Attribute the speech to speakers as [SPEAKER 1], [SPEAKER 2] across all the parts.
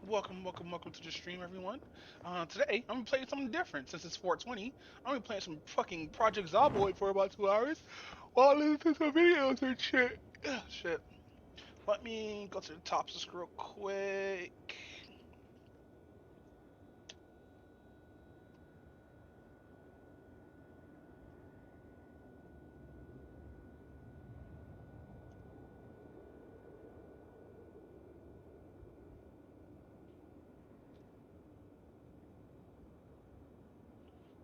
[SPEAKER 1] Welcome to the stream, everyone. Today, I'm gonna play something different since it's 420. I'm gonna be playing some fucking Project Zomboid for about 2 hours while I listen to some videos and shit. Ugh, shit. Let me go to the top just real quick.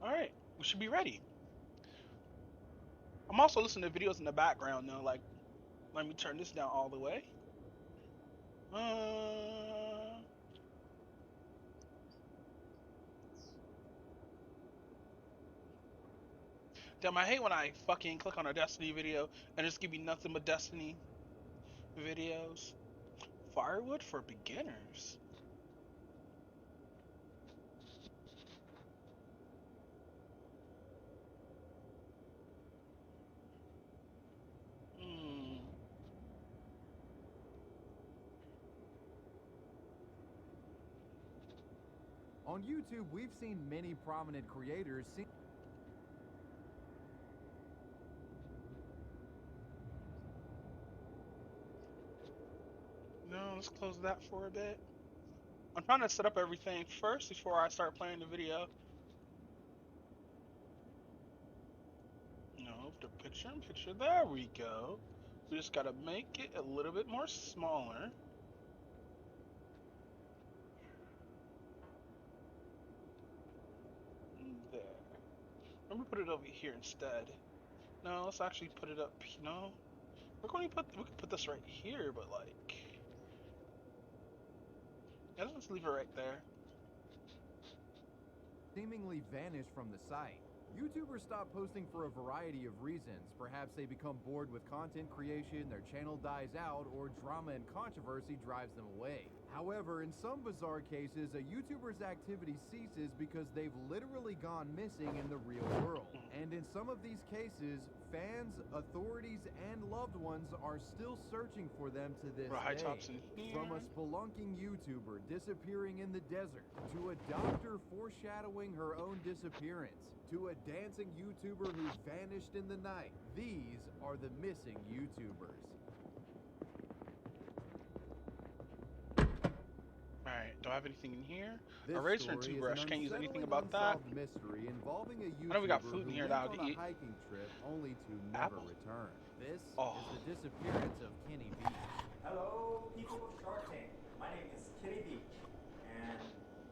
[SPEAKER 1] Alright, we should be ready. I'm also listening to videos in the background now, like, let me turn this down all the way. Uh, Damn, I hate when I fucking click on a Destiny video and just give me nothing but Destiny videos. Firewood for beginners. Hmm.
[SPEAKER 2] On YouTube, we've seen many prominent creators see.
[SPEAKER 1] No, let's close that for a bit. I'm trying to set up everything first before I start playing the video. No, the picture in picture. There we go. We just gotta make it a little bit more smaller. There. Let me put it over here instead. No, let's actually put it up. No, we could put this right here, but like, yeah, let's leave it right there.
[SPEAKER 2] Seemingly vanish from the site. YouTubers stop posting for a variety of reasons. Perhaps they become bored with content creation, their channel dies out, or drama and controversy drives them away. However, in some bizarre cases, a YouTuber's activity ceases because they've literally gone missing in the real world. And in some of these cases, fans, authorities, and loved ones are still searching for them to this
[SPEAKER 1] High
[SPEAKER 2] day.
[SPEAKER 1] tops in here.
[SPEAKER 2] From a spelunking YouTuber disappearing in the desert, to a doctor foreshadowing her own disappearance, to a dancing YouTuber who vanished in the night. These are the missing YouTubers.
[SPEAKER 1] Alright, do I have anything in here?
[SPEAKER 2] This
[SPEAKER 1] A razor and
[SPEAKER 2] story is
[SPEAKER 1] toothbrush.
[SPEAKER 2] an
[SPEAKER 1] Can't use anything
[SPEAKER 2] unsettling,
[SPEAKER 1] about that.
[SPEAKER 2] unsolved mystery involving a
[SPEAKER 1] I know we got
[SPEAKER 2] YouTuber
[SPEAKER 1] food in
[SPEAKER 2] who
[SPEAKER 1] here
[SPEAKER 2] went
[SPEAKER 1] that I
[SPEAKER 2] on
[SPEAKER 1] could
[SPEAKER 2] a
[SPEAKER 1] eat.
[SPEAKER 2] hiking trip only to never
[SPEAKER 1] Apple.
[SPEAKER 2] return. This
[SPEAKER 1] Oh.
[SPEAKER 2] is the disappearance of Kenny Beach.
[SPEAKER 3] Hello, people of Shark Tank. My name is Kitty Beach, and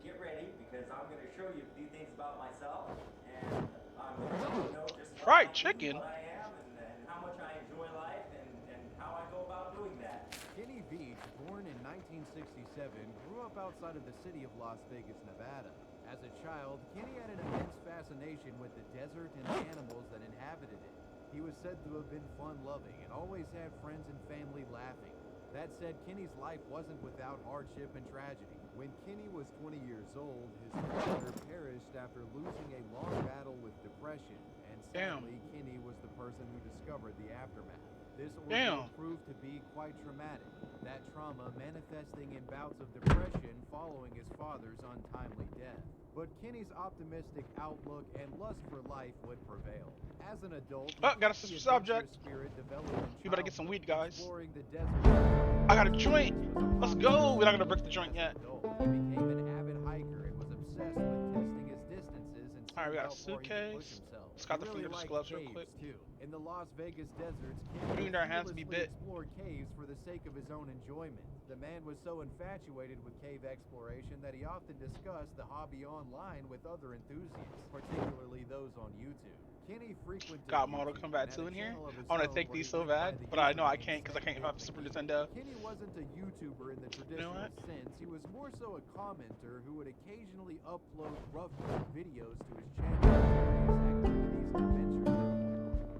[SPEAKER 3] get ready because I'm going to show you a few things about myself, and I'm going to let you know just what
[SPEAKER 1] Fried
[SPEAKER 3] I do,
[SPEAKER 1] chicken?
[SPEAKER 3] what I am, and how much I enjoy life, and how I go about doing that.
[SPEAKER 2] Kenny Beach, born in 1967, grew up outside of the city of Las Vegas, Nevada. As a child, Kenny had an immense fascination with the desert and the animals that inhabited it. He was said to have been fun-loving and always had friends and family laughing. That said, Kenny's life wasn't without hardship and tragedy. When Kenny was 20 years old, his father perished after losing a long battle with depression, and sadly, Kenny was the person who discovered the aftermath. This ordeal proved to be quite traumatic, that trauma manifesting in bouts of depression following his father's untimely death. But Kenny's optimistic outlook and lust for life would prevail. As an adult,
[SPEAKER 1] Oh, got a
[SPEAKER 2] the
[SPEAKER 1] subject.
[SPEAKER 2] adventurous spirit developed in
[SPEAKER 1] You better get some weed, guys.
[SPEAKER 2] exploring the desert.
[SPEAKER 1] I got a joint. Let's go. We're not gonna break the joint yet.
[SPEAKER 2] He became an avid hiker and was obsessed with testing his distances and
[SPEAKER 1] Alright, we got a
[SPEAKER 2] seeing how far he could push
[SPEAKER 1] suitcase.
[SPEAKER 2] himself.
[SPEAKER 1] Let's got
[SPEAKER 2] He
[SPEAKER 1] the
[SPEAKER 2] really
[SPEAKER 1] fingerless
[SPEAKER 2] liked
[SPEAKER 1] gloves real
[SPEAKER 2] caves,
[SPEAKER 1] quick.
[SPEAKER 2] too. In the Las Vegas deserts,
[SPEAKER 1] We
[SPEAKER 2] Kenny
[SPEAKER 1] need our hands to be
[SPEAKER 2] fearlessly
[SPEAKER 1] bit.
[SPEAKER 2] explored caves for the sake of his own enjoyment. The man was so infatuated with cave exploration that he often discussed the hobby online with other enthusiasts, particularly those on YouTube. Kenny frequented
[SPEAKER 1] Got Mortal
[SPEAKER 2] YouTube
[SPEAKER 1] Kombat
[SPEAKER 2] and
[SPEAKER 1] 2
[SPEAKER 2] had
[SPEAKER 1] in
[SPEAKER 2] a
[SPEAKER 1] here.
[SPEAKER 2] channel of his
[SPEAKER 1] I wanna
[SPEAKER 2] own
[SPEAKER 1] take
[SPEAKER 2] where
[SPEAKER 1] these
[SPEAKER 2] he
[SPEAKER 1] so
[SPEAKER 2] went by
[SPEAKER 1] bad,
[SPEAKER 2] the
[SPEAKER 1] but I know I
[SPEAKER 2] username
[SPEAKER 1] can't because I can't have
[SPEAKER 2] Saint
[SPEAKER 1] Super
[SPEAKER 2] Nick.
[SPEAKER 1] Nintendo.
[SPEAKER 2] Kenny wasn't a YouTuber in the traditional
[SPEAKER 1] what?
[SPEAKER 2] sense. He was more so a commenter who would occasionally upload rough videos to his channel of various activities and adventures.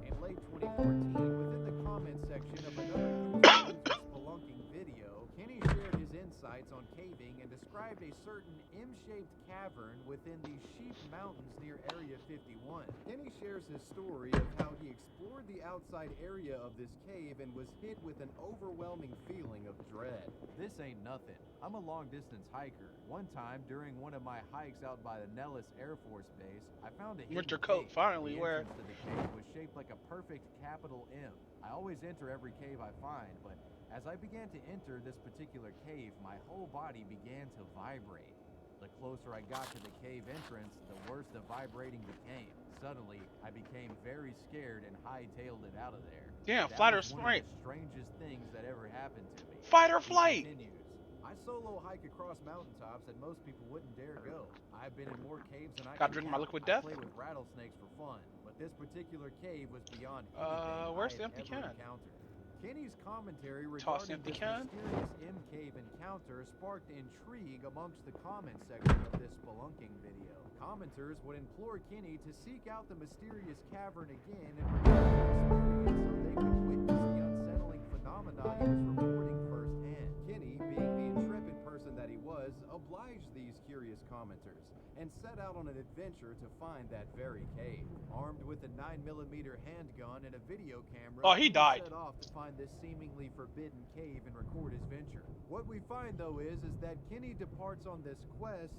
[SPEAKER 2] In late 2014, within the comment section of another YouTuber's spelunking video, Kenny shared his insights insights on caving and described a certain M-shaped cavern within the Sheep Mountains near Area 51. Kenny shares his story of how he explored the outside area of this cave and was hit with an overwhelming feeling of dread. This ain't nothing. I'm a long-distance hiker. One time, during one of my hikes out by the Nellis Air Force Base, I found a hidden
[SPEAKER 1] Winter coat,
[SPEAKER 2] cave.
[SPEAKER 1] finally,
[SPEAKER 2] The
[SPEAKER 1] where?
[SPEAKER 2] entrance to the cave was shaped like a perfect capital M. I always enter every cave I find, but as I began to enter this particular cave, my whole body began to vibrate. The closer I got to the cave entrance, the worse the vibrating became. Suddenly, I became very scared and hightailed it out of there.
[SPEAKER 1] Damn,
[SPEAKER 2] That
[SPEAKER 1] flight or
[SPEAKER 2] was one
[SPEAKER 1] flight.
[SPEAKER 2] of the strangest things that ever happened to me.
[SPEAKER 1] Fight or
[SPEAKER 2] He
[SPEAKER 1] flight.
[SPEAKER 2] continues, I solo hike across mountaintops that most people wouldn't dare go. I've been in more caves than I
[SPEAKER 1] Gotta
[SPEAKER 2] can
[SPEAKER 1] drink my
[SPEAKER 2] count.
[SPEAKER 1] liquid
[SPEAKER 2] I
[SPEAKER 1] death.
[SPEAKER 2] play with rattlesnakes for fun, but this particular cave was beyond anything
[SPEAKER 1] Where's the
[SPEAKER 2] I
[SPEAKER 1] empty
[SPEAKER 2] had ever
[SPEAKER 1] can?
[SPEAKER 2] encountered. Kenny's commentary
[SPEAKER 1] Toss the
[SPEAKER 2] regarding
[SPEAKER 1] empty
[SPEAKER 2] this
[SPEAKER 1] can.
[SPEAKER 2] mysterious M-cave encounter sparked intrigue amongst the comment section of this spelunking video. Commenters would implore Kenny to seek out the mysterious cavern again and record the experience so they could witness the unsettling phenomena he was reporting firsthand. Kenny, being the intrepid person that he was, obliged these curious commenters and set out on an adventure to find that very cave. Armed with a 9mm handgun and a video camera,
[SPEAKER 1] Oh, he
[SPEAKER 2] Kenny
[SPEAKER 1] died.
[SPEAKER 2] set off to find this seemingly forbidden cave and record his venture. What we find though is that Kenny departs on this quest,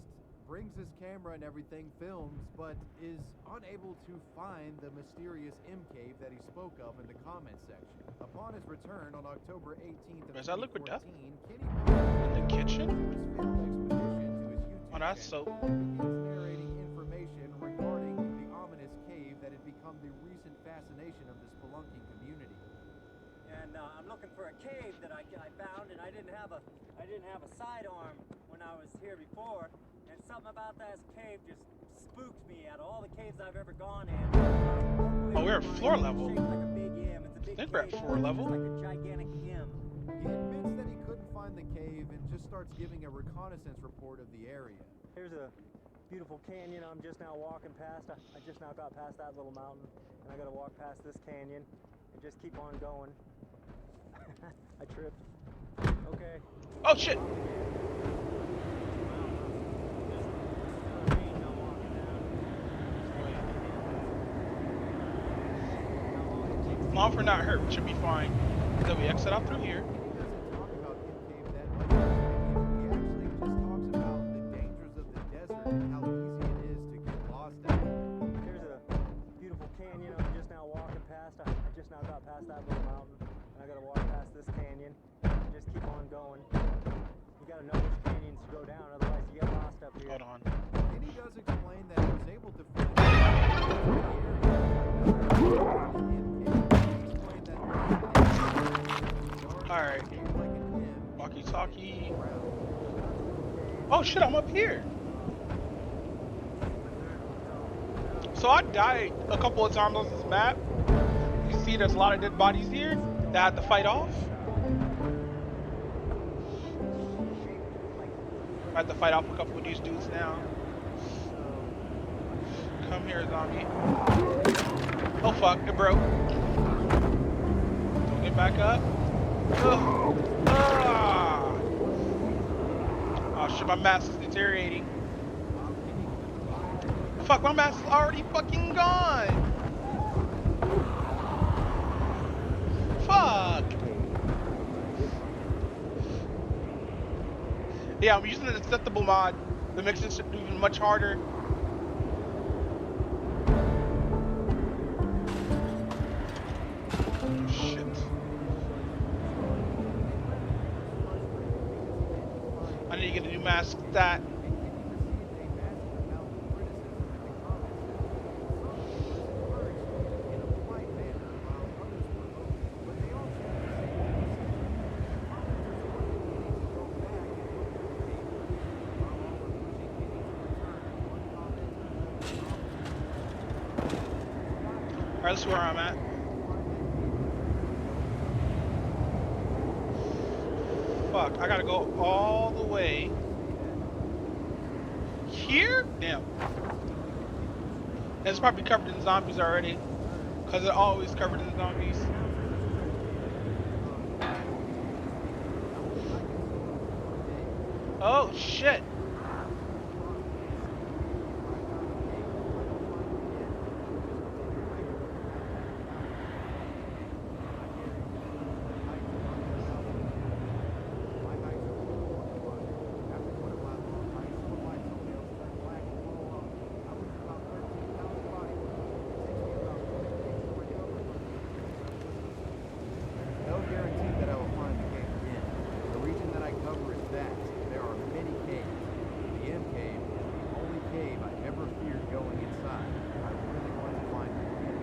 [SPEAKER 2] brings his camera and everything, films, but is unable to find the mysterious M cave that he spoke of in the comment section. Upon his return on October 18th of
[SPEAKER 1] Where's that liquid
[SPEAKER 2] 2014,
[SPEAKER 1] death?
[SPEAKER 2] Kenny posted
[SPEAKER 1] In the kitchen?
[SPEAKER 2] to his failed expedition to his YouTube
[SPEAKER 1] Oh, that's
[SPEAKER 2] channel.
[SPEAKER 1] soap.
[SPEAKER 2] He begins narrating information regarding the ominous cave that had become the recent fascination of the spelunking community.
[SPEAKER 3] And I'm looking for a cave that I found, and I didn't have a sidearm when I was here before. And something about that cave just spooked me out of all the caves I've ever gone in.
[SPEAKER 1] Oh, we're at floor level.
[SPEAKER 3] It's shaped like a big M. It's a big
[SPEAKER 1] I think we're at
[SPEAKER 3] cave,
[SPEAKER 1] floor
[SPEAKER 3] it's
[SPEAKER 1] level.
[SPEAKER 3] just like a gigantic M.
[SPEAKER 2] He admits that he couldn't find the cave and just starts giving a reconnaissance report of the area.
[SPEAKER 3] Here's a beautiful canyon I'm just now walking past. I just now got past that little mountain, and I gotta walk past this canyon and just keep on going. I tripped. Okay.
[SPEAKER 1] Oh shit! Mom for not hurt, should be fine. So we exit out through here.
[SPEAKER 2] He doesn't talk about M-cave that much. He actually just talks about the dangers of the desert and how easy it is to get lost out there.
[SPEAKER 3] Here's a beautiful canyon I'm just now walking past. I just now got past that little mountain, and I gotta walk past this canyon and just keep on going. You gotta know which canyons to go down, otherwise you get lost up here.
[SPEAKER 1] Hold on.
[SPEAKER 2] And he does explain that he was able to find the
[SPEAKER 1] Alright. Walkie-talkie. Oh shit, I'm up here. So I died a couple of times on this map. You see there's a lot of dead bodies here that I had to fight off. I had to fight off a couple of these dudes now. Come here, zombie. Oh fuck, it broke. Don't get back up. Ugh. Ah. Oh shit, my mask is deteriorating. Fuck, my mask is already fucking gone. Fuck. Yeah, I'm using an acceptable mod that makes this even much harder. Shit. I need to get a new mask stat. Alright, let's see where I'm at. Fuck, I gotta go all the way here? Damn. It's probably covered in zombies already. Because it's always covered in zombies. Oh shit.
[SPEAKER 2] No guarantee that I will find the cave again. The region that I cover is vast. There are many caves. The M cave is the only cave I ever feared going inside. I really want to find it again.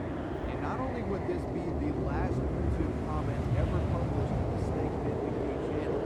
[SPEAKER 2] And not only would this be the last YouTube comment ever published on the Snake Pit Bikini channel,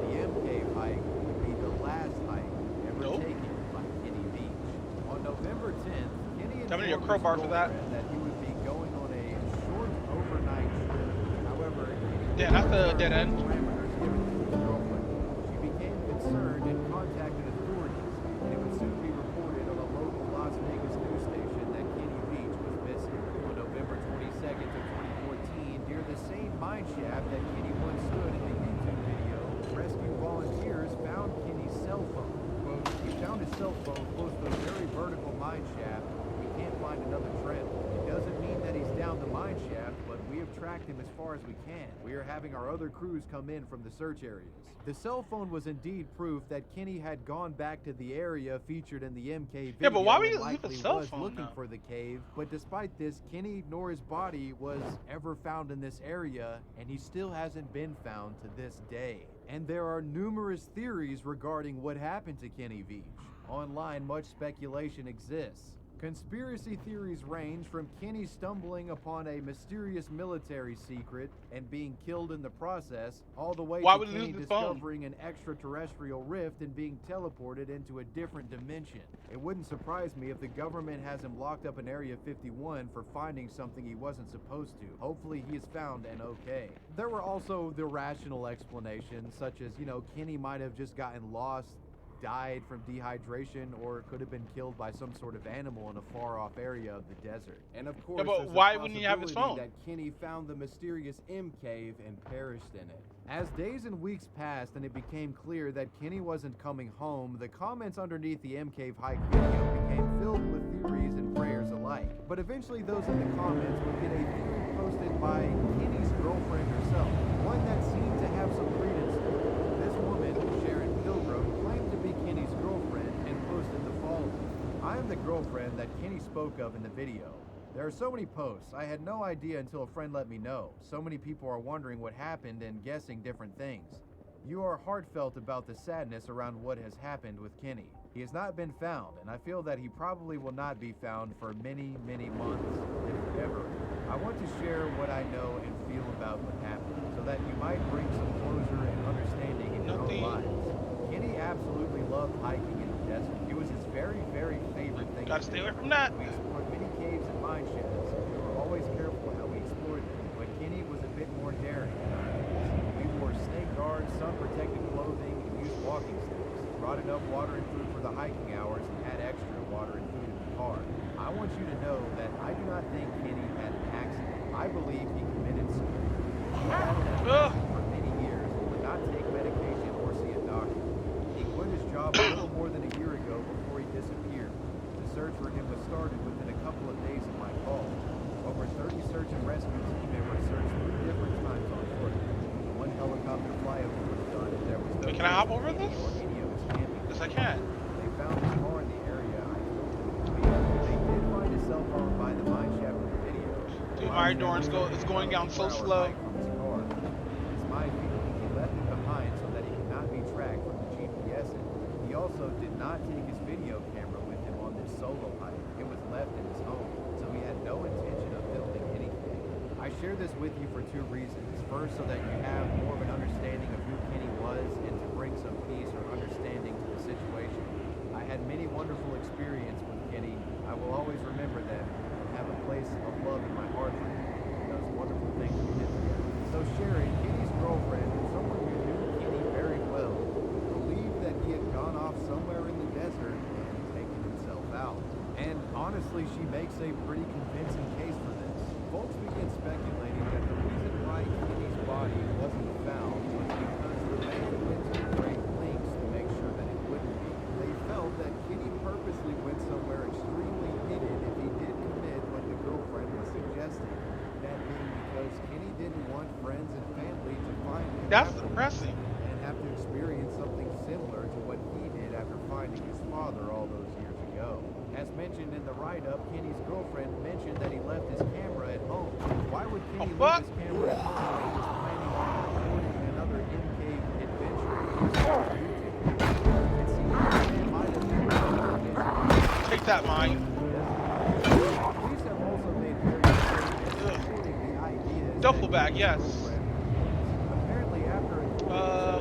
[SPEAKER 2] the M cave hike would be the last hike ever
[SPEAKER 1] Nope.
[SPEAKER 2] taken by Kenny Beach. On November 10th, Kenny
[SPEAKER 1] I'm gonna need a
[SPEAKER 2] informed his
[SPEAKER 1] crowbar for that.
[SPEAKER 2] girlfriend that he would be going on a short overnight trip. However,
[SPEAKER 1] Yeah, that's a dead end.
[SPEAKER 2] parameters given to his girlfriend. She became concerned and contacted authorities, and it would soon be reported on a local Las Vegas news station that Kenny Beach was missing. On November 22nd of 2014, near the same mine shaft that Kenny once stood in the YouTube video, rescue volunteers found Kenny's cell phone. Quote, "We found his cell phone close to a very vertical mine shaft. We can't find another trail. It doesn't mean that he's down the mine shaft, but we have tracked him as far as we can. We are having our other crews come in from the search areas." The cell phone was indeed proof that Kenny had gone back to the area featured in the MK video.
[SPEAKER 1] Yeah, but why would
[SPEAKER 2] and
[SPEAKER 1] you leave a
[SPEAKER 2] likely
[SPEAKER 1] cell
[SPEAKER 2] was
[SPEAKER 1] phone,
[SPEAKER 2] looking
[SPEAKER 1] though?
[SPEAKER 2] for the cave. But despite this, Kenny nor his body was ever found in this area, and he still hasn't been found to this day. And there are numerous theories regarding what happened to Kenny Beach. Online, much speculation exists. Conspiracy theories range from Kenny stumbling upon a mysterious military secret and being killed in the process, all the way
[SPEAKER 1] Why
[SPEAKER 2] to
[SPEAKER 1] would he
[SPEAKER 2] Kenny
[SPEAKER 1] lose the phone?
[SPEAKER 2] discovering an extraterrestrial rift and being teleported into a different dimension. It wouldn't surprise me if the government has him locked up in Area 51 for finding something he wasn't supposed to. Hopefully he is found and okay. There were also the rational explanations, such as, Kenny might have just gotten lost, died from dehydration, or could have been killed by some sort of animal in a far-off area of the desert. And of course,
[SPEAKER 1] but
[SPEAKER 2] there's
[SPEAKER 1] why
[SPEAKER 2] the
[SPEAKER 1] wouldn't he have his
[SPEAKER 2] possibility
[SPEAKER 1] phone?
[SPEAKER 2] that Kenny found the mysterious M cave and perished in it. As days and weeks passed and it became clear that Kenny wasn't coming home, the comments underneath the M cave hike video became filled with theories and prayers alike. But eventually those in the comments would get a theory posted by Kenny's girlfriend herself, one that seemed to have some credence to it. This woman, Sharon Pilgrim, claimed to be Kenny's girlfriend and posted the following. "I am the girlfriend that Kenny spoke of in the video. There are so many posts. I had no idea until a friend let me know. So many people are wondering what happened and guessing different things. You are heartfelt about the sadness around what has happened with Kenny. He has not been found, and I feel that he probably will not be found for many, many months, if ever. I want to share what I know and feel about what happened, so that you might bring some closure and understanding in your
[SPEAKER 1] Nothing.
[SPEAKER 2] own lives. Kenny absolutely loved hiking in the desert. It was his very, very favorite thing
[SPEAKER 1] Gotta
[SPEAKER 2] to
[SPEAKER 1] stay
[SPEAKER 2] do.
[SPEAKER 1] away from that.
[SPEAKER 2] We explored many caves and mine shafts. We were always careful how we explored them, but Kenny was a bit more daring in our efforts. We wore snake guards, sun-protected clothing, and used walking sticks. Brought enough water and food for the hiking hours and had extra water and food in the car. I want you to know that I do not think Kenny had an accident. I believe he committed suicide. He had an epilepsy for many years and would not take medication or see a doctor. He quit his job a little more than a year ago before he disappeared. The search for him was started within a couple of days of my call. Over 30 search and rescue team members searched 3 different times on foot. One helicopter flyover was done and there was no
[SPEAKER 1] Can I hop over
[SPEAKER 2] trace of
[SPEAKER 1] this?
[SPEAKER 2] Kenny or any of his camping.
[SPEAKER 1] Yes, I can.
[SPEAKER 2] They found his car in the area I told them to be. They did find his cell phone by the mine shaft in the video.
[SPEAKER 1] Dude, my endurance is going down so slow.
[SPEAKER 2] It's my feeling he left it behind so that he could not be tracked from the GPS. He also did not take his video camera with him on this solo hike. It was left in his home, so he had no intention of filming anything. I share this with you for 2 reasons. First, so that you have more of an understanding of who Kenny was and to bring some peace or understanding to the situation. I had many wonderful experiences with Kenny. I will always remember them and have a place of love in my heart for him and those wonderful things we did together. So Sherry, Kenny's girlfriend, and someone who knew Kenny very well, believed that he had gone off somewhere in the desert and taken himself out. And honestly, she makes a pretty convincing case for this. Folks begin speculating that the reason why Kenny's body wasn't found was because the man went to great lengths to make sure
[SPEAKER 1] That's
[SPEAKER 2] afterwards
[SPEAKER 1] depressing.
[SPEAKER 2] and have to experience something similar to what he did after finding his father all those years ago. As mentioned in the write-up, Kenny's girlfriend mentioned that he left his camera at home. Why would
[SPEAKER 1] Oh
[SPEAKER 2] Kenny leave
[SPEAKER 1] fuck!
[SPEAKER 2] his camera at home when he was planning on recording another in-cave adventure on YouTube? It seems like he might have been
[SPEAKER 1] Take that, mine.
[SPEAKER 2] Police have also made various statements
[SPEAKER 1] Ugh.
[SPEAKER 2] supporting the ideas
[SPEAKER 1] Duffel
[SPEAKER 2] that
[SPEAKER 1] bag,
[SPEAKER 2] Kenny's
[SPEAKER 1] yes.
[SPEAKER 2] girlfriend holds. Apparently, after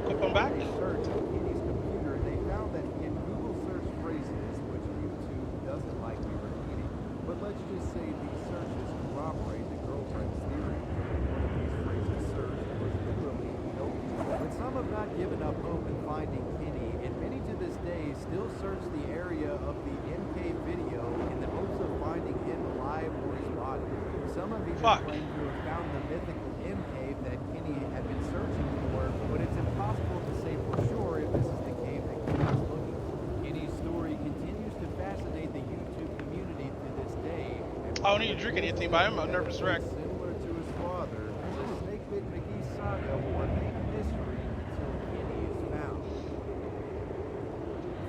[SPEAKER 1] Clip on back.
[SPEAKER 2] a search on Kenny's computer, they found that he had Google search phrases which YouTube doesn't like me repeating. But let's just say these searches corroborate the girlfriend's theory. One of these phrases searched was literally nope. But some have not given up hope in finding Kenny, and many to this day still search the area of the MK video in the hopes of finding him alive or his body. Some have even
[SPEAKER 1] Fuck.
[SPEAKER 2] claimed to have found the mythical M cave that Kenny had been searching for, but it's impossible to say for sure if this is the cave that Kenny was looking for. Kenny's story continues to fascinate the YouTube community to this day.
[SPEAKER 1] I don't need to drink anything, but I'm a nervous wreck.
[SPEAKER 2] Similar to his father, the Snakebit McGee saga will remain a mystery until Kenny is found.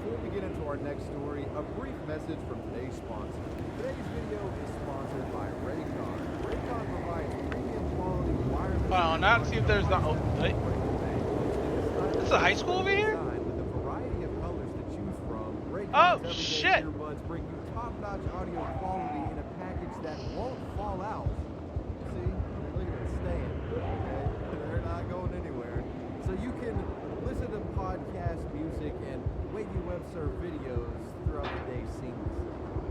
[SPEAKER 2] Before we get into our next story, a brief message from today's sponsor. Today's video is sponsored by Raycon. Raycon provides premium quality wireless.
[SPEAKER 1] Hold on, now to see if there's not. Oh, wait. This is a high school over here?
[SPEAKER 2] With a variety of colors to choose from, Raycon's
[SPEAKER 1] Oh,
[SPEAKER 2] everyday
[SPEAKER 1] shit.
[SPEAKER 2] earbuds bring you top-notch audio quality in a package that won't fall out. See, look at it staying. Okay? They're not going anywhere. So you can listen to podcast music and wavy web surf videos throughout the day seamlessly.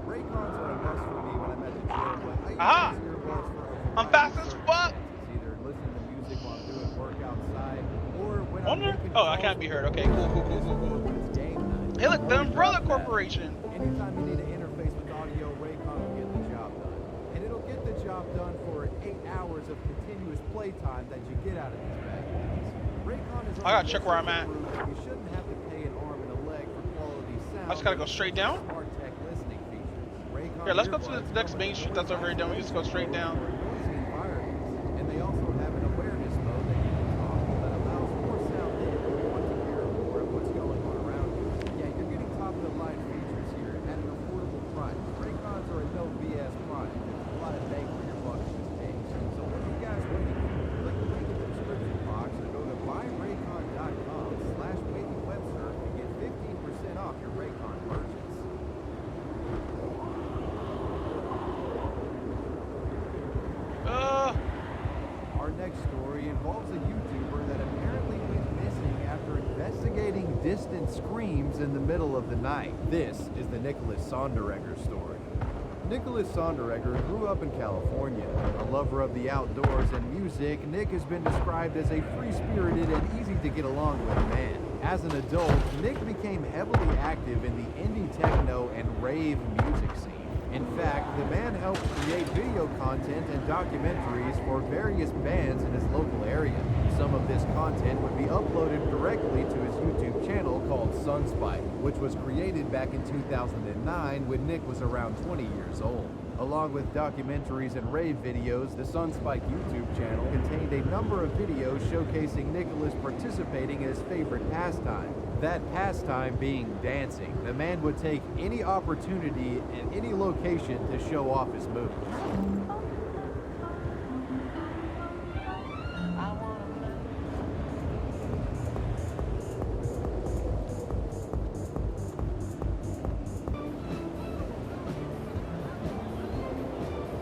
[SPEAKER 2] Raycons are a must for me when I'm at the gym, but I use
[SPEAKER 1] Aha!
[SPEAKER 2] these earbuds for a
[SPEAKER 1] I'm
[SPEAKER 2] variety
[SPEAKER 1] fast
[SPEAKER 2] of
[SPEAKER 1] as fuck.
[SPEAKER 2] circumstances, either listening to music while I'm doing work outside, or when I'm
[SPEAKER 1] Wonder?
[SPEAKER 2] making
[SPEAKER 1] Oh, I
[SPEAKER 2] calls
[SPEAKER 1] can't be
[SPEAKER 2] with
[SPEAKER 1] heard. Okay, cool, cool, cool, cool, cool.
[SPEAKER 2] when it's game night.
[SPEAKER 1] Hey, look, the Umbrella Corporation.
[SPEAKER 2] Anytime you need to interface with audio, Raycon will get the job done. And it'll get the job done for 8 hours of continuous playtime that you get out of these bad boys. Raycon is
[SPEAKER 1] I gotta check where I'm at.
[SPEAKER 2] You shouldn't have to pay an arm and a leg for quality sound.
[SPEAKER 1] I just gotta go straight down?
[SPEAKER 2] Smart tech listening features. Raycon
[SPEAKER 1] Here, let's go to the
[SPEAKER 2] earbuds
[SPEAKER 1] next
[SPEAKER 2] come
[SPEAKER 1] main
[SPEAKER 2] with
[SPEAKER 1] street that's over here. Then we just go straight down.
[SPEAKER 2] noisy environments. And they also have an awareness mode that you can toggle that allows more sound in if you want to hear more of what's going on around you. Yeah, you're getting top-of-the-line features here at an affordable price. Raycons are a no BS price. There's a lot of bang for your buck in this case. So what are you guys waiting for? Click the link in the description box or go to buyraycon.com/wavywebsurf to get 15% off your Raycon purchase. Our next story involves a YouTuber that apparently went missing after investigating distant screams in the middle of the night. This is the Nicholas Sonderegger story. Nicholas Sonderegger grew up in California. A lover of the outdoors and music, Nick has been described as a free-spirited and easy-to-get-along with man. As an adult, Nick became heavily active in the indie techno and rave music scene. In fact, the man helped create video content and documentaries for various bands in his local area. Some of this content would be uploaded directly to his YouTube channel called Sunspike, which was created back in 2009 when Nick was around 20 years old. Along with documentaries and rave videos, the Sunspike YouTube channel contained a number of videos showcasing Nicholas participating in his favorite pastime. That pastime being dancing. The man would take any opportunity in any location to show off his moves.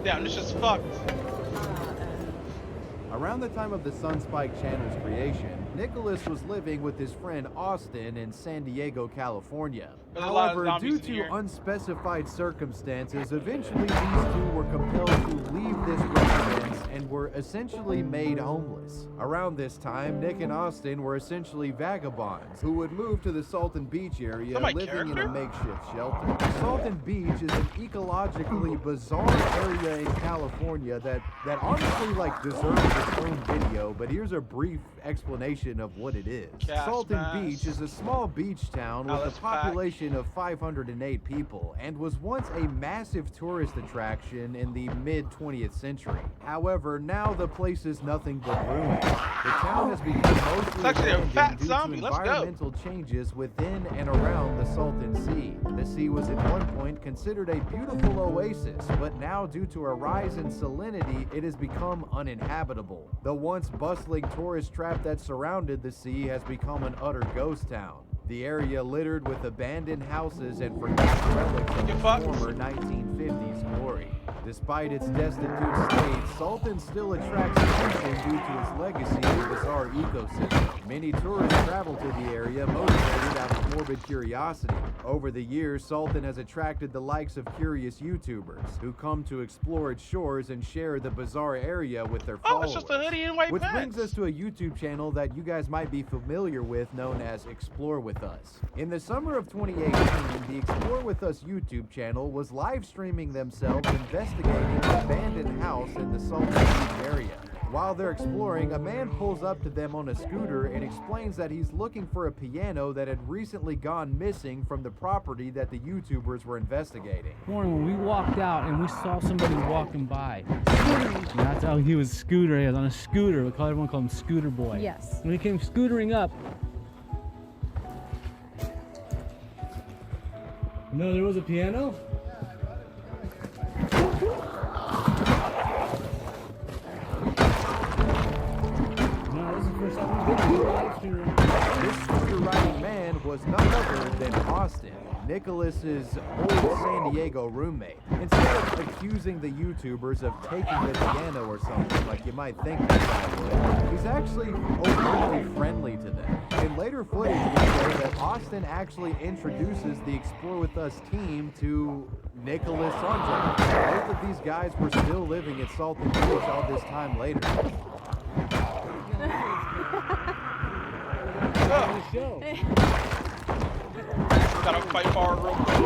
[SPEAKER 1] Damn, this is fucked.
[SPEAKER 2] Around the time of the Sunspike channel's creation, Nicholas was living with his friend Austin in San Diego, California.
[SPEAKER 1] There's a lot of
[SPEAKER 2] However,
[SPEAKER 1] zombies
[SPEAKER 2] due
[SPEAKER 1] in
[SPEAKER 2] to
[SPEAKER 1] here.
[SPEAKER 2] unspecified circumstances, eventually these two were compelled to leave this residence and were essentially made homeless. Around this time, Nick and Austin were essentially vagabonds who would move to the Salton Beach area,
[SPEAKER 1] my
[SPEAKER 2] living in
[SPEAKER 1] character?
[SPEAKER 2] a makeshift shelter. Salton Beach is an ecologically bizarre area in California that honestly deserves its own video, but here's a brief explanation of what it is.
[SPEAKER 1] Gas
[SPEAKER 2] Salton
[SPEAKER 1] mask.
[SPEAKER 2] Beach is a small beach town with
[SPEAKER 1] Alice
[SPEAKER 2] a population of 508 people and was once a massive tourist attraction in the mid-20th century. However, However, now the place is nothing but ruins. The town has become mostly
[SPEAKER 1] actually a fat
[SPEAKER 2] abandoned due
[SPEAKER 1] zombie.
[SPEAKER 2] to
[SPEAKER 1] Let's go.
[SPEAKER 2] environmental changes within and around the Salton Sea. The sea was at one point considered a beautiful oasis, but now due to a rise in salinity, it has become uninhabitable. The once bustling tourist trap that surrounded the sea has become an utter ghost town. The area littered with abandoned houses and forgotten relics of
[SPEAKER 1] You
[SPEAKER 2] its
[SPEAKER 1] fucks.
[SPEAKER 2] former 1950s glory. Despite its destitute state, Salton still attracts attention due to its legacy and bizarre ecosystem. Many tourists travel to the area motivated out of morbid curiosity. Over the years, Salton has attracted the likes of curious YouTubers who come to explore its shores and share the bizarre area with their
[SPEAKER 1] Oh,
[SPEAKER 2] followers.
[SPEAKER 1] it's just a hoodie and white
[SPEAKER 2] Which
[SPEAKER 1] pants.
[SPEAKER 2] brings us to a YouTube channel that you guys might be familiar with, known as Explore With Us. In the summer of 2018, the Explore With Us YouTube channel was live streaming themselves investigating an abandoned house in the Salton Beach area. While they're exploring, a man pulls up to them on a scooter and explains that he's looking for a piano that had recently gone missing from the property that the YouTubers were investigating.
[SPEAKER 4] Morning when we walked out and we saw somebody walking by. And that's how he was scooter. He was on a scooter. Everyone called him Scooter Boy.
[SPEAKER 5] Yes.
[SPEAKER 4] When he came scootering up, no, there was a piano. No, this is the first time we've been to a live stream.
[SPEAKER 2] This scooter riding man was none other than Austin, Nicholas's old San Diego roommate. Instead of accusing the YouTubers of taking the piano or something like you might think this guy would, he's actually overtly friendly to them. In later footage, we show that Austin actually introduces the Explore With Us team to Nicholas Andre. Both of these guys were still living at Salton Beach all this time later.
[SPEAKER 1] Gotta fight for it real quick.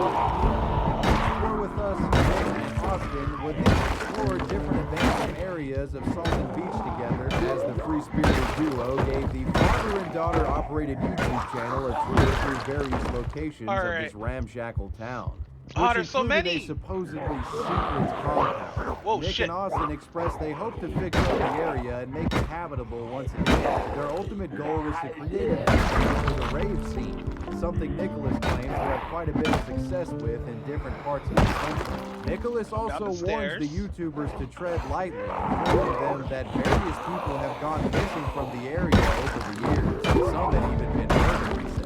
[SPEAKER 2] Explore With Us and Austin would then explore different abandoned areas of Salton Beach together as the free-spirited duo gave the father and daughter operated YouTube channel a tour through various locations of this ramshackle town.
[SPEAKER 1] Oh,
[SPEAKER 2] Which
[SPEAKER 1] there's so
[SPEAKER 2] included
[SPEAKER 1] many.
[SPEAKER 2] a supposedly secret compound.
[SPEAKER 1] Whoa,
[SPEAKER 2] Nick
[SPEAKER 1] shit.
[SPEAKER 2] and Austin expressed they hope to fix up the area and make it habitable once again. Their ultimate goal was to create a scene for the rave scene, something Nicholas claims they have quite a bit of success with in different parts of the country. Nicholas also warns
[SPEAKER 1] stairs.
[SPEAKER 2] the YouTubers to tread lightly, informing them that various people have gone missing from the area over the years. Some had even been murdered, he said.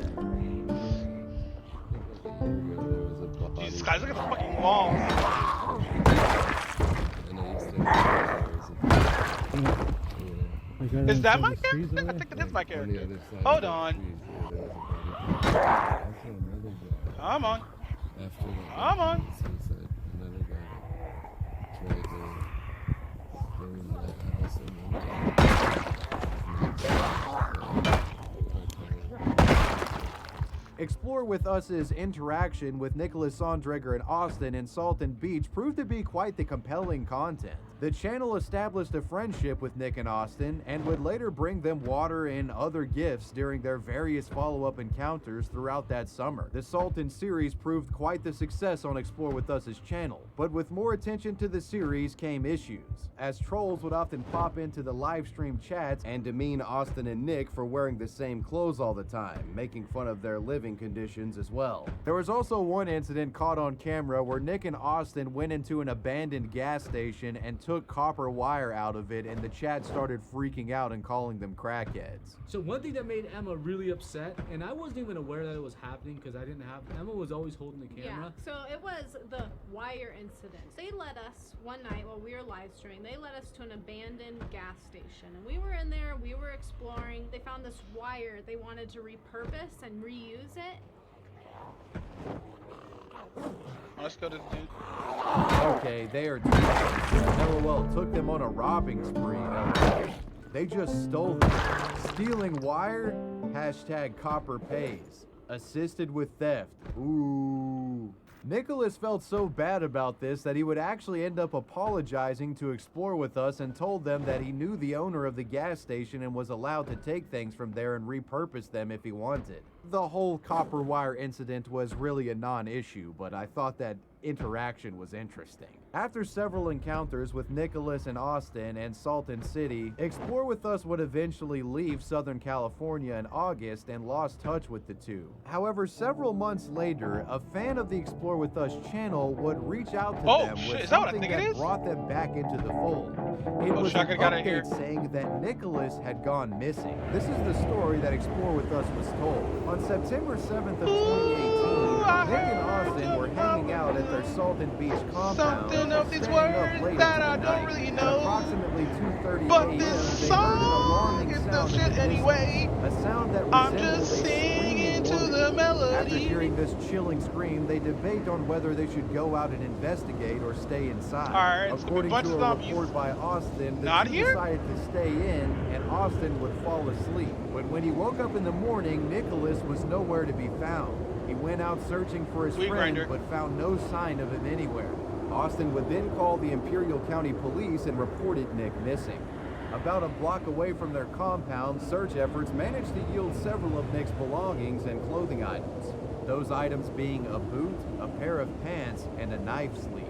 [SPEAKER 1] Jesus guys, look at the fucking walls. Is that my character? I think it is my character. Hold on. Come on. Come on.
[SPEAKER 2] Explore With Us's interaction with Nicholas Sondreger and Austin in Salton Beach proved to be quite the compelling content. The channel established a friendship with Nick and Austin and would later bring them water and other gifts during their various follow-up encounters throughout that summer. The Salton series proved quite the success on Explore With Us's channel, but with more attention to the series came issues, as trolls would often pop into the live stream chats and demean Austin and Nick for wearing the same clothes all the time, making fun of their living conditions as well. There was also one incident caught on camera where Nick and Austin went into an abandoned gas station and took copper wire out of it, and the chat started freaking out and calling them crackheads.
[SPEAKER 4] So one thing that made Emma really upset, and I wasn't even aware that it was happening because I didn't have, Emma was always holding the camera.
[SPEAKER 5] Yeah, so it was the wire incident. They led us one night while we were live streaming, they led us to an abandoned gas station. And we were in there, we were exploring. They found this wire they wanted to repurpose and reuse it.
[SPEAKER 1] Let's go to the dude.
[SPEAKER 2] Okay, they are LOL took them on a robbing spree. They just stole them. Stealing wire? Hashtag copper pays. Assisted with theft. Ooh. Nicholas felt so bad about this that he would actually end up apologizing to Explore With Us and told them that he knew the owner of the gas station and was allowed to take things from there and repurpose them if he wanted. The whole copper wire incident was really a non-issue, but I thought that interaction was interesting. After several encounters with Nicholas in Austin and Salton City, Explore With Us would eventually leave Southern California in August and lost touch with the two. However, several months later, a fan of the Explore With Us channel would reach out to
[SPEAKER 1] Oh
[SPEAKER 2] them
[SPEAKER 1] shit,
[SPEAKER 2] with
[SPEAKER 1] is that what I
[SPEAKER 2] something
[SPEAKER 1] think it
[SPEAKER 2] that
[SPEAKER 1] is?
[SPEAKER 2] brought them back into the fold. It
[SPEAKER 1] Oh
[SPEAKER 2] was
[SPEAKER 1] shit, I
[SPEAKER 2] an
[SPEAKER 1] could've got out of here.
[SPEAKER 2] update saying that Nicholas had gone missing. This is the story that Explore With Us was told. On September 7th of 2018,
[SPEAKER 1] I
[SPEAKER 2] Nick and
[SPEAKER 1] heard
[SPEAKER 2] Austin were hanging out at their Salton Beach compound,
[SPEAKER 1] something of these
[SPEAKER 2] staying up
[SPEAKER 1] words
[SPEAKER 2] late
[SPEAKER 1] that
[SPEAKER 2] into
[SPEAKER 1] I
[SPEAKER 2] the
[SPEAKER 1] don't
[SPEAKER 2] night.
[SPEAKER 1] really
[SPEAKER 2] At
[SPEAKER 1] know.
[SPEAKER 2] approximately 2:30
[SPEAKER 1] But
[SPEAKER 2] a.m.,
[SPEAKER 1] this
[SPEAKER 2] they heard an
[SPEAKER 1] song
[SPEAKER 2] alarming
[SPEAKER 1] is the
[SPEAKER 2] sound in
[SPEAKER 1] shit
[SPEAKER 2] the
[SPEAKER 1] anyway.
[SPEAKER 2] distance, a sound that
[SPEAKER 1] I'm
[SPEAKER 2] resembled
[SPEAKER 1] just
[SPEAKER 2] a
[SPEAKER 1] singing
[SPEAKER 2] screaming
[SPEAKER 1] to
[SPEAKER 2] woman.
[SPEAKER 1] the melody.
[SPEAKER 2] After hearing this chilling scream, they debate on whether they should go out and investigate or stay inside.
[SPEAKER 1] Alright, it's gonna be a
[SPEAKER 2] According
[SPEAKER 1] bunch
[SPEAKER 2] to
[SPEAKER 1] of
[SPEAKER 2] a
[SPEAKER 1] zombies.
[SPEAKER 2] report by Austin, the
[SPEAKER 1] Not
[SPEAKER 2] two
[SPEAKER 1] here?
[SPEAKER 2] decided to stay in, and Austin would fall asleep. But when he woke up in the morning, Nicholas was nowhere to be found. He went out searching for his
[SPEAKER 1] Weed
[SPEAKER 2] friend,
[SPEAKER 1] grinder.
[SPEAKER 2] but found no sign of him anywhere. Austin would then call the Imperial County Police and reported Nick missing. About a block away from their compound, search efforts managed to yield several of Nick's belongings and clothing items. Those items being a boot, a pair of pants, and a knife sleeve.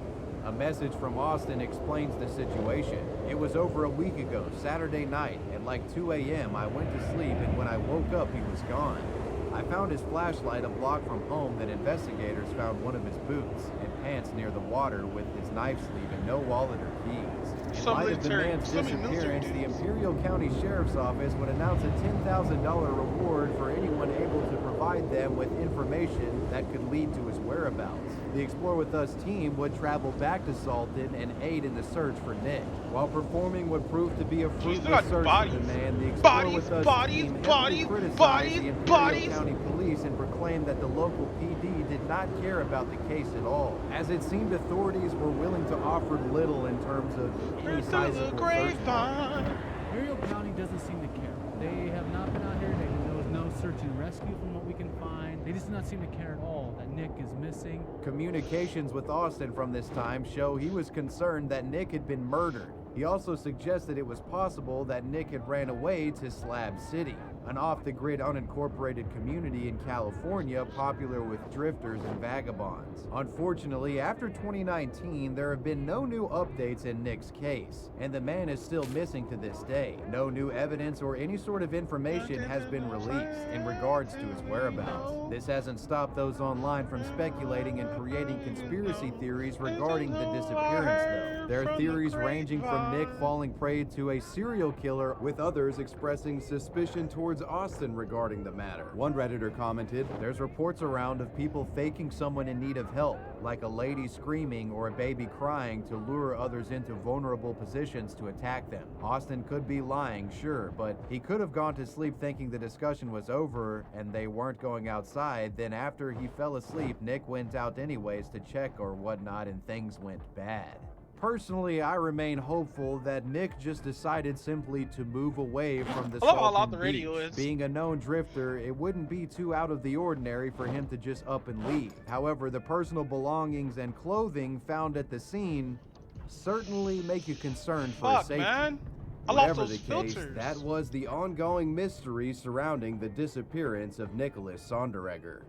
[SPEAKER 2] A message from Austin explains the situation. It was over a week ago, Saturday night, at like 2 a.m. I went to sleep, and when I woke up, he was gone. I found his flashlight a block from home. That investigators found one of his boots and pants near the water with his knife sleeve and no wallet or keys. In light of the man's disappearance, the Imperial County Sheriff's Office would announce a $10,000 reward for anyone able to provide them with information that could lead to his whereabouts. The Explore With Us team would travel back to Salton and aid in the search for Nick. While performing what proved to be a
[SPEAKER 1] got
[SPEAKER 2] fruitless search
[SPEAKER 1] bodies.
[SPEAKER 2] for the man, the Explore
[SPEAKER 1] Bodies,
[SPEAKER 2] With Us
[SPEAKER 1] bodies,
[SPEAKER 2] team
[SPEAKER 1] bodies,
[SPEAKER 2] heavily criticized
[SPEAKER 1] bodies,
[SPEAKER 2] the Imperial
[SPEAKER 1] bodies.
[SPEAKER 2] County Police and proclaimed that the local PD did not care about the case at all, as it seemed authorities were willing to offer little in terms of any
[SPEAKER 1] Through the
[SPEAKER 2] sizable search warrant.
[SPEAKER 1] grapevine.
[SPEAKER 4] Imperial County doesn't seem to care. They have not been out here. There was no search and rescue from what we can find. They just do not seem to care at all that Nick is missing.
[SPEAKER 2] Communications with Austin from this time show he was concerned that Nick had been murdered. He also suggested it was possible that Nick had ran away to Slab City, an off-the-grid unincorporated community in California popular with drifters and vagabonds. Unfortunately, after 2019, there have been no new updates in Nick's case, and the man is still missing to this day. No new evidence or any sort of information has been released in regards to his whereabouts. This hasn't stopped those online from speculating and creating conspiracy theories regarding the disappearance, though. There are theories ranging from Nick falling prey to a serial killer, with others expressing suspicion towards Austin regarding the matter. One Redditor commented, "There's reports around of people faking someone in need of help, like a lady screaming or a baby crying, to lure others into vulnerable positions to attack them. Austin could be lying, sure, but he could have gone to sleep thinking the discussion was over and they weren't going outside. Then after he fell asleep, Nick went out anyways to check or whatnot, and things went bad." Personally, I remain hopeful that Nick just decided simply to move away from the
[SPEAKER 1] I love how loud
[SPEAKER 2] Salton
[SPEAKER 1] the
[SPEAKER 2] Beach.
[SPEAKER 1] radio is.
[SPEAKER 2] Being a known drifter, it wouldn't be too out of the ordinary for him to just up and leave. However, the personal belongings and clothing found at the scene certainly make you concerned for his
[SPEAKER 1] Fuck,
[SPEAKER 2] safety.
[SPEAKER 1] man. I lost
[SPEAKER 2] Whatever
[SPEAKER 1] those
[SPEAKER 2] the case,
[SPEAKER 1] filters.
[SPEAKER 2] that was the ongoing mystery surrounding the disappearance of Nicholas Sonderegger.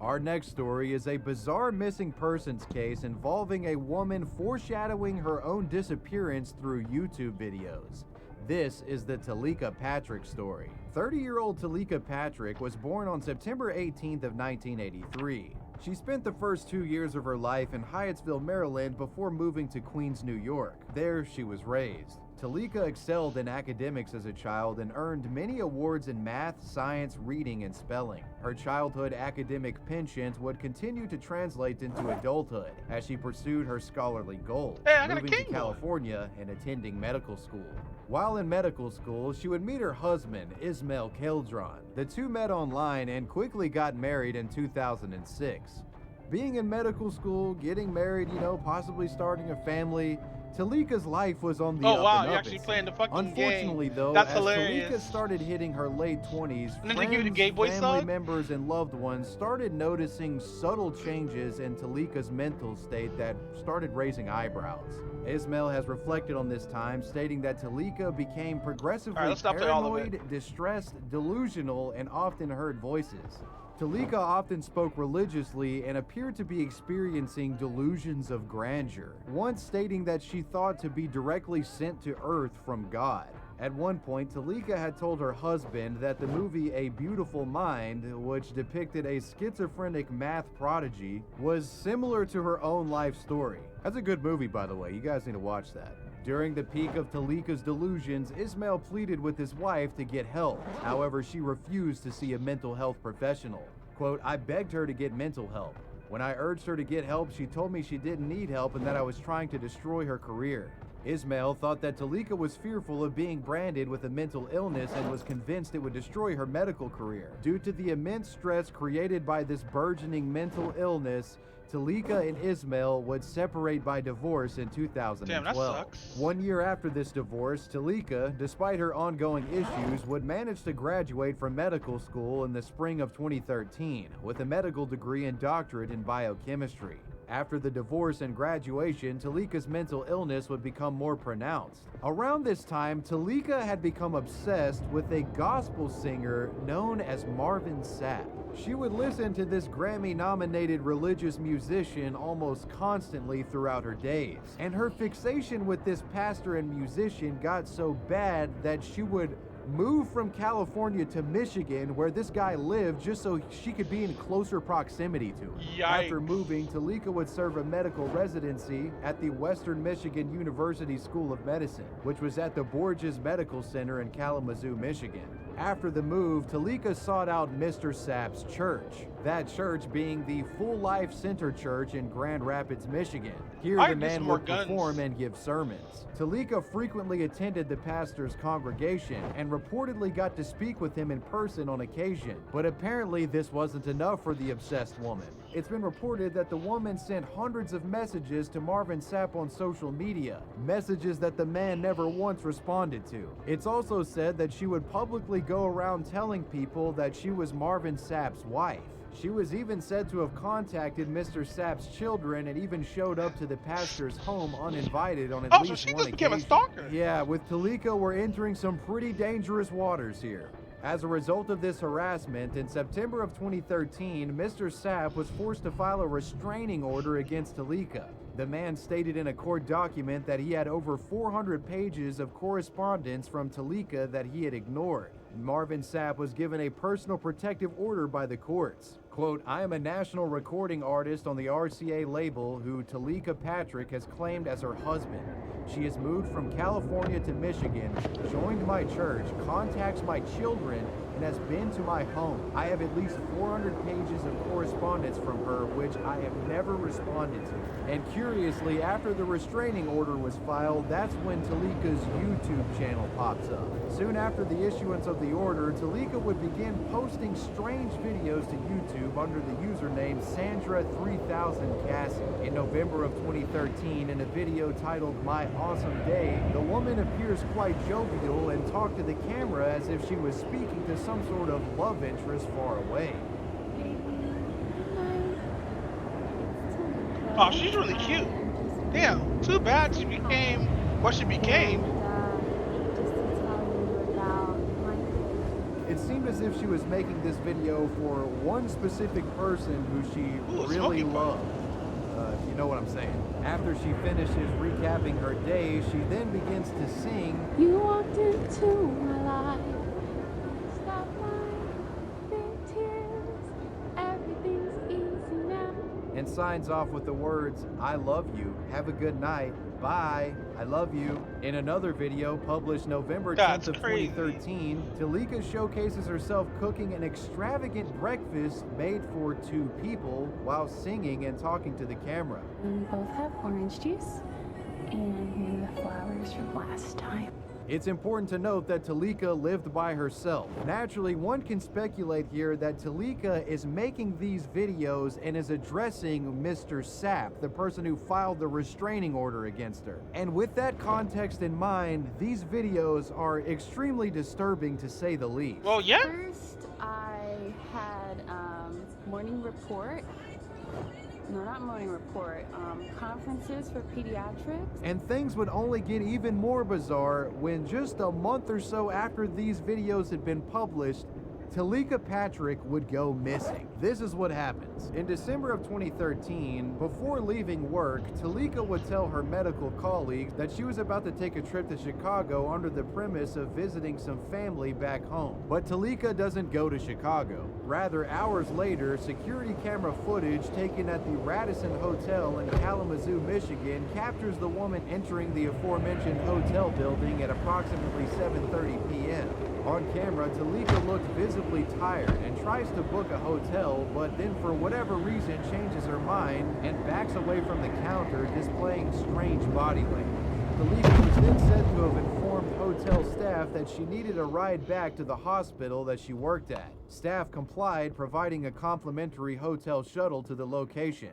[SPEAKER 2] Our next story is a bizarre missing persons case involving a woman foreshadowing her own disappearance through YouTube videos. This is the Talika Patrick story. 30-year-old Talika Patrick was born on September 18th of 1983. She spent the first 2 years of her life in Hyattsville, Maryland before moving to Queens, New York. There she was raised. Talika excelled in academics as a child and earned many awards in math, science, reading, and spelling. Her childhood academic penchant would continue to translate into adulthood as she pursued her scholarly goals,
[SPEAKER 1] Hey, I got a
[SPEAKER 2] moving to
[SPEAKER 1] king one.
[SPEAKER 2] California and attending medical school. While in medical school, she would meet her husband, Ismail Keldron. The two met online and quickly got married in 2006. Being in medical school, getting married, possibly starting a family, Talika's life was on the
[SPEAKER 1] Oh
[SPEAKER 2] up
[SPEAKER 1] wow,
[SPEAKER 2] and
[SPEAKER 1] you're
[SPEAKER 2] up,
[SPEAKER 1] actually
[SPEAKER 2] it
[SPEAKER 1] playing the
[SPEAKER 2] seemed.
[SPEAKER 1] fucking
[SPEAKER 2] Unfortunately,
[SPEAKER 1] game.
[SPEAKER 2] though,
[SPEAKER 1] That's
[SPEAKER 2] as
[SPEAKER 1] hilarious.
[SPEAKER 2] Talika started hitting her late 20s,
[SPEAKER 1] And then they give you the gay boy
[SPEAKER 2] family
[SPEAKER 1] song?
[SPEAKER 2] members and loved ones started noticing subtle changes in Talika's mental state that started raising eyebrows. Ismail has reflected on this time, stating that Talika became progressively
[SPEAKER 1] Alright, let's not play all of it.
[SPEAKER 2] paranoid, distressed, delusional, and often heard voices. Talika often spoke religiously and appeared to be experiencing delusions of grandeur, once stating that she thought to be directly sent to Earth from God. At one point, Talika had told her husband that the movie A Beautiful Mind, which depicted a schizophrenic math prodigy, was similar to her own life story. That's a good movie, by the way. You guys need to watch that. During the peak of Talika's delusions, Ismail pleaded with his wife to get help. However, she refused to see a mental health professional. Quote, I begged her to get mental help. When I urged her to get help, she told me she didn't need help and that I was trying to destroy her career. Ismail thought that Talika was fearful of being branded with a mental illness and was convinced it would destroy her medical career. Due to the immense stress created by this burgeoning mental illness, Talika and Ismail would separate by divorce in 2012.
[SPEAKER 1] Damn, that sucks.
[SPEAKER 2] 1 year after this divorce, Talika, despite her ongoing issues, would manage to graduate from medical school in the spring of 2013 with a medical degree and doctorate in biochemistry. After the divorce and graduation, Talika's mental illness would become more pronounced. Around this time, Talika had become obsessed with a gospel singer known as Marvin Sapp. She would listen to this Grammy-nominated religious musician almost constantly throughout her days. And her fixation with this pastor and musician got so bad that she would move from California to Michigan, where this guy lived, just so she could be in closer proximity to him.
[SPEAKER 1] Yikes.
[SPEAKER 2] After moving, Talika would serve a medical residency at the Western Michigan University School of Medicine, which was at the Borges Medical Center in Kalamazoo, Michigan. After the move, Talika sought out Mr. Sapp's church, that church being the Full Life Center Church in Grand Rapids, Michigan. Here, the man would perform and give sermons. Talika frequently attended the pastor's congregation and reportedly got to speak with him in person on occasion. But apparently this wasn't enough for the obsessed woman. It's been reported that the woman sent hundreds of messages to Marvin Sapp on social media, messages that the man never once responded to. It's also said that she would publicly go around telling people that she was Marvin Sapp's wife. She was even said to have contacted Mr. Sapp's children and even showed up to the pastor's home uninvited on at least
[SPEAKER 1] so she
[SPEAKER 2] one
[SPEAKER 1] just became a
[SPEAKER 2] occasion.
[SPEAKER 1] stalker.
[SPEAKER 2] Yeah, with Talika, we're entering some pretty dangerous waters here. As a result of this harassment, in September of 2013, Mr. Sapp was forced to file a restraining order against Talika. The man stated in a court document that he had over 400 pages of correspondence from Talika that he had ignored. Marvin Sapp was given a personal protective order by the courts. Quote, I am a national recording artist on the RCA label who Talika Patrick has claimed as her husband. She has moved from California to Michigan, joined my church, contacts my children, and has been to my home. I have at least 400 pages of correspondence from her, which I have never responded to. And curiously, after the restraining order was filed, that's when Talika's YouTube channel pops up. Soon after the issuance of the order, Talika would begin posting strange videos to YouTube under the username Sandra3000Cassie. In November of 2013, in a video titled My Awesome Day, the woman appears quite jovial and talked to the camera as if she was speaking to some sort of love interest far away.
[SPEAKER 1] Oh, she's really cute. Damn, too bad she became what she became.
[SPEAKER 2] It seemed as if she was making this video for one specific person who she really loved. If you know what I'm saying. After she finishes recapping her day, she then begins to sing,
[SPEAKER 6] You walked into my life, stopped my big tears, everything's easy now.
[SPEAKER 2] and signs off with the words, I love you, have a good night, bye, I love you. In another video published November 10th of 2013, Talika showcases herself cooking an extravagant breakfast made for 2 people while singing and talking to the camera.
[SPEAKER 6] We both have orange juice, and here are the flowers from last time.
[SPEAKER 2] It's important to note that Talika lived by herself. Naturally, one can speculate here that Talika is making these videos and is addressing Mr. Sapp, the person who filed the restraining order against her. And with that context in mind, these videos are extremely disturbing to say the least.
[SPEAKER 1] Well, yeah.
[SPEAKER 6] First, I had morning report. No, not morning report. Conferences for pediatrics.
[SPEAKER 2] And things would only get even more bizarre when just a month or so after these videos had been published, Talika Patrick would go missing. This is what happens. In December of 2013, before leaving work, Talika would tell her medical colleagues that she was about to take a trip to Chicago under the premise of visiting some family back home. But Talika doesn't go to Chicago. Rather, hours later, security camera footage taken at the Radisson Hotel in Kalamazoo, Michigan, captures the woman entering the aforementioned hotel building at approximately 7:30 p.m. On camera, Talika looked visibly tired and tries to book a hotel, but then for whatever reason changes her mind and backs away from the counter, displaying strange body language. Talika was then said to have informed hotel staff that she needed a ride back to the hospital that she worked at. Staff complied, providing a complimentary hotel shuttle to the location.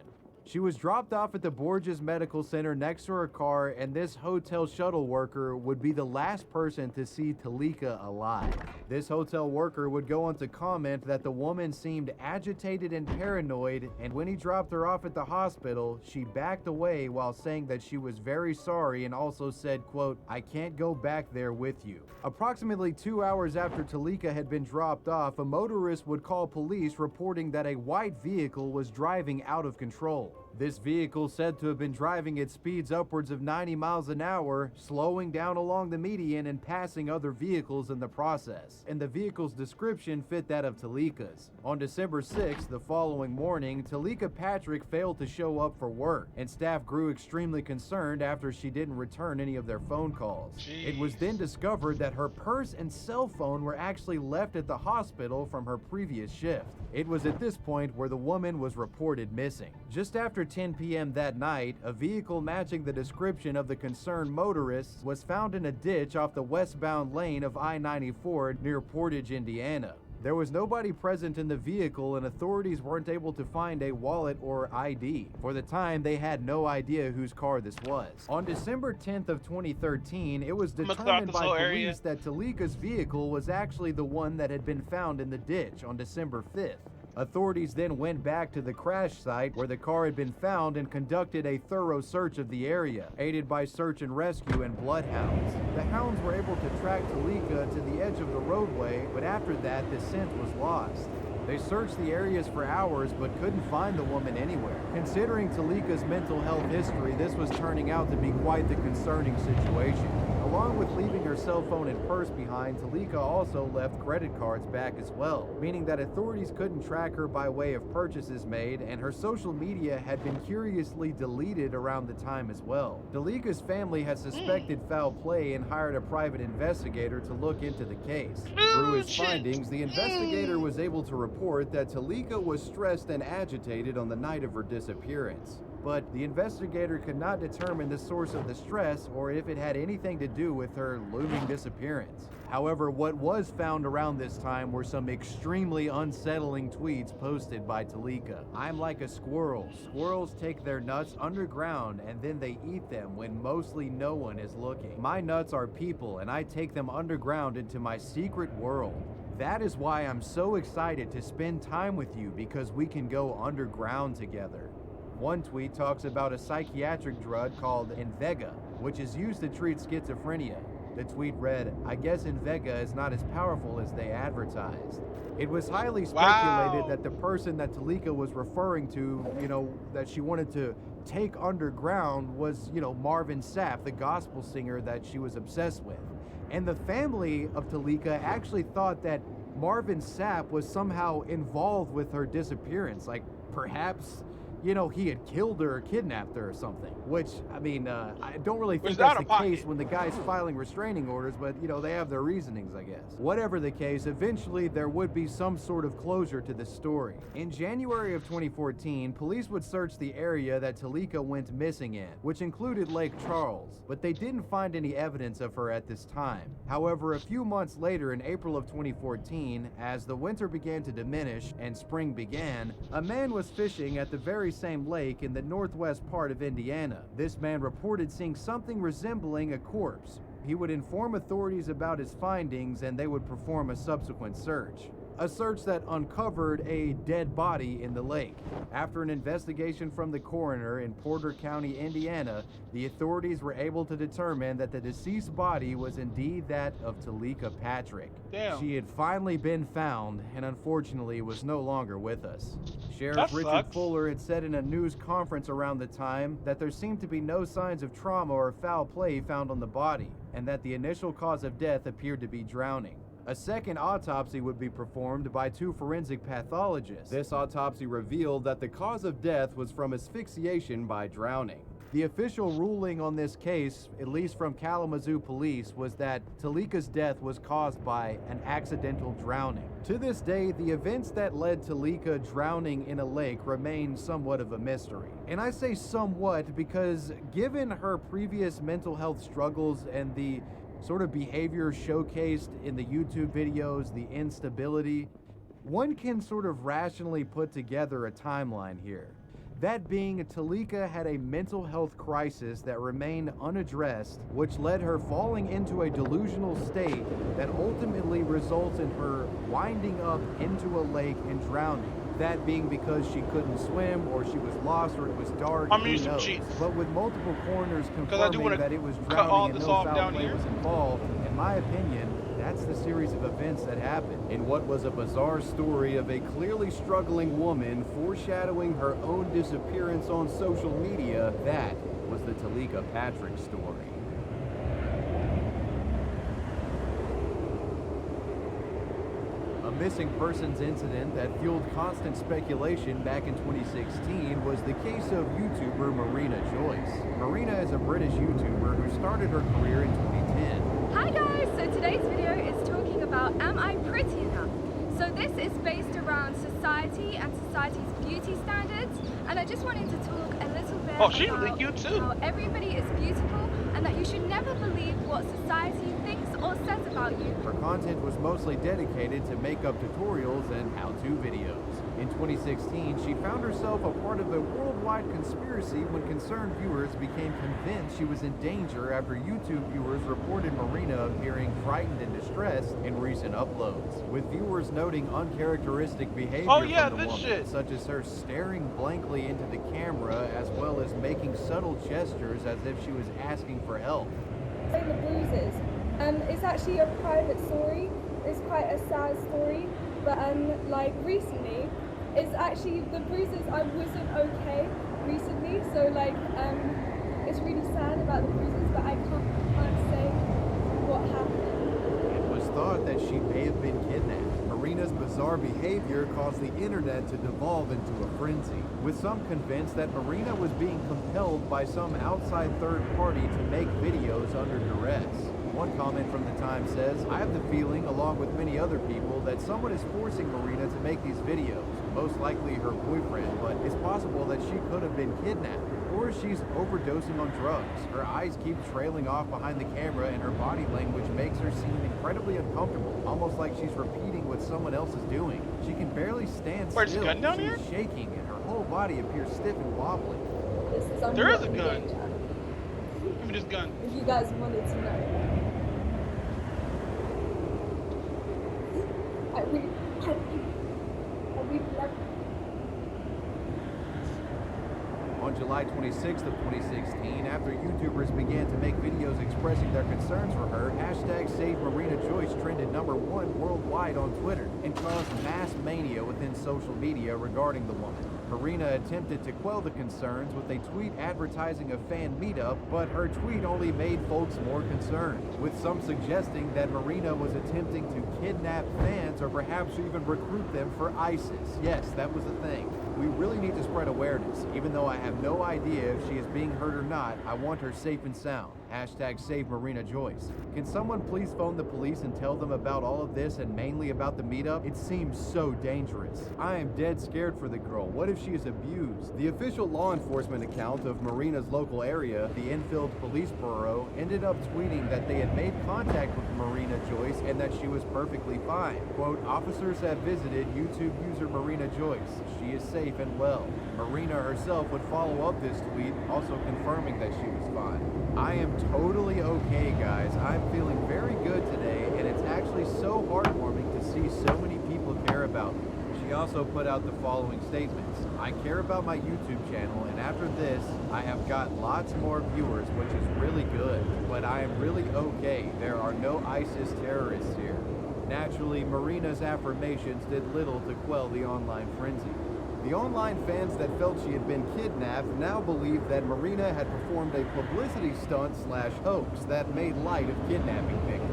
[SPEAKER 2] She was dropped off at the Borges Medical Center next to her car, and this hotel shuttle worker would be the last person to see Talika alive. This hotel worker would go on to comment that the woman seemed agitated and paranoid, and when he dropped her off at the hospital, she backed away while saying that she was very sorry and also said, quote, "I can't go back there with you." Approximately 2 hours after Talika had been dropped off, a motorist would call police reporting that a white vehicle was driving out of control. This vehicle said to have been driving at speeds upwards of 90 miles an hour, slowing down along the median and passing other vehicles in the process. And the vehicle's description fit that of Talika's. On December 6th, the following morning, Talika Patrick failed to show up for work, and staff grew extremely concerned after she didn't return any of their phone calls.
[SPEAKER 1] Jeez.
[SPEAKER 2] It was then discovered that her purse and cell phone were actually left at the hospital from her previous shift. It was at this point where the woman was reported missing. Just after 10 p.m. that night, a vehicle matching the description of the concerned motorist was found in a ditch off the westbound lane of I-94 near Portage, Indiana. There was nobody present in the vehicle, and authorities weren't able to find a wallet or ID. For the time, they had no idea whose car this was. On December 10th of 2013, it was determined by police that Talika's vehicle was actually the one that had been found in the ditch on December 5th. Authorities then went back to the crash site where the car had been found and conducted a thorough search of the area, aided by search and rescue and bloodhounds. The hounds were able to track Talika to the edge of the roadway, but after that, the scent was lost. They searched the areas for hours but couldn't find the woman anywhere. Considering Talika's mental health history, this was turning out to be quite the concerning situation. Along with leaving her cell phone and purse behind, Talika also left credit cards back as well, meaning that authorities couldn't track her by way of purchases made, and her social media had been curiously deleted around the time as well. Talika's family had suspected foul play and hired a private investigator to look into the case. Through his findings, the investigator was able to report that Talika was stressed and agitated on the night of her disappearance. But the investigator could not determine the source of the stress or if it had anything to do with her looming disappearance. However, what was found around this time were some extremely unsettling tweets posted by Talika. "I'm like a squirrel. Squirrels take their nuts underground and then they eat them when mostly no one is looking. My nuts are people and I take them underground into my secret world. That is why I'm so excited to spend time with you, because we can go underground together." One tweet talks about a psychiatric drug called Invega, which is used to treat schizophrenia. The tweet read, "I guess Invega is not as powerful as they advertised." It was highly speculated that the person that Talika was referring to, that she wanted to take underground was, Marvin Sapp, the gospel singer that she was obsessed with. And the family of Talika actually thought that Marvin Sapp was somehow involved with her disappearance, like perhaps he had killed her or kidnapped her or something. Which, I don't really think that's the case when the guy's filing restraining orders, but, they have their reasonings, I guess. Whatever the case, eventually there would be some sort of closure to this story. In January of 2014, police would search the area that Talika went missing in, which included Lake Charles, but they didn't find any evidence of her at this time. However, a few months later, in April of 2014, as the winter began to diminish and spring began, a man was fishing at the very same lake in the northwest part of Indiana. This man reported seeing something resembling a corpse. He would inform authorities about his findings and they would perform a subsequent search. a search that uncovered a dead body in the lake. After an investigation from the coroner in Porter County, Indiana, the authorities were able to determine that the deceased body was indeed that of Talika Patrick.
[SPEAKER 1] Damn.
[SPEAKER 2] She had finally been found and unfortunately was no longer with us. Sheriff
[SPEAKER 1] That
[SPEAKER 2] Richard
[SPEAKER 1] sucks.
[SPEAKER 2] Fuller had said in a news conference around the time that there seemed to be no signs of trauma or foul play found on the body, and that the initial cause of death appeared to be drowning. A second autopsy would be performed by 2 forensic pathologists. This autopsy revealed that the cause of death was from asphyxiation by drowning. The official ruling on this case, at least from Kalamazoo police, was that Talika's death was caused by an accidental drowning. To this day, the events that led Talika drowning in a lake remain somewhat of a mystery. And I say somewhat because given her previous mental health struggles and the sort of behavior showcased in the YouTube videos, the instability, one can sort of rationally put together a timeline here. That being, Talika had a mental health crisis that remained unaddressed, which led her falling into a delusional state that ultimately results in her winding up into a lake and drowning. That being because she couldn't swim, or she was lost, or it was dark.
[SPEAKER 1] I'm
[SPEAKER 2] who
[SPEAKER 1] using some
[SPEAKER 2] knows?
[SPEAKER 1] cheats.
[SPEAKER 2] But with multiple coroners
[SPEAKER 1] I do
[SPEAKER 2] confirming
[SPEAKER 1] wanna
[SPEAKER 2] that it was
[SPEAKER 1] cut all
[SPEAKER 2] drowning and
[SPEAKER 1] this
[SPEAKER 2] no
[SPEAKER 1] off
[SPEAKER 2] foul
[SPEAKER 1] down
[SPEAKER 2] play
[SPEAKER 1] here.
[SPEAKER 2] was involved, in my opinion, that's the series of events that happened. In what was a bizarre story of a clearly struggling woman foreshadowing her own disappearance on social media, that was the Talika Patrick story. A missing persons incident that fueled constant speculation back in 2016 was the case of YouTuber Marina Joyce. Marina is a British YouTuber who started her career in 2010.
[SPEAKER 6] Hi guys, so today's video is talking about am I pretty enough? So this is based around society and society's beauty standards, and I just wanted to talk a little bit
[SPEAKER 1] Oh, she's
[SPEAKER 6] about
[SPEAKER 1] really cute too.
[SPEAKER 6] how everybody is beautiful and that you should never believe what society thinks or says about you.
[SPEAKER 2] Her content was mostly dedicated to makeup tutorials and how-to videos. In 2016, she found herself a part of a worldwide conspiracy when concerned viewers became convinced she was in danger after YouTube viewers reported Marina appearing frightened and distressed in recent uploads, with viewers noting uncharacteristic behavior
[SPEAKER 1] Oh, yeah,
[SPEAKER 2] from the
[SPEAKER 1] this
[SPEAKER 2] woman,
[SPEAKER 1] shit.
[SPEAKER 2] such as her staring blankly into the camera as well as making subtle gestures as if she was asking for help.
[SPEAKER 7] The bruises. It's actually a private story. It's quite a sad story, but like recently, it's actually the bruises. I wasn't okay recently, so like it's really sad about the bruises, but I can't say what happened.
[SPEAKER 2] It was thought that she may have been kidnapped. Marina's bizarre behavior caused the internet to devolve into a frenzy, with some convinced that Marina was being compelled by some outside third party to make videos under duress. One comment from the time says, "I have the feeling, along with many other people, that someone is forcing Marina to make these videos, most likely her boyfriend, but it's possible that she could have been kidnapped, or she's overdosing on drugs. Her eyes keep trailing off behind the camera and her body language makes her seem incredibly uncomfortable, almost like she's repeating what someone else is doing. She can barely stand
[SPEAKER 1] Where's the
[SPEAKER 2] still.
[SPEAKER 1] gun down
[SPEAKER 2] She's
[SPEAKER 1] here?
[SPEAKER 2] shaking and her whole body appears stiff and wobbly."
[SPEAKER 1] There is a
[SPEAKER 7] in
[SPEAKER 1] gun.
[SPEAKER 7] danger,
[SPEAKER 1] Give me this gun.
[SPEAKER 7] if you guys wanted to know. I really love
[SPEAKER 2] On July 26th of 2016, after YouTubers began to make videos expressing their concerns for her, hashtag Save Marina Joyce trended #1 worldwide on Twitter and caused mass mania within social media regarding the woman. Marina attempted to quell the concerns with a tweet advertising a fan meetup, but her tweet only made folks more concerned, with some suggesting that Marina was attempting to kidnap fans or perhaps even recruit them for ISIS. Yes, that was a thing. We really need to spread awareness. Even though I have no idea if she is being hurt or not, I want her safe and sound. Hashtag Save Marina Joyce. Can someone please phone the police and tell them about all of this and mainly about the meetup? It seems so dangerous. I am dead scared for the girl. What if she is abused? The official law enforcement account of Marina's local area, the Enfield Police Bureau, ended up tweeting that they had made contact with Marina Joyce and that she was perfectly fine. Quote, "Officers have visited YouTube user Marina Joyce. She is safe and well." Marina herself would follow up this tweet, also confirming that she was fine. I am totally okay, guys. I'm feeling very good today, and it's actually so heartwarming to see so many people care also put out the following statements. I care about my YouTube channel, and after this, I have got lots more viewers, which is really good. But I am really okay. There are no ISIS terrorists here. Naturally, Marina's affirmations did little to quell the online frenzy. The online fans that felt she had been kidnapped now believe that Marina had performed a publicity stunt/hoax that made light of kidnapping victims.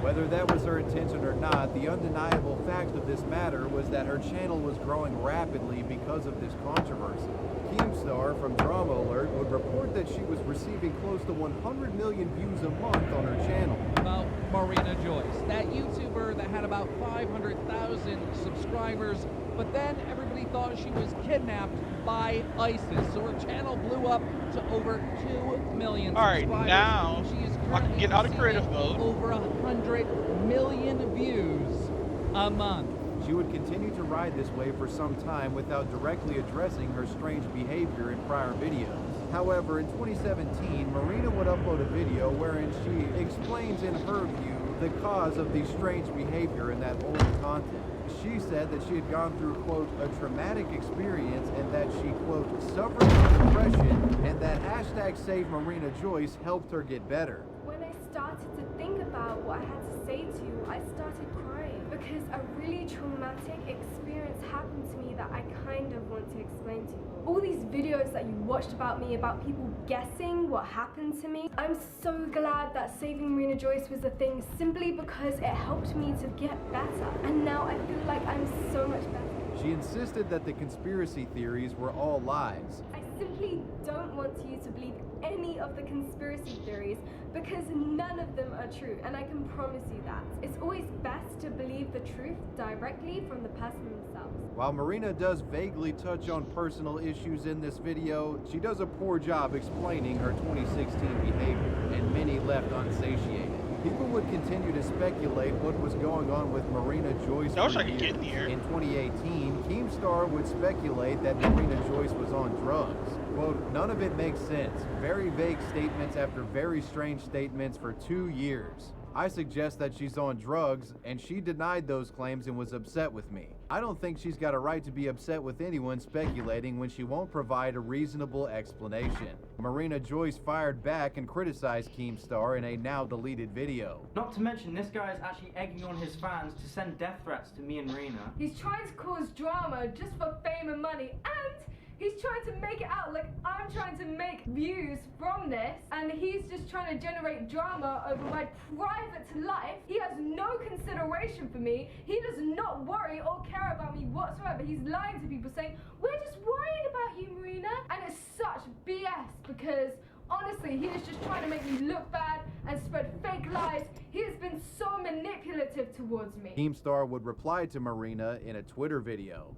[SPEAKER 2] Whether that was her intention or not, the undeniable fact of this matter was that her channel was growing rapidly because of this controversy. Keemstar from Drama Alert would report that she was receiving close to 100 million views a month on her channel.
[SPEAKER 8] About Marina Joyce, that YouTuber that had about 500,000 subscribers, but then everybody thought she was kidnapped by ISIS, so her channel blew up to over 2 million subscribers.
[SPEAKER 1] Alright, now
[SPEAKER 8] she is
[SPEAKER 1] I can get out of creative
[SPEAKER 8] receiving
[SPEAKER 1] mode.
[SPEAKER 8] over 100 million views a month.
[SPEAKER 2] She would continue to ride this wave for some time without directly addressing her strange behavior in prior videos. However, in 2017, Marina would upload a video wherein she explains in her view the cause of the strange behavior in that old content. She said that she had gone through, quote, a traumatic experience and that she, quote, suffered from depression and that hashtag Save Marina Joyce helped her get better.
[SPEAKER 7] When I started to think about what I had to say to you, I started crying because a really traumatic experience happened to me that I kind of want to explain to you. All these videos that you watched about me, about people guessing what happened to me, I'm so glad that Saving Marina Joyce was a thing simply because it helped me to get better. And now I feel like I'm so much better.
[SPEAKER 2] She insisted that the conspiracy theories were all lies.
[SPEAKER 7] I simply don't want you to believe any of the conspiracy theories because none of them are true, and I can promise you that. It's always best to believe the truth directly from the person themselves.
[SPEAKER 2] While Marina does vaguely touch on personal issues in this video, she does a poor job explaining her 2016 behavior, and many left unsatiated. People would continue to speculate what was going on with Marina Joyce
[SPEAKER 1] I wish
[SPEAKER 2] for
[SPEAKER 1] I could get in
[SPEAKER 2] years.
[SPEAKER 1] here.
[SPEAKER 2] In 2018, Keemstar would speculate that Marina Joyce was on drugs. Quote, none of it makes sense. Very vague statements after very strange statements for 2 years. I suggest that she's on drugs, and she denied those claims and was upset with me. I don't think she's got a right to be upset with anyone speculating when she won't provide a reasonable explanation. Marina Joyce fired back and criticized Keemstar in a now-deleted video.
[SPEAKER 9] Not to mention, this guy is actually egging on his fans to send death threats to me and Marina.
[SPEAKER 7] He's trying to cause drama just for fame and money, and he's trying to make it out like I'm trying to make views from this, and he's just trying to generate drama over my private life. He has no consideration for me. He does not worry or care about me whatsoever. He's lying to people saying, we're just worried about you, Marina. And it's such BS because honestly, he is just trying to make me look bad and spread fake lies. He has been so manipulative towards me.
[SPEAKER 2] Keemstar would reply to Marina in a Twitter video.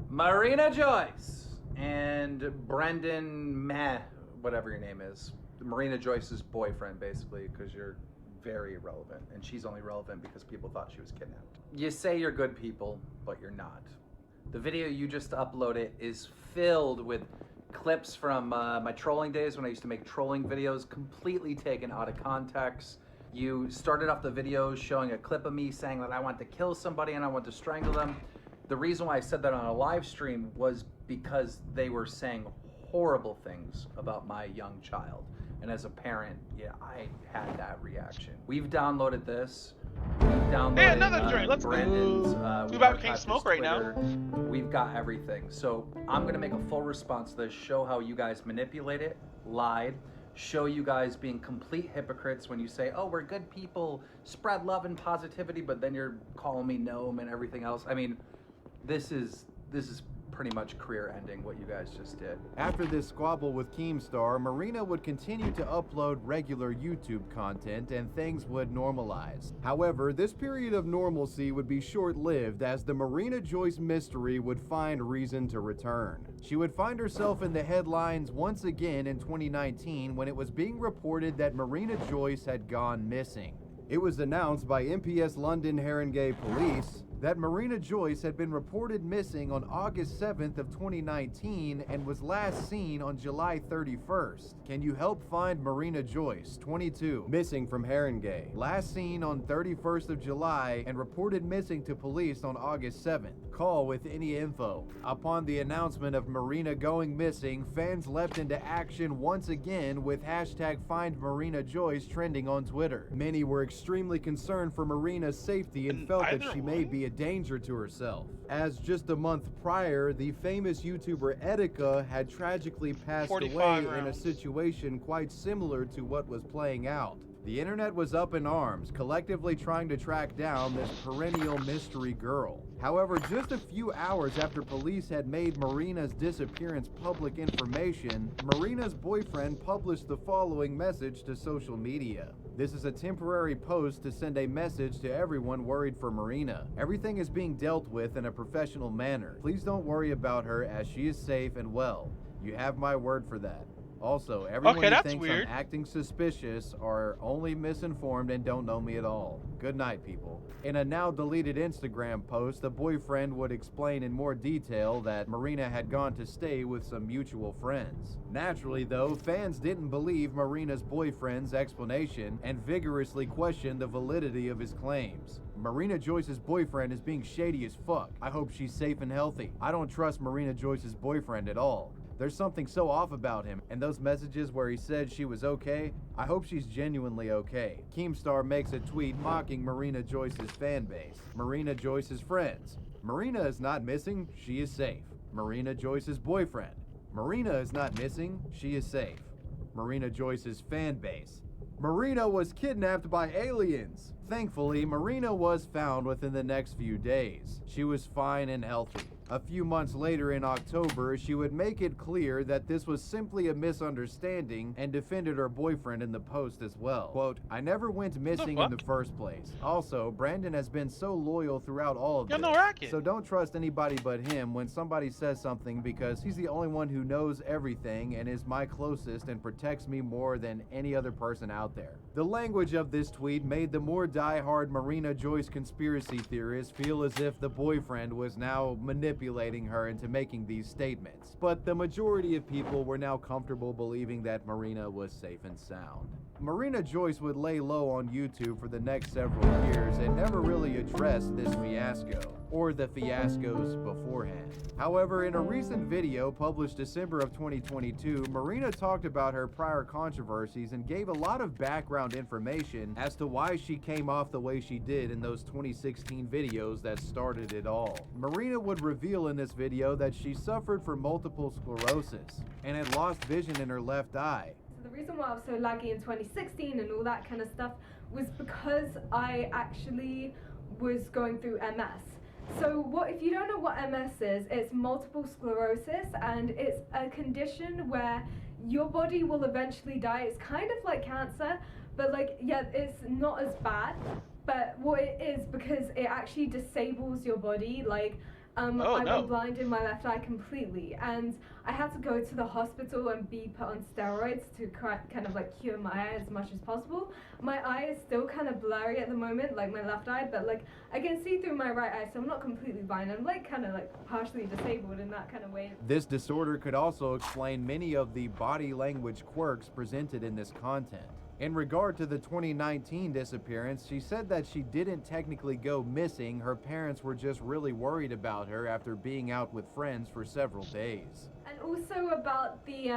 [SPEAKER 10] Marina Joyce and Brendan whatever your name is. Marina Joyce's boyfriend, basically, because you're very irrelevant, and she's only relevant because people thought she was kidnapped. You say you're good people, but you're not. The video you just uploaded is filled with clips from my trolling days when I used to make trolling videos, completely taken out of context. You started off the videos showing a clip of me saying that I want to kill somebody and I want to strangle them. The reason why I said that on a live stream was because they were saying horrible things about my young child. And as a parent, yeah, I had that reaction. We've downloaded this. We've downloaded
[SPEAKER 1] Hey, another drink. Let's
[SPEAKER 10] Brandon's.
[SPEAKER 1] go.
[SPEAKER 10] We
[SPEAKER 1] Too bad we
[SPEAKER 10] archived
[SPEAKER 1] can't
[SPEAKER 10] his
[SPEAKER 1] smoke right now.
[SPEAKER 10] Twitter. We've got everything. So I'm gonna make a full response to this, show how you guys manipulated, lied, show you guys being complete hypocrites when you say, oh, we're good people, spread love and positivity, but then you're calling me gnome and everything else. I mean, this is pretty much career ending what you guys just did.
[SPEAKER 2] After this squabble with Keemstar, Marina would continue to upload regular YouTube content and things would normalize. However, this period of normalcy would be short-lived as the Marina Joyce mystery would find reason to return. She would find herself in the headlines once again in 2019 when it was being reported that Marina Joyce had gone missing. It was announced by MPS London Haringey Police that Marina Joyce had been reported missing on August 7th of 2019 and was last seen on July 31st. Can you help find Marina Joyce, 22, missing from Haringey, last seen on 31st of July and reported missing to police on August 7th? Call with any info. Upon the announcement of Marina going missing, fans leapt into action once again with hashtag Find Marina Joyce trending on Twitter. Many were extremely concerned for Marina's safety and felt that she may be a danger to herself. As just a month prior, the famous YouTuber Etika had tragically passed away in a situation quite similar to what was playing out. The internet was up in arms, collectively trying to track down this perennial mystery girl. However, just a few hours after police had made Marina's disappearance public information, Marina's boyfriend published the following message to social media. This is a temporary post to send a message to everyone worried for Marina. Everything is being dealt with in a professional manner. Please don't worry about her as she is safe and well. You have my word for that. Also, everyone who thinks I'm acting suspicious are only misinformed and don't know me at all. Good night, people. In a now deleted Instagram post, the boyfriend would explain in more detail that Marina had gone to stay with some mutual friends. Naturally, though, fans didn't believe Marina's boyfriend's explanation and vigorously questioned the validity of his claims. Marina Joyce's boyfriend is being shady as fuck. I hope she's safe and healthy. I don't trust Marina Joyce's boyfriend at all. There's something so off about him, and those messages where he said she was okay, I hope she's genuinely okay. Keemstar makes a tweet mocking Marina Joyce's fan base. Marina Joyce's friends. Marina is not missing, she is safe. Marina Joyce's boyfriend. Marina is not missing, she is safe. Marina Joyce's fan base. Marina was kidnapped by aliens. Thankfully, Marina was found within the next few days. She was fine and healthy. A few months later in October, she would make it clear that this was simply a misunderstanding and defended her boyfriend in the post as well. Quote, I never went missing in the first place. Also, Brandon has been so loyal throughout all of this, so don't trust anybody but him when somebody says something because he's the only one who knows everything and is my closest and protects me more than any other person out there. The language of this tweet made the more die-hard Marina Joyce conspiracy theorists feel as if the boyfriend was now manipulating her into making these statements. But the majority of people were now comfortable believing that Marina was safe and sound. Marina Joyce would lay low on YouTube for the next several years and never really addressed this fiasco, or the fiascos beforehand. However, in a recent video published December of 2022, Marina talked about her prior controversies and gave a lot of background information as to why she came off the way she did in those 2016 videos that started it all. Marina would reveal in this video that she suffered from multiple sclerosis and had lost vision in her left eye.
[SPEAKER 7] The reason why I was so laggy in 2016 and all that kind of stuff was because I actually was going through MS. So if you don't know what MS is, it's multiple sclerosis, and it's a condition where your body will eventually die. It's kind of like cancer, but it's not as bad. But what it is, because it actually disables your body, I went blind in my left eye completely, and I had to go to the hospital and be put on steroids to kind of cure my eye as much as possible. My eye is still kind of blurry at the moment, like my left eye, but I can see through my right eye, so I'm not completely blind. I'm partially disabled in that kind of way.
[SPEAKER 2] This disorder could also explain many of the body language quirks presented in this content. In regard to the 2019 disappearance, she said that she didn't technically go missing. Her parents were just really worried about her after being out with friends for several days.
[SPEAKER 7] And also about the,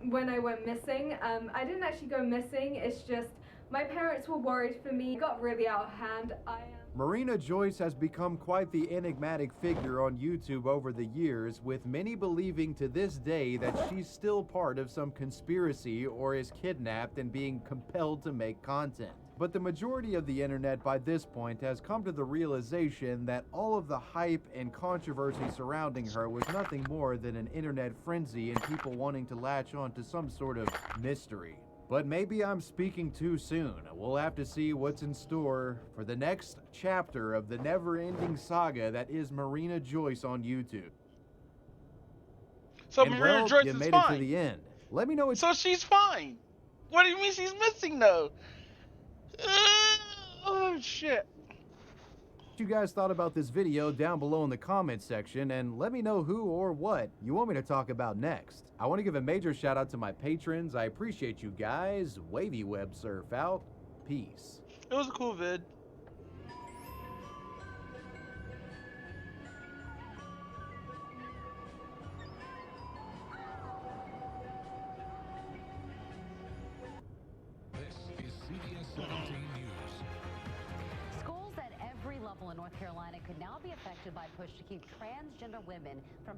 [SPEAKER 7] when I went missing, I didn't actually go missing. It's just my parents were worried for me. It got really out of hand.
[SPEAKER 2] Marina Joyce has become quite the enigmatic figure on YouTube over the years, with many believing to this day that she's still part of some conspiracy or is kidnapped and being compelled to make content. But the majority of the internet by this point has come to the realization that all of the hype and controversy surrounding her was nothing more than an internet frenzy and people wanting to latch on to some sort of mystery. But maybe I'm speaking too soon. We'll have to see what's in store for the next chapter of the never-ending saga that is Marina Joyce on YouTube.
[SPEAKER 1] So
[SPEAKER 2] and
[SPEAKER 1] Marina Joyce
[SPEAKER 2] you
[SPEAKER 1] is
[SPEAKER 2] made
[SPEAKER 1] fine.
[SPEAKER 2] It to the end. Let me know.
[SPEAKER 1] So she's fine. What do you mean she's missing though? Oh shit.
[SPEAKER 2] you guys thought about this video down below in the comments section, and let me know who or what you want me to talk about next. I want to give a major shout out to my patrons. I appreciate you guys. Wavy Web Surf out. Peace.
[SPEAKER 1] It was a cool vid.
[SPEAKER 11] This is CBS 17 News.
[SPEAKER 12] Schools at every level in North Carolina could now be affected by a push to keep transgender women from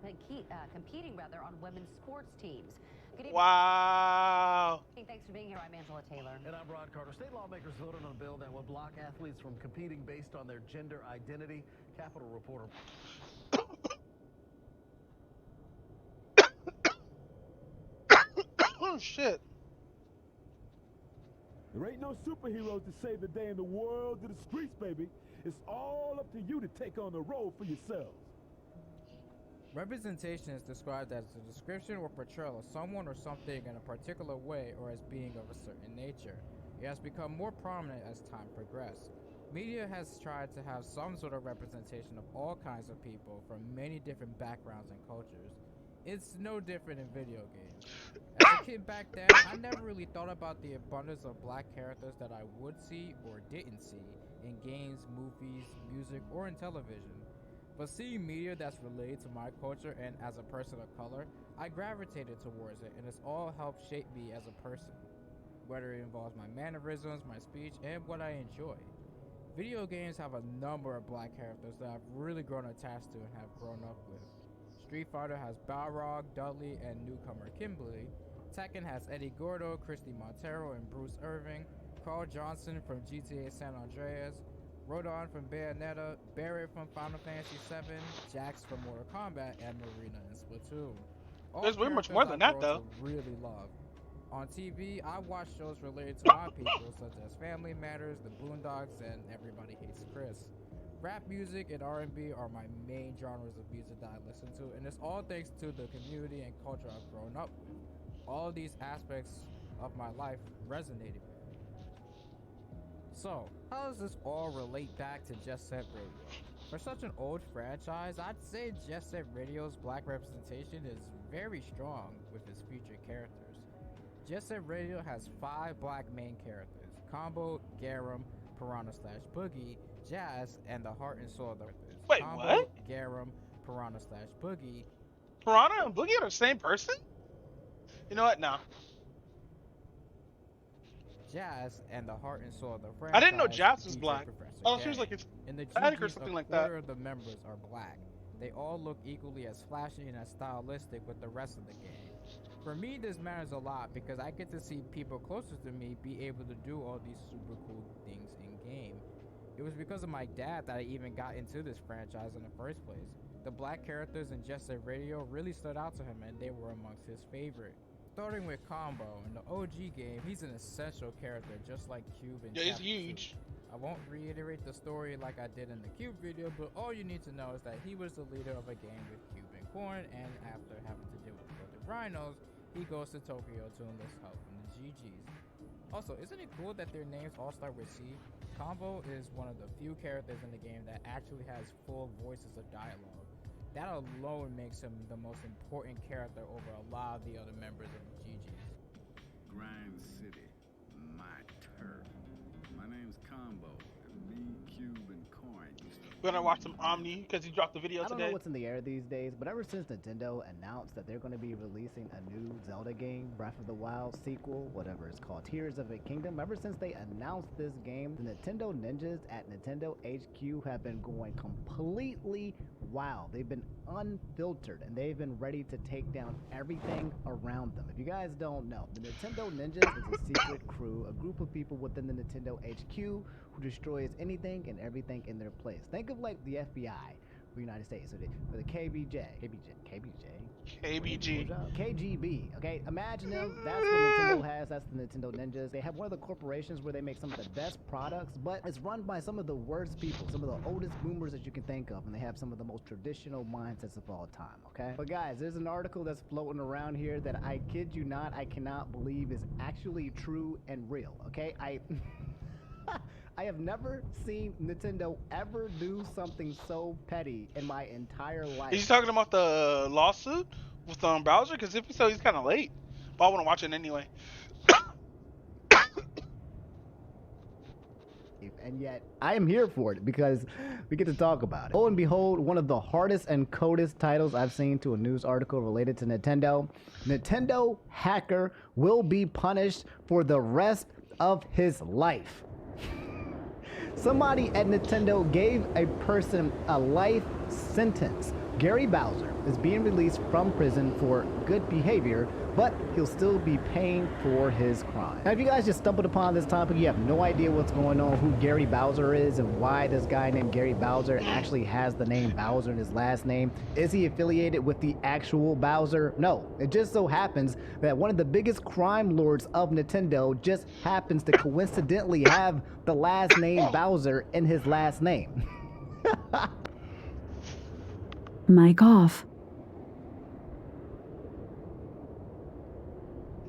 [SPEAKER 12] competing on women's sports teams. Good evening.
[SPEAKER 1] Wow.
[SPEAKER 12] Thanks for being here. I'm Angela Taylor.
[SPEAKER 13] And I'm Rod Carter. State lawmakers voted on a bill that will block athletes from competing based on their gender identity. Capitol reporter.
[SPEAKER 1] Oh shit.
[SPEAKER 14] There ain't no superheroes to save the day in the world of the streets, baby. It's all up to you to take on the role for yourselves.
[SPEAKER 15] Representation is described as the description or portrayal of someone or something in a particular way or as being of a certain nature. It has become more prominent as time progressed. Media has tried to have some sort of representation of all kinds of people from many different backgrounds and cultures. It's no different in video games. As a kid back then, I never really thought about the abundance of black characters that I would see or didn't see in games, movies, music, or in television. But seeing media that's related to my culture and as a person of color, I gravitated towards it, and it's all helped shape me as a person, whether it involves my mannerisms, my speech, and what I enjoy. Video games have a number of black characters that I've really grown attached to and have grown up with. Street Fighter has Balrog, Dudley, and newcomer Kimberly. Tekken has Eddie Gordo, Christy Montero, and Bruce Irving. Carl Johnson from GTA San Andreas. Rodon from Bayonetta, Barrett from Final Fantasy VII, Jax from Mortal Kombat, and Marina in Splatoon. All
[SPEAKER 1] There's way much
[SPEAKER 15] characters
[SPEAKER 1] more than
[SPEAKER 15] I've
[SPEAKER 1] that,
[SPEAKER 15] grown
[SPEAKER 1] though.
[SPEAKER 15] to really love. On TV, I watch shows related to my people, such as Family Matters, The Boondocks, and Everybody Hates Chris. Rap music and R&B are my main genres of music that I listen to, and it's all thanks to the community and culture I've grown up with. All of these aspects of my life resonated with me. So, how does this all relate back to Jet Set Radio? For such an old franchise, I'd say Jet Set Radio's black representation is very strong with its featured characters. Jet Set Radio has 5 black main characters: Combo, Garam, Piranha / Boogie, Jazz, and the heart and soul of the characters.
[SPEAKER 1] Wait,
[SPEAKER 15] Combo,
[SPEAKER 1] what?
[SPEAKER 15] Garam, Piranha / Boogie.
[SPEAKER 1] Piranha and Boogie are the same person? You know what? No.
[SPEAKER 15] Jazz and the heart and soul of the franchise.
[SPEAKER 1] I didn't know Jazz was
[SPEAKER 15] feature
[SPEAKER 1] black.
[SPEAKER 15] Professor
[SPEAKER 1] Oh,
[SPEAKER 15] K.
[SPEAKER 1] she was like it's
[SPEAKER 15] In the
[SPEAKER 1] Hispanic or
[SPEAKER 15] GGs,
[SPEAKER 1] something
[SPEAKER 15] a
[SPEAKER 1] like
[SPEAKER 15] quarter
[SPEAKER 1] that.
[SPEAKER 15] of the members are black. They all look equally as flashy and as stylistic with the rest of the game. For me, this matters a lot because I get to see people closer to me be able to do all these super cool things in game. It was because of my dad that I even got into this franchise in the first place. The black characters in Jet Set Radio really stood out to him, and they were amongst his favorite. Starting with Combo, in the OG game, he's an essential character just like Cube and
[SPEAKER 1] Yeah, he's
[SPEAKER 15] Chapter 2.
[SPEAKER 1] huge.
[SPEAKER 15] I won't reiterate the story like I did in the Cube video, but all you need to know is that he was the leader of a gang with Cube and Corn, and after having to deal with the Rhinos, he goes to Tokyo to enlist help from the GGs. Also, isn't it cool that their names all start with C? Combo is one of the few characters in the game that actually has full voices of dialogue. That alone makes him the most important character over a lot of the other members of the GGs.
[SPEAKER 16] Grind City, my turf. My name's Combo, and me, Cube, and Coin used to...
[SPEAKER 1] We're gonna watch some Omni because he dropped the video
[SPEAKER 17] I don't
[SPEAKER 1] today.
[SPEAKER 17] know what's in the air these days, but ever since Nintendo announced that they're going to be releasing a new Zelda game, Breath of the Wild sequel, whatever it's called, Tears of a Kingdom, ever since they announced this game, the Nintendo ninjas at Nintendo HQ have been going completely wild. They've been unfiltered, and they've been ready to take down everything around them. If you guys don't know, the Nintendo ninjas is a secret crew, a group of people within the Nintendo HQ who destroys anything and everything in their place. Think of like the FBI for the United States, or the KGB, okay? Imagine them, that's what Nintendo has, that's the Nintendo ninjas. They have one of the corporations where they make some of the best products, but it's run by some of the worst people, some of the oldest boomers that you can think of, and they have some of the most traditional mindsets of all time, okay? But guys, there's an article that's floating around here that I kid you not, I cannot believe is actually true and real, okay? I have never seen Nintendo ever do something so petty in my entire life.
[SPEAKER 1] Is he talking about the lawsuit with Bowser? Because if so, he's kind of late. But I want to watch it anyway.
[SPEAKER 17] And yet, I am here for it because we get to talk about it. Lo and behold, one of the hardest and coldest titles I've seen to a news article related to Nintendo. Nintendo hacker will be punished for the rest of his life. Somebody at Nintendo gave a person a life sentence. Gary Bowser is being released from prison for good behavior, but he'll still be paying for his crime. Now, if you guys just stumbled upon this topic, you have no idea what's going on, who Gary Bowser is, and why this guy named Gary Bowser actually has the name Bowser in his last name. Is he affiliated with the actual Bowser? No. It just so happens that one of the biggest crime lords of Nintendo just happens to coincidentally have the last name Bowser in his last name.
[SPEAKER 18] Mic off.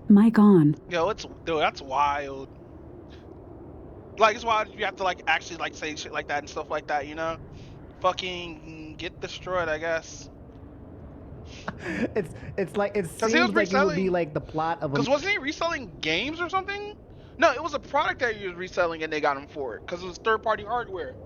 [SPEAKER 18] Mic on.
[SPEAKER 1] Yo, that's wild. Like, it's wild you have to like actually like say shit like that and stuff like that, you know? Fucking get destroyed, I guess.
[SPEAKER 17] It's like it seems like it would be like the plot of a.
[SPEAKER 1] Because wasn't he reselling games or something? No, it was a product that he was reselling and they got him for it because it was third-party hardware.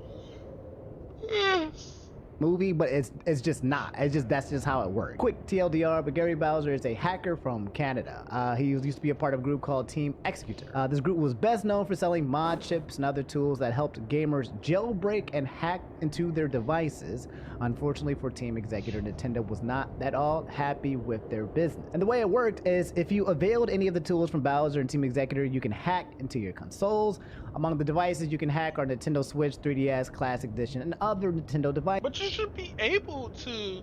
[SPEAKER 17] Movie, but it's just not. That's just how it works. Quick TLDR, but Gary Bowser is a hacker from Canada. He used to be a part of a group called Team Executor. This group was best known for selling mod chips and other tools that helped gamers jailbreak and hack into their devices. Unfortunately for Team Executor, Nintendo was not at all happy with their business. And the way it worked is if you availed any of the tools from Bowser and Team Executor, you can hack into your consoles. Among the devices you can hack are Nintendo Switch, 3DS, Classic Edition, and other Nintendo devices.
[SPEAKER 1] But you should be able to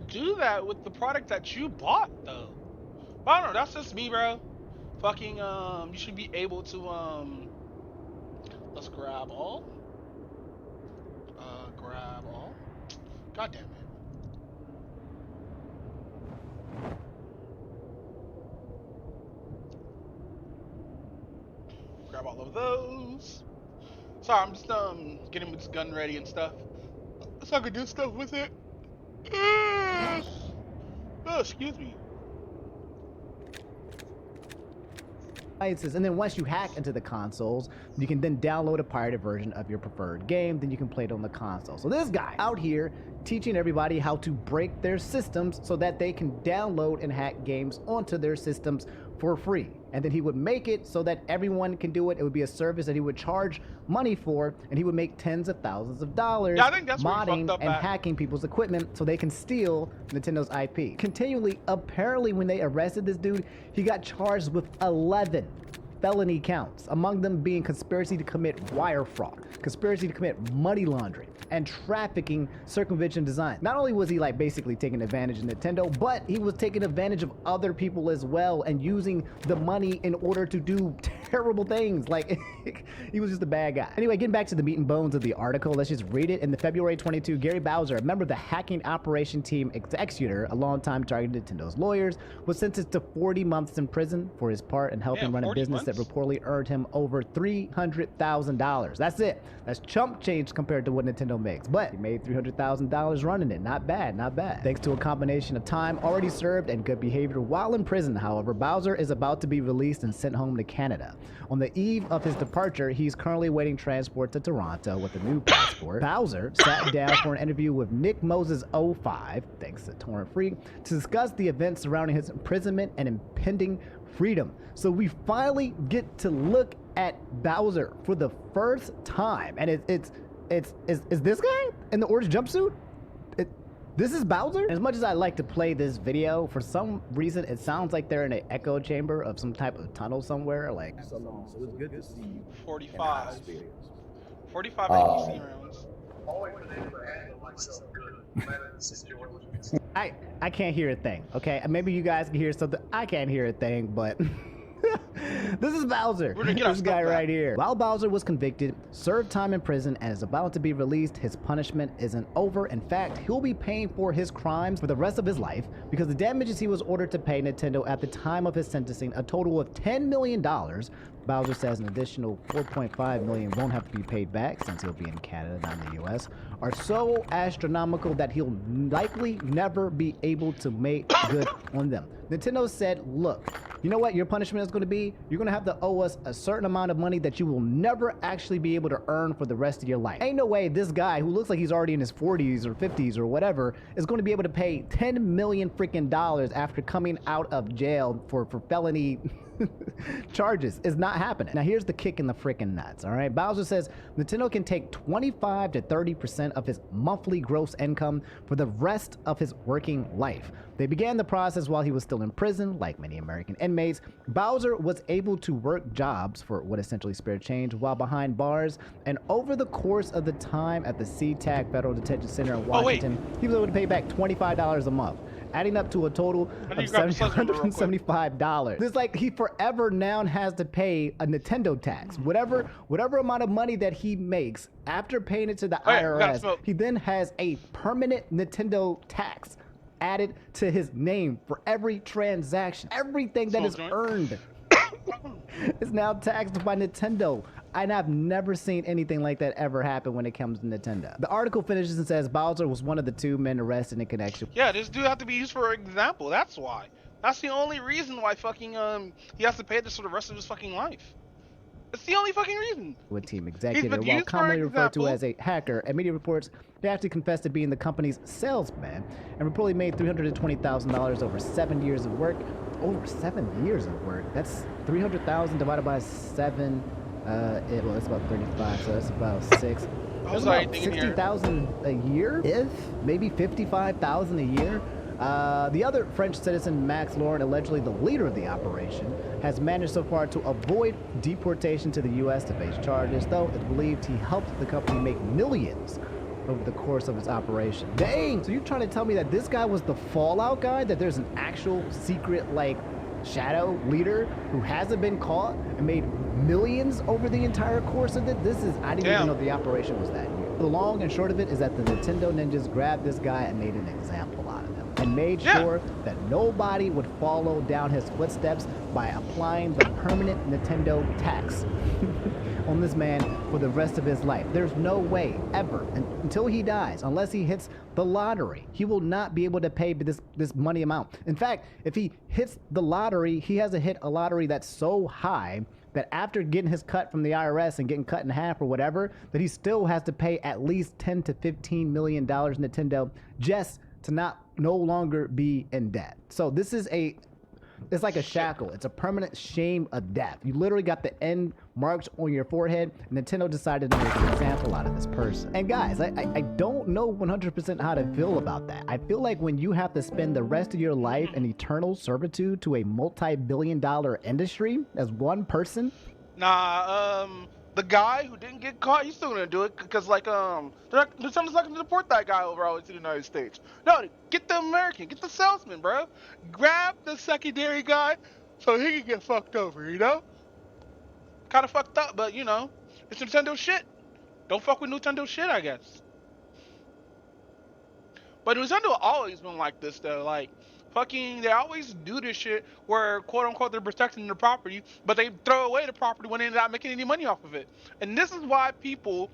[SPEAKER 1] do that with the product that you bought, though. But I don't know, that's just me, bro. Fucking, you should be able to, let's grab all. Grab all. God damn it. Grab all of those. Sorry, I'm just getting this gun ready and stuff, so I can do stuff with it. Oh, excuse me.
[SPEAKER 17] And then once you hack into the consoles, you can then download a pirated version of your preferred game, then you can play it on the console. So this guy out here teaching everybody how to break their systems so that they can download and hack games onto their systems for free. And then he would make it so that everyone can do it. It would be a service that he would charge money for, and he would make tens of thousands of dollars modding and hacking people's equipment so they can steal Nintendo's IP. Continually, apparently when they arrested this dude, he got charged with 11 felony counts, among them being conspiracy to commit wire fraud, conspiracy to commit money laundering, and trafficking circumvention design. Not only was he like basically taking advantage of Nintendo, but he was taking advantage of other people as well and using the money in order to do terrible things. Like, he was just a bad guy. Anyway, getting back to the meat and bones of the article, let's just read it. In the February 22, Gary Bowser, a member of the hacking operation Team Executor, a longtime target of Nintendo's lawyers, was sentenced to 40 months in prison for his part in helping run a business that reportedly earned him over $300,000. That's it. That's chump change compared to what Nintendo makes. But he made $300,000 running it. Not bad, not bad. Thanks to a combination of time already served and good behavior while in prison, however, Bowser is about to be released and sent home to Canada. On the eve of his departure, he's currently awaiting transport to Toronto with a new passport. Bowser sat down for an interview with Nick Moses 05, thanks to Torrent Free, to discuss the events surrounding his imprisonment and impending freedom. So we finally get to look at Bowser for the first time, and is this guy in the orange jumpsuit? This is Bowser? As much as I like to play this video, for some reason it sounds like they're in an echo chamber of some type of tunnel somewhere. Like,
[SPEAKER 19] so it's good to see you.
[SPEAKER 1] 45 NPC rounds.
[SPEAKER 17] I can't hear a thing. Okay, maybe you guys can hear something. I can't hear a thing, but This is Bowser.
[SPEAKER 1] We're gonna get our
[SPEAKER 17] This guy
[SPEAKER 1] stuff back.
[SPEAKER 17] right here. While Bowser was convicted, served time in prison, and is about to be released, his punishment isn't over. In fact, he'll be paying for his crimes for the rest of his life because the damages he was ordered to pay Nintendo at the time of his sentencing, a total of $10 million. Bowser says an additional $4.5 million won't have to be paid back since he'll be in Canada, not in the US, are so astronomical that he'll likely never be able to make good on them. Nintendo said, look, you know what your punishment is going to be? You're going to have to owe us a certain amount of money that you will never actually be able to earn for the rest of your life. Ain't no way this guy who looks like he's already in his 40s or 50s or whatever is going to be able to pay $10 million freaking dollars after coming out of jail for felony charges. Is not happening. Now here's the kick in the freaking nuts, all right? Bowser says Nintendo can take 25 to 30% of his monthly gross income for the rest of his working life. They began the process while he was still in prison, like many American inmates. Bowser was able to work jobs for what essentially spare change while behind bars, and over the course of the time at the SeaTac Federal Detention Center in Washington, he was able to pay back $25 a month, adding up to a total of $775. This like he forever now has to pay a Nintendo tax. Whatever amount of money that he makes after paying it to the IRS, he then has a permanent Nintendo tax added to his name for every transaction. Everything that is earned is now taxed by Nintendo. And I've never seen anything like that ever happen when it comes to Nintendo. The article finishes and says Bowser was one of the 2 men arrested in connection.
[SPEAKER 1] Yeah, this dude have to be used for example. That's why. That's the only reason why fucking he has to pay this for the rest of his fucking life. It's the only fucking reason.
[SPEAKER 17] With team executive, while commonly referred to as a hacker, and media reports they actually confessed to being the company's salesman and reportedly made $320,000 over 7 years of work. Over 7 years of work. That's 300,000 divided by 7. Well, that's about 35, so that's about 6. That's about 60,000 a year, if maybe 55,000 a year. The other French citizen, Max Lauren, allegedly the leader of the operation, has managed so far to avoid deportation to the U.S. to face charges, though it's believed he helped the company make millions over the course of its operation. Dang! So you're trying to tell me that this guy was the Fallout guy? That there's an actual secret, like, shadow leader who hasn't been caught and made millions over the entire course of it? I didn't even know the operation was that huge. The long and short of it is that the Nintendo ninjas grabbed this guy and made an example out of him and made sure that nobody would follow down his footsteps by applying the permanent Nintendo tax on this man for the rest of his life. There's no way ever until he dies, unless he hits the lottery, he will not be able to pay this money amount. In fact, if he hits the lottery, he has to hit a lottery that's so high that after getting his cut from the IRS and getting cut in half or whatever, that he still has to pay at least $10 to $15 million Nintendo just to no longer be in debt. So this is it's like a shackle. It's a permanent shame of death. You literally got the end marked on your forehead. Nintendo decided to make an example out of this person. And guys, I don't know 100% how to feel about that. I feel like when you have to spend the rest of your life in eternal servitude to a multi-billion-dollar industry as one person.
[SPEAKER 1] Nah, the guy who didn't get caught, he's still gonna do it because like Nintendo's not gonna deport that guy over all to the United States. No, get the American, get the salesman, bro. Grab the secondary guy so he can get fucked over, you know? Kind of fucked up, but you know, it's Nintendo shit. Don't fuck with Nintendo shit, I guess. But Nintendo always been like this though, like fucking, they always do this shit where quote unquote they're protecting the property, but they throw away the property when they're not making any money off of it. And this is why people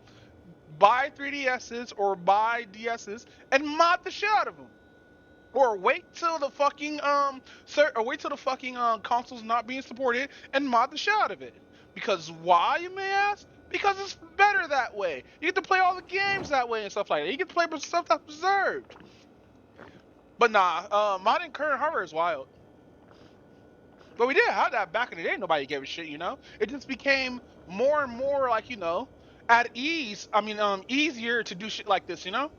[SPEAKER 1] buy 3DSs or buy DSs and mod the shit out of them. Or wait till the fucking console's not being supported and mod the shit out of it. Because why, you may ask? Because it's better that way. You get to play all the games that way and stuff like that. You get to play stuff that's preserved. But nah, modding current hardware is wild. But we did have that back in the day. Nobody gave a shit, you know? It just became more and more like, you know, at ease. I mean, easier to do shit like this, you know?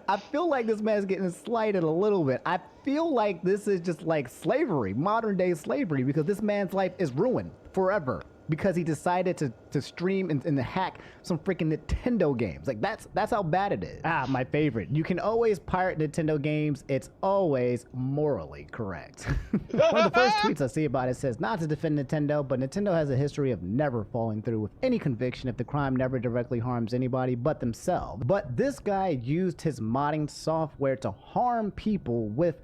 [SPEAKER 17] I feel like this man's getting slighted a little bit. I feel like this is just like slavery, modern day slavery, because this man's life is ruined forever. because he decided to stream and hack some freaking Nintendo games. Like, that's how bad it is. Ah, my favorite. You can always pirate Nintendo games. It's always morally correct. One of the first tweets I see about it says, not to defend Nintendo, but Nintendo has a history of never falling through with any conviction if the crime never directly harms anybody but themselves. But this guy used his modding software to harm people with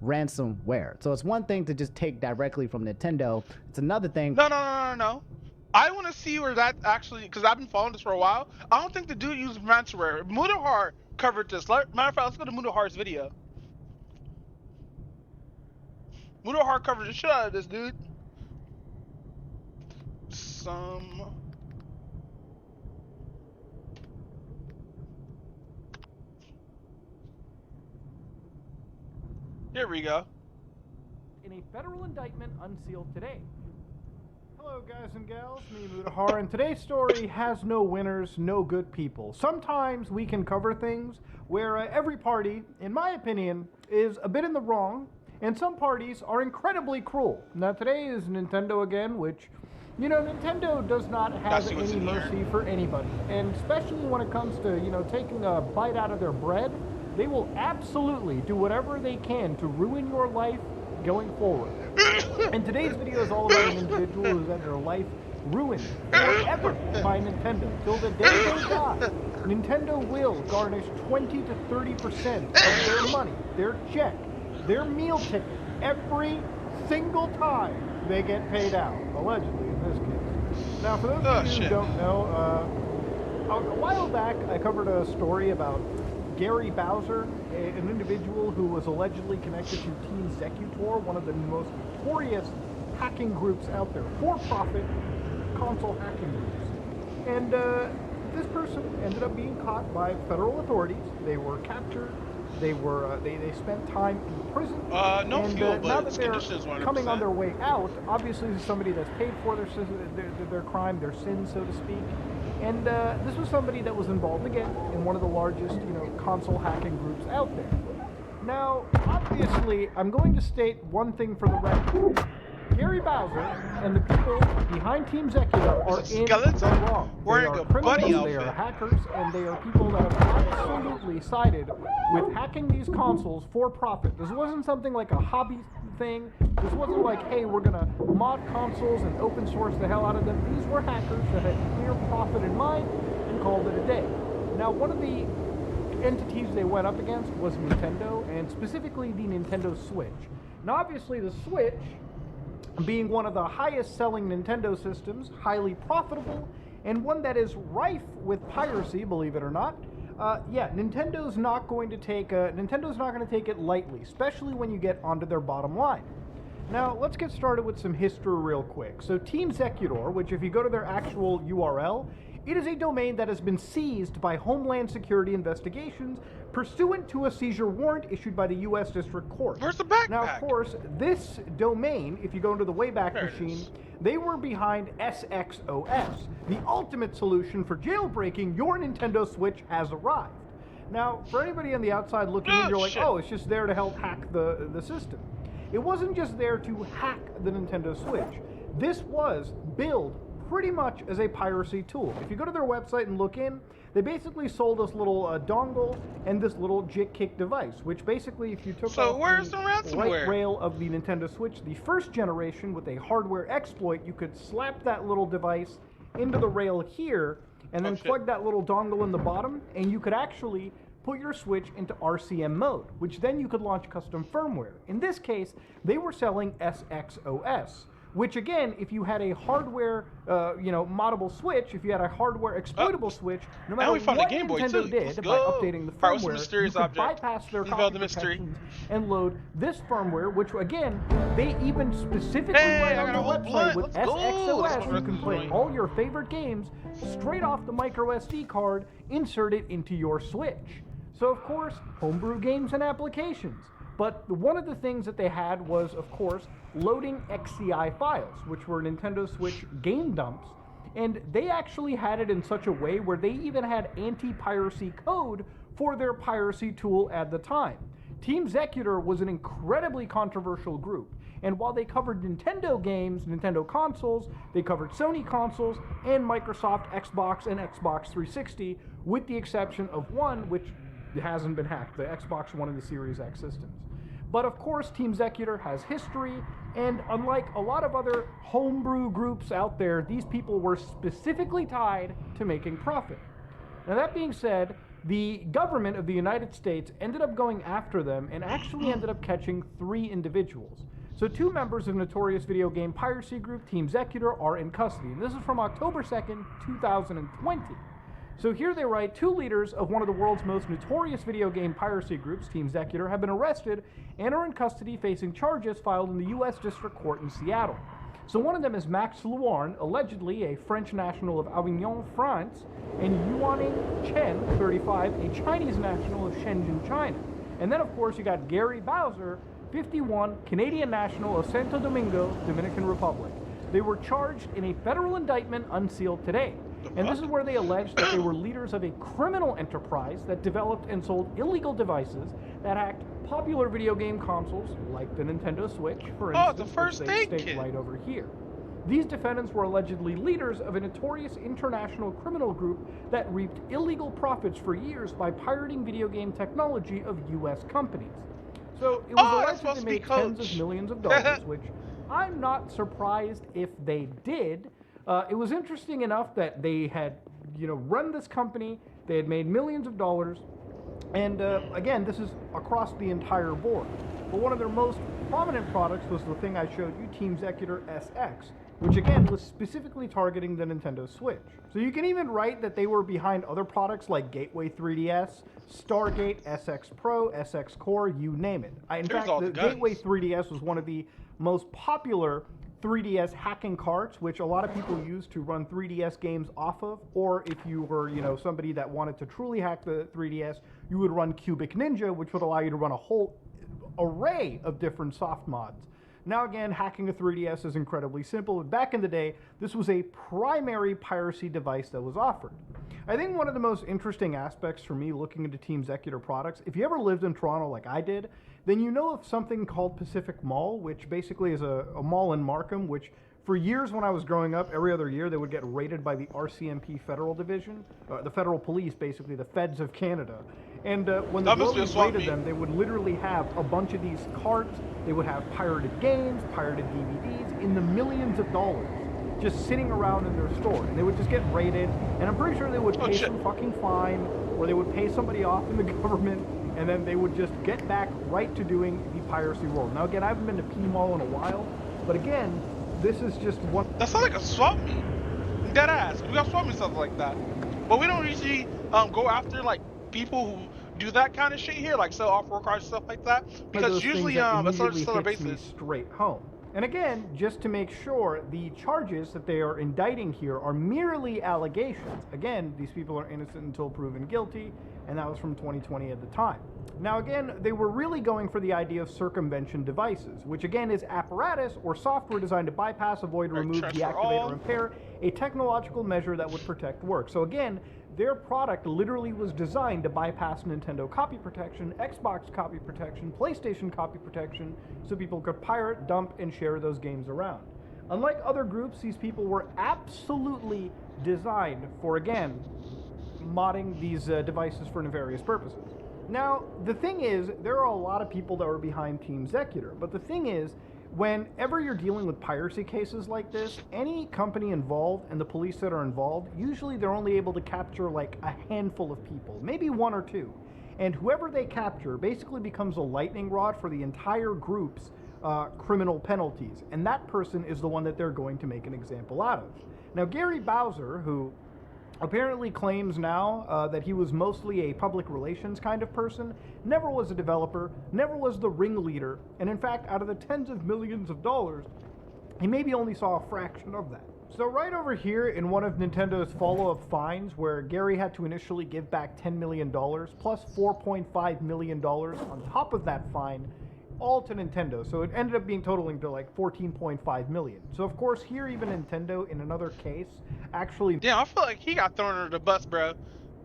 [SPEAKER 17] ransomware. So it's one thing to just take directly from Nintendo. It's another thing.
[SPEAKER 1] No. I want to see where that actually, because I've been following this for a while. I don't think the dude used ransomware. Mudahar covered this. Matter of fact, let's go to Mudahar's video. Mudahar covered the shit out of this, dude. Here we go.
[SPEAKER 20] In a federal indictment unsealed today. Hello guys and gals, me Mudahar, and today's story has no winners, no good people. Sometimes we can cover things where every party, in my opinion, is a bit in the wrong, and some parties are incredibly cruel. Now today is Nintendo again, which, you know, Nintendo does not have any mercy for anybody, and especially when it comes to, you know, taking a bite out of their bread. They will absolutely do whatever they can to ruin your life going forward. And today's video is all about an individual who's had their life ruined forever by Nintendo. Till the day they die, Nintendo will garnish 20 to 30% of their money, their check, their meal ticket, every single time they get paid out. Allegedly, in this case. Now, for those of you who don't know, a while back I covered a story about Gary Bowser, an individual who was allegedly connected to Team Zecutor, one of the most notorious hacking groups out there, for-profit console hacking groups. And this person ended up being caught by federal authorities. They were captured. They were they spent time in prison.
[SPEAKER 1] No
[SPEAKER 20] and
[SPEAKER 1] fuel,
[SPEAKER 20] now
[SPEAKER 1] but
[SPEAKER 20] that they're
[SPEAKER 1] 100%.
[SPEAKER 20] coming on their way out, obviously this is somebody that's paid for their crime, their sin, so to speak. And this was somebody that was involved, again, in one of the largest, you know, console hacking groups out there. Now, obviously, I'm going to state one thing for the record. Gary Bowser and the people behind Team Zecutor are in the wrong. They are criminals, they are hackers, and they are people that have absolutely sided with hacking these consoles for profit. This wasn't something like a hobby thing. This wasn't like, hey, we're gonna mod consoles and open source the hell out of them. These were hackers that had clear profit in mind and called it a day. Now, one of the entities they went up against was Nintendo, and specifically the Nintendo Switch. Now, obviously, the Switch, being one of the highest selling Nintendo systems, highly profitable, and one that is rife with piracy, believe it or not, Nintendo's not going to take it lightly, especially when you get onto their bottom line. Now, let's get started with some history real quick. So Team Zecutor, which if you go to their actual URL, it is a domain that has been seized by Homeland Security investigations pursuant to a seizure warrant issued by the U.S. District Court.
[SPEAKER 1] Where's the backpack?
[SPEAKER 20] Now, of course, this domain, if you go into the Wayback Machine, they were behind SXOS. The ultimate solution for jailbreaking your Nintendo Switch has arrived. Now, for anybody on the outside looking in, you're like, oh, it's just there to help hack the system. It wasn't just there to hack the Nintendo Switch. This was billed pretty much as a piracy tool. If you go to their website and look in, they basically sold this little dongle and this little JIT-kick device, which basically, if you took off the right rail of the Nintendo Switch, the first generation with a hardware exploit, you could slap that little device into the rail here, and then plug that little dongle in the bottom, and you could actually put your Switch into RCM mode, which then you could launch custom firmware. In this case, they were selling SXOS, which again, if you had a hardware, moddable Switch, if you had a hardware exploitable Switch, no matter what Nintendo did by updating the firmware, you could bypass their copy protections and load this firmware, which again, they even specifically write on their website with SXOS, you can play all your favorite games straight off the micro SD card, insert it into your Switch. So of course, homebrew games and applications. But one of the things that they had was, of course, loading XCI files, which were Nintendo Switch game dumps, and they actually had it in such a way where they even had anti-piracy code for their piracy tool at the time. Team Zecutor was an incredibly controversial group, And while they covered Nintendo games, Nintendo consoles, they covered Sony consoles, and Microsoft Xbox and Xbox 360, with the exception of one, which hasn't been hacked, the Xbox One and the Series X systems. But of course, Team Zecutor has history, and unlike a lot of other homebrew groups out there, these people were specifically tied to making profit. Now that being said, the government of the United States ended up going after them and actually ended up catching 3 individuals. So 2 members of notorious video game piracy group Team Zecutor are in custody, and this is from October 2nd, 2020. So here they write, 2 leaders of one of the world's most notorious video game piracy groups, Team Zecutor, have been arrested and are in custody facing charges filed in the U.S. District Court in Seattle. So one of them is Max Luarn, allegedly a French national of Avignon, France, and Yuaning Chen, 35, a Chinese national of Shenzhen, China. And then, of course, you got Gary Bowser, 51, Canadian national of Santo Domingo, Dominican Republic. They were charged in a federal indictment unsealed today. And this is where they alleged that they were leaders of a criminal enterprise that developed and sold illegal devices that hacked popular video game consoles, like the Nintendo Switch, for instance, which they state right over here. These defendants were allegedly leaders of a notorious international criminal group that reaped illegal profits for years by pirating video game technology of U.S. companies. So it was alleged that they made tens of millions of dollars, which I'm not surprised if they did. It was interesting enough that they had, run this company, they had made millions of dollars, and again, this is across the entire board. But one of their most prominent products was the thing I showed you, Team Zecutor SX, which again was specifically targeting the Nintendo Switch. So you can even write that they were behind other products like Gateway 3DS, Stargate, SX Pro, SX Core, you name it. In fact, the Gateway 3DS was one of the most popular 3DS hacking carts, which a lot of people use to run 3DS games off of, or if you were, somebody that wanted to truly hack the 3DS, you would run Cubic Ninja, which would allow you to run a whole array of different soft mods. Now again, hacking a 3DS is incredibly simple, but back in the day, this was a primary piracy device that was offered. I think one of the most interesting aspects for me looking into Team Zecutor products, if you ever lived in Toronto like I did, then you know of something called Pacific Mall, which basically is a mall in Markham, which for years when I was growing up, every other year they would get raided by the RCMP Federal Division, the Federal Police, basically the Feds of Canada. And when the Rollies raided them, they would literally have a bunch of these carts, they would have pirated games, pirated DVDs, in the millions of dollars, just sitting around in their store. And they would just get raided, and I'm pretty sure they would pay some fucking fine, or they would pay somebody off in the government, and then they would just get back right to doing the piracy role. Now again, I haven't been to P Mall in a while, but again, this is just one...
[SPEAKER 1] That sounds like a swap meet. Dead ass. We got swap meet stuff like that. But we don't usually go after like people who do that kind of shit here, like sell off-road cars, stuff like that. Because usually it's on a seller basis.
[SPEAKER 20] Straight home. And again, just to make sure, the charges that they are indicting here are merely allegations. Again, these people are innocent until proven guilty, and that was from 2020 at the time. Now again, they were really going for the idea of circumvention devices, which again is apparatus or software designed to bypass, avoid, remove, deactivate, or impair a technological measure that would protect work. So again, their product literally was designed to bypass Nintendo copy protection, Xbox copy protection, PlayStation copy protection, so people could pirate, dump, and share those games around. Unlike other groups, these people were absolutely designed for, again, modding these devices for nefarious purposes. Now, the thing is, there are a lot of people that are behind Team Zecutor, but the thing is, whenever you're dealing with piracy cases like this, any company involved and the police that are involved, usually they're only able to capture like a handful of people, maybe 1 or 2. And whoever they capture basically becomes a lightning rod for the entire group's criminal penalties. And that person is the one that they're going to make an example out of. Now, Gary Bowser, who apparently claims now that he was mostly a public relations kind of person, never was a developer, never was the ringleader, and in fact, out of the tens of millions of dollars, he maybe only saw a fraction of that. So right over here in one of Nintendo's follow-up fines, where Gary had to initially give back $10 million, plus $4.5 million on top of that fine, all to Nintendo. So it ended up being totaling to like 14.5 million. So of course here even Nintendo in another case actually...
[SPEAKER 1] Yeah, I feel like he got thrown under the bus, bro.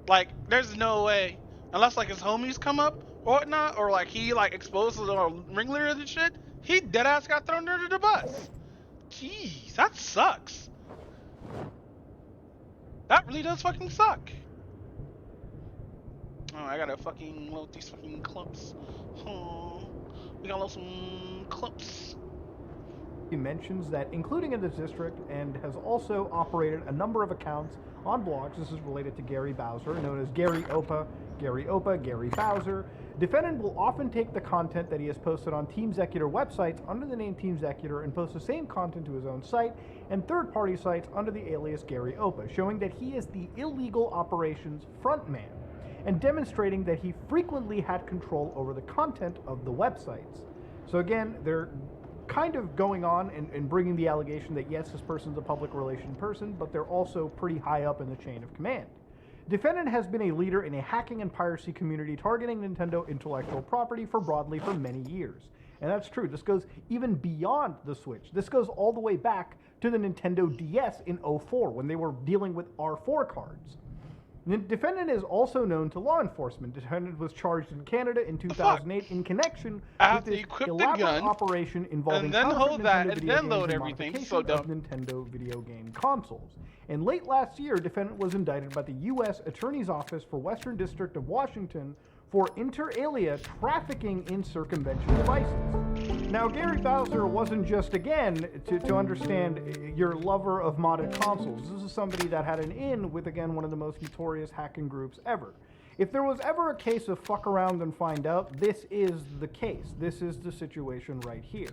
[SPEAKER 1] Like there's no way, unless like his homies come up or whatnot, or like he like exposes the ringleaders and shit, He deadass got thrown under the bus. Jeez, that sucks. That really does fucking suck. Oh, I gotta fucking load these fucking clumps. Oh, we gotta load some clumps.
[SPEAKER 20] He mentions that, including in the district, and has also operated a number of accounts on blogs. This is related to Gary Bowser, known as Gary Opa, Gary Bowser. Defendant will often take the content that he has posted on TeamZecular websites under the name TeamZecular and post the same content to his own site and third-party sites under the alias Gary Opa, showing that he is the illegal operations frontman and demonstrating that he frequently had control over the content of the websites. So again, they're kind of going on and bringing the allegation that yes, this person's a public relation person, but they're also pretty high up in the chain of command. Defendant has been a leader in a hacking and piracy community targeting Nintendo intellectual property broadly for many years. And that's true. This goes even beyond the Switch. This goes all the way back to the Nintendo DS in 2004 when they were dealing with R4 cards. The defendant is also known to law enforcement. Defendant was charged in Canada in 2008 in connection with this elaborate operation involving
[SPEAKER 1] and then hold
[SPEAKER 20] Nintendo
[SPEAKER 1] that and
[SPEAKER 20] video
[SPEAKER 1] then
[SPEAKER 20] games
[SPEAKER 1] load
[SPEAKER 20] and
[SPEAKER 1] everything.
[SPEAKER 20] modification
[SPEAKER 1] So
[SPEAKER 20] of
[SPEAKER 1] dumb.
[SPEAKER 20] Nintendo video game consoles. And late last year, defendant was indicted by the U.S. Attorney's Office for Western District of Washington for inter alia trafficking in circumvention devices. Now, Gary Bowser wasn't just, again, to understand your lover of modded consoles. This is somebody that had an in with, again, one of the most notorious hacking groups ever. If there was ever a case of fuck around and find out, this is the case. This is the situation right here.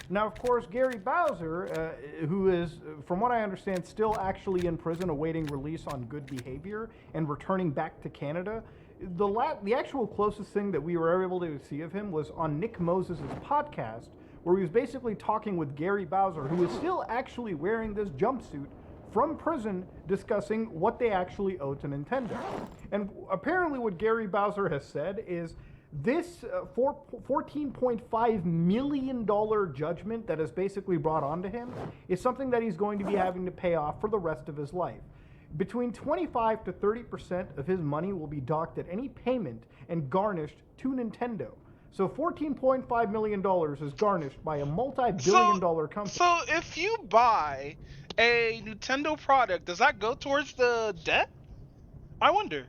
[SPEAKER 20] Now, of course, Gary Bowser, who is, from what I understand, still actually in prison awaiting release on good behavior and returning back to Canada, the actual closest thing that we were able to see of him was on Nick Moses' podcast, where he was basically talking with Gary Bowser, who is still actually wearing this jumpsuit from prison, discussing what they actually owe to Nintendo. And apparently what Gary Bowser has said is this $14.5 million judgment that is basically brought onto him is something that he's going to be having to pay off for the rest of his life. Between 25 to 30% of his money will be docked at any payment and garnished to Nintendo. So $14.5 million is garnished by a multi-billion-dollar company.
[SPEAKER 1] So if you buy a Nintendo product, does that go towards the debt? I wonder.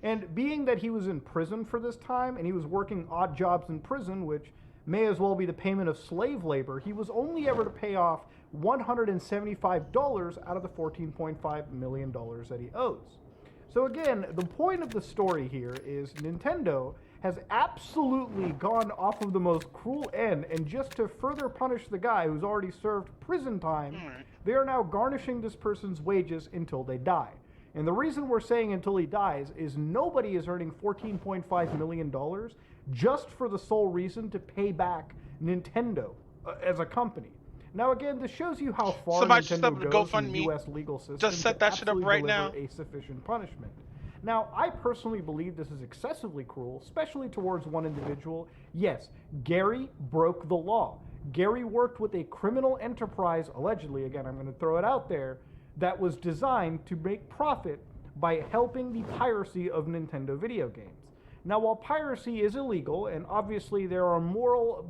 [SPEAKER 20] And being that he was in prison for this time, and he was working odd jobs in prison, which may as well be the payment of slave labor, he was only ever to pay off $175 out of the $14.5 million that he owes. So again, the point of the story here is Nintendo has absolutely gone off of the most cruel end, and just to further punish the guy who's already served prison time, they are now garnishing this person's wages until they die. And the reason we're saying until he dies is nobody is earning $14.5 million just for the sole reason to pay back Nintendo as a company. Now again, this shows you how far Nintendo goes in the U.S. legal system
[SPEAKER 1] just set that shit up right now.
[SPEAKER 20] A sufficient punishment. Now, I personally believe this is excessively cruel, especially towards one individual. Yes, Gary broke the law. Gary worked with a criminal enterprise, allegedly, again, I'm going to throw it out there, that was designed to make profit by helping the piracy of Nintendo video games. Now, while piracy is illegal, and obviously there are moral,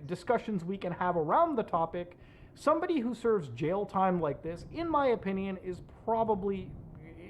[SPEAKER 20] discussions we can have around the topic, somebody who serves jail time like this, in my opinion, is probably,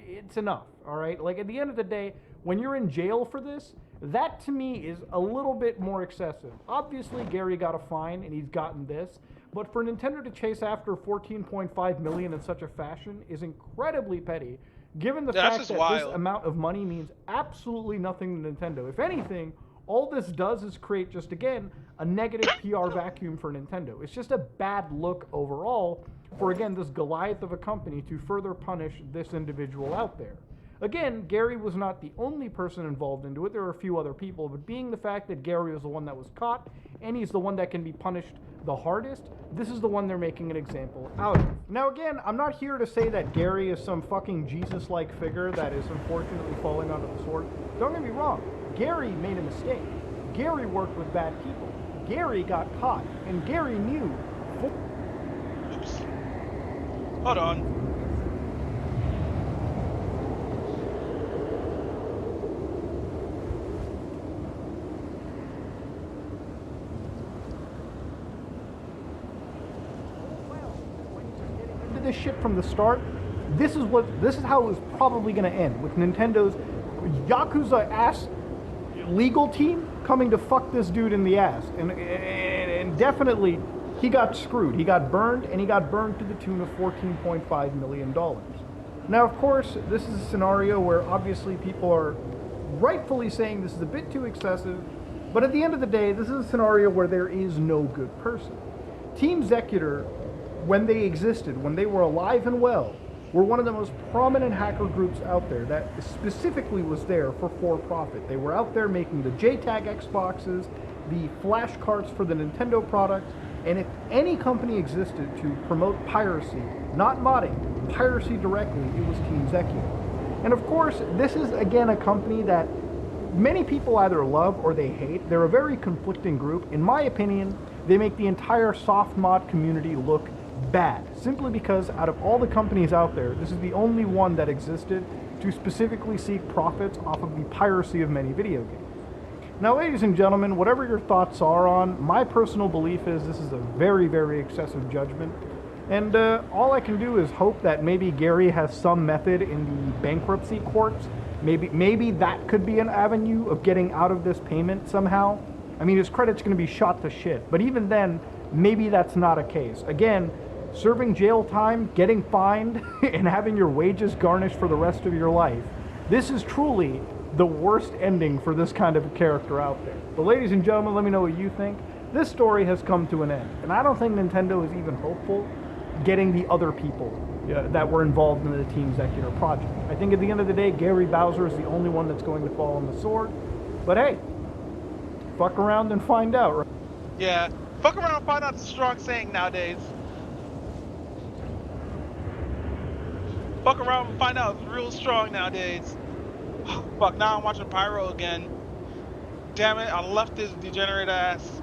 [SPEAKER 20] it's enough, all right? Like, at the end of the day, when you're in jail for this, that to me is a little bit more excessive. Obviously, Gary got a fine, and he's gotten this, but for Nintendo to chase after $14.5 million in such a fashion is incredibly petty, given the fact that this amount of money means absolutely nothing to Nintendo. If anything, all this does is create, just again, a negative PR vacuum for Nintendo. It's just a bad look overall for, again, this Goliath of a company to further punish this individual out there. Again, Gary was not the only person involved into it. There were a few other people, but being the fact that Gary was the one that was caught, and he's the one that can be punished the hardest, this is the one they're making an example out of. Now again, I'm not here to say that Gary is some fucking Jesus-like figure that is unfortunately falling onto the sword. Don't get me wrong, Gary made a mistake. Gary worked with bad people. Gary got caught, and Gary knew.
[SPEAKER 1] Oops. Hold on.
[SPEAKER 20] started this shit from the start, this is how it was probably going to end, with Nintendo's Yakuza ass legal team coming to fuck this dude in the ass. And definitely, he got screwed. He got burned, and he got burned to the tune of $14.5 million. Now, of course, this is a scenario where obviously people are rightfully saying this is a bit too excessive, but at the end of the day, this is a scenario where there is no good person. Team Zecutor, when they existed, when they were alive and well, were one of the most prominent hacker groups out there that specifically was there for profit. They were out there making the JTAG Xboxes, the flash carts for the Nintendo products, and if any company existed to promote piracy, not modding, piracy directly, it was Team Zecutor. And of course, this is again a company that many people either love or they hate. They're a very conflicting group. In my opinion, they make the entire soft mod community look bad, simply because out of all the companies out there, this is the only one that existed to specifically seek profits off of the piracy of many video games. Now, ladies and gentlemen, whatever your thoughts are on, my personal belief is this is a very, very excessive judgment. And all I can do is hope that maybe Gary has some method in the bankruptcy courts. Maybe that could be an avenue of getting out of this payment somehow. I mean, his credit's going to be shot to shit. But even then, maybe that's not a case. Again, serving jail time, getting fined, and having your wages garnished for the rest of your life. This is truly the worst ending for this kind of a character out there. But ladies and gentlemen, let me know what you think. This story has come to an end, and I don't think Nintendo is even hopeful getting the other people that were involved in the Team Zecutor project. I think at the end of the day, Gary Bowser is the only one that's going to fall on the sword. But hey, fuck around and find out, right?
[SPEAKER 1] Yeah, fuck around and find out is a strong saying nowadays. Fuck around and find out is real strong nowadays. Fuck, now I'm watching Pyro again. Damn it, I left this degenerate ass.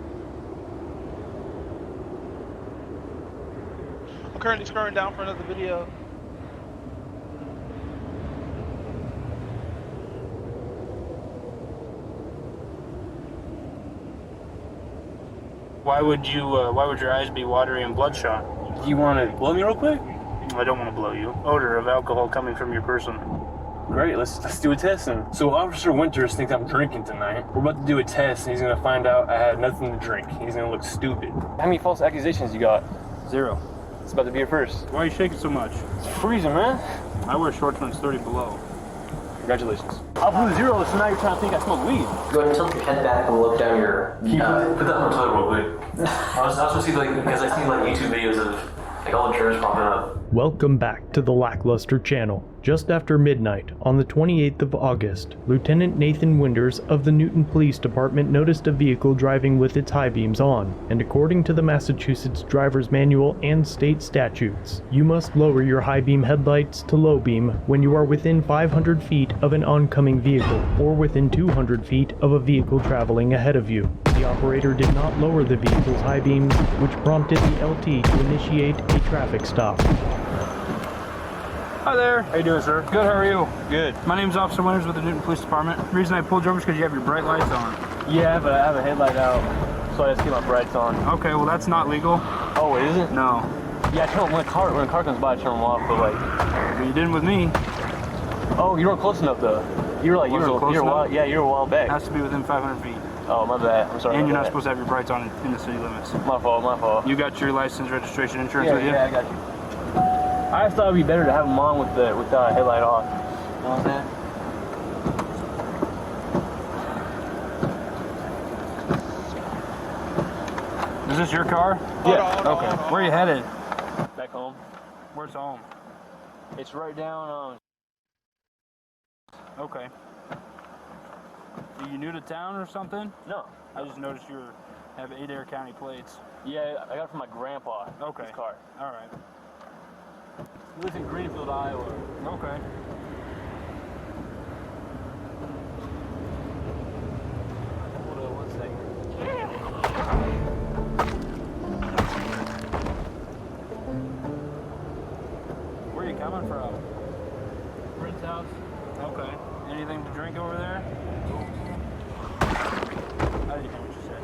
[SPEAKER 1] I'm currently scrolling down for another video.
[SPEAKER 21] Why would your eyes be watery and bloodshot?
[SPEAKER 22] You want to blow me real quick?
[SPEAKER 21] I don't want to blow you. Odor of alcohol coming from your person.
[SPEAKER 22] Great, let's do a test then. So Officer Winters thinks I'm drinking tonight. We're about to do a test and he's gonna find out I had nothing to drink. He's gonna look stupid. How many false accusations you got?
[SPEAKER 21] 0.
[SPEAKER 22] It's about to be your first.
[SPEAKER 21] Why are you shaking so much?
[SPEAKER 22] It's freezing, man.
[SPEAKER 21] I wear shorts when it's 30 below.
[SPEAKER 22] Congratulations. I blew 0, so now you're trying to think I smoke weed.
[SPEAKER 23] Go ahead and tilt your head back and look down your...
[SPEAKER 22] Can you put that on the toilet real quick?
[SPEAKER 23] I was supposed to see, like, because I see, like, YouTube videos of, like, all the germs popping up.
[SPEAKER 24] Welcome back to the Lackluster channel. Just after midnight, on the 28th of August, Lieutenant Nathan Winters of the Newton Police Department noticed a vehicle driving with its high beams on, and according to the Massachusetts Driver's Manual and state statutes, you must lower your high beam headlights to low beam when you are within 500 feet of an oncoming vehicle, or within 200 feet of a vehicle traveling ahead of you. The operator did not lower the vehicle's high beams, which prompted the LT to initiate a traffic stop.
[SPEAKER 21] Hi there.
[SPEAKER 22] How you doing, sir?
[SPEAKER 21] Good, how are you?
[SPEAKER 22] Good.
[SPEAKER 21] My name's Officer Winters with the Newton Police Department. The reason I pulled you over is because you have your bright lights on.
[SPEAKER 22] Yeah, but I have a headlight out, so I just keep my brights on.
[SPEAKER 21] Okay, well that's not legal.
[SPEAKER 22] Oh, it isn't?
[SPEAKER 21] No.
[SPEAKER 22] Yeah, I turn them when a car comes by, I turn them off, but like...
[SPEAKER 21] But you didn't with me.
[SPEAKER 22] Oh, you weren't close enough though. You were like, you were a while back.
[SPEAKER 21] It has to be within 500 feet.
[SPEAKER 22] Oh, my bad. I'm sorry.
[SPEAKER 21] And you're not supposed to have your brights on in the city limits.
[SPEAKER 22] My fault.
[SPEAKER 21] You got your license, registration, insurance with you?
[SPEAKER 22] Yeah, I got you. I just thought it'd be better to have them on with the headlight off. You know what I'm saying?
[SPEAKER 21] Is this your car?
[SPEAKER 22] Yeah.
[SPEAKER 21] Okay. Where are you headed?
[SPEAKER 22] Back home.
[SPEAKER 21] Where's home?
[SPEAKER 22] It's right down.
[SPEAKER 21] Okay. Are you new to town or something?
[SPEAKER 22] No.
[SPEAKER 21] I just noticed you have Adair County plates.
[SPEAKER 22] Yeah, I got it from my grandpa.
[SPEAKER 21] Okay.
[SPEAKER 22] His car.
[SPEAKER 21] All right.
[SPEAKER 22] He lives in Greenfield, Iowa.
[SPEAKER 21] Okay.
[SPEAKER 22] Hold on 1 second.
[SPEAKER 21] Where are you coming from?
[SPEAKER 22] Friend's house.
[SPEAKER 21] Okay. Anything to drink over there? I didn't hear what you said.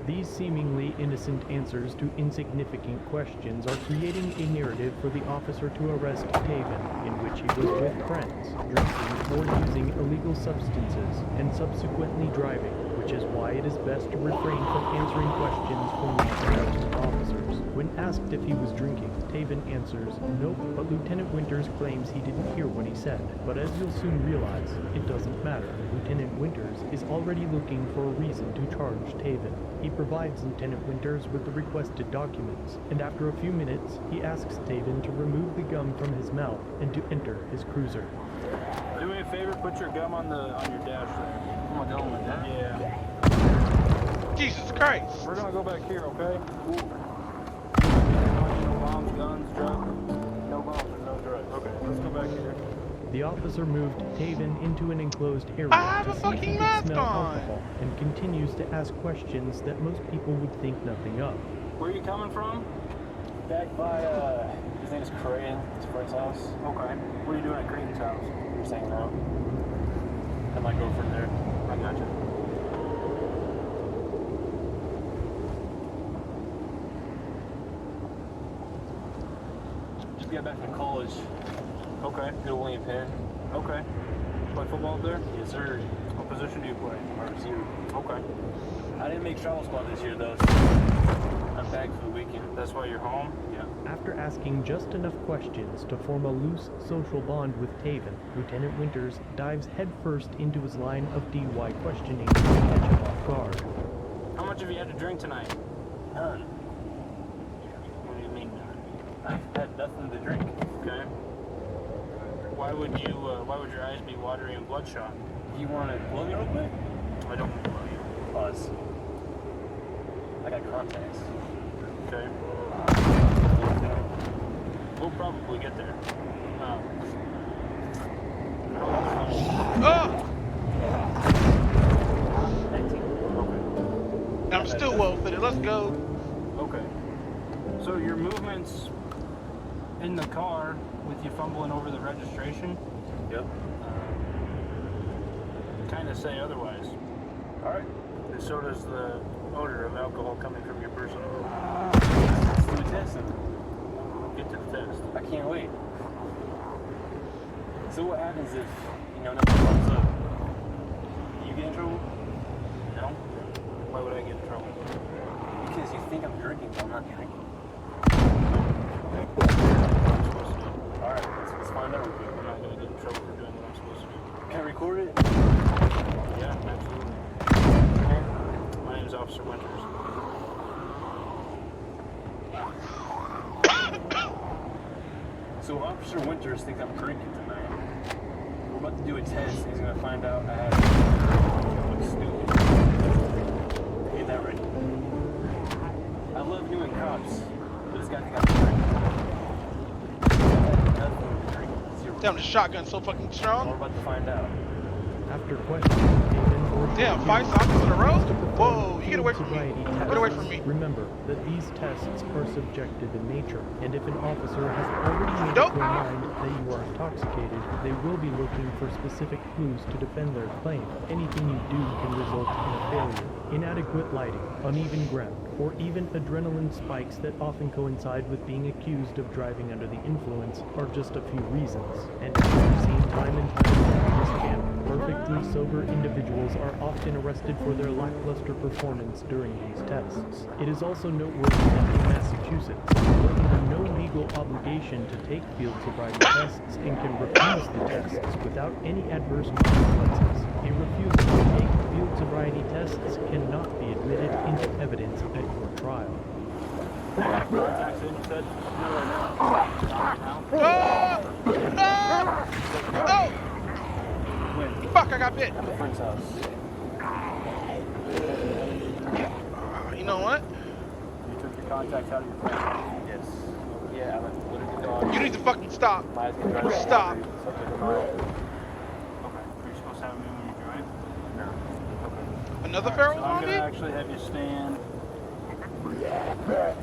[SPEAKER 24] These seemingly innocent answers to insignificant questions are creating a narrative for the officer to arrest Taven, in which he was with friends, drinking or using illegal substances, and subsequently driving, which is why it is best to refrain from answering questions from law enforcement officers. When asked if he was drinking, Taven answers, nope, but Lieutenant Winters claims he didn't hear what he said. But as you'll soon realize, it doesn't matter. Lieutenant Winters is already looking for a reason to charge Taven. He provides Lieutenant Winters with the requested documents, and after a few minutes, he asks Taven to remove the gum from his mouth and to enter his cruiser.
[SPEAKER 22] Do me a favor, put your gum on your dash there. Put my gum on my dash? Yeah.
[SPEAKER 1] Jesus Christ!
[SPEAKER 22] We're gonna go back here, okay? No bombs, guns, drugs. No bombs and no drugs. Okay, let's go back here.
[SPEAKER 24] The officer moved Taven into an enclosed area
[SPEAKER 1] have
[SPEAKER 24] to
[SPEAKER 1] a
[SPEAKER 24] see if
[SPEAKER 1] fucking
[SPEAKER 24] he could
[SPEAKER 1] mask
[SPEAKER 24] smell
[SPEAKER 1] on.
[SPEAKER 24] alcohol, and continues to ask questions that most people would think nothing of.
[SPEAKER 22] Where are you coming from? Back by, his name is Creighton. It's a friend's house. Okay. What are you doing at Creighton's house? You're saying no. I might go from there. I got you. Just got back from college. Okay. Good William Penn. Okay. Play football up there? Yes, sir. What position do you play? Receiver. Okay. I didn't make travel squad this year, though. I'm back for the weekend. That's why you're home? Yeah.
[SPEAKER 24] After asking just enough questions to form a loose social bond with Taven, Lieutenant Winters dives headfirst into his line of DUI questioning to catch him off guard.
[SPEAKER 22] How much have you had to drink tonight? None. What do you mean none? I've had nothing to drink. Okay. Why would your eyes be watery and bloodshot? You want to blow me real quick? I don't want to blow you. Pause. I got contacts. Okay. We'll probably get there.
[SPEAKER 1] Oh! I'm still well fitted. Let's go.
[SPEAKER 22] Okay. So your movements in the car with you fumbling over the registration? Yep. Kind of say otherwise. All right. And so does the odor of alcohol coming from your person. Let's do a test and get to the test. I can't wait. So what happens if, nothing comes up? You get in trouble? No. Why would I get in trouble? Because you think I'm drinking, but I'm not drinking. Alright, let's find out real quick. I'm not going to get in trouble for doing what I'm supposed to do. Can I record it? Yeah, absolutely. My name is Officer Winters. So Officer Winters thinks I'm drinking tonight. We're about to do a test and he's going to find out I have look stupid. Get that right. I love doing cops, but this guy thinks I'm drinking.
[SPEAKER 1] Damn, the shotgun's so fucking strong.
[SPEAKER 22] We're about to find out.
[SPEAKER 24] After questioning Taven for
[SPEAKER 1] damn, 5 songs in a row? Whoa, you get away from me. Get away from me.
[SPEAKER 24] Remember that these tests are subjective in nature, and if an officer has already made up their mind that you are intoxicated, they will be looking for specific clues to defend their claim. Anything you do can result in a failure. Inadequate lighting, uneven ground, or even adrenaline spikes that often coincide with being accused of driving under the influence are just a few reasons. And as we've seen time and time again in this camp, perfectly sober individuals are often arrested for their lackluster performance during these tests. It is also noteworthy that in Massachusetts, you are under no legal obligation to take field sobriety tests and can refuse the tests without any adverse consequences. A refusal to take field sobriety tests cannot be admitted into evidence at your trial.
[SPEAKER 1] Oh! Fuck, I got bit.
[SPEAKER 22] At my friend's house.
[SPEAKER 1] You know what?
[SPEAKER 22] You took your contacts out of your phone? Yes. Yeah, I literally dog.
[SPEAKER 1] You need to fucking stop. Stop.
[SPEAKER 22] Okay. You're supposed to have me when you drive? No. Okay.
[SPEAKER 1] Another feral
[SPEAKER 22] I'm
[SPEAKER 1] zombie?
[SPEAKER 22] going to actually have you stand right here.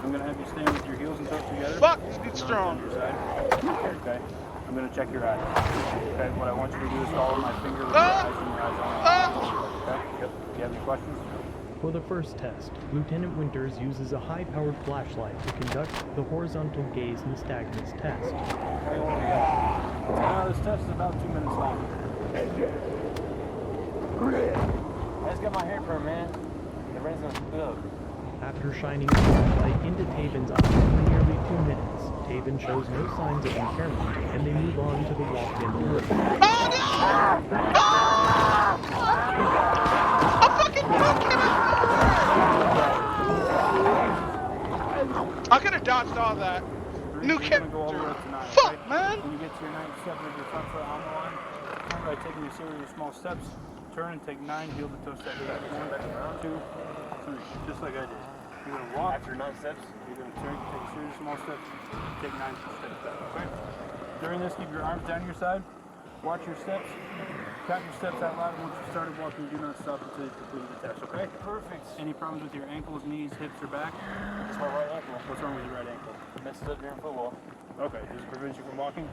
[SPEAKER 22] I'm going to have you stand with your heels and toes together.
[SPEAKER 1] Fuck, this dude's strong.
[SPEAKER 22] Okay. I'm going to check your eyes. Okay, what I want you to do is follow my finger with your eyes and your eyes on. Okay? Yep. Do you have any questions?
[SPEAKER 24] For the first test, Lieutenant Winters uses a high-powered flashlight to conduct the horizontal gaze nystagmus test.
[SPEAKER 22] Okay, what we got? This test is about 2 minutes long.
[SPEAKER 23] I just got my hair perm, man. The rain's gonna spit up.
[SPEAKER 24] After shining the flashlight into Taven's eyes for nearly 2 minutes, Taven shows no signs of impairment, and they move on to the walk-in room.
[SPEAKER 1] I could have dodged all that. New character. Fuck, man.
[SPEAKER 22] When you get to your 9th step with your front foot on the line, turn by taking a series of small steps. Turn and take 9 heel to toe steps back. 1, 2, 3. Just like I did. You're going to walk. After 9 steps, you're going to turn, take a series of small steps, take 9 steps back, okay? During this, keep your arms down to your side. Watch your steps. Count your steps out loud, and once you started walking, do not stop until you complete the test, okay? Perfect. Any problems with your ankles, knees, hips, or back?
[SPEAKER 23] It's my right ankle.
[SPEAKER 22] What's wrong with your right ankle?
[SPEAKER 23] Messed up during football.
[SPEAKER 22] Okay, does it prevent you from walking?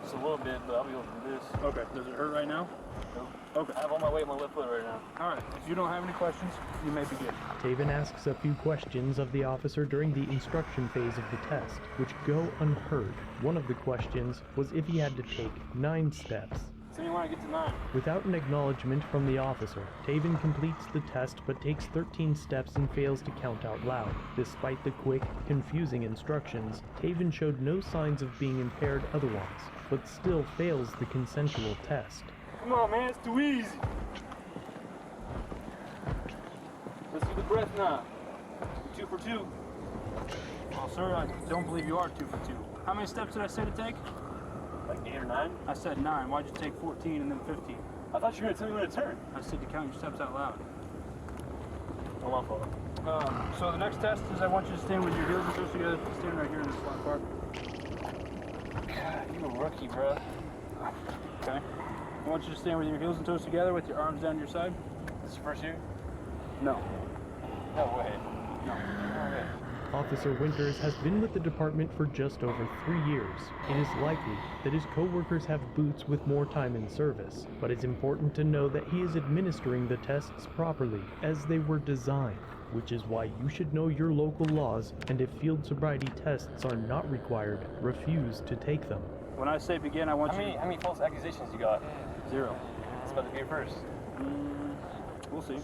[SPEAKER 23] Just a little bit, but I'll be able to do this.
[SPEAKER 22] Okay, does it hurt right now?
[SPEAKER 23] No.
[SPEAKER 22] Okay.
[SPEAKER 23] I have all my weight on my left foot right now.
[SPEAKER 22] Alright, if you don't have any questions, you may begin.
[SPEAKER 24] Taven asks a few questions of the officer during the instruction phase of the test, which go unheard. One of the questions was if he had to take 9 steps.
[SPEAKER 23] So you want to get to 9?
[SPEAKER 24] Without an acknowledgement from the officer, Taven completes the test but takes 13 steps and fails to count out loud. Despite the quick, confusing instructions, Taven showed no signs of being impaired otherwise, but still fails the consensual test.
[SPEAKER 23] Come on, man, it's too easy. Let's do the breath now. 2 for 2.
[SPEAKER 22] Well, sir, I don't believe you are 2 for 2. How many steps did I say to take?
[SPEAKER 23] Like 8 or 9?
[SPEAKER 22] I said 9. Why'd you take 14 and then 15?
[SPEAKER 23] I thought you were going to tell me when to turn.
[SPEAKER 22] I said to count your steps out loud.
[SPEAKER 23] Oh, my fault.
[SPEAKER 22] So the next test is I want you to stand with your heels and toes together. Stand right here in this flat part.
[SPEAKER 23] God, you a rookie, bro.
[SPEAKER 22] Okay. I want you to stand with your heels and toes together with your arms down your side.
[SPEAKER 23] This is your first year?
[SPEAKER 22] No.
[SPEAKER 23] No way.
[SPEAKER 22] No.
[SPEAKER 23] No way.
[SPEAKER 24] Officer Winters has been with the department for just over 3 years. It is likely that his co-workers have boots with more time in service, but it's important to know that he is administering the tests properly, as they were designed, which is why you should know your local laws, and if field sobriety tests are not required, refuse to take them.
[SPEAKER 22] When I say begin, I want
[SPEAKER 23] How many false accusations you got?
[SPEAKER 22] 0.
[SPEAKER 23] It's about to be your first.
[SPEAKER 22] We'll see.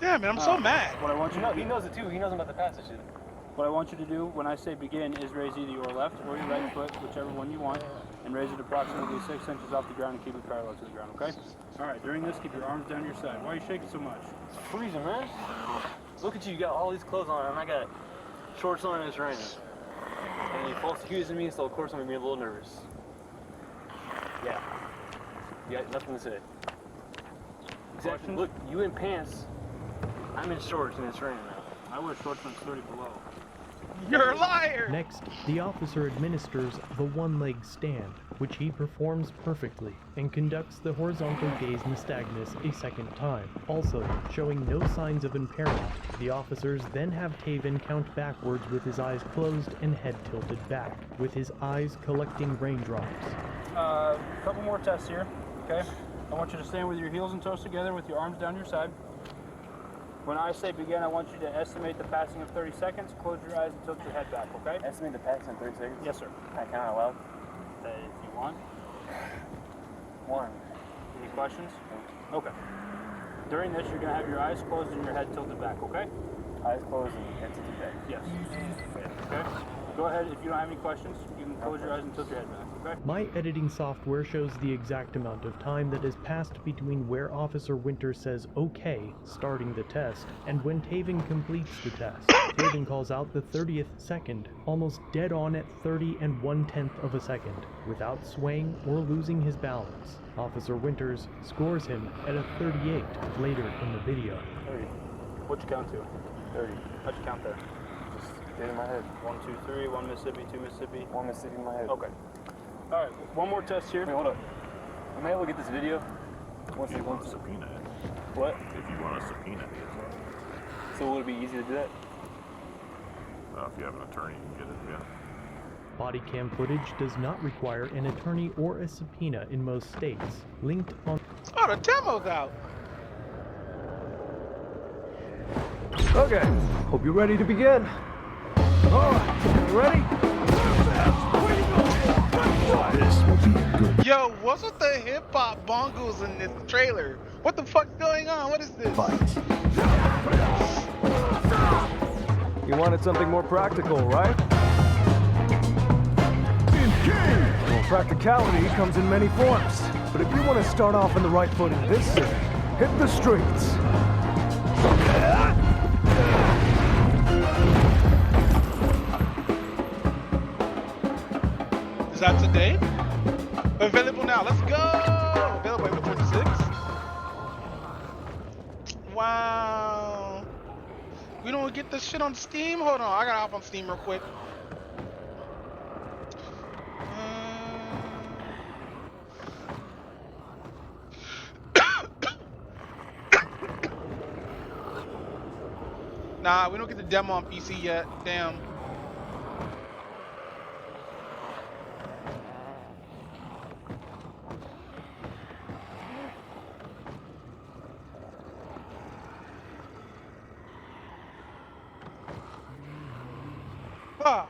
[SPEAKER 1] Yeah, man, I'm so mad.
[SPEAKER 22] What I want you to
[SPEAKER 23] He knows it too. He knows I'm about to pass this shit.
[SPEAKER 22] What I want you to do when I say begin is raise either your left or your right foot, whichever one you want, and raise it approximately 6 inches off the ground and keep it parallel to the ground, okay? Alright, during this, keep your arms down your side. Why are you shaking so much?
[SPEAKER 23] It's freezing, man. Look at you. You got all these clothes on, and I got shorts on and it's raining. And you false accusing me, so of course I'm going to be a little nervous. Yeah. You got nothing to say. Exactly. Look, you in pants. I'm in shorts and it's raining now.
[SPEAKER 22] I wear shorts when it's 30 below.
[SPEAKER 1] You're a liar!
[SPEAKER 24] Next, the officer administers the one-leg stand, which he performs perfectly, and conducts the horizontal gaze nystagmus a second time, also showing no signs of impairment. The officers then have Taven count backwards with his eyes closed and head tilted back, with his eyes collecting raindrops.
[SPEAKER 22] A couple more tests here, okay? I want you to stand with your heels and toes together with your arms down your side. When I say begin, I want you to estimate the passing of 30 seconds. Close your eyes and tilt your head back, okay?
[SPEAKER 23] Estimate the passing in 30 seconds?
[SPEAKER 22] Yes, sir.
[SPEAKER 23] Can I count out loud?
[SPEAKER 22] If you want.
[SPEAKER 23] 1.
[SPEAKER 22] Any questions? Okay. During this, you're going to have your eyes closed and your head tilted back, okay?
[SPEAKER 23] Eyes closed and head tilted back.
[SPEAKER 22] Yes. Okay. Go ahead. If you don't have any questions, you can close your eyes and tilt your head back, okay?
[SPEAKER 24] My editing software shows the exact amount of time that has passed between where Officer Winter says okay, starting the test, and when Taven completes the test. Taven calls out the 30th second, almost dead on at 30 1/10 of a second, without swaying or losing his balance. Officer Winters scores him at a 38 later in the video.
[SPEAKER 22] 30. What'd you count to?
[SPEAKER 23] 30.
[SPEAKER 22] How'd you count there?
[SPEAKER 23] Just did in my head.
[SPEAKER 22] 1, 2, 3, 1 Mississippi, 2 Mississippi.
[SPEAKER 23] 1 Mississippi in my head.
[SPEAKER 22] Okay. All right, one more test here.
[SPEAKER 23] Wait, hold up. Am I able to get this video?
[SPEAKER 3] If you want to subpoena it.
[SPEAKER 23] What?
[SPEAKER 3] If you want to subpoena it.
[SPEAKER 23] So would it be easy to do that?
[SPEAKER 3] If you have an attorney, you can get it, yeah.
[SPEAKER 24] Body cam footage does not require an attorney or a subpoena in most states. Linked on.
[SPEAKER 1] Oh, the demo's out.
[SPEAKER 19] Okay, hope you're ready to begin. Alright, you ready?
[SPEAKER 14] This will be a good
[SPEAKER 1] Yo, what's with the hip hop bongos in this trailer? What the fuck's going on? What is this?
[SPEAKER 14] fight.
[SPEAKER 19] You wanted something more practical, right? Well, practicality comes in many forms. But if you want to start off on the right foot in this city, hit the streets.
[SPEAKER 1] Is that today? Available now. Let's go. Available April 26th. Wow. We don't get this shit on Steam? Hold on. I gotta hop on Steam real quick. Nah, we don't get the demo on PC yet. Damn. Ah.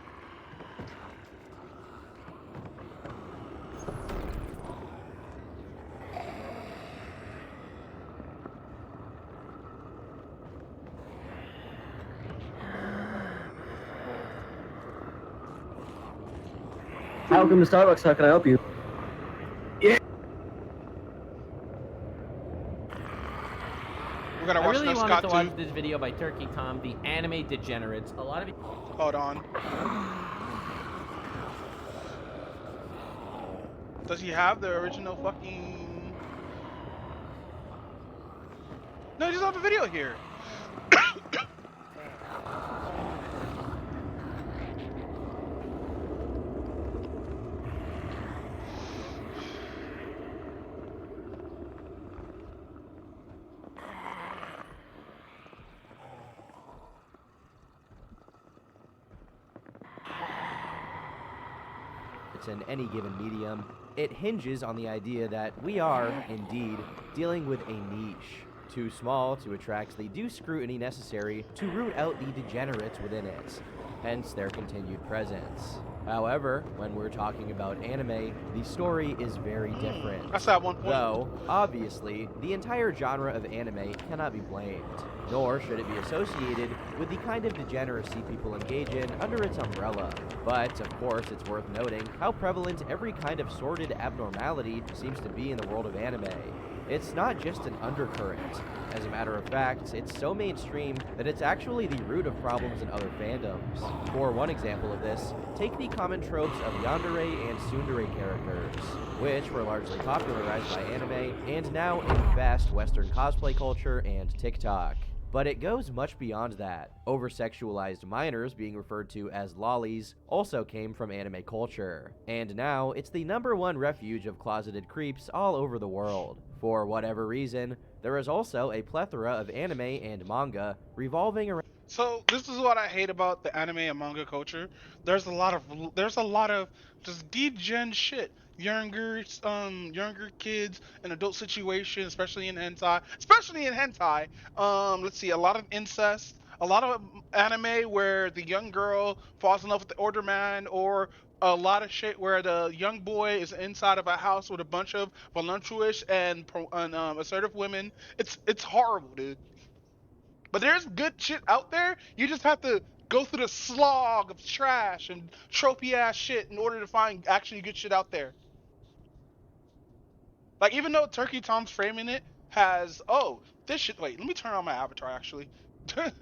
[SPEAKER 4] Welcome to Starbucks. How can I help you?
[SPEAKER 1] We gotta
[SPEAKER 5] I
[SPEAKER 1] watch
[SPEAKER 5] really
[SPEAKER 1] enough
[SPEAKER 5] wanted
[SPEAKER 1] Scott
[SPEAKER 5] to
[SPEAKER 1] too.
[SPEAKER 5] watch this video by Turkey Tom, the anime degenerates. A lot of
[SPEAKER 1] Hold on. Does he have the original fucking? No, he doesn't have the video here.
[SPEAKER 6] In any given medium, it hinges on the idea that we are, indeed, dealing with a niche, too small to attract the due scrutiny necessary to root out the degenerates within it, hence their continued presence. However, when we're talking about anime, the story is very different.
[SPEAKER 1] That's at one point.
[SPEAKER 6] Though, obviously, the entire genre of anime cannot be blamed, nor should it be associated with the kind of degeneracy people engage in under its umbrella. But, of course, it's worth noting how prevalent every kind of sordid abnormality seems to be in the world of anime. It's not just an undercurrent. As a matter of fact, it's so mainstream that it's actually the root of problems in other fandoms. For one example of this, take the common tropes of yandere and tsundere characters, which were largely popularized by anime and now infest Western cosplay culture and TikTok. But it goes much beyond that. Over-sexualized minors being referred to as lollies also came from anime culture. And now, it's the #1 refuge of closeted creeps all over the world. For whatever reason, there is also a plethora of anime and manga revolving around.
[SPEAKER 1] So this is what I hate about the anime and manga culture. There's a lot of just degen shit. Younger kids in adult situations, especially in hentai. Let's see, a lot of incest, a lot of anime where the young girl falls in love with the older man, or a lot of shit where the young boy is inside of a house with a bunch of voluptuous and assertive women. It's horrible, dude. But there's good shit out there. You just have to go through the slog of trash and tropey ass shit in order to find actually good shit out there. Like, even though Turkey Tom's framing it has, oh, this shit. Wait, let me turn on my avatar actually. Gotta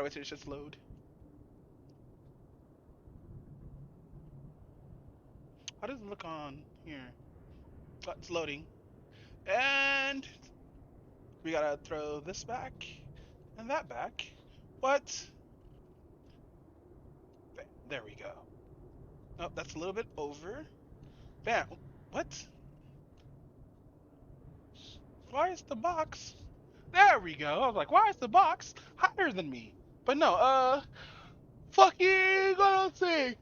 [SPEAKER 1] wait till this shit's load. How does it look on here? Oh, it's loading. And we gotta throw this back and that back. What? There we go. Oh, that's a little bit over. Bam. What? Why is the box There we go. I was like, why is the box higher than me? But no, fucking, let's see.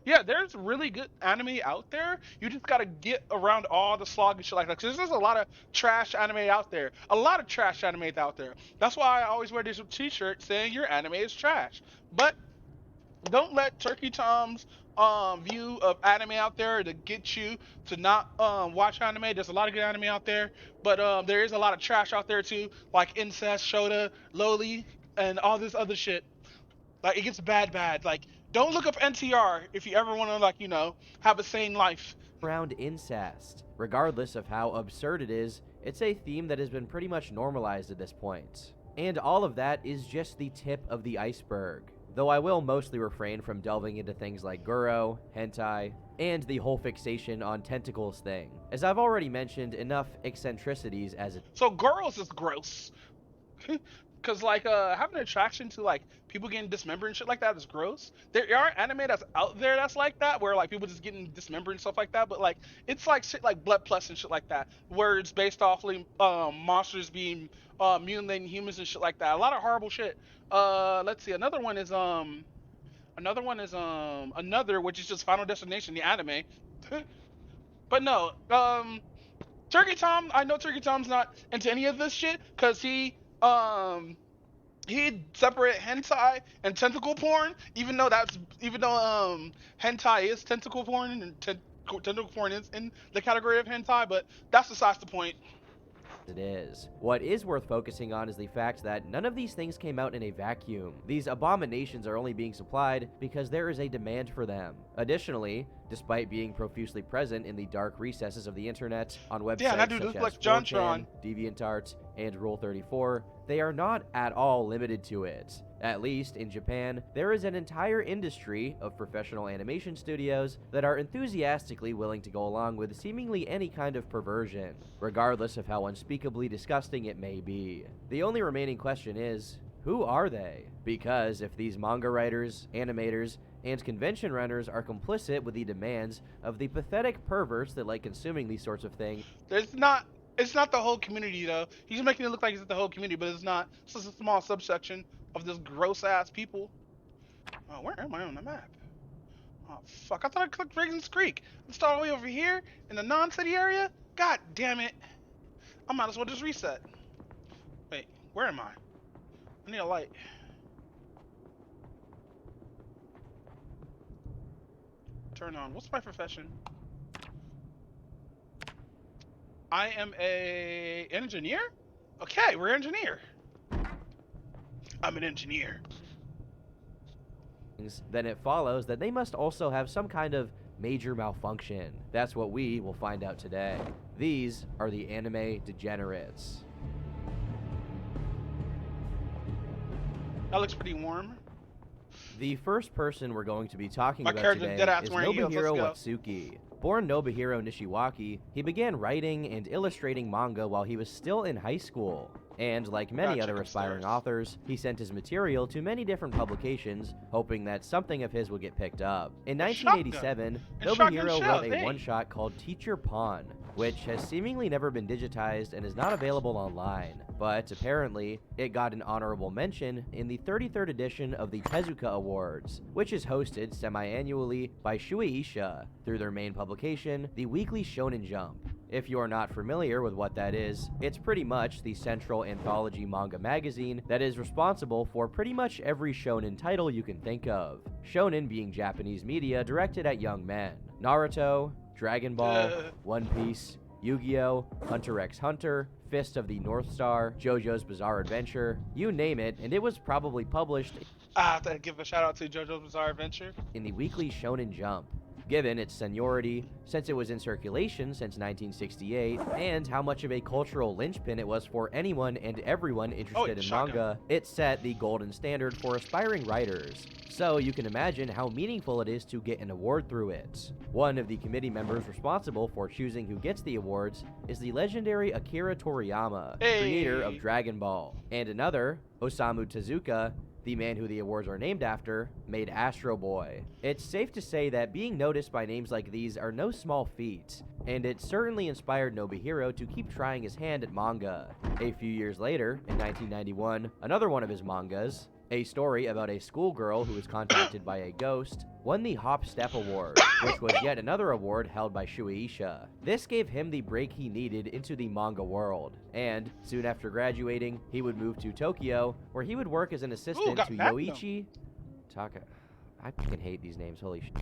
[SPEAKER 1] Yeah, there's really good anime out there. You just gotta get around all the slog and shit like that. Cause there's a lot of trash anime out there. A lot of trash anime out there. That's why I always wear this t-shirt saying your anime is trash. But don't let Turkey Tom's view of anime out there to get you to not watch anime. There's a lot of good anime out there, but there is a lot of trash out there too, like incest, shota, loli, and all this other shit. Like it gets bad. Like don't look up NTR if you ever want to have a sane life.
[SPEAKER 6] Around incest. Regardless of how absurd it is, it's a theme that has been pretty much normalized at this point. And all of that is just the tip of the iceberg. Though I will mostly refrain from delving into things like Guro, hentai, and the whole fixation on tentacles thing, as I've already mentioned enough eccentricities as it.
[SPEAKER 1] So girls is gross. Cause like having an attraction to like people getting dismembered and shit like that is gross. There are anime that's out there that's like that, where like people just getting dismembered and stuff like that, but like it's like shit like Blood Plus and shit like that, where it's based off monsters being mutilating humans and shit like that. A lot of horrible shit. Let's see, another which is just Final Destination, the anime. But no, Turkey Tom, I know Turkey Tom's not into any of this shit, cause he'd separate hentai and tentacle porn, even though hentai is tentacle porn and tentacle porn is in the category of hentai, but that's besides the point.
[SPEAKER 6] It is. What is worth focusing on is the fact that none of these things came out in a vacuum. These abominations are only being supplied because there is a demand for them. Additionally, despite being profusely present in the dark recesses of the internet, on websites such as 4chan, DeviantArt, and Rule34, they are not at all limited to it. At least, in Japan, there is an entire industry of professional animation studios that are enthusiastically willing to go along with seemingly any kind of perversion, regardless of how unspeakably disgusting it may be. The only remaining question is, who are they? Because if these manga writers, animators, and convention runners are complicit with the demands of the pathetic perverts that like consuming these sorts of things,
[SPEAKER 1] It's not the whole community though. He's making it look like it's the whole community, but it's not. It's just a small subsection of this gross ass people. Oh, where am I on the map? Oh fuck! I thought I clicked Reagan's Creek. It's all the way over here in the non-city area. God damn it! I might as well just reset. Wait, where am I? I need a light. Turn on. What's my profession? I am an engineer? Okay, we're engineer. I'm an engineer.
[SPEAKER 6] then it follows that they must also have some kind of major malfunction. That's what we will find out today. These are the anime degenerates.
[SPEAKER 1] That looks pretty warm.
[SPEAKER 6] The first person we're going to be talking
[SPEAKER 1] My
[SPEAKER 6] about today is Nobuhiro
[SPEAKER 1] Let's go.
[SPEAKER 6] Watsuki. Born Nobuhiro Nishiwaki, he began writing and illustrating manga while he was still in high school. And like many other aspiring authors, he sent his material to many different publications, hoping that something of his would get picked up. In 1987, Nobuhiro wrote a one-shot called Teacher Pawn, which has seemingly never been digitized and is not available online. But apparently, it got an honorable mention in the 33rd edition of the Tezuka Awards, which is hosted semi-annually by Shueisha through their main publication, the Weekly Shonen Jump. If you are not familiar with what that is, it's pretty much the central anthology manga magazine that is responsible for pretty much every shonen title you can think of. Shonen being Japanese media directed at young men. Naruto, Dragon Ball, One Piece, Yu-Gi-Oh!, Hunter x Hunter, Fist of the North Star, JoJo's Bizarre Adventure, you name it, and it was probably published.
[SPEAKER 1] I have to give a shout out to JoJo's Bizarre Adventure.
[SPEAKER 6] In the Weekly Shonen Jump. Given its seniority, since it was in circulation since 1968, and how much of a cultural linchpin it was for anyone and everyone interested in manga, it set the golden standard for aspiring writers. So you can imagine how meaningful it is to get an award through it. One of the committee members responsible for choosing who gets the awards is the legendary Akira Toriyama, creator of Dragon Ball, and another, Osamu Tezuka, the man who the awards are named after, made Astro Boy. It's safe to say that being noticed by names like these are no small feat, and it certainly inspired Nobuhiro to keep trying his hand at manga. A few years later, in 1991, another one of his mangas, a story about a schoolgirl who was contacted by a ghost, won the Hop Step Award, which was yet another award held by Shueisha. This gave him the break he needed into the manga world, and soon after graduating, he would move to Tokyo, where he would work as an assistant to Yoichi Taka. I fucking hate these names, holy shit.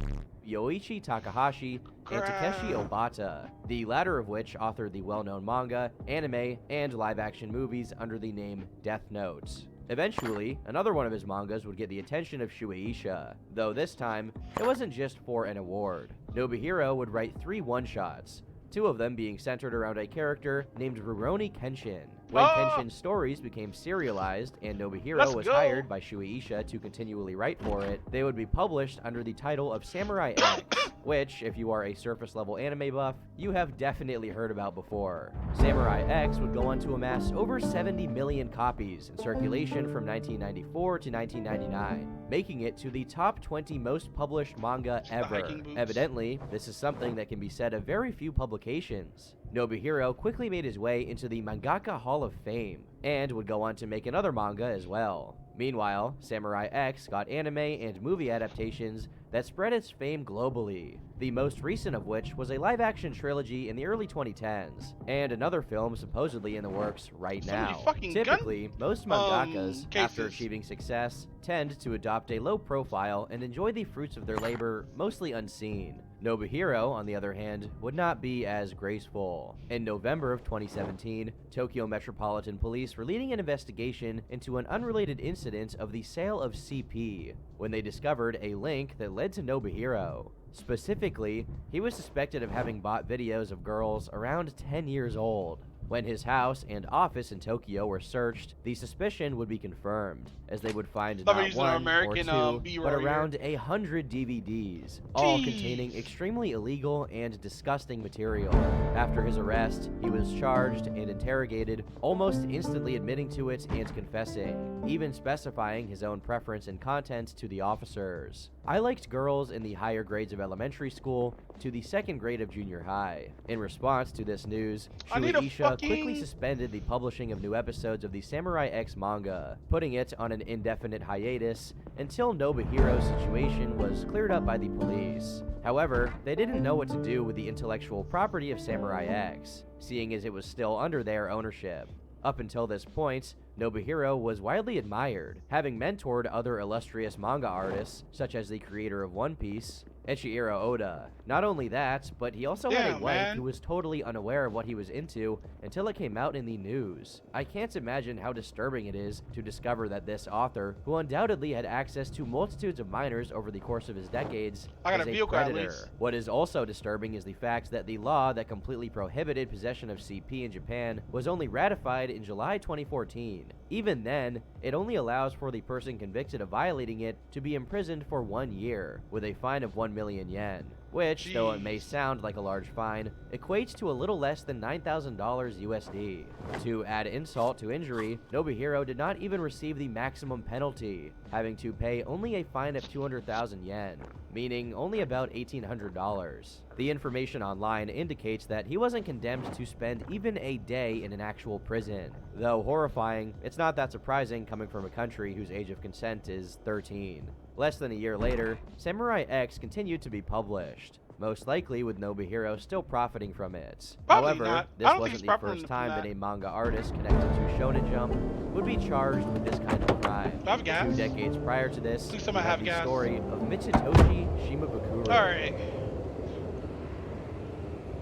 [SPEAKER 6] Yoichi Takahashi and Takeshi Obata, the latter of which authored the well-known manga, anime, and live-action movies under the name Death Note. Eventually, another one of his mangas would get the attention of Shueisha, though this time, it wasn't just for an award. Nobuhiro would write 3 one-shots, 2 of them being centered around a character named Rurouni Kenshin. When Kenshin's stories became serialized and Nobuhiro was hired by Shueisha to continually write for it, they would be published under the title of Samurai X, which, if you are a surface-level anime buff, you have definitely heard about before. Samurai X would go on to amass over 70 million copies in circulation from 1994 to 1999, making it to the top 20 most published manga ever. Evidently, this is something that can be said of very few publications. Nobuhiro quickly made his way into the Mangaka Hall of Fame, and would go on to make another manga as well. Meanwhile, Samurai X got anime and movie adaptations that spread its fame globally, the most recent of which was a live-action trilogy in the early 2010s, and another film supposedly in the works right now. Typically, most mangakas, after achieving success, tend to adopt a low profile and enjoy the fruits of their labor mostly unseen. Nobuhiro, on the other hand, would not be as graceful. In November of 2017, Tokyo Metropolitan Police were leading an investigation into an unrelated incident of the sale of CP, when they discovered a link that led to Nobuhiro. Specifically, he was suspected of having bought videos of girls around 10 years old. When his house and office in Tokyo were searched, the suspicion would be confirmed, as they would find not one or 2, but around 100 DVDs, all containing extremely illegal and disgusting material. After his arrest, he was charged and interrogated, almost instantly admitting to it and confessing, even specifying his own preference and content to the officers. I liked girls in the higher grades of elementary school to the 2nd grade of junior high. In response to this news, Shueisha quickly suspended the publishing of new episodes of the Samurai X manga, putting it on an indefinite hiatus until Nobuhiro's situation was cleared up by the police. However, they didn't know what to do with the intellectual property of Samurai X, seeing as it was still under their ownership. Up until this point, Nobuhiro was widely admired, having mentored other illustrious manga artists, such as the creator of One Piece, Eiichiro Oda. Not only that, but he also had a wife who was totally unaware of what he was into until it came out in the news. I can't imagine how disturbing it is to discover that this author, who undoubtedly had access to multitudes of minors over the course of his decades, is a predator. What is also disturbing is the fact that the law that completely prohibited possession of CP in Japan was only ratified in July 2014. Even then, it only allows for the person convicted of violating it to be imprisoned for 1 year, with a fine of 1 million yen, which, though it may sound like a large fine, equates to a little less than $9,000 USD. To add insult to injury, Nobuhiro did not even receive the maximum penalty, having to pay only a fine of 200,000 yen, meaning only about $1,800. The information online indicates that he wasn't condemned to spend even a day in an actual prison. Though horrifying, it's not that surprising coming from a country whose age of consent is 13. Less than a year later, Samurai X continued to be published, most likely with Nobuhiro still profiting from it. However, this wasn't the first time that a manga artist connected to Shonen Jump would be charged with this kind of crime. 2 decades prior to this, we have the story of Mitsutoshi Shimabukuro.
[SPEAKER 1] Alright.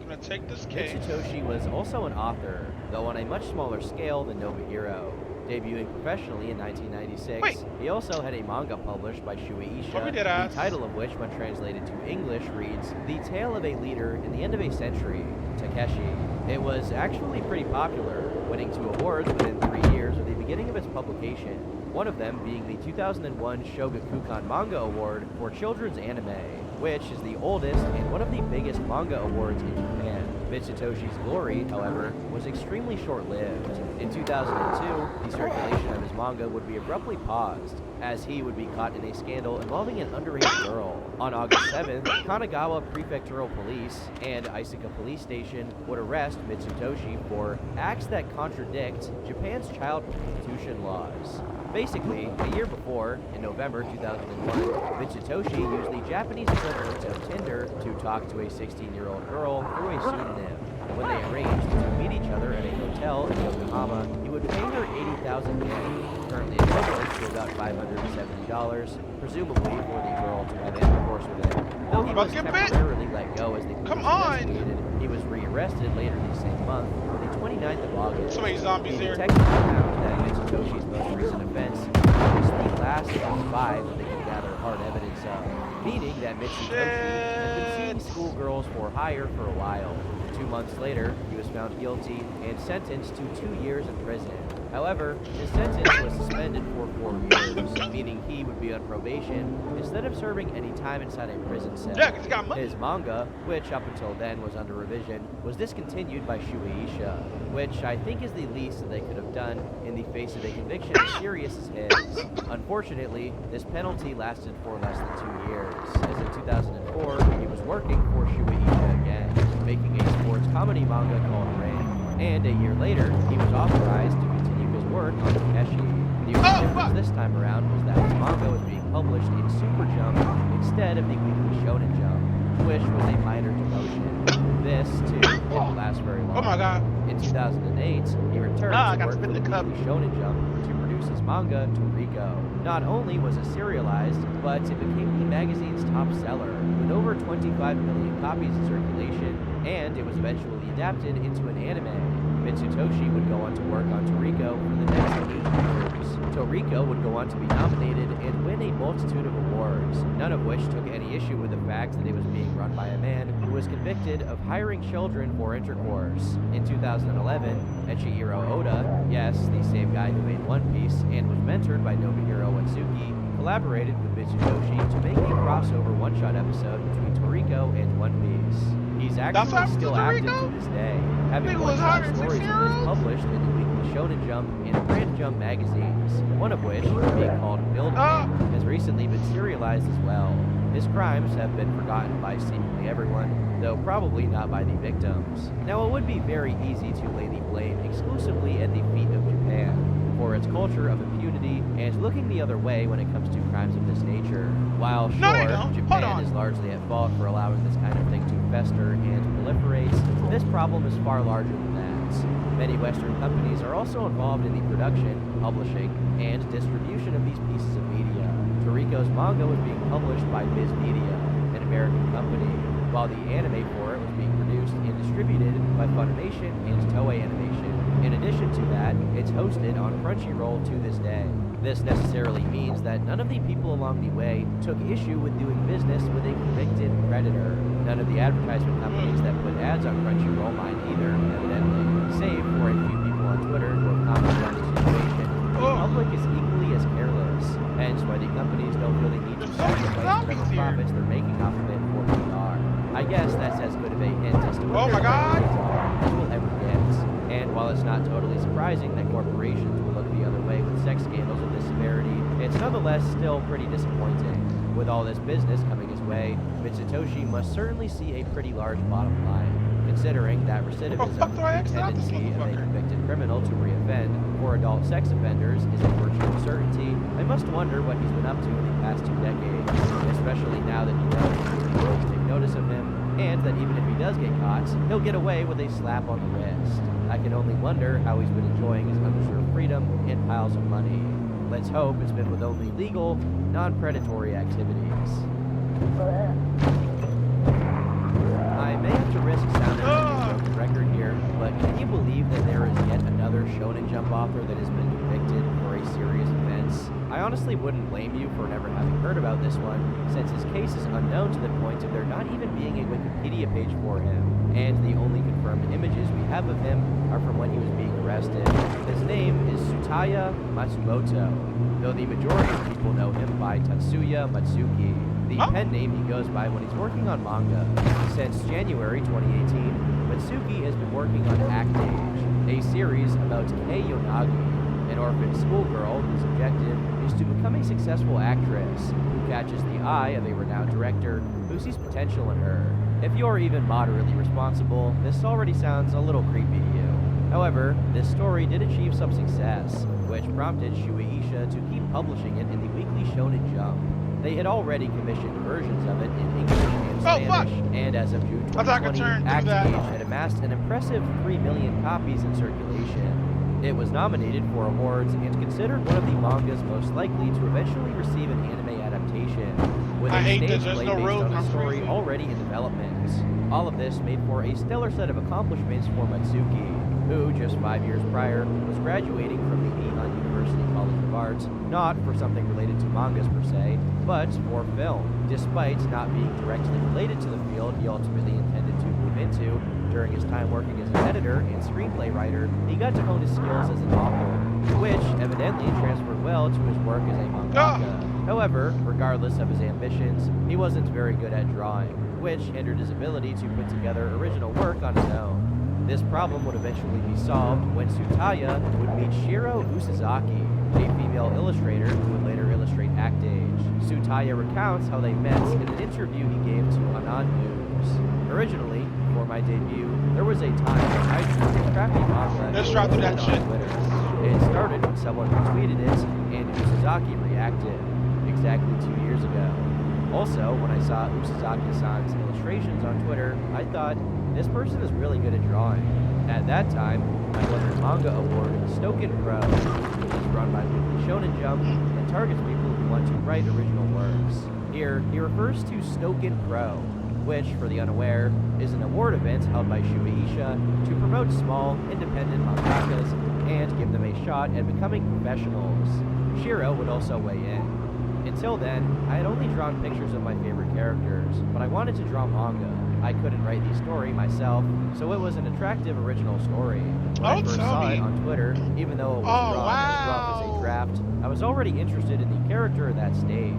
[SPEAKER 1] I'm gonna take this case.
[SPEAKER 6] Mitsutoshi was also an author, though on a much smaller scale than Nobuhiro. Debuting professionally in 1996, he also had a manga published by Shueisha, the title of which, when translated to English, reads The Tale of a Leader in the End of a Century, Takeshi. It was actually pretty popular, winning 2 awards within 3 years of the beginning of its publication, one of them being the 2001 Shogakukan Manga Award for Children's Anime, which is the oldest and one of the biggest manga awards in Japan. Mitsutoshi's glory, however, was extremely short-lived. In 2002, the circulation of his manga would be abruptly paused, as he would be caught in a scandal involving an underage girl. On August 7th, Kanagawa Prefectural Police and Isaka Police Station would arrest Mitsutoshi for acts that contradict Japan's child prostitution laws. Basically, a year before, in November 2001, Mitsutoshi used the Japanese equivalent of Tinder to talk to a 16-year-old girl through a pseudonym. When they arranged to meet each other at a hotel in Yokohama, he would pay her 80,000 yen, currently equivalent to about $570, presumably for the girl to have intercourse with him. Though he was temporarily let go as the police investigated, he was rearrested later the same month, on the 29th of August.
[SPEAKER 1] So many zombies
[SPEAKER 6] the
[SPEAKER 1] here.
[SPEAKER 6] detectives found that Mitsutoshi's most recent offense was the last of 5 that they could gather hard evidence of, meaning that Mitsutoshi had been seeing schoolgirls for hire for a while. 2 months later, he was found guilty and sentenced to 2 years in prison. However, his sentence was suspended for 4 years, meaning he would be on probation instead of serving any time inside a prison cell.
[SPEAKER 1] Yeah, 'cause he got money.
[SPEAKER 6] His manga, which up until then was under revision, was discontinued by Shueisha, which I think is the least that they could have done in the face of a conviction as serious as his. Unfortunately, this penalty lasted for less than 2 years, as in 2004, he was working for Shueisha again, making a sports comedy manga called Rain. And a year later, he was authorized to continue his work on Takeshi. The only difference this time around was that his manga was being published in Super Jump instead of the weekly Shonen Jump, which was a minor demotion. This, too, didn't last very long.
[SPEAKER 1] Oh my god.
[SPEAKER 6] In 2008, he returned to work for the weekly Shonen Jump to produce his manga, Toriko. Not only was it serialized, but it became the magazine's top seller, with over 25 million copies in circulation, and it was eventually adapted into an anime. Mitsutoshi would go on to work on Toriko for the next 8 years. Toriko would go on to be nominated and win a multitude of awards, none of which took any issue with the fact that it was being run by a man who was convicted of hiring children for intercourse. In 2011, Eiichiro Oda, yes, the same guy who made One Piece and was mentored by Nobuhiro Watsuki, collaborated with Mitsutoshi to make a crossover one-shot episode between Toriko and One Piece. He's actually still active to this day, having one-shot stories of his published in the weekly Shonen Jump and Brand Jump magazines, one of which, being called Build Me, has recently been serialized as well. His crimes have been forgotten by seemingly everyone, though probably not by the victims. Now, it would be very easy to lay the blame exclusively at the feet of Japan for its culture of impunity and looking the other way when it comes to crimes of this nature. While sure, Japan is largely at fault for allowing this kind of thing to fester and proliferate, this problem is far larger than that. Many Western companies are also involved in the production, publishing, and distribution of these pieces of media. Toriko's manga was being published by Viz Media, an American company, while the anime for it was being produced and distributed by Funimation and Toei Animation. In addition to that, it's hosted on Crunchyroll to this day. This necessarily means that none of the people along the way took issue with doing business with a convicted predator. None of the advertisement companies that put ads on Crunchyroll mind either, evidently, save for a few people on Twitter who have commented on the situation. The public is equally as careless, hence why the companies don't really need to sacrifice whatever profits they're making off of it for PR. I guess that's as good of a hint as to what their priorities are as we'll ever get. And while it's not totally surprising that corporations will look the other way with sex scandals of this severity, it's nonetheless still pretty disappointing. With all this business coming his way, Mitsutoshi must certainly see a pretty large bottom line, considering that recidivism, the tendency of a convicted criminal to reoffend, for adult sex offenders is a virtual certainty. I must wonder what he's been up to in the past 2 decades, especially now that he knows that people will take notice of him, and that even if he does get caught, he'll get away with a slap on the wrist. I can only wonder how he's been enjoying his undeserved freedom and piles of money. Let's hope it's been with only legal, non-predatory activities. I may have to risk sounding like a broken record here, but can you believe that there is yet another Shonen Jump author that has been convicted for a serious offense? I honestly wouldn't blame you for never having heard about this one, since his case is unknown to the point of there not even being a Wikipedia page for him, and the only confirmed images we have of him are from when he was being arrested. His name is Tsutaya Matsumoto, though the majority of people know him by Tatsuya Matsuki, the pen name he goes by when he's working on manga. Since January 2018, Matsuki has been working on Act Age, a series about Kei Yonagi, an orphan schoolgirl whose objective is to become a successful actress who catches the eye of a renowned director who sees potential in her. If you're even moderately responsible, this already sounds a little creepy to you. However, this story did achieve some success, which prompted Shueisha to keep publishing it in the Weekly Shonen Jump. They had already commissioned versions of it in English and Spanish, and as of June 2020, Act Age had amassed an impressive 3 million copies in circulation. It was nominated for awards and considered one of the mangas most likely to eventually receive an anime adaptation, with a stage play based on a story already in development. All of this made for a stellar set of accomplishments for Matsuki, who, just 5 years prior, was graduating from the Nihon University College of Arts, not for something related to mangas per se, but for film. Despite not being directly related to the field he ultimately intended to move into, during his time working as an editor and screenplay writer, he got to hone his skills as an author, which evidently transferred well to his work as a mangaka. However, regardless of his ambitions, he wasn't very good at drawing, which hindered his ability to put together original work on his own. This problem would eventually be solved when Tsutaya would meet Shiro Usazaki, a female illustrator who would later illustrate Act Age. Tsutaya recounts how they met in an interview he gave to Anan News. Originally, before my debut, there was a time when I drew a crappy manga on Twitter. It started when someone retweeted it, and Usazaki reacted, exactly 2 years ago. Also, when I saw Usazaki-san's illustrations on Twitter, I thought, this person is really good at drawing. At that time, I won the manga award Stoken Pro, which is run by Weekly Shonen Jump and targets people who want to write original works. Here, he refers to Stoken Pro, which, for the unaware, is an award event held by Shueisha to promote small, independent mangakas and give them a shot at becoming professionals. Shiro would also weigh in. Until then, I had only drawn pictures of my favorite characters, but I wanted to draw manga. I couldn't write the story myself, so it was an attractive original story. When I first saw it on Twitter, even though it was drawn as rough as a draft, I was already interested in the character at that stage.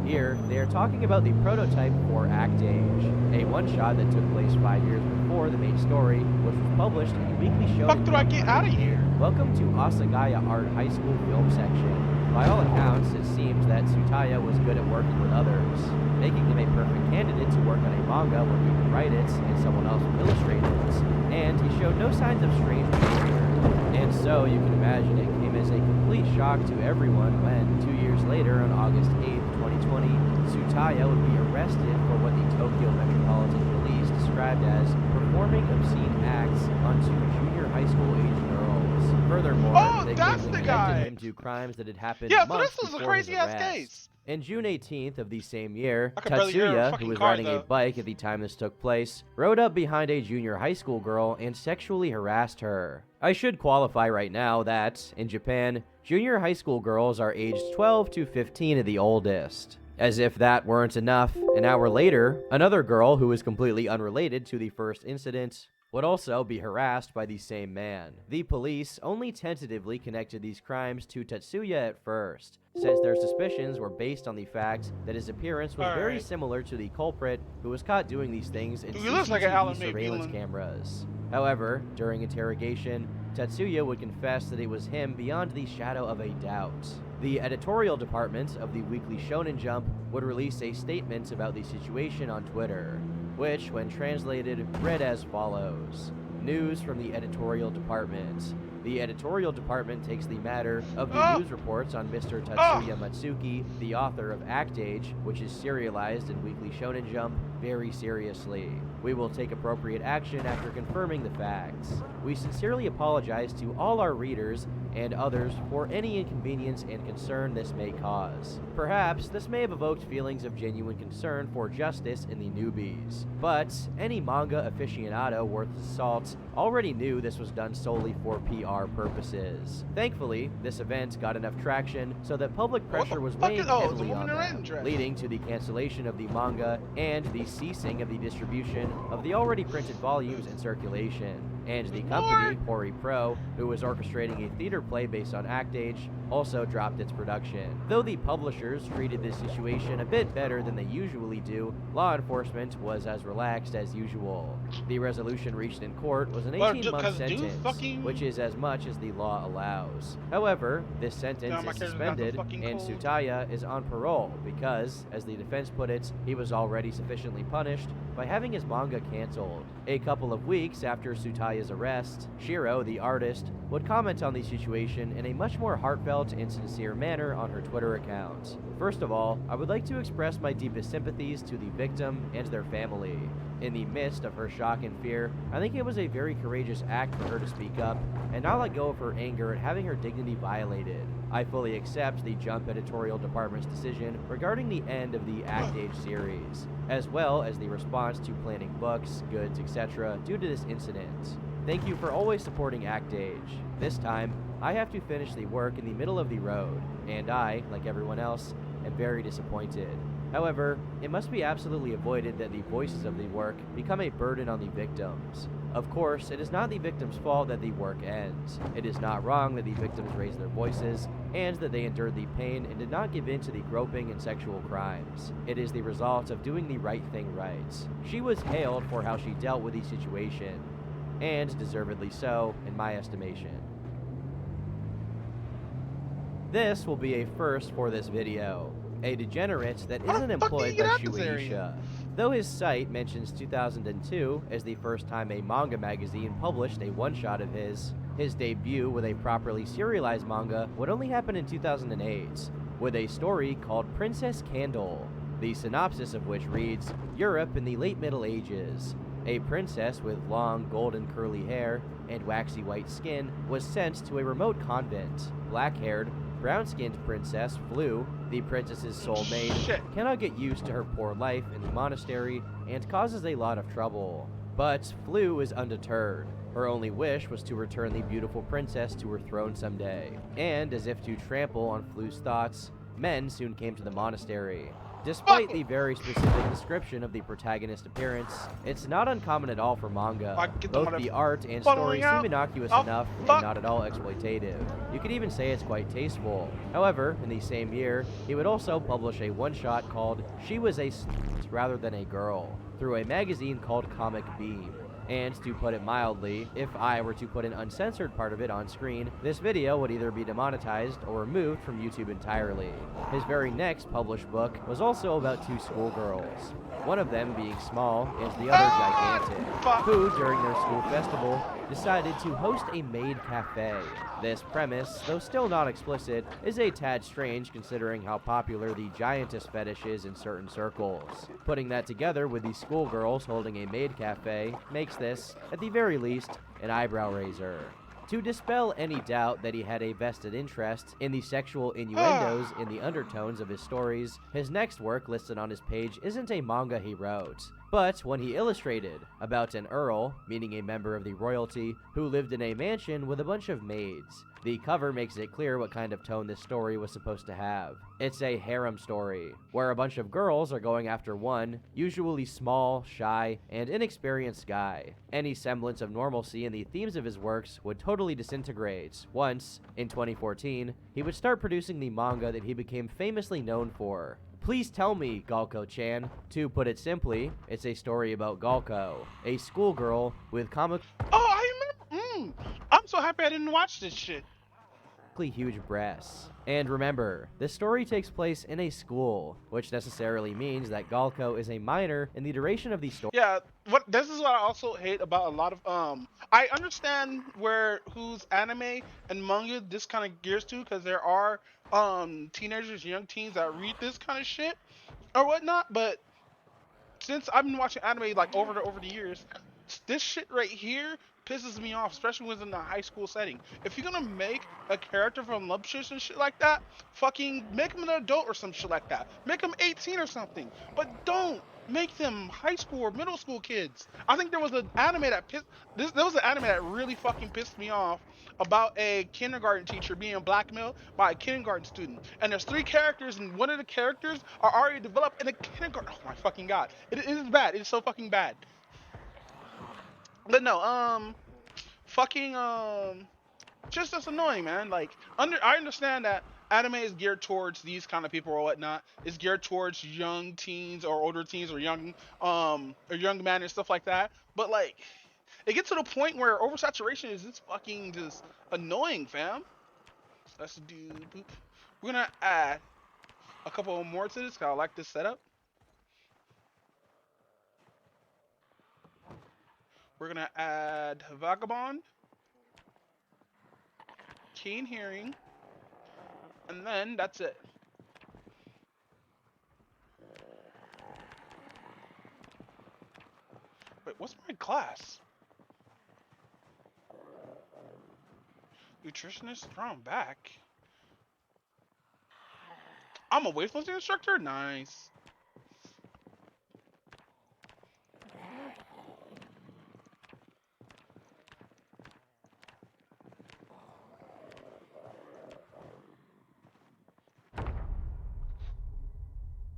[SPEAKER 6] Here, they are talking about the prototype for Act Age, a one-shot that took place 5 years before the main story, which was published in the Weekly Shonen Jump. Welcome to Asagaya Art High School Film Section. By all accounts, it seems that Tsutaya was good at working with others, making him a perfect candidate to work on a manga where he would write it and someone else would illustrate it, and he showed no signs of strange behavior. And so, you can imagine it came as a complete shock to everyone when, 2 years later, on August 8, 2020, Tsutaya would be arrested for what the Tokyo Metropolitan Police described as performing obscene acts on 2 junior high school age girls. Furthermore, they connected him to crimes that had happened months before his arrest. In June 18th of the same year, Tatsuya, who was riding a bike at the time this took place, rode up behind a junior high school girl and sexually harassed her. I should qualify right now that, in Japan, junior high school girls are aged 12 to 15 at the oldest. As if that weren't enough, an hour later, another girl who was completely unrelated to the first incident would also be harassed by the same man. The police only tentatively connected these crimes to Tatsuya at first, since their suspicions were based on the fact that his appearance was very similar to the culprit who was caught doing these things in CCTV surveillance cameras. However, during interrogation, Tatsuya would confess that it was him beyond the shadow of a doubt. The editorial department of the Weekly Shonen Jump would release a statement about the situation on Twitter, which, when translated, read as follows. News from the editorial department. The editorial department takes the matter of the news reports on Mr. Tatsuya Matsuki, the author of Act Age, which is serialized in Weekly Shonen Jump, very seriously. We will take appropriate action after confirming the facts. We sincerely apologize to all our readers and others for any inconvenience and concern this may cause. Perhaps this may have evoked feelings of genuine concern for justice in the newbies, but any manga aficionado worth his salt already knew this was done solely for PR purposes. Thankfully, this event got enough traction so that public pressure was weighing heavily on them, leading to the cancellation of the manga and the ceasing of the distribution of the already printed volumes in circulation. And the company, Hori Pro, who was orchestrating a theater play based on Act Age, also dropped its production. Though the publishers treated this situation a bit better than they usually do, law enforcement was as relaxed as usual. The resolution reached in court was an 18-month sentence, which is as much as the law allows. However, this sentence is suspended, and Tsutaya is on parole because, as the defense put it, he was already sufficiently punished by having his manga canceled. A couple of weeks after Tsutaya's arrest, Shiro, the artist, would comment on the situation in a much more heartfelt and sincere manner on her Twitter account. First of all, I would like to express my deepest sympathies to the victim and their family. In the midst of her shock and fear, I think it was a very courageous act for her to speak up and not let go of her anger at having her dignity violated. I fully accept the Jump editorial department's decision regarding the end of the Act Age series, as well as the response to planning books, goods, etc. due to this incident. Thank you for always supporting Act Age. This time, I have to finish the work in the middle of the road, and I, like everyone else, am very disappointed. However, it must be absolutely avoided that the voices of the work become a burden on the victims. Of course, it is not the victim's fault that the work ends. It is not wrong that the victims raised their voices, and that they endured the pain and did not give in to the groping and sexual crimes. It is the result of doing the right thing right. She was hailed for how she dealt with the situation, and deservedly so, in my estimation. This will be a first for this video. A degenerate that isn't employed by Shueisha. Though his site mentions 2002 as the first time a manga magazine published a one-shot of his debut with a properly serialized manga would only happen in 2008, with a story called Princess Candle, the synopsis of which reads, Europe in the late Middle Ages. A princess with long, golden curly hair and waxy white skin was sent to a remote convent. Black-haired, brown-skinned princess Flu, the princess's sole maid, cannot get used to her poor life in the monastery and causes a lot of trouble. But Flu is undeterred. Her only wish was to return the beautiful princess to her throne someday. And as if to trample on Flu's thoughts, men soon came to the monastery. Despite the very specific description of the protagonist's appearance, it's not uncommon at all for manga. Both the art and story seem innocuous enough and not at all exploitative. You could even say it's quite tasteful. However, in the same year, he would also publish a one-shot called She Was a Slut Rather Than a Girl through a magazine called Comic Beam. And to put it mildly, if I were to put an uncensored part of it on screen, this video would either be demonetized or removed from YouTube entirely. His very next published book was also about two schoolgirls, one of them being small and the other gigantic, who, during their school festival, decided to host a maid cafe. This premise, though still not explicit, is a tad strange considering how popular the giantess fetish is in certain circles. Putting that together with the schoolgirls holding a maid cafe makes this, at the very least, an eyebrow raiser. To dispel any doubt that he had a vested interest in the sexual innuendos in the undertones of his stories, his next work listed on his page isn't a manga he wrote, but one he illustrated about an earl, meaning a member of the royalty, who lived in a mansion with a bunch of maids. The cover makes it clear what kind of tone this story was supposed to have. It's a harem story, where a bunch of girls are going after one, usually small, shy, and inexperienced guy. Any semblance of normalcy in the themes of his works would totally disintegrate once, in 2014, he would start producing the manga that he became famously known for. Please tell me, Galko-chan. To put it simply, it's a story about Galko, a schoolgirl with comic
[SPEAKER 1] I'm so happy I didn't watch this shit.
[SPEAKER 6] huge breasts. And remember, this story takes place in a school, which necessarily means that Galko is a minor in the duration of the story.
[SPEAKER 1] Yeah, this is what I also hate about a lot of I understand whose anime and manga this kind of gears to, because there are teenagers, young teens that read this kind of shit or whatnot, but since I've been watching anime like over the years, this shit right here pisses me off, especially when it's in a high school setting. If you're gonna make a character voluptuous and shit like that, fucking make him an adult or some shit like that. Make him 18 or something, but don't make them high school or middle school kids. I think there was an anime that there was an anime that really fucking pissed me off about a kindergarten teacher being blackmailed by a kindergarten student. And there's three characters, and one of the characters are already developed in a kindergarten. Oh my fucking god. It is bad. It is so fucking bad. But no, fucking, just that's annoying, man. Like, I understand that anime is geared towards these kind of people or whatnot. It's geared towards young teens or older teens or young men and stuff like that. But like, it gets to the point where oversaturation is just fucking just annoying, fam. Let's do boop. We're gonna add a couple more to this. Cause I like this setup. We're gonna add vagabond, keen hearing, and then that's it. Wait, what's my class? Nutritionist? Thrown back. I'm a weightlifting instructor? Nice.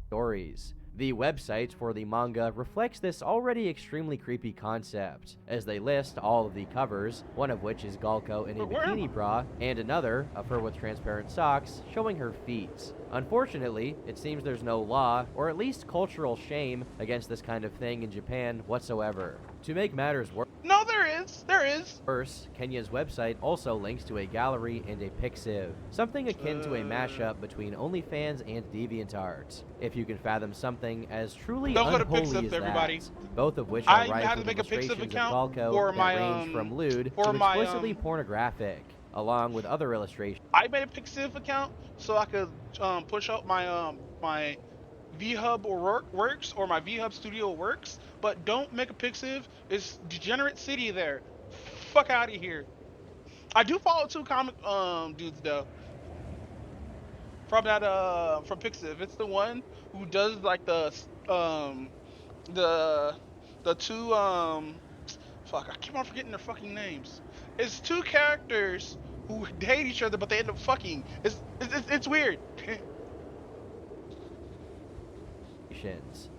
[SPEAKER 6] Stories. The website for the manga reflects this already extremely creepy concept, as they list all of the covers, one of which is Galco in a bikini bra, and another of her with transparent socks, showing her feet. Unfortunately, it seems there's no law, or at least cultural shame, against this kind of thing in Japan whatsoever. To make matters worse,
[SPEAKER 1] no, there is. There is.
[SPEAKER 6] First, Kenya's website also links to a gallery and a Pixiv, something akin to a mashup between OnlyFans and DeviantArt. If you can fathom something as truly unholy as that, both of which are rife with illustrations of Galco that range from lewd to explicitly pornographic, along with other illustrations.
[SPEAKER 1] I made a Pixiv account so I could push up my my VHub or Works or my VHub Studio Works, but don't make a Pixiv. It's degenerate city there. Fuck out of here. I do follow two comic dudes though. From that from Pixiv. It's the one who does like the two fuck, I keep on forgetting their fucking names. It's two characters who hate each other but they end up fucking. It's weird.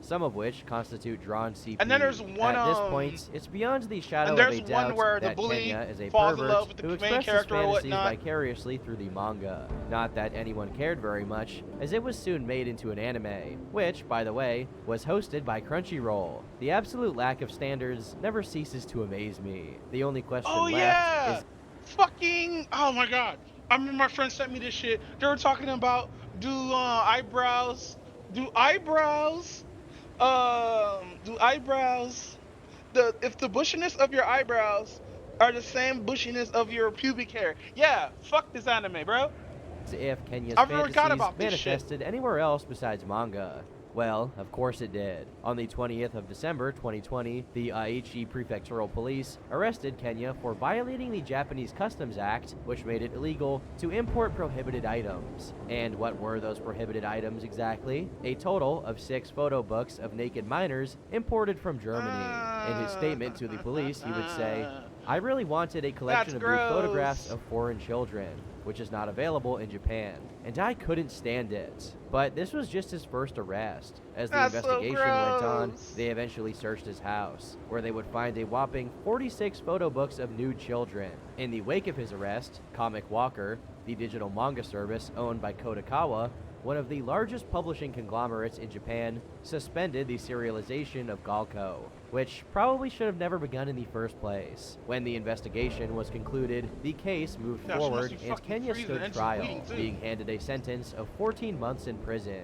[SPEAKER 6] Some of which constitute drawn CP.
[SPEAKER 1] And then there's one
[SPEAKER 6] at this point, it's beyond the shadow
[SPEAKER 1] of
[SPEAKER 6] a doubt that Kenya is a pervert who expresses fantasies vicariously through the manga. Not that anyone cared very much, as it was soon made into an anime, which, by the way, was hosted by Crunchyroll. The absolute lack of standards never ceases to amaze me. The only question left is...
[SPEAKER 1] Fucking... Oh my god. I remember my friend sent me this shit. They were talking about, do eyebrows... if the bushiness of your eyebrows are the same bushiness of your pubic hair. Yeah, fuck this anime, bro.
[SPEAKER 6] If Kenya's fantasies manifested anywhere else besides manga. Well, of course it did. On the 20th of December 2020, the Aichi Prefectural Police arrested Kenya for violating the Japanese Customs Act, which made it illegal to import prohibited items. And what were those prohibited items exactly? A total of 6 photo books of naked minors imported from Germany. In his statement to the police, he would say, "I really wanted a collection of nude photographs of foreign children, which is not available in Japan, and I couldn't stand it." But this was just his first arrest. As the investigation went on, they eventually searched his house, where they would find a whopping 46 photo books of nude children. In the wake of his arrest, Comic Walker, the digital manga service owned by Kodakawa, one of the largest publishing conglomerates in Japan, suspended the serialization of Galco, which probably should have never begun in the first place. When the investigation was concluded, the case moved forward and Kenya stood trial, being handed a sentence of 14 months in prison.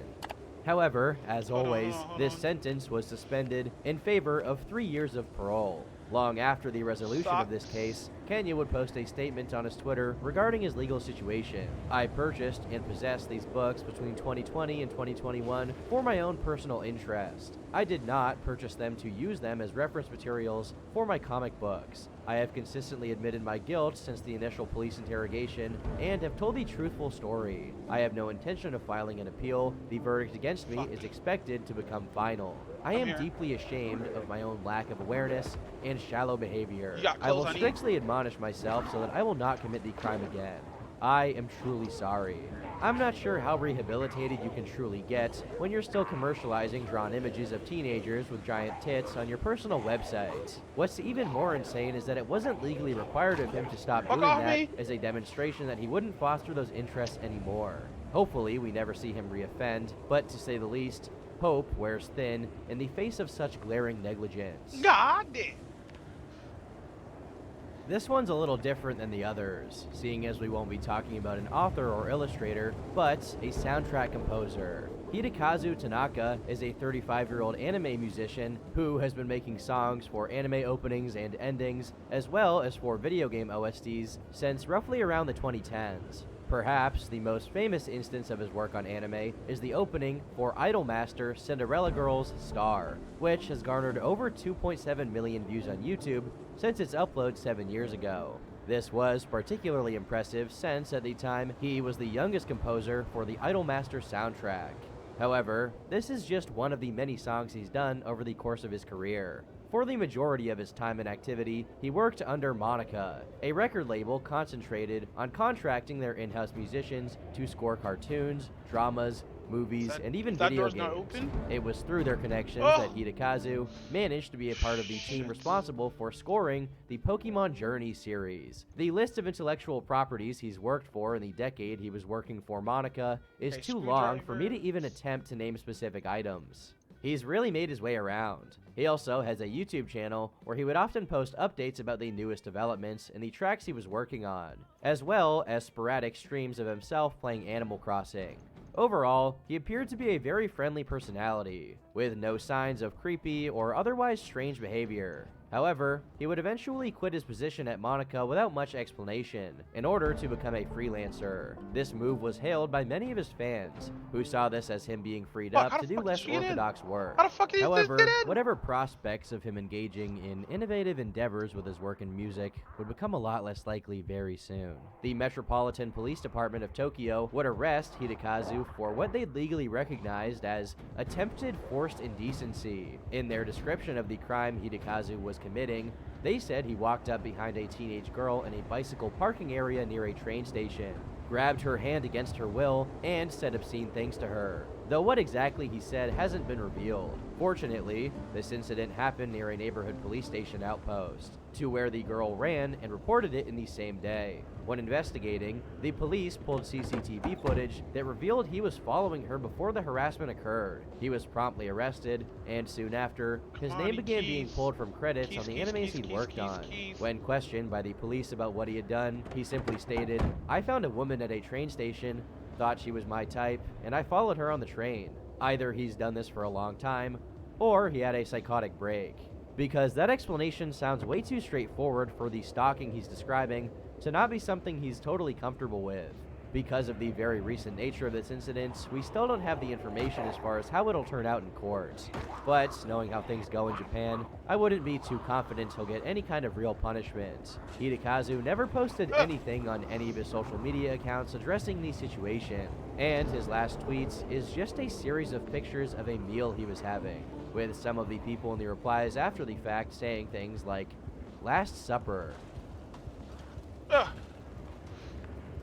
[SPEAKER 6] However, as always, this sentence was suspended in favor of 3 years of parole. Long after the resolution of this case, Kenya would post a statement on his Twitter regarding his legal situation. "I purchased and possessed these books between 2020 and 2021 for my own personal interest. I did not purchase them to use them as reference materials for my comic books. I have consistently admitted my guilt since the initial police interrogation and have told the truthful story. I have no intention of filing an appeal. The verdict against me is expected to become final. I am deeply ashamed of my own lack of awareness and shallow behavior. I will strictly admonish myself so that I will not commit the crime again. I am truly sorry. I'm not sure how rehabilitated you can truly get when you're still commercializing drawn images of teenagers with giant tits on your personal website. What's even more insane is that it wasn't legally required of him to stop
[SPEAKER 1] Fuck
[SPEAKER 6] doing
[SPEAKER 1] off
[SPEAKER 6] that
[SPEAKER 1] me.
[SPEAKER 6] as a demonstration that he wouldn't foster those interests anymore. Hopefully, we never see him reoffend, but to say the least, hope wears thin in the face of such glaring negligence.
[SPEAKER 1] God damn.
[SPEAKER 6] This one's a little different than the others, seeing as we won't be talking about an author or illustrator, but a soundtrack composer. Hidekazu Tanaka is a 35-year-old anime musician who has been making songs for anime openings and endings, as well as for video game OSTs, since roughly around the 2010s. Perhaps the most famous instance of his work on anime is the opening for Idolmaster Cinderella Girls Star, which has garnered over 2.7 million views on YouTube since its upload 7 years ago. This was particularly impressive since, at the time, he was the youngest composer for the Idolmaster soundtrack. However, this is just one of the many songs he's done over the course of his career. For the majority of his time and activity, he worked under Monica, a record label concentrated on contracting their in-house musicians to score cartoons, dramas, movies, and even video games. It was through their connections that Hidekazu managed to be a part of the team responsible for scoring the Pokemon Journey series. The list of intellectual properties he's worked for in the decade he was working for Monica is too long for me to even attempt to name specific items. He's really made his way around. He also has a YouTube channel where he would often post updates about the newest developments and the tracks he was working on, as well as sporadic streams of himself playing Animal Crossing. Overall, he appeared to be a very friendly personality, with no signs of creepy or otherwise strange behavior. However, he would eventually quit his position at Monica without much explanation, in order to become a freelancer. This move was hailed by many of his fans, who saw this as him being freed up to do less orthodox work. However, whatever prospects of him engaging in innovative endeavors with his work in music would become a lot less likely very soon. The Metropolitan Police Department of Tokyo would arrest Hidekazu for what they'd legally recognized as attempted forced indecency. In their description of the crime Hidekazu was committing, they said he walked up behind a teenage girl in a bicycle parking area near a train station, grabbed her hand against her will, and said obscene things to her, though what exactly he said hasn't been revealed. Fortunately, this incident happened near a neighborhood police station outpost, to where the girl ran and reported it in the same day. When investigating, the police pulled CCTV footage that revealed he was following her before the harassment occurred. He was promptly arrested, and soon after, his name began being pulled from credits on the animes he'd worked on. When questioned by the police about what he had done, he simply stated, "I found a woman at a train station, thought she was my type, and I followed her on the train." Either he's done this for a long time, or he had a psychotic break. Because that explanation sounds way too straightforward for the stalking he's describing to not be something he's totally comfortable with. Because of the very recent nature of this incident, we still don't have the information as far as how it'll turn out in court. But, knowing how things go in Japan, I wouldn't be too confident he'll get any kind of real punishment. Hidekazu never posted anything on any of his social media accounts addressing the situation, and his last tweet is just a series of pictures of a meal he was having, with some of the people in the replies after the fact saying things like, "Last Supper."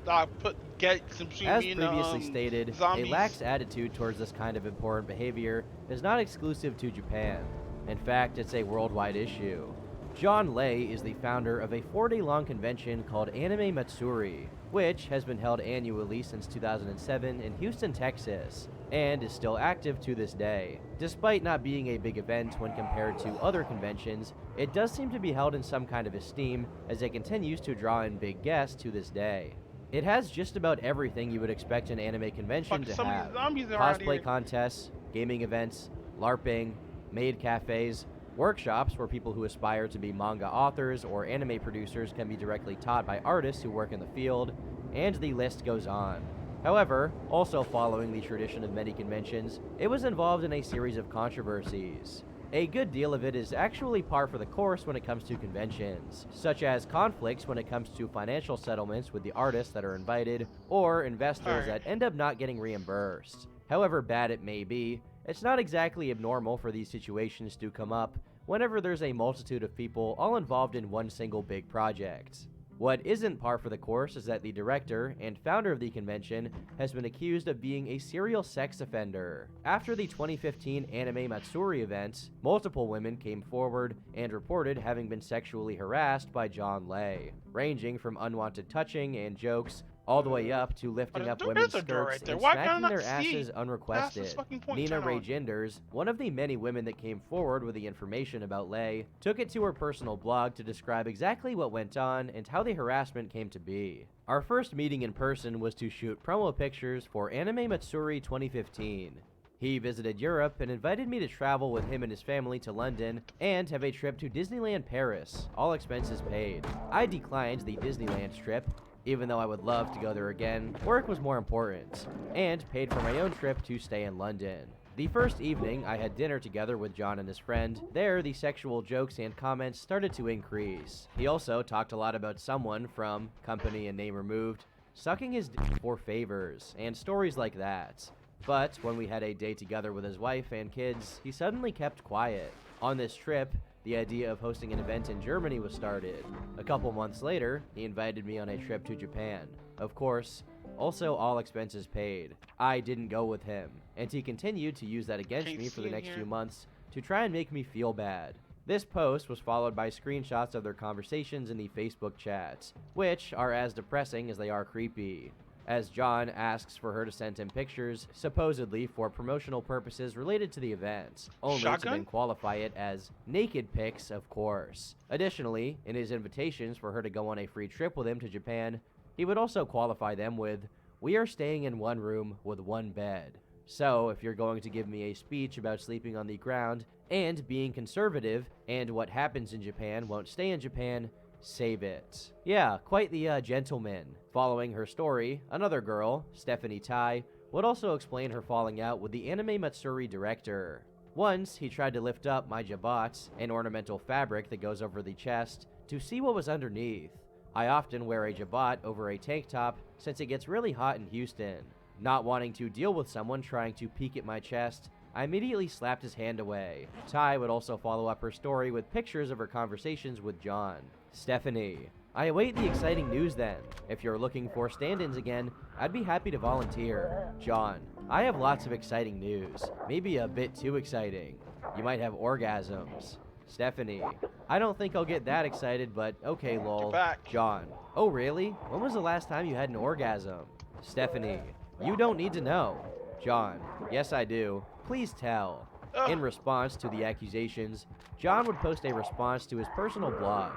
[SPEAKER 6] As previously stated, a lax attitude towards this kind of abhorrent behavior is not exclusive to Japan. In fact, it's a worldwide issue. John Lay is the founder of a 4-day-long convention called Anime Matsuri, which has been held annually since 2007 in Houston, Texas, and is still active to this day. Despite not being a big event when compared to other conventions, it does seem to be held in some kind of esteem as it continues to draw in big guests to this day. It has just about everything you would expect an anime convention to have. Cosplay contests, gaming events, LARPing, maid cafes, workshops where people who aspire to be manga authors or anime producers can be directly taught by artists who work in the field, and the list goes on. However, also following the tradition of many conventions, it was involved in a series of controversies. A good deal of it is actually par for the course when it comes to conventions, such as conflicts when it comes to financial settlements with the artists that are invited, or investors that end up not getting reimbursed. However bad it may be, it's not exactly abnormal for these situations to come up whenever there's a multitude of people all involved in one single big project. What isn't par for the course is that the director and founder of the convention has been accused of being a serial sex offender. After the 2015 Anime Matsuri event, multiple women came forward and reported having been sexually harassed by John Lay, ranging from unwanted touching and jokes all the way up to lifting up women's
[SPEAKER 1] There's a door
[SPEAKER 6] skirts
[SPEAKER 1] right there.
[SPEAKER 6] and
[SPEAKER 1] Why can I
[SPEAKER 6] smacking
[SPEAKER 1] not
[SPEAKER 6] their
[SPEAKER 1] see?
[SPEAKER 6] asses unrequested.
[SPEAKER 1] That's the fucking point.
[SPEAKER 6] Nina
[SPEAKER 1] Turn
[SPEAKER 6] Ray
[SPEAKER 1] on.
[SPEAKER 6] Genders, one of the many women that came forward with the information about Lay, took it to her personal blog to describe exactly what went on and how the harassment came to be. Our first meeting in person was to shoot promo pictures for Anime Matsuri 2015. He visited Europe and invited me to travel with him and his family to London and have a trip to Disneyland Paris, all expenses paid. I declined the Disneyland trip, even though I would love to go there again. Work was more important, and paid for my own trip to stay in London. The first evening, I had dinner together with John and his friend. There, the sexual jokes and comments started to increase. He also talked a lot about someone from, company and name removed, sucking his dick for favors, and stories like that. But when we had a day together with his wife and kids, he suddenly kept quiet. On this trip, the idea of hosting an event in Germany was started. A couple months later, he invited me on a trip to Japan. Of course, also all expenses paid. I didn't go with him, and he continued to use that against me for the next few months to try and make me feel bad. This post was followed by screenshots of their conversations in the Facebook chats, which are as depressing as they are creepy, as John asks for her to send him pictures, supposedly for promotional purposes related to the event, only to then qualify it as naked pics, of course. Additionally, in his invitations for her to go on a free trip with him to Japan, he would also qualify them with, "We are staying in one room with one bed. So, if you're going to give me a speech about sleeping on the ground and being conservative and what happens in Japan won't stay in Japan, save it." Yeah, quite the gentleman. Following her story, another girl, Stephanie Tai, would also explain her falling out with the Anime Matsuri director. Once, he tried to lift up my jabot, an ornamental fabric that goes over the chest, to see what was underneath. I often wear a jabot over a tank top since it gets really hot in Houston. Not wanting to deal with someone trying to peek at my chest, I immediately slapped his hand away. Tai would also follow up her story with pictures of her conversations with John. Stephanie: I await the exciting news then. If you're looking for stand-ins again, I'd be happy to volunteer. John: I have lots of exciting news. Maybe a bit too exciting. You might have orgasms. Stephanie: I don't think I'll get that excited, but okay, lol. John: Oh really? When was the last time you had an orgasm? Stephanie: You don't need to know. John: Yes I do. Please tell. In response to the accusations, John would post a response to his personal blog.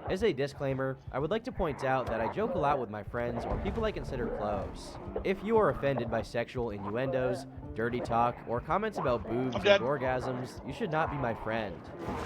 [SPEAKER 6] As a disclaimer, I would like to point out that I joke a lot with my friends or people I consider close. If you are offended by sexual innuendos, dirty talk, or comments about boobs and orgasms, you should not be my friend,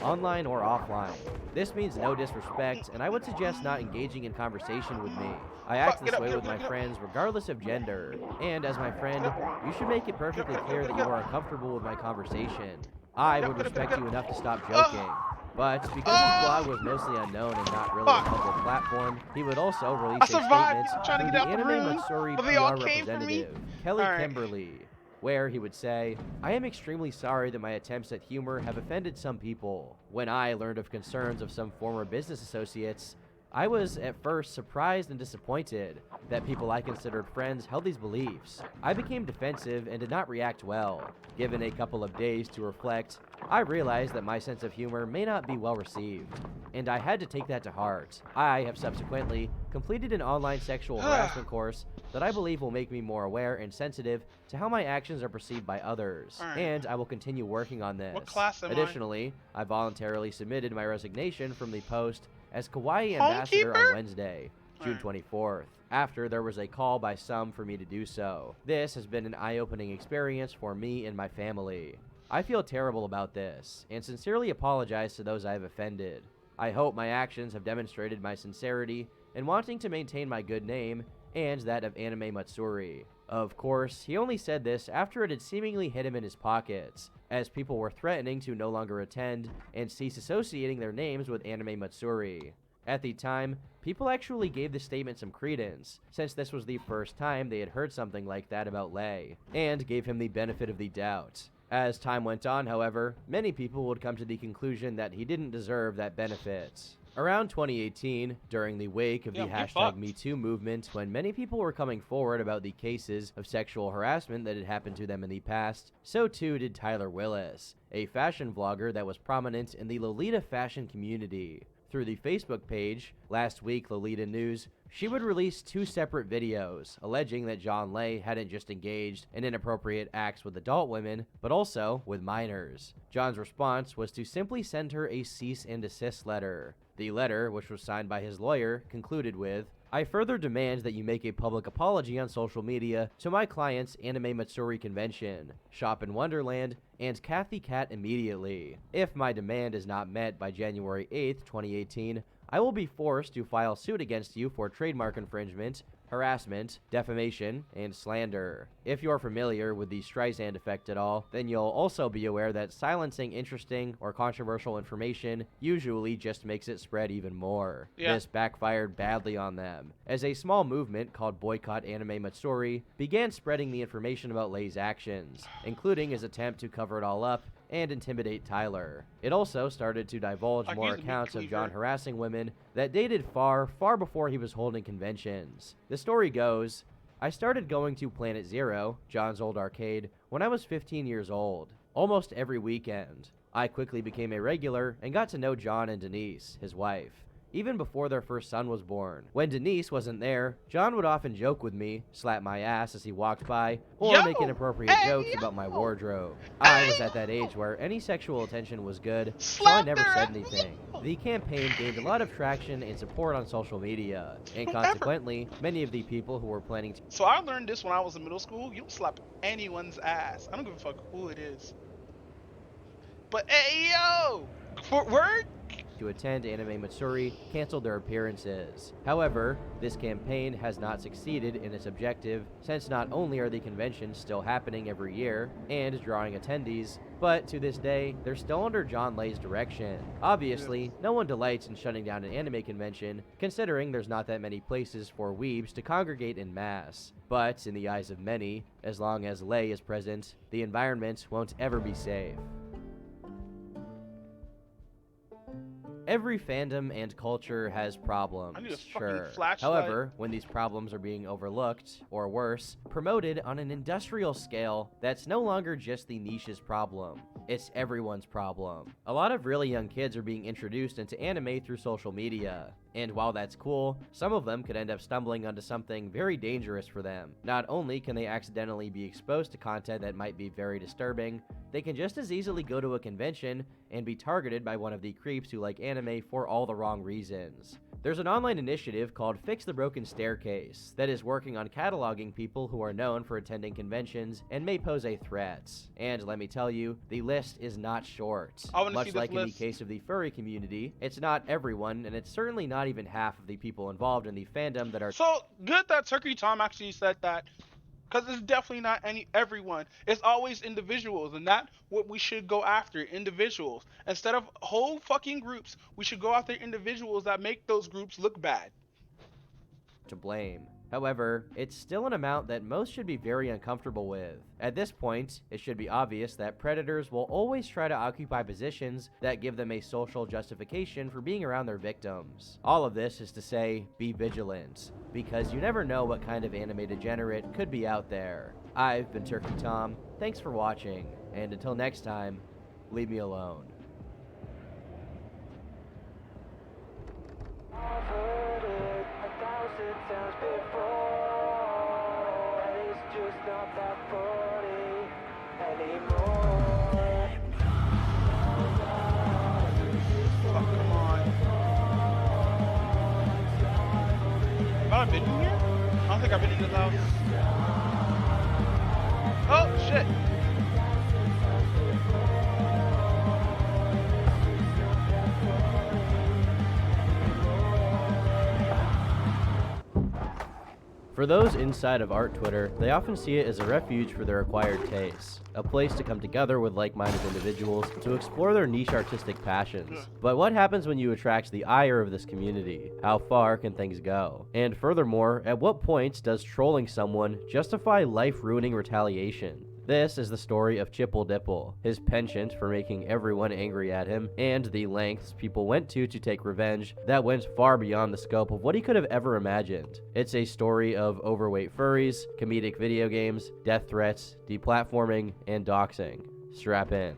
[SPEAKER 6] online or offline. This means no disrespect, and I would suggest not engaging in conversation with me. I act this way with my friends regardless of gender, and as my friend, you should make it perfectly clear that you are uncomfortable with my conversation. I would respect you enough to stop joking. But because his blog was mostly unknown and not really a public platform, he would also release a statement through the Anime Matsuri PR representative, Kelly Kimberly, where he would say, "I am extremely sorry that my attempts at humor have offended some people. When I learned of concerns of some former business associates, I was at first surprised and disappointed that people I considered friends held these beliefs. I became defensive and did not react well. Given a couple of days to reflect, I realized that my sense of humor may not be well received, and I had to take that to heart. I have subsequently completed an online sexual harassment course that I believe will make me more aware and sensitive to how my actions are perceived by others, and I will continue working on this.
[SPEAKER 1] What class am I?
[SPEAKER 6] Additionally, I voluntarily submitted my resignation from the post as Kawaii Ambassador on Wednesday, June 24th, after there was a call by some for me to do so. This has been an eye-opening experience for me and my family. I feel terrible about this, and sincerely apologize to those I have offended. I hope my actions have demonstrated my sincerity in wanting to maintain my good name and that of Anime Matsuri. Of course, he only said this after it had seemingly hit him in his pockets, as people were threatening to no longer attend and cease associating their names with Anime Matsuri. At the time, people actually gave the statement some credence, since this was the first time they had heard something like that about Lay, and gave him the benefit of the doubt. As time went on, however, many people would come to the conclusion that he didn't deserve that benefit. Around 2018, during the wake of the hashtag #MeToo movement, when many people were coming forward about the cases of sexual harassment that had happened to them in the past, so too did Tyler Willis, a fashion vlogger that was prominent in the Lolita fashion community. Through the Facebook page, last week Lolita News, she would release 2 separate videos alleging that John Lay hadn't just engaged in inappropriate acts with adult women, but also with minors. John's response was to simply send her a cease and desist letter. The letter, which was signed by his lawyer, concluded with, "I further demand that you make a public apology on social media to my clients Anime Matsuri Convention, Shop in Wonderland, and Kathy Cat immediately. If my demand is not met by January 8th, 2018, I will be forced to file suit against you for trademark infringement, harassment, defamation, and slander." If you're familiar with the Streisand effect at all, then you'll also be aware that silencing interesting or controversial information usually just makes it spread even more.
[SPEAKER 1] Yeah.
[SPEAKER 6] This backfired badly on them, as a small movement called Boycott Anime Matsuri began spreading the information about Lay's actions, including his attempt to cover it all up and intimidate Tyler. It also started to divulge more accounts of John harassing women that dated far, far before he was holding conventions. The story goes, "I started going to Planet Zero, John's old arcade, when I was 15 years old, almost every weekend. I quickly became a regular and got to know John and Denise, his wife, even before their first son was born. When Denise wasn't there, John would often joke with me, slap my ass as he walked by, or make inappropriate jokes about my wardrobe. I was at that age where any sexual attention was good, so I never said anything. The campaign gained a lot of traction and support on social media, and consequently, many of the people who were planning to..."
[SPEAKER 1] So I learned this when I was in middle school. You don't slap anyone's ass. I don't give a fuck who it is. But hey, yo! For work?
[SPEAKER 6] To attend Anime Matsuri canceled their appearances. However, this campaign has not succeeded in its objective, since not only are the conventions still happening every year and drawing attendees, but to this day, they're still under John Lay's direction. Obviously, no one delights in shutting down an anime convention, considering there's not that many places for weebs to congregate in mass. But in the eyes of many, as long as Lay is present, the environment won't ever be safe. Every fandom and culture has problems, sure. However, when these problems are being overlooked, or worse, promoted on an industrial scale, that's no longer just the niche's problem. It's everyone's problem. A lot of really young kids are being introduced into anime through social media. And while that's cool, some of them could end up stumbling onto something very dangerous for them. Not only can they accidentally be exposed to content that might be very disturbing, they can just as easily go to a convention and be targeted by one of the creeps who like anime for all the wrong reasons. There's an online initiative called Fix the Broken Staircase that is working on cataloging people who are known for attending conventions and may pose a threat. And let me tell you, the list is not short. Much like in the case of the furry community, it's not everyone, and it's certainly not even half of the people involved in the fandom that are—
[SPEAKER 1] So good that Turkey Tom actually said that, because it's definitely not everyone. It's always individuals, and that's what we should go after, individuals. Instead of whole fucking groups, we should go after individuals that make those groups look bad.
[SPEAKER 6] to blame. However, it's still an amount that most should be very uncomfortable with. At this point, it should be obvious that predators will always try to occupy positions that give them a social justification for being around their victims. All of this is to say, be vigilant, because you never know what kind of anime degenerate could be out there. I've been Turkey Tom, thanks for watching, and until next time, leave me alone.
[SPEAKER 1] Have I been in here? I don't think I've been in this house. Oh, shit.
[SPEAKER 6] For those inside of art Twitter, they often see it as a refuge for their acquired tastes, a place to come together with like-minded individuals to explore their niche artistic passions. But what happens when you attract the ire of this community? How far can things go? And furthermore, at what point does trolling someone justify life-ruining retaliation? This is the story of Chipple Dipple, his penchant for making everyone angry at him, and the lengths people went to take revenge that went far beyond the scope of what he could have ever imagined. It's a story of overweight furries, comedic video games, death threats, deplatforming, and doxing. Strap in.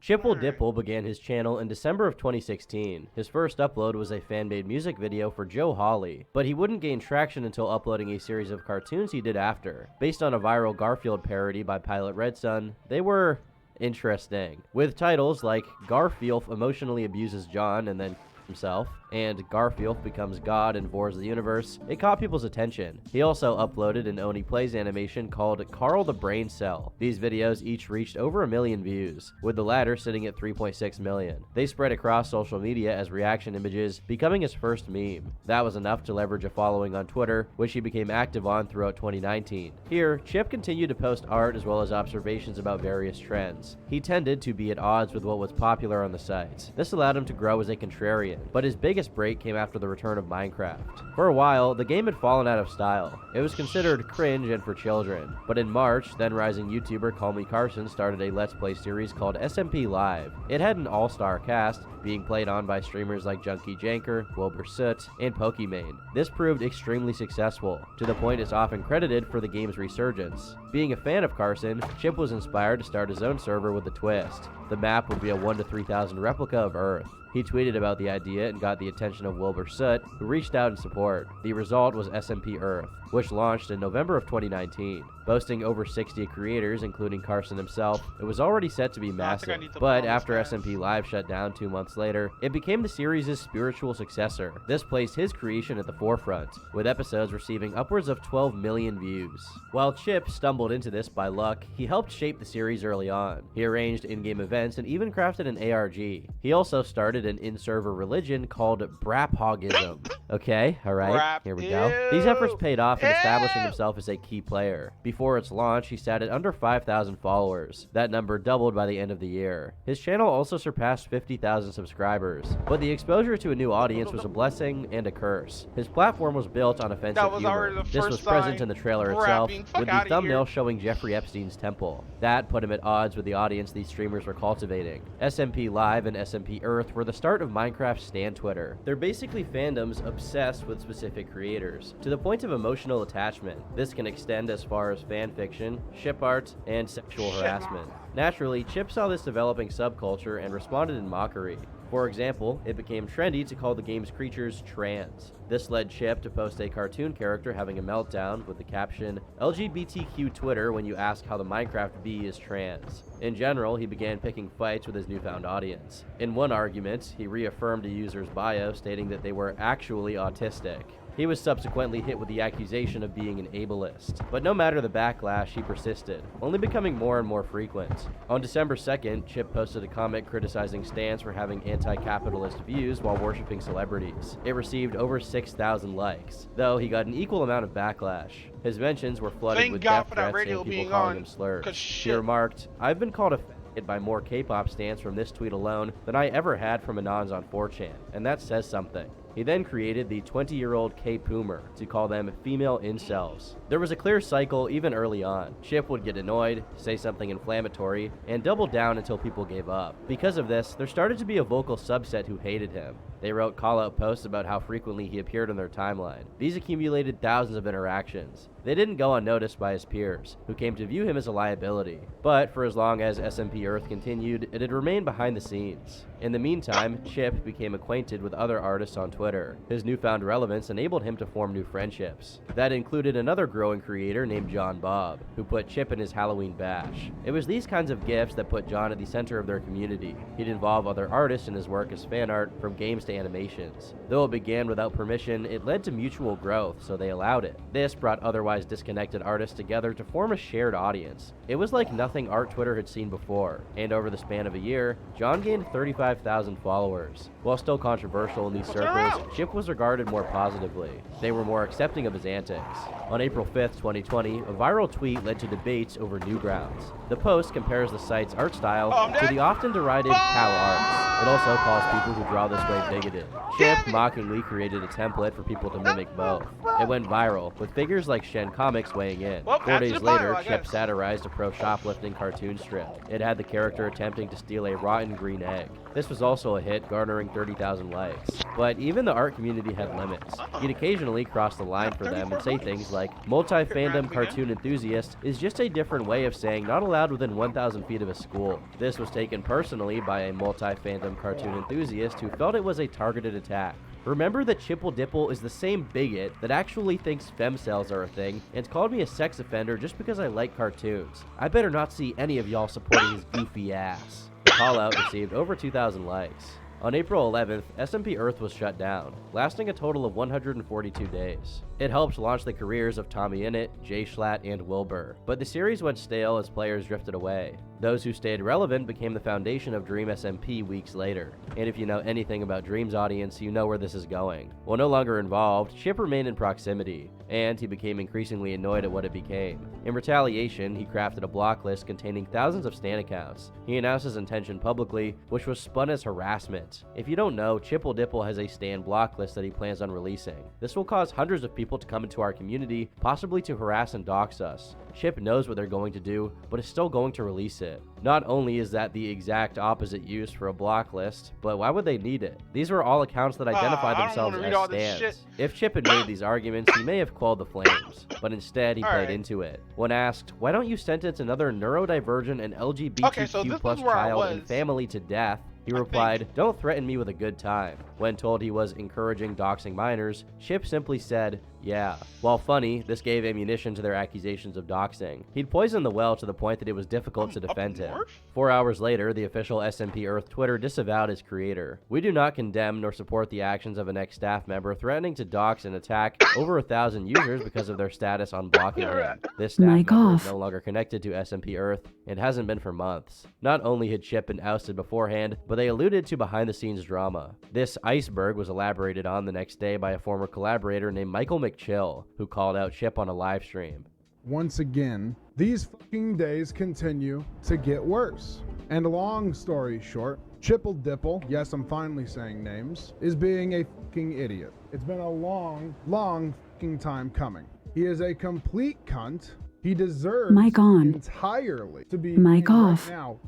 [SPEAKER 6] Chipple Dipple began his channel in December of 2016. His first upload was a fan-made music video for Joe Hawley, but he wouldn't gain traction until uploading a series of cartoons he did after. Based on a viral Garfield parody by Pilot Red Sun, they were interesting, with titles like Garfield emotionally abuses John and then himself, and Garfield becomes God and vores the universe. It caught people's attention. He also uploaded an Oni Plays animation called Carl the Brain Cell. These videos each reached over 1 million views, with the latter sitting at 3.6 million. They spread across social media as reaction images, becoming his first meme. That was enough to leverage a following on Twitter, which he became active on throughout 2019. Here, Chip continued to post art as well as observations about various trends. He tended to be at odds with what was popular on the site. This allowed him to grow as a contrarian, but his biggest break came after the return of Minecraft. For a while, the game had fallen out of style. It was considered cringe and for children. But in March, then rising YouTuber Call Me Carson started a Let's Play series called SMP Live. It had an all-star cast, being played on by streamers like Junkie Janker, Wilbur Soot, and Pokimane. This proved extremely successful, to the point it's often credited for the game's resurgence. Being a fan of Carson, Chip was inspired to start his own server with a twist. The map would be a 1 to 3,000 replica of Earth. He tweeted about the idea and got the attention of Wilbur Soot, who reached out in support. The result was SMP Earth, which launched in November of 2019. Boasting over 60 creators, including Carson himself, it was already set to be massive. But after SMP Live shut down 2 months later, it became the series' spiritual successor. This placed his creation at the forefront, with episodes receiving upwards of 12 million views. While Chip stumbled into this by luck, he helped shape the series early on. He arranged in-game events and even crafted an ARG. He also started an in-server religion called Braphogism. Okay, alright, here we go. These efforts paid off in establishing himself as a key player. Before its launch, he sat at under 5,000 followers. That number doubled by the end of the year. His channel also surpassed 50,000 subscribers. But the exposure to a new audience was a blessing and a curse. His platform was built on offensive humor. This was present in the trailer itself, with the thumbnail showing Jeffrey Epstein's temple. That put him at odds with the audience these streamers were cultivating. SMP Live and SMP Earth were the start of Minecraft stan Twitter. They're basically fandoms obsessed with specific creators, to the point of emotional attachment. This can extend as far as fan fiction, ship art, and sexual harassment. Naturally, Chip saw this developing subculture and responded in mockery. For example, it became trendy to call the game's creatures trans. This led Chip to post a cartoon character having a meltdown with the caption, LGBTQ Twitter when you ask how the Minecraft bee is trans. In general, he began picking fights with his newfound audience. In one argument, he reaffirmed a user's bio stating that they were actually autistic. He was subsequently hit with the accusation of being an ableist. But no matter the backlash, he persisted, only becoming more and more frequent. On December 2nd, Chip posted a comment criticizing stans for having anti-capitalist views while worshipping celebrities. It received over 6,000 likes, though he got an equal amount of backlash. His mentions were flooded with death threats and people calling him slurs. He remarked, "I've been called a faggot by more K-pop stans from this tweet alone than I ever had from Anons on 4chan, and that says something." He then created the 20-year-old K-Poomer to call them female incels. There was a clear cycle even early on. Chip would get annoyed, say something inflammatory, and double down until people gave up. Because of this, there started to be a vocal subset who hated him. They wrote call-out posts about how frequently he appeared on their timeline. These accumulated thousands of interactions. They didn't go unnoticed by his peers, who came to view him as a liability. But for as long as SMP Earth continued, it had remained behind the scenes. In the meantime, Chip became acquainted with other artists on Twitter. His newfound relevance enabled him to form new friendships. That included another growing creator named John Bob, who put Chip in his Halloween bash. It was these kinds of gifts that put John at the center of their community. He'd involve other artists in his work as fan art, from games to animations. Though it began without permission, it led to mutual growth, so they allowed it. This brought otherwise disconnected artists together to form a shared audience. It was like nothing art Twitter had seen before, and over the span of a year, John gained 35,000 followers. While still controversial in these circles, Chip was regarded more positively. They were more accepting of his antics. On April 5th, 2020, a viral tweet led to debates over Newgrounds. The post compares the site's art style to the often derided cow arts. It also calls people who draw this way bigoted. Chip mockingly created a template for people to mimic both. It went viral, with figures like Shen Comics weighing in. 4 days later, Chip satirized a pro-shoplifting cartoon strip. It had the character attempting to steal a rotten green egg. This was also a hit, garnering 30,000 likes. But even the art community had limits. He'd occasionally cross the line for them and say things like, multi-fandom cartoon enthusiast is just a different way of saying not allowed within 1,000 feet of a school. This was taken personally by a multi-fandom cartoon enthusiast who felt it was a targeted attack. Remember that Chipple Dipple is the same bigot that actually thinks femcells are a thing and called me a sex offender just because I like cartoons. I better not see any of y'all supporting his goofy ass. The call-out received over 2,000 likes. On April 11th, SMP Earth was shut down, lasting a total of 142 days. It helped launch the careers of Tommy Innit, Jay Schlatt, and Wilbur, but the series went stale as players drifted away. Those who stayed relevant became the foundation of Dream SMP weeks later. And if you know anything about Dream's audience, you know where this is going. While no longer involved, Chip remained in proximity, and he became increasingly annoyed at what it became. In retaliation, he crafted a block list containing thousands of Stan accounts. He announced his intention publicly, which was spun as harassment. If you don't know, Chipple Dipple has a Stan block list that he plans on releasing. This will cause hundreds of people to come into our community, possibly to harass and dox us. Chip knows what they're going to do, but is still going to release it. Not only is that the exact opposite use for a block list, but why would they need it? These were all accounts that identify themselves as Stans. If Chip had made these arguments, he may have quelled the flames, but instead he played into it. When asked, why don't you sentence another neurodivergent and LGBTQ plus child and family to death, he replied, don't threaten me with a good time. When told he was encouraging doxing minors, Chip simply said, yeah. While funny, this gave ammunition to their accusations of doxing. He'd poisoned the well to the point that it was difficult to defend him. 4 hours later, the official SMP Earth Twitter disavowed his creator. We do not condemn nor support the actions of an ex-staff member threatening to dox and attack over 1,000 users because of their status on blocking him. This staff member is no longer connected to SMP Earth and hasn't been for months. Not only had Chip been ousted beforehand, but they alluded to behind-the-scenes drama. This iceberg was elaborated on the next day by a former collaborator named Michael McChill, who called out Chip on a live stream.
[SPEAKER 7] Once again, these fucking days continue to get worse. And long story short, Chipple Dipple, yes, I'm finally saying names, is being a fucking idiot. It's been a long fucking time coming. He is a complete cunt. He deserves entirely to be
[SPEAKER 18] Mic off.
[SPEAKER 7] Right now,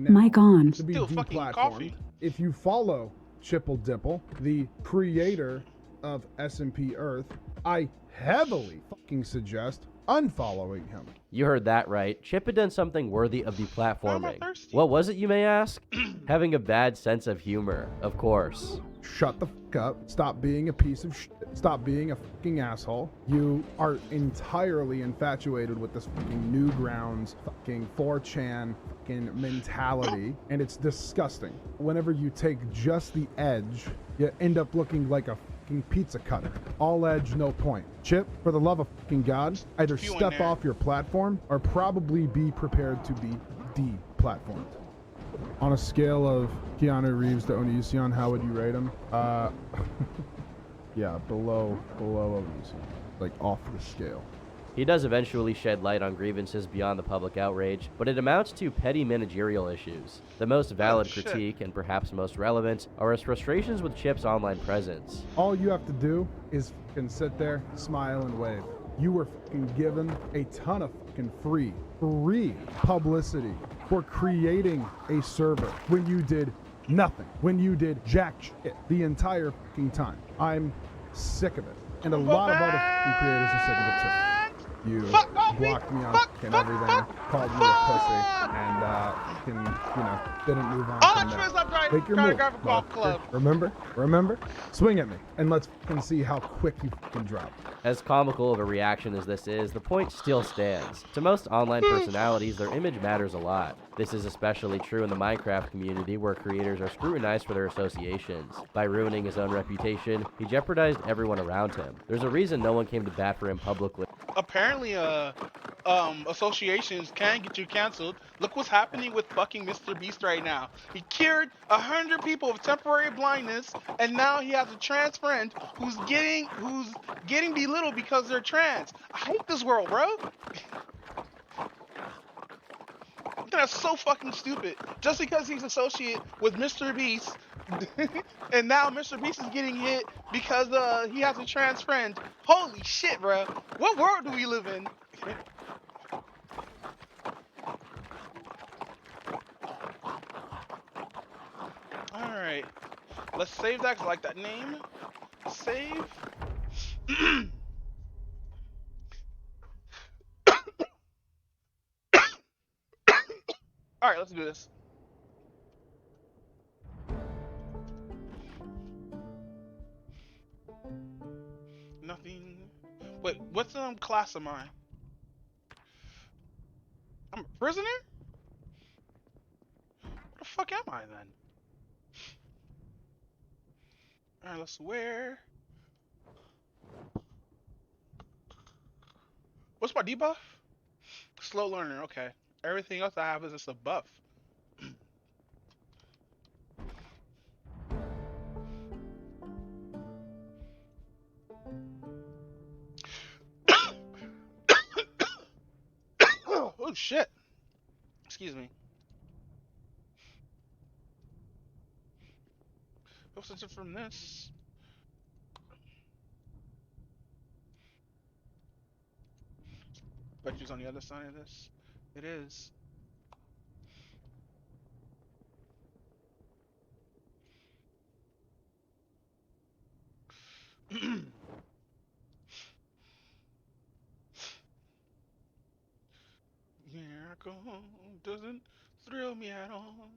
[SPEAKER 18] Mic on.
[SPEAKER 7] to be deplatformed. If you follow Chipple Dipple, the creator of SMP Earth, I heavily fucking suggest unfollowing him.
[SPEAKER 6] You heard that right. Chip had done something worthy of deplatforming. What was it, you may ask? Having a bad sense of humor, of course.
[SPEAKER 7] Shut the fuck up. Stop being a piece of shit. Stop being a fucking asshole. You are entirely infatuated with this fucking Newgrounds, fucking 4chan, fucking mentality, and it's disgusting. Whenever you take just the edge, you end up looking like a fucking pizza cutter. All edge, no point. Chip, for the love of fucking God, either step off your platform or probably be prepared to be deplatformed. On a scale of Keanu Reeves to Onision, how would you rate him? Yeah, below Onision, like off the scale.
[SPEAKER 6] He does eventually shed light on grievances beyond the public outrage, but it amounts to petty managerial issues. The most valid critique, and perhaps most relevant, are his frustrations with Chip's online presence.
[SPEAKER 7] All you have to do is fucking sit there, smile, and wave. You were fucking given a ton of fucking free publicity for creating a server when you did nothing, when you did jack shit the entire fucking time. I'm sick of it. And a lot of other fucking creators are sick of it too. You blocked me on fucking everything, called me a pussy, and didn't move on from there. Take your move, motherfucker. Remember? Swing at me, and let's fucking see how quick you fucking drop.
[SPEAKER 6] As comical of a reaction as this is, the point still stands. To most online personalities, their image matters a lot. This is especially true in the Minecraft community, where creators are scrutinized for their associations. By ruining his own reputation, he jeopardized everyone around him. There's a reason no one came to bat for him publicly.
[SPEAKER 1] Apparently, associations can get you canceled. Look what's happening with fucking Mr. Beast right now. He cured 100 people of temporary blindness, and now he has a trans friend who's getting belittled because they're trans. I hate this world, bro. That's so fucking stupid. Just because he's associated with Mr. Beast, and now Mr. Beast is getting hit because he has a trans friend. Holy shit, bro. What world do we live in? Alright. Let's save that because I like that name. Save. Alright, let's do this. Nothing. Wait, what's class am I? I'm a prisoner? What the fuck am I then? Alright, let's wear. What's my debuff? Slow learner, okay. Everything else I have is just a buff. Oh shit. Excuse me. What's it from this? Bet you's on the other side of this. It is. Miracle doesn't thrill me at all.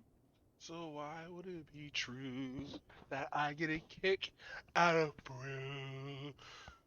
[SPEAKER 1] So why would it be true that I get a kick out of brew?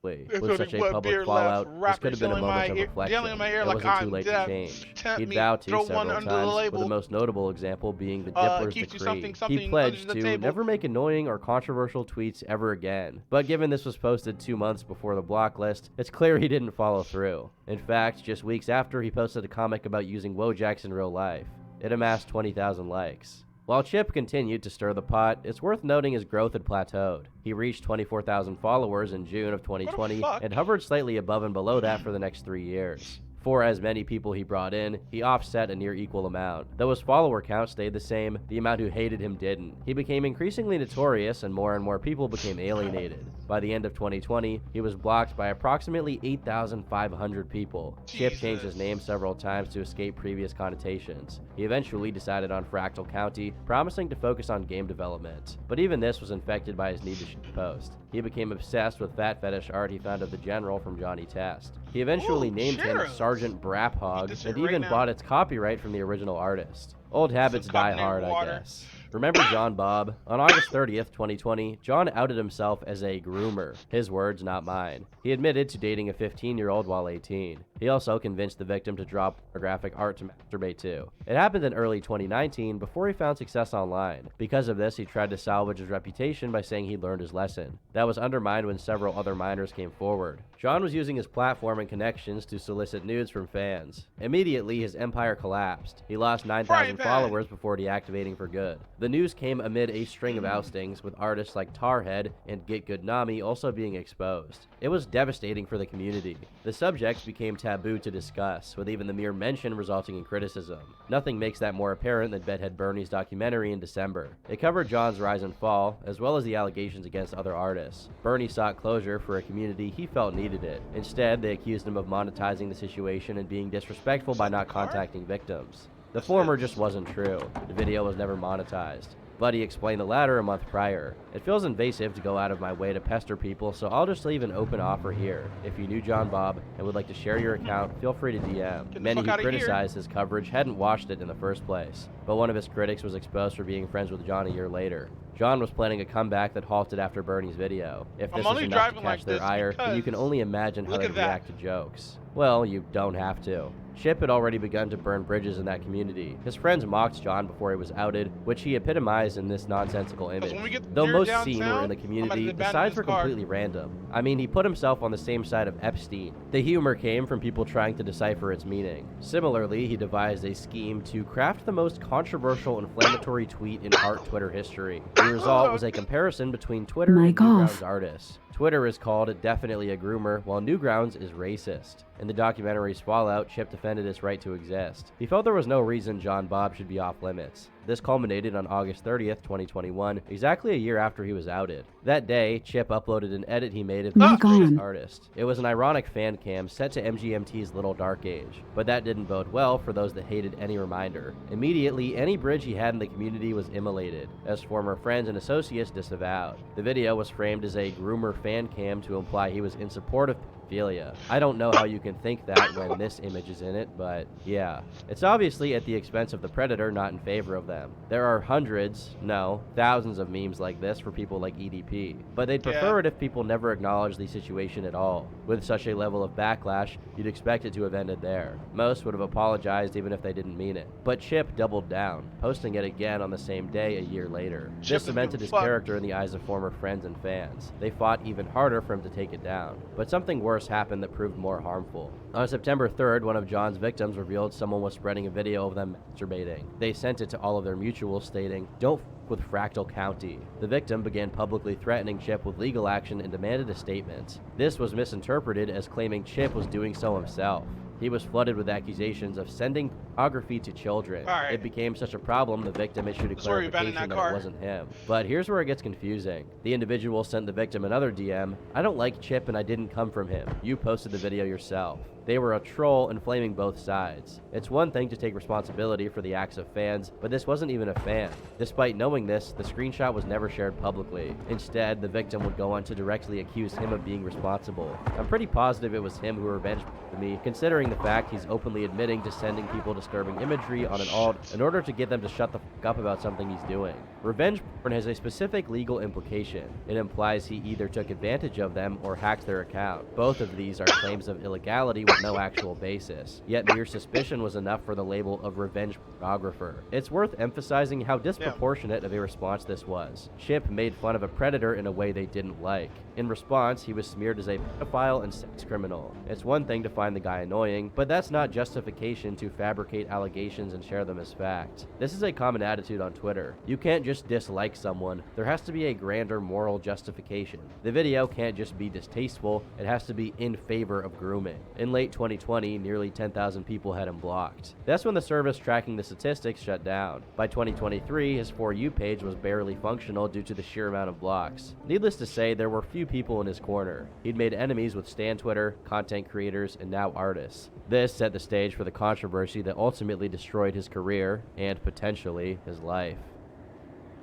[SPEAKER 6] With such a public fallout, this could have been a moment of reflection. It wasn't too late to change. He'd vowed to several times, with the most notable example being the Dippler's Decree. He pledged to never make annoying or controversial tweets ever again. But given this was posted 2 months before the block list, it's clear he didn't follow through. In fact, just weeks after, he posted a comic about using Wojaks in real life. It amassed 20,000 likes. While Chip continued to stir the pot, it's worth noting his growth had plateaued. He reached 24,000 followers in June of 2020 and hovered slightly above and below that for the next 3 years. For as many people he brought in, he offset a near equal amount. Though his follower count stayed the same, the amount who hated him didn't. He became increasingly notorious and more people became alienated. By the end of 2020, he was blocked by approximately 8,500 people. Chip changed his name several times to escape previous connotations. He eventually decided on Fractal County, promising to focus on game development. But even this was infected by his need to shitpost. He became obsessed with fat fetish art he found of the General from Johnny Test. He eventually named him Sergeant Braphog and even bought its copyright from the original artist. Old habits die hard, I guess. Remember John Bob? On August 30th, 2020, John outed himself as a groomer. His words, not mine. He admitted to dating a 15-year-old while 18. He also convinced the victim to draw pornographic art to masturbate to. It happened in early 2019 before he found success online. Because of this, he tried to salvage his reputation by saying he learned his lesson. That was undermined when several other minors came forward. John was using his platform and connections to solicit nudes from fans. Immediately, his empire collapsed. He lost 9,000 followers before deactivating for good. The news came amid a string of oustings, with artists like Tarhead and Get Good Nami also being exposed. It was devastating for the community. The subject became taboo to discuss, with even the mere mention resulting in criticism. Nothing makes that more apparent than Bedhead Bernie's documentary in December. It covered John's rise and fall, as well as the allegations against other artists. Bernie sought closure for a community he felt needed it. Instead, they accused him of monetizing the situation and being disrespectful by not contacting victims. The former just wasn't true. The video was never monetized. Buddy explained the latter a month prior. It feels invasive to go out of my way to pester people, so I'll just leave an open offer here. If you knew John Bob and would like to share your account, feel free to DM. Many who criticized his coverage hadn't watched it in the first place, but one of his critics was exposed for being friends with John a year later. John was planning a comeback that halted after Bernie's video. If this is enough to catch their ire, then you can only imagine how they'd react to jokes. Well, you don't have to. Chip had already begun to burn bridges in that community. His friends mocked John before he was outed, which he epitomized in this nonsensical image. Though most seen were in the community, the sides were completely random. I mean, he put himself on the same side of Epstein. The humor came from people trying to decipher its meaning. Similarly, he devised a scheme to craft the most controversial inflammatory tweet in art Twitter history. The result was a comparison between Twitter and Newgrounds artists. Twitter is called definitely a groomer, while Newgrounds is racist. In the documentary's Fallout, Chip defended his right to exist. He felt there was no reason John Bob should be off limits. This culminated on August 30th, 2021, exactly a year after he was outed. That day, Chip uploaded an edit he made of the racist artist. It was an ironic fan cam set to MGMT's Little Dark Age, but that didn't bode well for those that hated any reminder. Immediately, any bridge he had in the community was immolated, as former friends and associates disavowed. The video was framed as a groomer fan cam to imply he was in support of pedophilia. I don't know how you can think that when this image is in it, but yeah. It's obviously at the expense of the predator, not in favor of them. There are hundreds, no, thousands of memes like this for people like EDP, but they'd prefer it if people never acknowledged the situation at all. With such a level of backlash, you'd expect it to have ended there. Most would have apologized even if they didn't mean it. But Chip doubled down, posting it again on the same day a year later. This cemented his character in the eyes of former friends and fans. They fought even harder for him to take it down. But something worse happened that proved more harmful. On September 3rd, one of John's victims revealed someone was spreading a video of them masturbating. They sent it to all of their mutuals stating, "Don't f with Fractal County." The victim began publicly threatening Chip with legal action and demanded a statement. This was misinterpreted as claiming Chip was doing so himself. He was flooded with accusations of sending pornography to children. It became such a problem, the victim issued a clarification that it wasn't him. But here's where it gets confusing. The individual sent the victim another DM, "I don't like Chip and I didn't come from him. You posted the video yourself." They were a troll inflaming both sides. It's one thing to take responsibility for the acts of fans, but this wasn't even a fan. Despite knowing this, the screenshot was never shared publicly. Instead, the victim would go on to directly accuse him of being responsible. I'm pretty positive it was him who revenged me, considering the fact he's openly admitting to sending people disturbing imagery on an alt in order to get them to shut the fuck up about something he's doing. Revenge porn has a specific legal implication. It implies he either took advantage of them or hacked their account. Both of these are claims of illegality with no actual basis. Yet mere suspicion was enough for the label of revenge pornographer. It's worth emphasizing how disproportionate of a response this was. Chip made fun of a predator in a way they didn't like. In response, he was smeared as a pedophile and sex criminal. It's one thing to find the guy annoying, but that's not justification to fabricate allegations and share them as fact. This is a common attitude on Twitter. You can't just dislike someone. There has to be a grander moral justification. The video can't just be distasteful, it has to be in favor of grooming. In late 2020, nearly 10,000 people had him blocked. That's when the service tracking the statistics shut down. By 2023, his For You page was barely functional due to the sheer amount of blocks. Needless to say, there were few people in his corner. He'd made enemies with Stan Twitter, content creators, and now artists. This set the stage for the controversy that ultimately destroyed his career and, potentially, his life.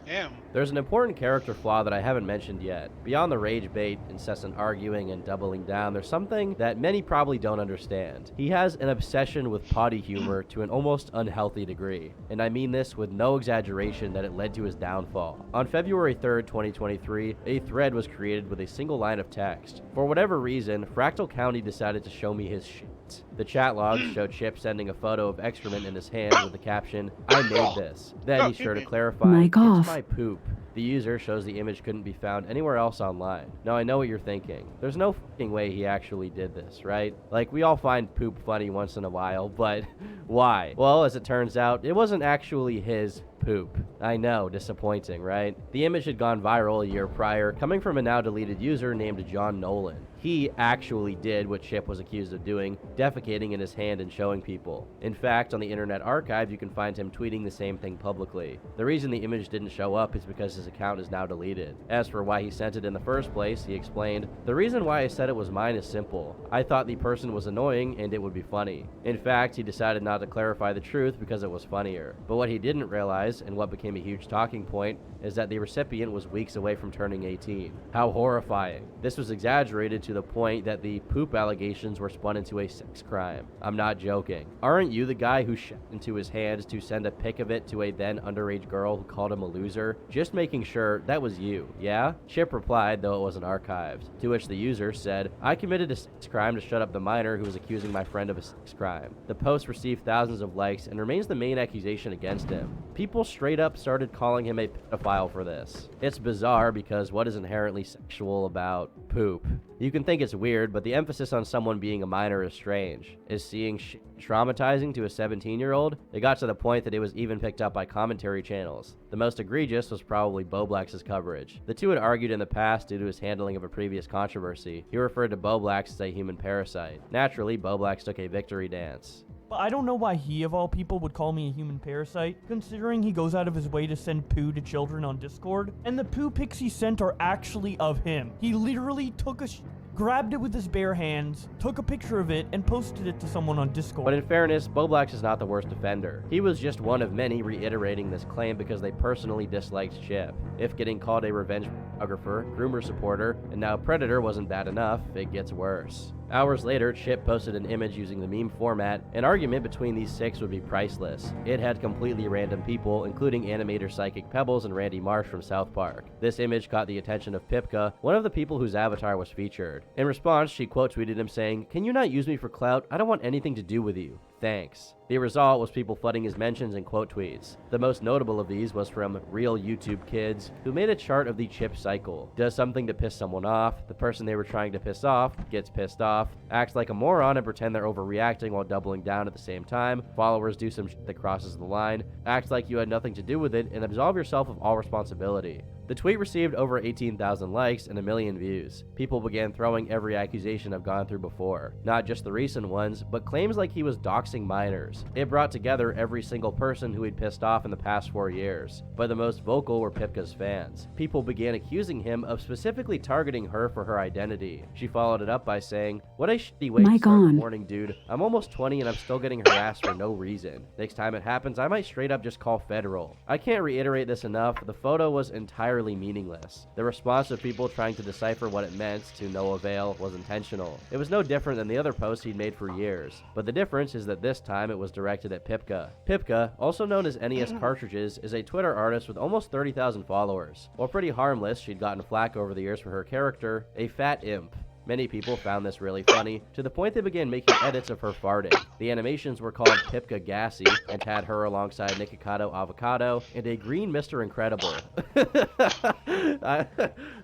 [SPEAKER 1] Damn.
[SPEAKER 6] There's an important character flaw that I haven't mentioned yet. Beyond the rage bait, incessant arguing, and doubling down, there's something that many probably don't understand. He has an obsession with potty humor to an almost unhealthy degree, and I mean this with no exaggeration that it led to his downfall. On February 3rd, 2023, a thread was created with a single line of text. For whatever reason, Fractal County decided to show me his shit. The chat log showed Chip sending a photo of excrement in his hand with the caption, "I made this." Then he's sure to clarify, "It's my poop." The user shows the image couldn't be found anywhere else online. Now I know what you're thinking. There's no f***ing way he actually did this, right? Like, we all find poop funny once in a while, but why? Well, as it turns out, it wasn't actually his poop. I know, disappointing, right? The image had gone viral a year prior, coming from a now deleted user named John Nolan. He actually did what Chip was accused of doing, defecating in his hand and showing people. In fact, on the Internet Archive, you can find him tweeting the same thing publicly. The reason the image didn't show up is because his account is now deleted. As for why he sent it in the first place, he explained, "The reason why I said it was mine is simple. I thought the person was annoying and it would be funny." In fact, he decided not to clarify the truth because it was funnier. But what he didn't realize surprise, and what became a huge talking point, is that the recipient was weeks away from turning 18. How horrifying. This was exaggerated to the point that the poop allegations were spun into a sex crime. I'm not joking. Aren't you the guy who shit into his hands to send a pic of it to a then underage girl who called him a loser? Just making sure that was you, yeah? Chip replied, though it wasn't archived, to which the user said, I committed a sex crime to shut up the minor who was accusing my friend of a sex crime. The post received thousands of likes and remains the main accusation against him. People straight up started calling him a pedophile for this. It's bizarre because what is inherently sexual about poop? You can think it's weird, but the emphasis on someone being a minor is strange. Is seeing traumatizing to a 17-year-old? It got to the point that it was even picked up by commentary channels. The most egregious was probably Boblax's coverage. The two had argued in the past due to his handling of a previous controversy. He referred to Boblax as a human parasite. Naturally, Boblax took a victory dance.
[SPEAKER 2] But I don't know why he, of all people, would call me a human parasite, considering he goes out of his way to send poo to children on Discord, and the poo pics he sent are actually of him. He literally took a grabbed it with his bare hands, took a picture of it, and posted it to someone on Discord.
[SPEAKER 6] But in fairness, Boblax is not the worst offender. He was just one of many reiterating this claim because they personally disliked Chip. If getting called a revenge photographer, groomer supporter, and now predator wasn't bad enough, it gets worse. Hours later, Chip posted an image using the meme format. An argument between these six would be priceless. It had completely random people, including animator Psychic Pebbles and Randy Marsh from South Park. This image caught the attention of Pipka, one of the people whose avatar was featured. In response, she quote tweeted him saying, "Can you not use me for clout? I don't want anything to do with you. Thanks." The result was people flooding his mentions and quote tweets. The most notable of these was from Real YouTube Kids, who made a chart of the Chip cycle. Does something to piss someone off, the person they were trying to piss off gets pissed off, acts like a moron and pretend they're overreacting while doubling down at the same time, followers do some shit that crosses the line, act like you had nothing to do with it, and absolve yourself of all responsibility. The tweet received over 18,000 likes and 1 million views. People began throwing every accusation I've gone through before. Not just the recent ones, but claims like he was doxing minors. It brought together every single person who he'd pissed off in the past 4 years. But the most vocal were Pipka's fans. People began accusing him of specifically targeting her for her identity. She followed it up by saying, "What a shitty way to start the morning, dude. I'm almost 20 and I'm still getting harassed for no reason. Next time it happens, I might straight up just call federal." I can't reiterate this enough. The photo was entirely meaningless. The response of people trying to decipher what it meant to no avail was intentional. It was no different than the other posts he'd made for years, but the difference is that this time it was directed at Pipka. Pipka, also known as NES Cartridges, is a Twitter artist with almost 30,000 followers. While pretty harmless, she'd gotten flack over the years for her character, a fat imp. Many people found this really funny, to the point they began making edits of her farting. The animations were called Pipka Gassy, and had her alongside Nikocado Avocado, and a green Mr. Incredible.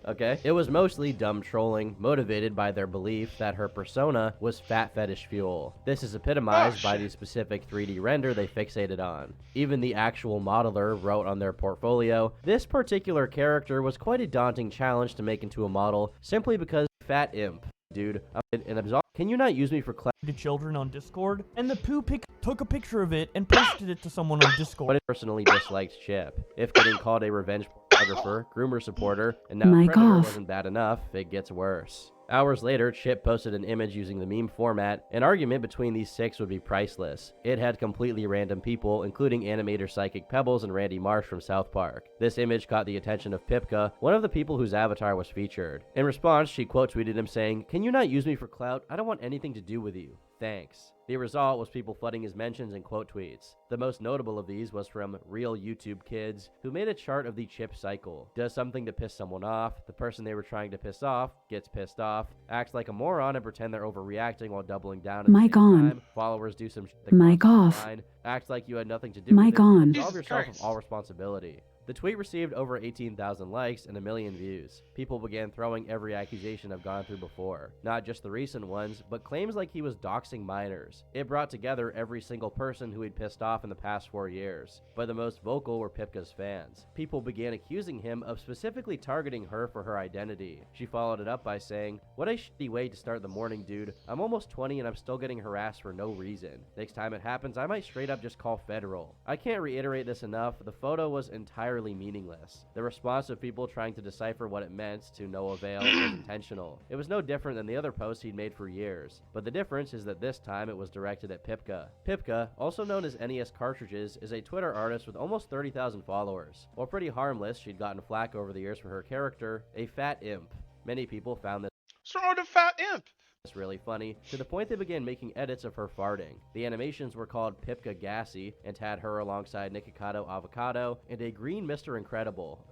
[SPEAKER 6] Okay. It was mostly dumb trolling, motivated by their belief that her persona was fat fetish fuel. This is epitomized by the specific 3D render they fixated on. Even the actual modeler wrote on their portfolio, "This particular character was quite a daunting challenge to make into a model, simply because fat imp, dude, and absolve. Can you not use me for clout?"
[SPEAKER 2] To children on Discord, and the poo pic took a picture of it and posted it to someone on Discord.
[SPEAKER 6] But it personally disliked Chip. If getting called a revenge photographer, groomer supporter, and now predator wasn't bad enough, it gets worse. Hours later, Chip posted an image using the meme format. An argument between these six would be priceless. It had completely random people, including animator Psychic Pebbles and Randy Marsh from South Park. This image caught the attention of Pipka, one of the people whose avatar was featured. In response, she quote tweeted him saying, "Can you not use me for clout? I don't want anything to do with you. Thanks." The result was people flooding his mentions and quote tweets. The most notable of these was from Real YouTube Kids, who made a chart of the Chip cycle. Does something to piss someone off, the person they were trying to piss off gets pissed off, acts like a moron and pretend they're overreacting while doubling down at the same time, followers do some shit that crosses the line, act like you had nothing to do with it, absolve yourself of all responsibility. The tweet received over 18,000 likes and 1 million views. People began throwing every accusation I've gone through before. Not just the recent ones, but claims like he was doxing minors. It brought together every single person who he'd pissed off in the past 4 years. But the most vocal were Pipka's fans. People began accusing him of specifically targeting her for her identity. She followed it up by saying, "What a shitty way to start the morning, dude. I'm almost 20 and I'm still getting harassed for no reason. Next time it happens, I might straight up just call federal." I can't reiterate this enough. The photo was entirely meaningless. The response of people trying to decipher what it meant to no avail was intentional. It was no different than the other posts he'd made for years, but the difference is that this time it was directed at Pipka. Pipka, also known as NES Disc Cartridges is a Twitter artist with almost 30,000 followers. While pretty harmless, she'd gotten flack over the years for her character, a fat imp. Many people found this
[SPEAKER 1] What's wrong with the fat imp?
[SPEAKER 6] It's really funny, to the point they began making edits of her farting. The animations were called Pipka Gassy, and had her alongside Nikocado Avocado, and a green Mr. Incredible.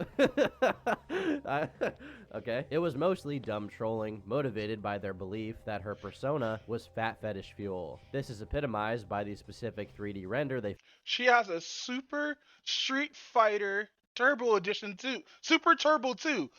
[SPEAKER 6] Okay. It was mostly dumb trolling, motivated by their belief that her persona was fat fetish fuel. This is epitomized by the specific 3D render they
[SPEAKER 1] She has a Super Street Fighter Turbo Edition 2, Super Turbo 2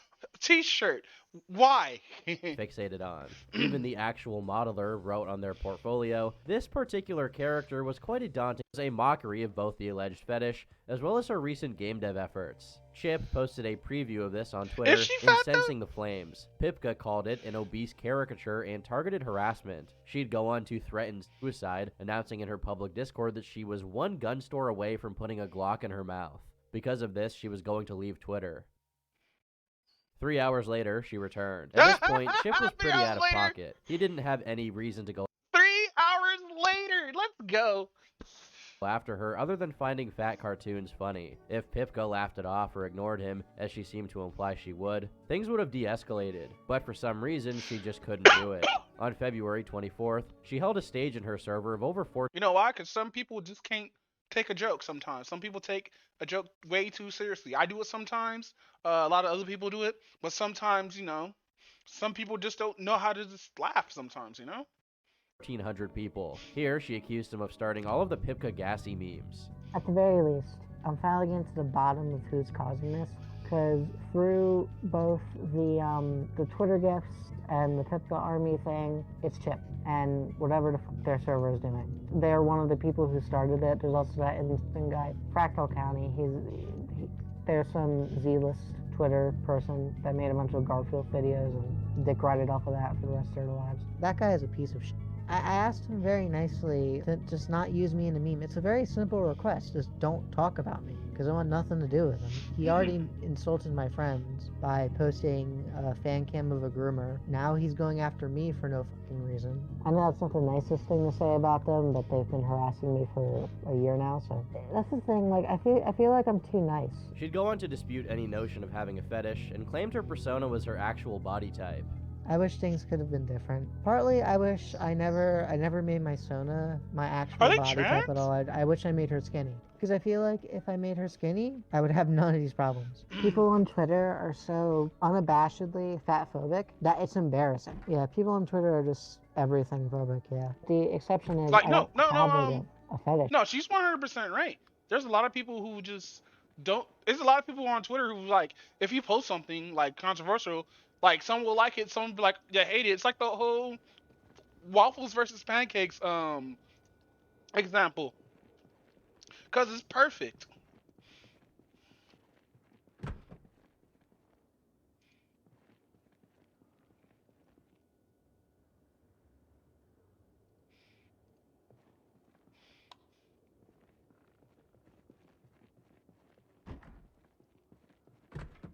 [SPEAKER 1] t-shirt. Why?
[SPEAKER 6] fixated on. Even the actual modeler wrote on their portfolio, this particular character was quite a daunting, a mockery of both the alleged fetish, as well as her recent game dev efforts. Chip posted a preview of this on Twitter, incensing the flames. Pipka called it an obese caricature and targeted harassment. She'd go on to threaten suicide, announcing in her public Discord that she was one gun store away from putting a Glock in her mouth. Because of this, she was going to leave Twitter. 3 hours later, she returned. At this point, Chip was pretty out of pocket. He didn't have any reason to go
[SPEAKER 1] 3 hours later, let's go.
[SPEAKER 6] after her other than finding fat cartoons funny. If Pipka laughed it off or ignored him, as she seemed to imply she would, things would have de-escalated. But for some reason, she just couldn't do it. On February 24th, she held a stage in her server of over 4.
[SPEAKER 1] You know why? Because some people just can't take a joke sometimes. Some people take a joke way too seriously. I do it sometimes. A lot of other people do it. But sometimes, you know, some people just don't know how to just laugh sometimes, you know?
[SPEAKER 6] 1,400 people. Here, she accused him of starting all of the Pipka Gassy memes.
[SPEAKER 8] At the very least, I'm finally getting to the bottom of who's causing this, because through both the Twitter gifs and the Pipka Army thing, it's Chip and whatever their server is doing. They're one of the people who started it. There's also that instant guy, Fractal County. There's some Z-list Twitter person that made a bunch of Garfield videos and dick rided off of that for the rest of their lives. That guy is a piece of shit. I asked him very nicely to just not use me in a meme. It's a very simple request. Just don't talk about me, because I want nothing to do with him. He already insulted my friends by posting a fan cam of a groomer. Now he's going after me for no fucking reason. I know that's not the nicest thing to say about them, but they've been harassing me for a year now, so that's the thing. Like, I feel like I'm too nice.
[SPEAKER 6] She'd go on to dispute any notion of having a fetish and claimed her persona was her actual body type.
[SPEAKER 8] I wish things could have been different. Partly, I wish I never made my Sona my actual body type at all. I wish I made her skinny. Because I feel like if I made her skinny, I would have none of these problems. People on Twitter are so unabashedly fat-phobic that it's embarrassing. Yeah, people on Twitter are just everything phobic, yeah. The exception is
[SPEAKER 1] like,
[SPEAKER 8] a fetish.
[SPEAKER 1] No, she's 100% right. There's a lot of people who just don't. There's a lot of people on Twitter who, like, if you post something, like, controversial, like, some will like it, some will, like, yeah, hate it. It's like the whole waffles versus pancakes example. Because it's perfect.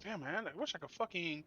[SPEAKER 1] Damn, man, I wish I could fucking.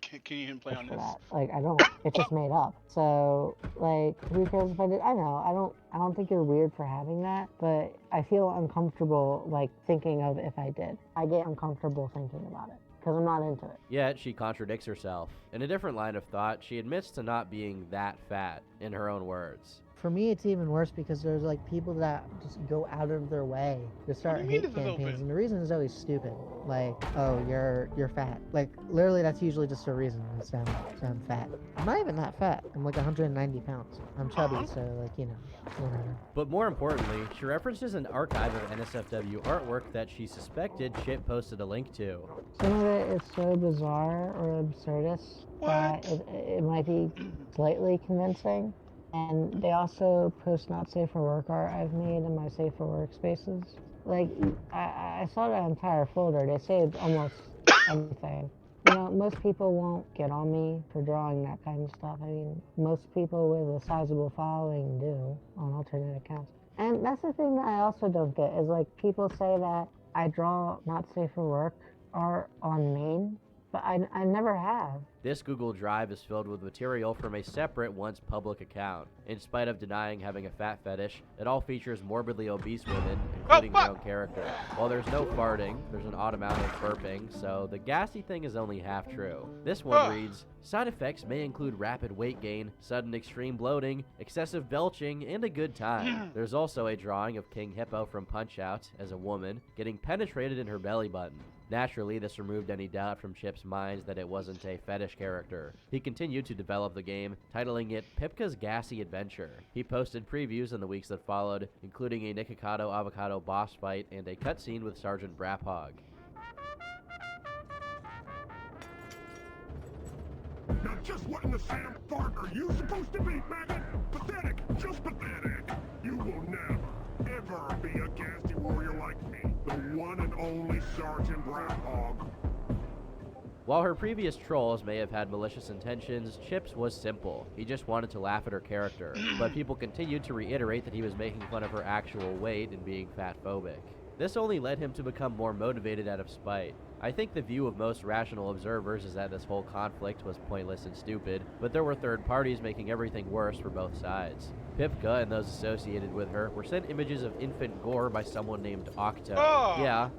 [SPEAKER 1] Can you even play on this?
[SPEAKER 8] Like, I don't. It's just made up. So, like, because if I did, I know. I don't think you're weird for having that, but I feel uncomfortable, like, thinking of if I did. I get uncomfortable thinking about it because I'm not into it.
[SPEAKER 6] Yet, she contradicts herself. In a different line of thought, she admits to not being that fat, in her own words.
[SPEAKER 8] For me, it's even worse because there's, like, people that just go out of their way to start hate campaigns, and the reason is always stupid. Like, oh, you're fat. Like, literally, that's usually just a reason. So I'm fat. I'm not even that fat. I'm like 190 pounds. I'm chubby, so, like, you know, whatever.
[SPEAKER 6] But more importantly, she references an archive of NSFW artwork that she suspected Chip posted a link to.
[SPEAKER 8] Some of it is so bizarre or absurdist that it might be slightly convincing. And they also post not safe for work art I've made in my safe for work spaces. Like, I saw that entire folder. They saved almost everything. You know, most people won't get on me for drawing that kind of stuff. I mean, most people with a sizable following do on alternate accounts. And that's the thing that I also don't get is, like, people say that I draw not safe for work art on main, but I never have.
[SPEAKER 6] This Google Drive is filled with material from a separate, once public account. In spite of denying having a fat fetish, it all features morbidly obese women, including their own character. While there's no farting, there's an automatic burping, so the gassy thing is only half true. This one reads, side effects may include rapid weight gain, sudden extreme bloating, excessive belching, and a good time. There's also a drawing of King Hippo from Punch-Out as a woman getting penetrated in her belly button. Naturally, this removed any doubt from Chip's mind that it wasn't a fetish character. He continued to develop the game, titling it Pipka's Gassy Adventure. He posted previews in the weeks that followed, including a Nikocado Avocado boss fight and a cutscene with Sergeant Braphog.
[SPEAKER 14] Now just what in the Sam fart are you supposed to be, maggot? Pathetic, just pathetic. You will never, ever be a gassy warrior like me, the one and only Sergeant Braphog.
[SPEAKER 6] While her previous trolls may have had malicious intentions, Chips was simple. He just wanted to laugh at her character, but people continued to reiterate that he was making fun of her actual weight and being fat-phobic. This only led him to become more motivated out of spite. I think the view of most rational observers is that this whole conflict was pointless and stupid, but there were third parties making everything worse for both sides. Pipka and those associated with her were sent images of infant gore by someone named Octo. Yeah,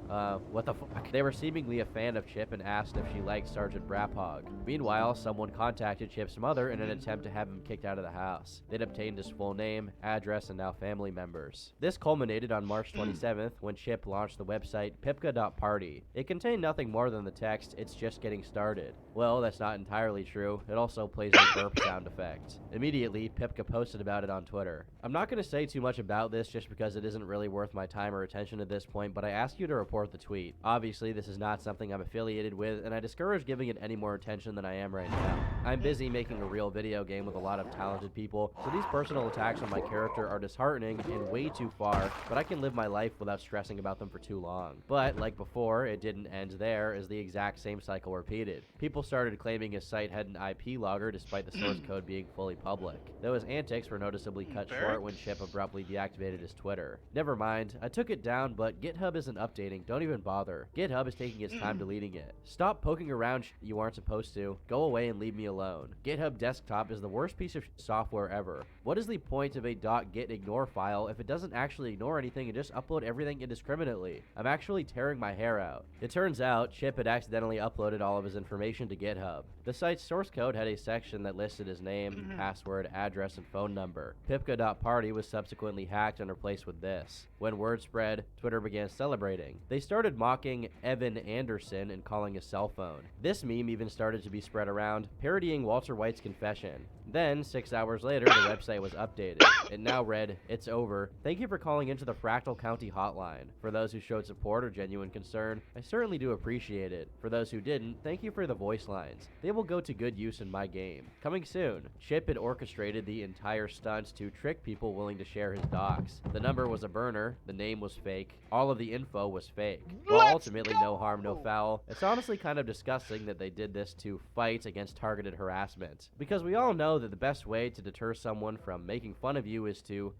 [SPEAKER 6] what the fuck? They were seemingly a fan of Chip and asked if she liked Sergeant Braphog. Meanwhile, someone contacted Chip's mother in an attempt to have him kicked out of the house. They'd obtained his full name, address, and now family members. This culminated on March 27th when Chip launched the website Pipka.party. It contained nothing more than the text, "It's just getting started." Well, that's not entirely true. It also plays a burp sound effect. Immediately, Pipka posted about it on Twitter. I'm not going to say too much about this just because it isn't really worth my time or attention at this point, but I ask you to report the tweet. Obviously, this is not something I'm affiliated with, and I discourage giving it any more attention than I am right now. I'm busy making a real video game with a lot of talented people, so these personal attacks on my character are disheartening and way too far, but I can live my life without stressing about them for too long. But, like before, it didn't end there, as the exact same cycle repeated. People started claiming his site had an IP logger despite the source code being fully public. Though his antics were noticeably cut short when Chip abruptly deactivated his Twitter. Never mind, I took it down, but GitHub isn't updating, don't even bother. GitHub is taking its time deleting it. Stop poking around you aren't supposed to. Go away and leave me alone. GitHub Desktop is the worst piece of software ever. What is the point of a .gitignore file if it doesn't actually ignore anything and just upload everything indiscriminately? I'm actually tearing my hair out. It turns out, Chip had accidentally uploaded all of his information to GitHub. The site's source code had a section that listed his name, password, address, and phone number. Pipka.party was subsequently hacked and replaced with this. When word spread, Twitter began celebrating. They started mocking Evan Anderson and calling his cell phone. This meme even started to be spread around, parodying Walter White's confession. Then, 6 hours later, the website was updated. It now read, "It's over. Thank you for calling into the Fractal County hotline. For those who showed support or genuine concern, I certainly do appreciate it. For those who didn't, thank you for the voice lines. They will go to good use in my game. Coming soon." Chip had orchestrated the entire stunt to trick people willing to share his docs. The number was a burner, the name was fake, all of the info was fake. While ultimately no harm, no foul, it's honestly kind of disgusting that they did this to fight against targeted harassment. Because we all know that the best way to deter someone from making fun of you is to,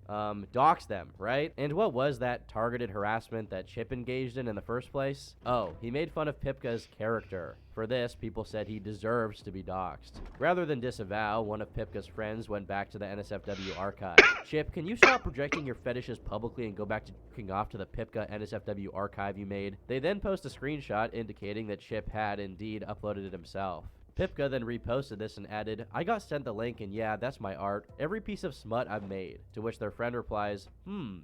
[SPEAKER 6] dox them, right? And what was that targeted harassment that Chip engaged in the first place? Oh, he made fun of Pipka's character. For this, people said he deserves to be doxxed. Rather than disavow, one of Pipka's friends went back to the NSFW archive. Chip, can you stop projecting your fetishes publicly and go back to jerking off to the Pipka NSFW archive you made? They then post a screenshot indicating that Chip had indeed uploaded it himself. Pipka then reposted this and added, "I got sent the link and yeah, that's my art. Every piece of smut I've made." To which their friend replies,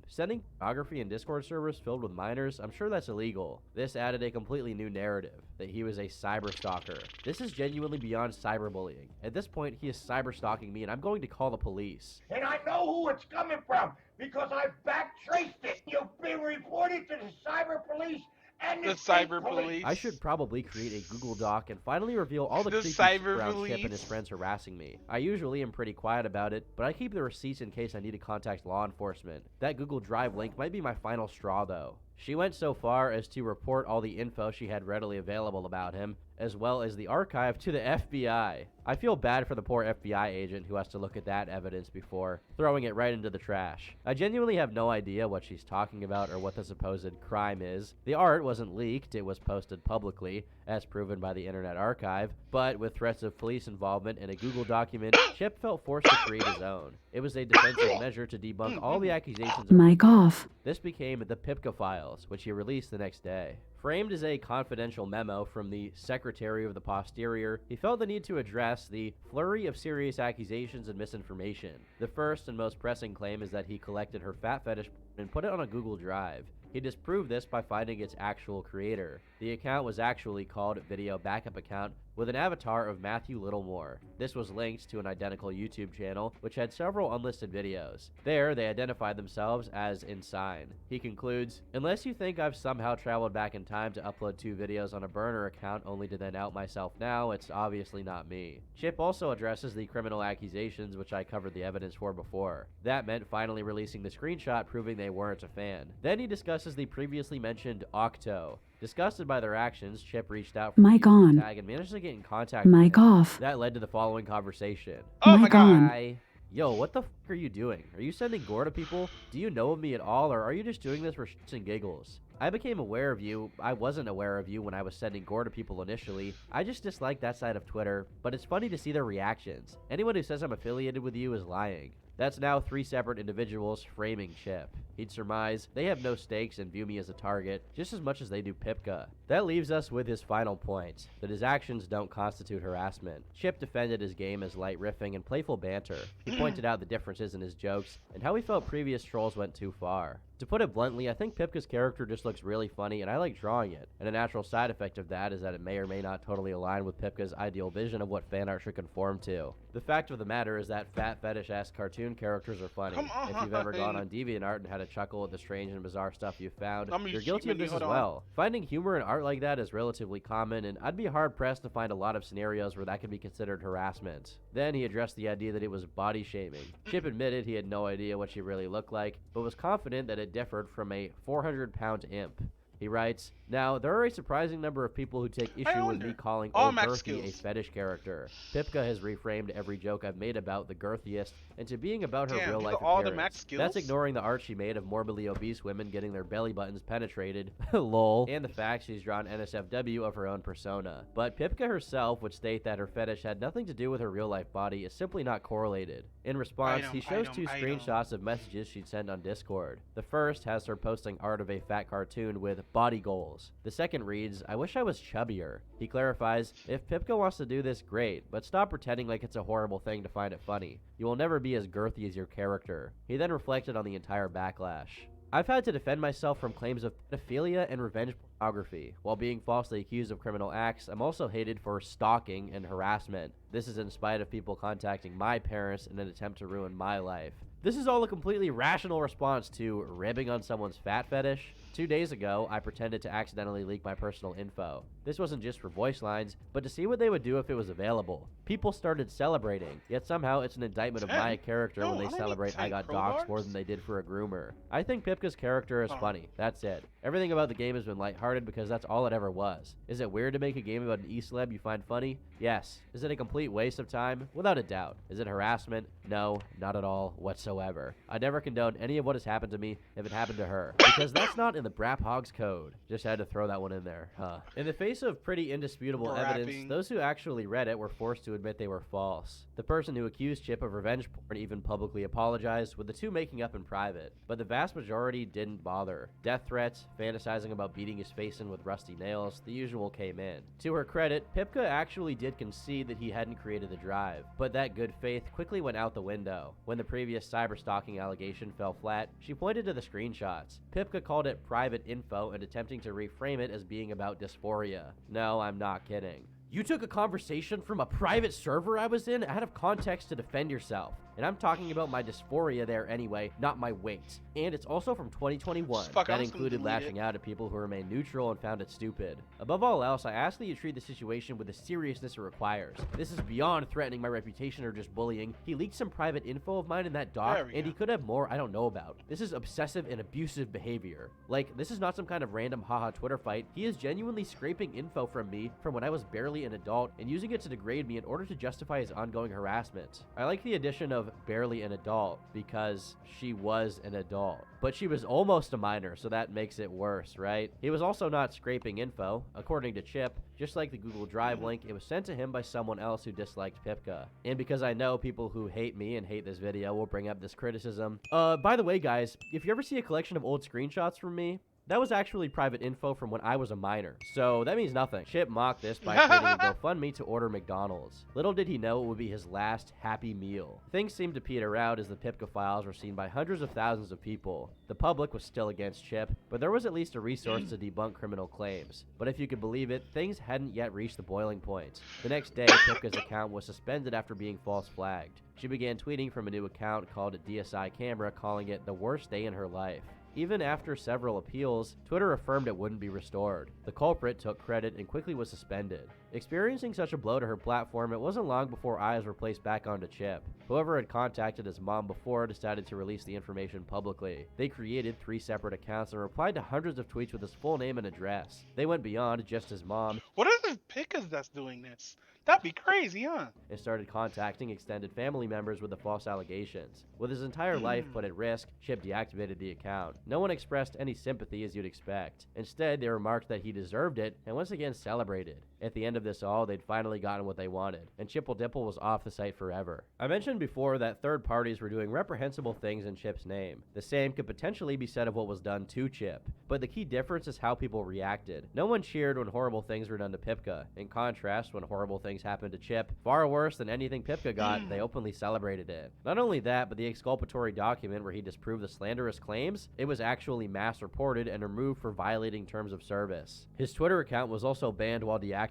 [SPEAKER 6] sending pornography in Discord servers filled with minors? I'm sure that's illegal. This added a completely new narrative, that he was a cyberstalker. This is genuinely beyond cyberbullying. At this point, he is cyberstalking me and I'm going to call the police.
[SPEAKER 9] And I know who it's coming from, because I've backtraced it. You've been reported to the cyber police and the
[SPEAKER 1] cyber police.
[SPEAKER 6] I should probably create a Google Doc and finally reveal all the creepy shit around Chip and his friends harassing me. I usually am pretty quiet about it, but I keep the receipts in case I need to contact law enforcement. That Google Drive link might be my final straw though. She went so far as to report all the info she had readily available about him, as well as the archive, to the FBI. I feel bad for the poor FBI agent who has to look at that evidence before throwing it right into the trash. I genuinely have no idea what she's talking about or what the supposed crime is. The art wasn't leaked, it was posted publicly, as proven by the Internet Archive, but with threats of police involvement in a Google document, Chip felt forced to create his own. It was a defensive measure to debunk all the accusations.
[SPEAKER 18] Mic off.
[SPEAKER 6] This became the Pipka Files, which he released the next day. Framed as a confidential memo from the Secretary of the Posterior, he felt the need to address the flurry of serious accusations and misinformation. The first and most pressing claim is that he collected her fat fetish and put it on a Google Drive. He disproved this by finding its actual creator. The account was actually called Video Backup Account, with an avatar of Matthew Littlemore. This was linked to an identical YouTube channel, which had several unlisted videos. There, they identified themselves as Insane. He concludes, "Unless you think I've somehow traveled back in time to upload 2 videos on a burner account only to then out myself now, it's obviously not me." Chip also addresses the criminal accusations, which I covered the evidence for before. That meant finally releasing the screenshot proving they weren't a fan. Then he discusses the previously mentioned Octo. Disgusted by their actions, Chip reached out for
[SPEAKER 18] Mic
[SPEAKER 6] the
[SPEAKER 18] on.
[SPEAKER 6] tag and managed to get in contact
[SPEAKER 18] Mic
[SPEAKER 6] with him.
[SPEAKER 18] off.
[SPEAKER 6] That led to the following conversation.
[SPEAKER 1] Oh my god.
[SPEAKER 6] Hi. Yo, what the f are you doing? Are you sending gore to people? Do you know of me at all, or are you just doing this for shits and giggles? I became aware of you. I wasn't aware of you when I was sending gore to people initially. I just dislike that side of Twitter, but it's funny to see their reactions. Anyone who says I'm affiliated with you is lying. That's now 3 separate individuals framing Chip. He'd surmise they have no stakes and view me as a target, just as much as they do Pipka. That leaves us with his final point, that his actions don't constitute harassment. Chip defended his game as light riffing and playful banter. He pointed out the differences in his jokes, and how he felt previous trolls went too far. To put it bluntly, I think Pipka's character just looks really funny, and I like drawing it. And a natural side effect of that is that it may or may not totally align with Pipka's ideal vision of what fan art should conform to. The fact of the matter is that fat fetish-ass cartoon characters are funny. If you've ever gone on DeviantArt and had a chuckle at the strange and bizarre stuff you've found, you're guilty of this as well. Finding humor in art like that is relatively common, and I'd be hard-pressed to find a lot of scenarios where that could be considered harassment. Then he addressed the idea that it was body shaming. Chip admitted he had no idea what she really looked like, but was confident that it differed from a 400-pound imp. He writes, "Now, there are a surprising number of people who take issue with me calling old Girthy a fetish character. Pipka has reframed every joke I've made about the girthiest into being about her real-life appearance. That's ignoring the art she made of morbidly obese women getting their belly buttons penetrated, lol, and the fact she's drawn NSFW of her own persona. But Pipka herself would state that her fetish had nothing to do with her real-life body is simply not correlated. In response, he shows 2 screenshots of messages she'd sent on Discord. The first has her posting art of a fat cartoon with body goals. The second reads, 'I wish I was chubbier.' He clarifies, 'If Pipka wants to do this, great, but stop pretending like it's a horrible thing to find it funny. You will never be as girthy as your character.' He then reflected on the entire backlash. 'I've had to defend myself from claims of pedophilia and revenge pornography. While being falsely accused of criminal acts, I'm also hated for stalking and harassment. This is in spite of people contacting my parents in an attempt to ruin my life.' This is all a completely rational response to ribbing on someone's fat fetish. 2 days ago, I pretended to accidentally leak my personal info. This wasn't just for voice lines, but to see what they would do if it was available. People started celebrating, yet somehow it's an indictment of my character when they celebrate I got doxxed more than they did for a groomer. I think Pipka's character is funny. That's it. Everything about the game has been lighthearted because that's all it ever was. Is it weird to make a game about an e-celeb you find funny? Yes. Is it a complete waste of time? Without a doubt. Is it harassment? No, not at all whatsoever. I never condone any of what has happened to me if it happened to her, because that's not in the Brap Hogs code. Just had to throw that one in there, huh? In the face of pretty indisputable evidence, those who actually read it were forced to admit they were false. The person who accused Chip of revenge porn even publicly apologized, with the two making up in private, but the vast majority didn't bother. Death threats, fantasizing about beating his face in with rusty nails, the usual came in. To her credit, Pipka actually did concede that he hadn't created the drive, but that good faith quickly went out the window. When the previous cyberstalking allegation fell flat, she pointed to the screenshots. Pipka called it private info and attempting to reframe it as being about dysphoria. No, I'm not kidding. You took a conversation from a private server I was in out of context to defend yourself. And I'm talking about my dysphoria there anyway, not my weight. And it's also from 2021.
[SPEAKER 1] Fuck,
[SPEAKER 6] That
[SPEAKER 1] I'm just gonna
[SPEAKER 6] included
[SPEAKER 1] delete
[SPEAKER 6] lashing out at people who remained neutral and found it stupid. Above all else, I ask that you treat the situation with the seriousness it requires. This is beyond threatening my reputation or just bullying. He leaked some private info of mine in that doc, and he could have more I don't know about. This is obsessive and abusive behavior. Like, this is not some kind of random haha Twitter fight. He is genuinely scraping info from me from when I was barely an adult and using it to degrade me in order to justify his ongoing harassment. I like the addition of barely an adult because she was an adult. But she was almost a minor, so that makes it worse, right? He was also not scraping info. According to Chip, just like the Google Drive link, it was sent to him by someone else who disliked Pipka. And because I know people who hate me and hate this video will bring up this criticism. By the way, guys, if you ever see a collection of old screenshots from me, that was actually private info from when I was a minor, so that means nothing. Chip mocked this by creating a GoFundMe to order McDonald's. Little did he know it would be his last happy meal. Things seemed to peter out as the Pipka files were seen by hundreds of thousands of people. The public was still against Chip, but there was at least a resource to debunk criminal claims. But if you could believe it, things hadn't yet reached the boiling point. The next day, Pipka's account was suspended after being false flagged. She began tweeting from a new account called DSI Camera, calling it the worst day in her life. Even after several appeals, Twitter affirmed it wouldn't be restored. The culprit took credit and quickly was suspended. Experiencing such a blow to her platform, it wasn't long before eyes were placed back onto Chip. Whoever had contacted his mom before decided to release the information publicly. They created 3 separate accounts and replied to hundreds of tweets with his full name and address. They went beyond just his mom.
[SPEAKER 1] What is this Pickas that's doing this? That'd be crazy, huh?
[SPEAKER 6] And started contacting extended family members with the false allegations. With his entire life put at risk, Chip deactivated the account. No one expressed any sympathy as you'd expect. Instead, they remarked that he deserved it and once again celebrated. At the end of this all, they'd finally gotten what they wanted, and Chipple Dipple was off the site forever. I mentioned before that third parties were doing reprehensible things in Chip's name. The same could potentially be said of what was done to Chip, but the key difference is how people reacted. No one cheered when horrible things were done to Pipka. In contrast, when horrible things happened to Chip, far worse than anything Pipka got, they openly celebrated it. Not only that, but the exculpatory document where he disproved the slanderous claims, it was actually mass reported and removed for violating terms of service. His Twitter account was also banned while deactivated.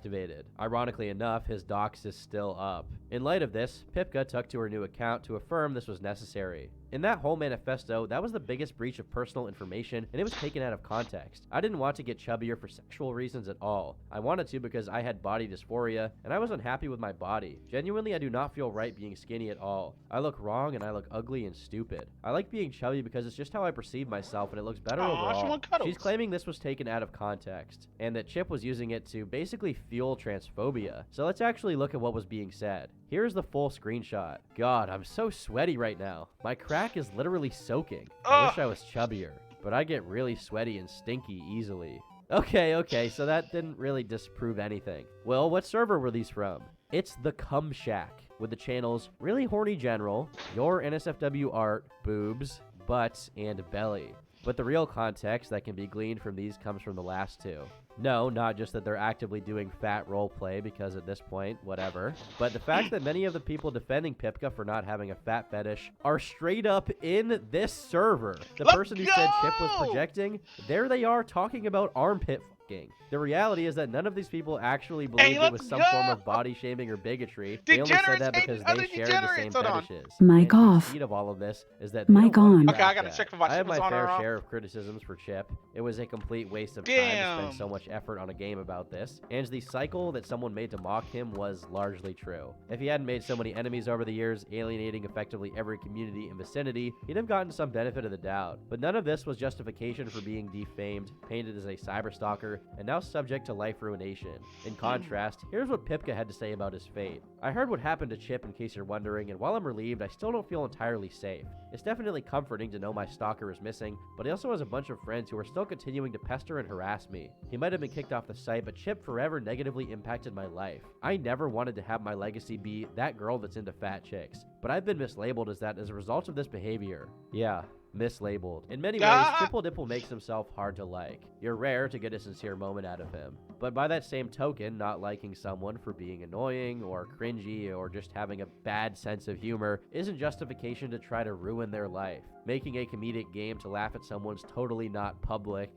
[SPEAKER 6] Ironically enough, his docs is still up. In light of this, Pipka took to her new account to affirm this was necessary. In that whole manifesto, that was the biggest breach of personal information, and it was taken out of context. I didn't want to get chubbier for sexual reasons at all. I wanted to because I had body dysphoria, and I was unhappy with my body. Genuinely, I do not feel right being skinny at all. I look wrong, and I look ugly and stupid. I like being chubby because it's just how I perceive myself, and it looks better overall. She's claiming this was taken out of context, and that Chip was using it to basically fuel transphobia. So let's actually look at what was being said. Here's the full screenshot. God, I'm so sweaty right now. My crack is literally soaking. I wish I was chubbier, but I get really sweaty and stinky easily. Okay, so that didn't really disprove anything. Well, what server were these from? It's the Cum Shack, with the channels Really Horny General, Your NSFW Art, Boobs, Butts, and Belly. But the real context that can be gleaned from these comes from the last two. No, not just that they're actively doing fat roleplay, because at this point, whatever. But the fact that many of the people defending Pipka for not having a fat fetish are straight up in this server. The person who said Chip was projecting, there they are talking about armpit fucking. The reality is that none of these people actually believed it was some form of body shaming or bigotry. They only said that because they shared the same fetishes.
[SPEAKER 18] Mic off.
[SPEAKER 6] The of all of this is that
[SPEAKER 18] Mic on.
[SPEAKER 1] Okay, I gotta check for my
[SPEAKER 6] I have my
[SPEAKER 1] on
[SPEAKER 6] fair
[SPEAKER 1] or off.
[SPEAKER 6] share of criticisms for Chip. It was a complete waste of time to spend so much effort on a game about this, and the cycle that someone made to mock him was largely true. If he hadn't made so many enemies over the years, alienating effectively every community and vicinity, he'd have gotten some benefit of the doubt. But none of this was justification for being defamed, painted as a cyberstalker, and now subject to life ruination. In contrast, here's what Pipka had to say about his fate. I heard what happened to Chip, in case you're wondering, and while I'm relieved, I still don't feel entirely safe. It's definitely comforting to know my stalker is missing, but he also has a bunch of friends who are still continuing to pester and harass me. He might have been kicked off the site, but Chip forever negatively impacted my life. I never wanted to have my legacy be that girl that's into fat chicks, but I've been mislabeled as that as a result of this behavior. Yeah, mislabeled. In many ways, Triple Dipple makes himself hard to like. You're rare to get a sincere moment out of him. But by that same token, not liking someone for being annoying or cringy or just having a bad sense of humor isn't justification to try to ruin their life. Making a comedic game to laugh at someone's totally not public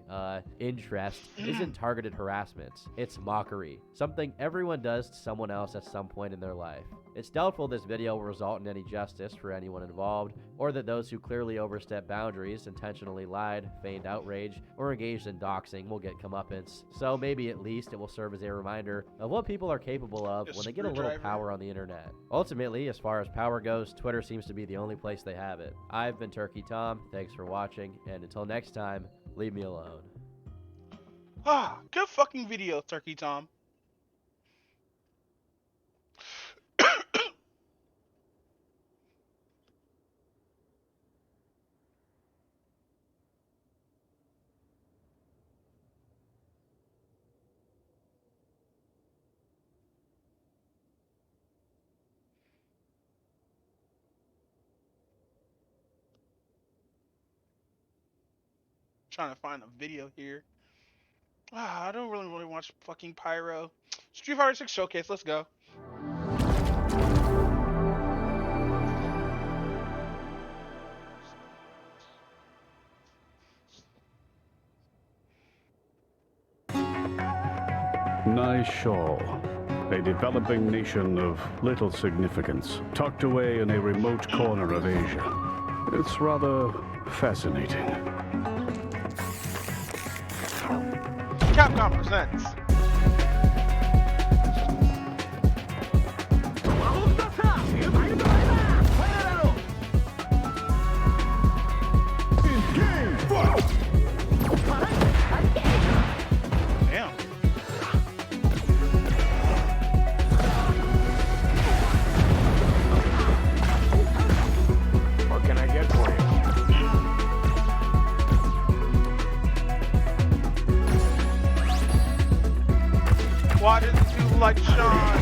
[SPEAKER 6] interest isn't targeted harassment. It's mockery. Something everyone does to someone else at some point in their life. It's doubtful this video will result in any justice for anyone involved, or that those who clearly overstep boundaries, intentionally lied, feigned outrage, or engaged in doxing will get comeuppance. So maybe at least it will serve as a reminder of what people are capable of when they get a little power on the internet. Ultimately, as far as power goes, Twitter seems to be the only place they have it. I've been Turkey Tom, thanks for watching, and until next time, leave me alone.
[SPEAKER 1] Ah, good fucking video, Turkey Tom. Trying to find a video here. Ah, I don't really watch fucking Pyro. Street Fighter 6 Showcase, let's go.
[SPEAKER 14] Nishal, a developing nation of little significance, tucked away in a remote corner of Asia. It's rather fascinating.
[SPEAKER 1] Capcom presents. Damn.
[SPEAKER 19] What can I get for you?
[SPEAKER 1] Why didn't you like Sean?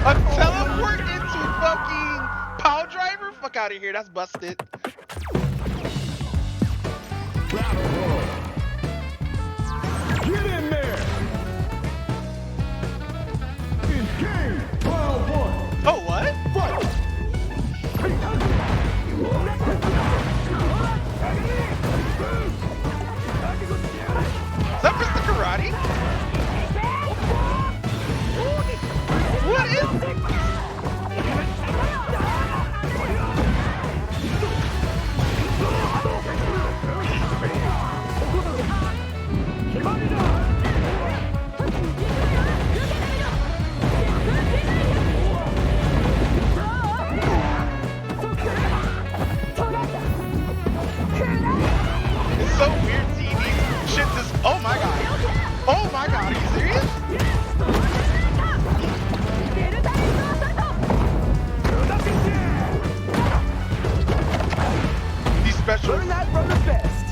[SPEAKER 1] A teleport into fucking Power Driver? Fuck out of here, that's busted.
[SPEAKER 19] Get in there! In game, round one.
[SPEAKER 1] Oh, what?
[SPEAKER 19] Fight!
[SPEAKER 1] Is that Mr. Karate? What is it? It's so weird seeing these shit just. Oh my god. Oh my god, are you serious? These specials.
[SPEAKER 19] Learn that from the best.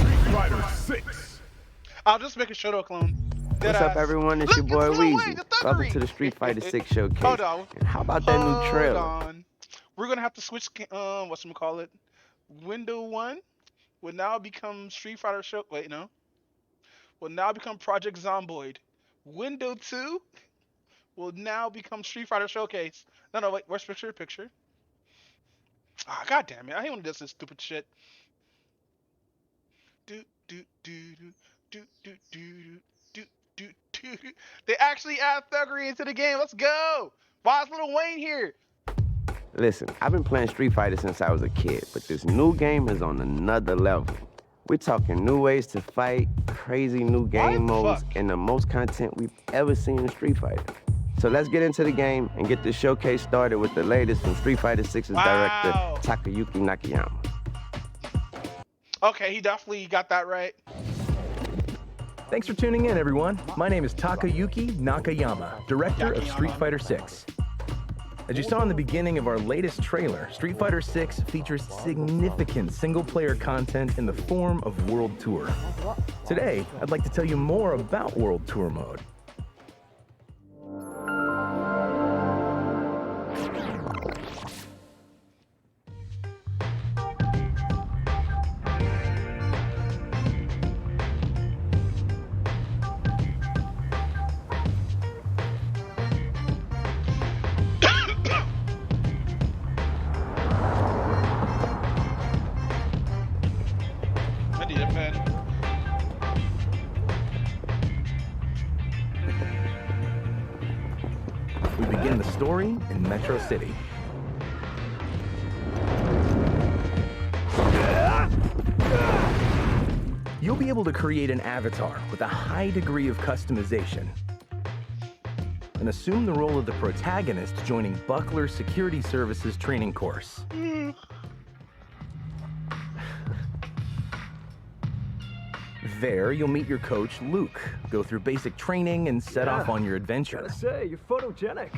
[SPEAKER 19] Street Fighter 6.
[SPEAKER 1] I'll just make a Shoto clone.
[SPEAKER 10] What's up, everyone? It's your boy Weezy. Welcome to the Street Fighter 6 Showcase.
[SPEAKER 1] Hold on.
[SPEAKER 10] And how about that new trailer?
[SPEAKER 1] Hold on. We're gonna have to switch. Whatchamacallit? Window 1 will now become Street Fighter Show. Wait, no. Will now become Project Zomboid. Window 2 will now become Street Fighter Showcase. No, wait. Where's picture? Ah, god damn it! I hate when it does this stupid shit. They actually add thuggery into the game. Let's go. Why is Lil Wayne here?
[SPEAKER 10] Listen, I've been playing Street Fighter since I was a kid, but this new game is on another level. We're talking new ways to fight, crazy new game modes, and the most content we've ever seen in Street Fighter. So let's get into the game and get this showcase started with the latest from Street Fighter 6's director, Takayuki Nakayama.
[SPEAKER 1] Okay, he definitely got that right.
[SPEAKER 11] Thanks for tuning in, everyone. My name is Takayuki Nakayama, director of Street Fighter 6. As you saw in the beginning of our latest trailer, Street Fighter 6 features significant single-player content in the form of World Tour. Today, I'd like to tell you more about World Tour mode. story in Metro City. You'll be able to create an avatar with a high degree of customization and assume the role of the protagonist joining Buckler Security Services training course. There, you'll meet your coach, Luke, go through basic training, and set off on your adventure.
[SPEAKER 19] Gotta say, you're photogenic.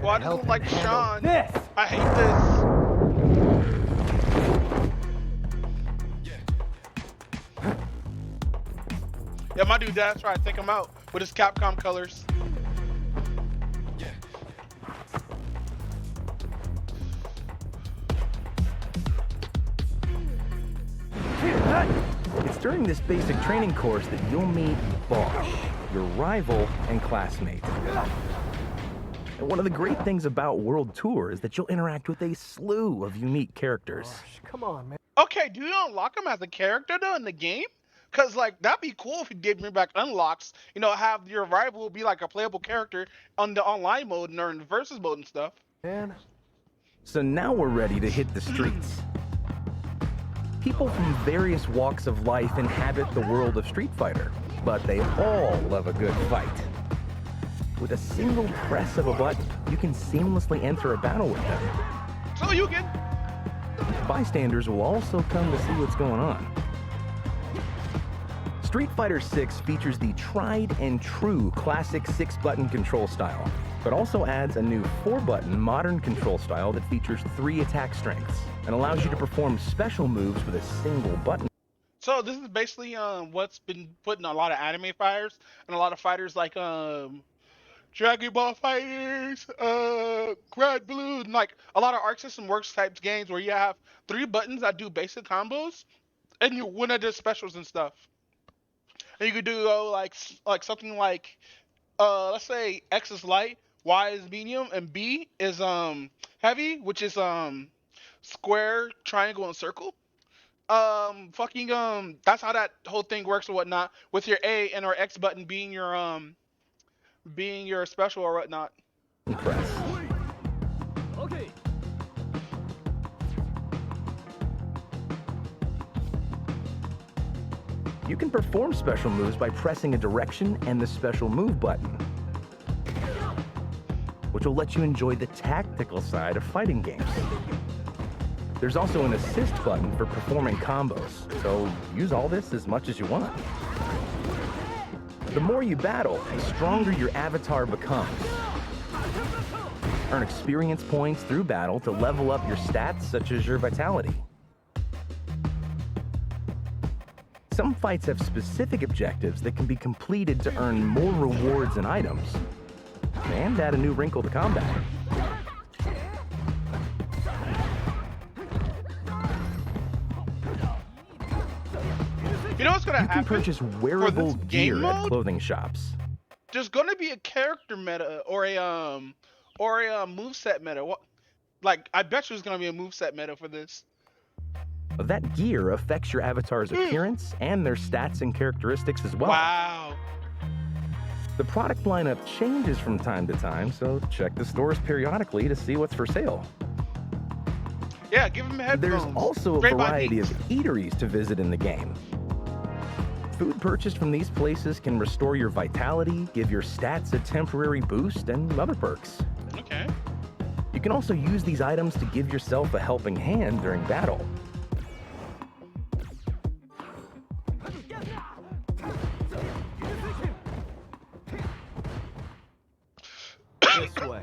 [SPEAKER 1] Why does it look like Sean?
[SPEAKER 19] This.
[SPEAKER 1] I hate this. Yeah, my dude, that's right. Take him out with his Capcom colors.
[SPEAKER 11] It's during this basic training course that you'll meet Bosch, your rival and classmate. And one of the great things about World Tour is that you'll interact with a slew of unique characters.
[SPEAKER 19] Come on, man.
[SPEAKER 1] Okay, do you unlock him as a character though in the game? Cause like that'd be cool if you did bring back unlocks. You know, have your rival be like a playable character on the online mode and or in the versus mode and stuff.
[SPEAKER 19] Man.
[SPEAKER 11] So now we're ready to hit the streets. People from various walks of life inhabit the world of Street Fighter, but they all love a good fight. With a single press of a button, you can seamlessly enter a battle with them.
[SPEAKER 1] So you can.
[SPEAKER 11] Bystanders will also come to see what's going on. Street Fighter 6 features the tried and true classic 6-button control style, but also adds a new 4-button modern control style that features 3 attack strengths and allows you to perform special moves with a single button.
[SPEAKER 1] So this is basically what's been put in a lot of anime fighters and a lot of fighters like Dragon Ball Fighters, Grand Blue, and like a lot of Arc System Works types games where you have 3 buttons that do basic combos and you win at the specials and stuff. And you could do like something like let's say X is light, Y is medium, and B is heavy, which is square, triangle, and circle. That's how that whole thing works or whatnot. With your A and or X button being your special or whatnot.
[SPEAKER 11] Press.
[SPEAKER 19] Okay.
[SPEAKER 11] You can perform special moves by pressing a direction and the special move button, which will let you enjoy the tactical side of fighting games. There's also an assist button for performing combos, so use all this as much as you want. The more you battle, the stronger your avatar becomes. Earn experience points through battle to level up your stats, such as your vitality. Some fights have specific objectives that can be completed to earn more rewards and items, and add a new wrinkle to combat.
[SPEAKER 1] You know what's gonna happen?
[SPEAKER 11] You can purchase wearable gear at clothing shops.
[SPEAKER 1] There's gonna be a character meta or a moveset meta. Like I bet you there's gonna be a moveset meta for this.
[SPEAKER 11] That gear affects your avatar's appearance and their stats and characteristics as well.
[SPEAKER 1] Wow.
[SPEAKER 11] The product lineup changes from time to time, so check the stores periodically to see what's for sale.
[SPEAKER 1] Yeah, give them headphones.
[SPEAKER 11] There's also a variety of eateries to visit in the game. Food purchased from these places can restore your vitality, give your stats a temporary boost, and other perks.
[SPEAKER 1] Okay.
[SPEAKER 11] You can also use these items to give yourself a helping hand during battle.
[SPEAKER 5] This way.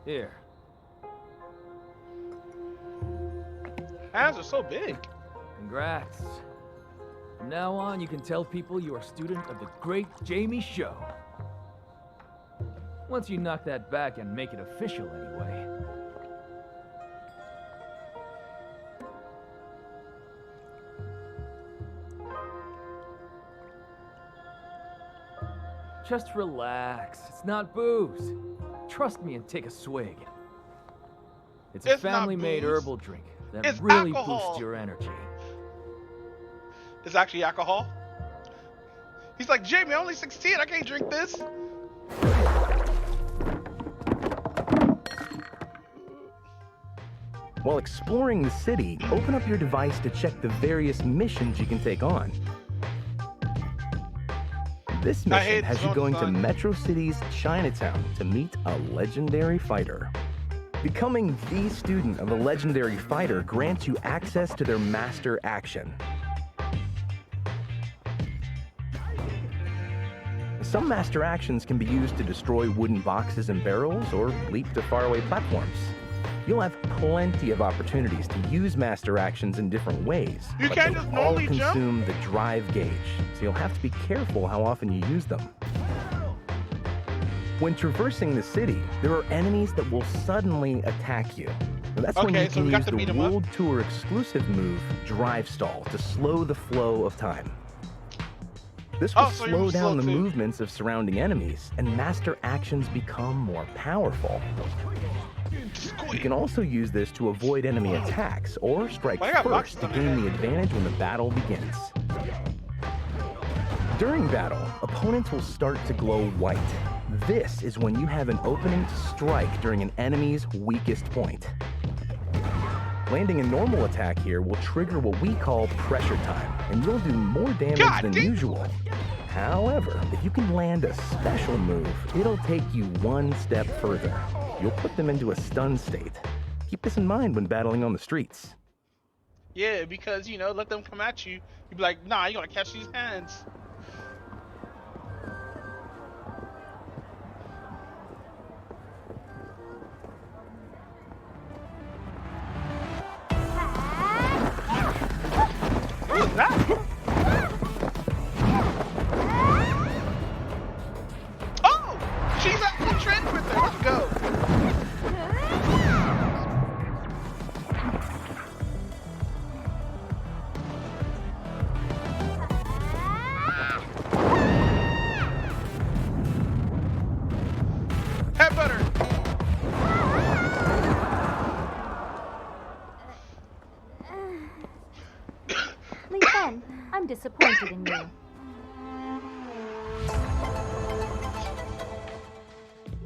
[SPEAKER 5] Here.
[SPEAKER 1] Hands are so big.
[SPEAKER 12] Congrats. From now on, you can tell people you are a student of the great Jamie Show. Once you knock that back and make it official, anyway. Just relax. It's not booze. Trust me and take a swig. It's a family-made herbal drink, that
[SPEAKER 1] It's
[SPEAKER 12] really
[SPEAKER 1] alcohol.
[SPEAKER 12] boosts your energy.
[SPEAKER 1] It's actually alcohol. He's like, Jamie, I'm only 16. I can't drink this.
[SPEAKER 11] While exploring the city, open up your device to check the various missions you can take on. This mission has you going to Metro City's Chinatown to meet a legendary fighter. Becoming the student of a legendary fighter grants you access to their master action. Some master actions can be used to destroy wooden boxes and barrels or leap to faraway platforms. You'll have plenty of opportunities to use master actions in different ways.
[SPEAKER 1] You
[SPEAKER 11] but
[SPEAKER 1] can't
[SPEAKER 11] they'll
[SPEAKER 1] just
[SPEAKER 11] all
[SPEAKER 1] normally
[SPEAKER 11] consume the drive gauge, so you'll have to be careful how often you use them. When traversing the city, there are enemies that will suddenly attack you. Now, that's when you can use the World Tour exclusive move, Drive Stall, to slow the flow of time. This will slow down the movements of surrounding enemies, and master actions become more powerful. You can also use this to avoid enemy attacks or strike first to gain the advantage when the battle begins. During battle, opponents will start to glow white. This is when you have an opening to strike during an enemy's weakest point. Landing a normal attack here will trigger what we call pressure time, and you'll do more damage than usual. However, if you can land a special move, it'll take you one step further. You'll put them into a stun state. Keep this in mind when battling on the streets.
[SPEAKER 1] Yeah, because, you know, let them come at you. You'd be like, nah, you gotta catch these hands. What was that? Oh! She's at the trend with her. Let's go.
[SPEAKER 13] I'm disappointed in you.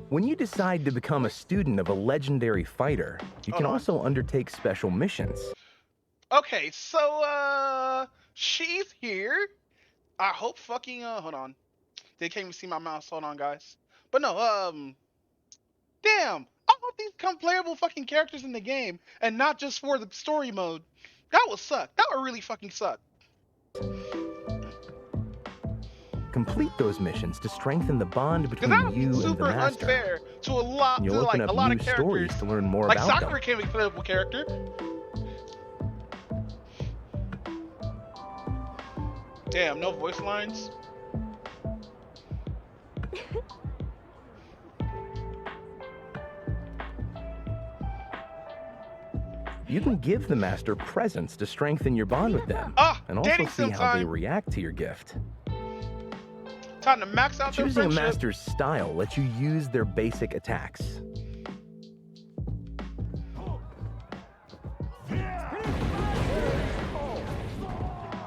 [SPEAKER 11] When you decide to become a student of a legendary fighter, you can also undertake special missions.
[SPEAKER 1] Okay, so, she's here. I hope fucking, hold on. They can't even see my mouse. Hold on, guys. But no, damn. I hope these become playable fucking characters in the game and not just for the story mode. That would suck. That would really fucking suck.
[SPEAKER 11] Complete those missions to strengthen the bond between you and the
[SPEAKER 1] super
[SPEAKER 11] master.
[SPEAKER 1] Unfair to a lot,
[SPEAKER 11] You'll
[SPEAKER 1] to
[SPEAKER 11] open
[SPEAKER 1] like
[SPEAKER 11] up
[SPEAKER 1] a lot
[SPEAKER 11] new
[SPEAKER 1] of characters.
[SPEAKER 11] stories to learn more
[SPEAKER 1] like
[SPEAKER 11] about
[SPEAKER 1] Sakura
[SPEAKER 11] them.
[SPEAKER 1] can be a playable character. Damn, no voice lines.
[SPEAKER 11] You can give the master presents to strengthen your bond with them, and also see how they react to your gift.
[SPEAKER 1] Time to max out their
[SPEAKER 11] Choosing a
[SPEAKER 1] friendship.
[SPEAKER 11] master's style lets you use their basic attacks.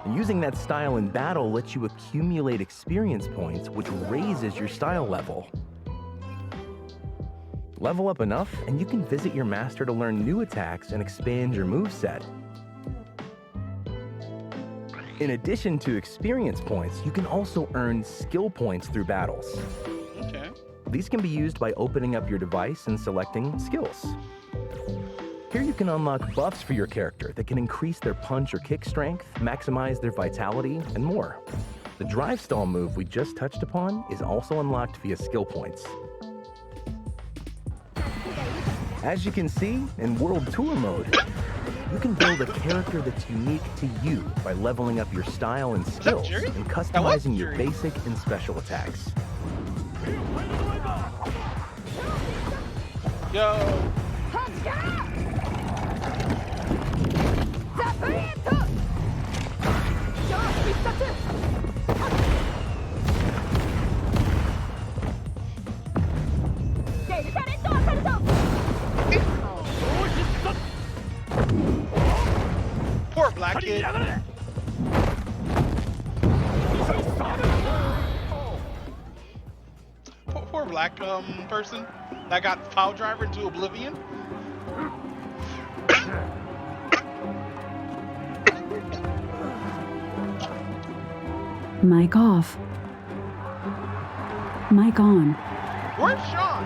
[SPEAKER 11] And using that style in battle lets you accumulate experience points, which raises your style level. Level up enough, and you can visit your master to learn new attacks and expand your moveset. In addition to experience points, you can also earn skill points through battles.
[SPEAKER 1] Okay.
[SPEAKER 11] These can be used by opening up your device and selecting skills. Here you can unlock buffs for your character that can increase their punch or kick strength, maximize their vitality, and more. The drive stall move we just touched upon is also unlocked via skill points. As you can see, in World Tour mode, you can build a character that's unique to you by leveling up your style and skills and customizing your basic and special attacks.
[SPEAKER 1] Yo. black person that got pile driver into oblivion.
[SPEAKER 18] Mic off. Mic on.
[SPEAKER 1] Where's Sean?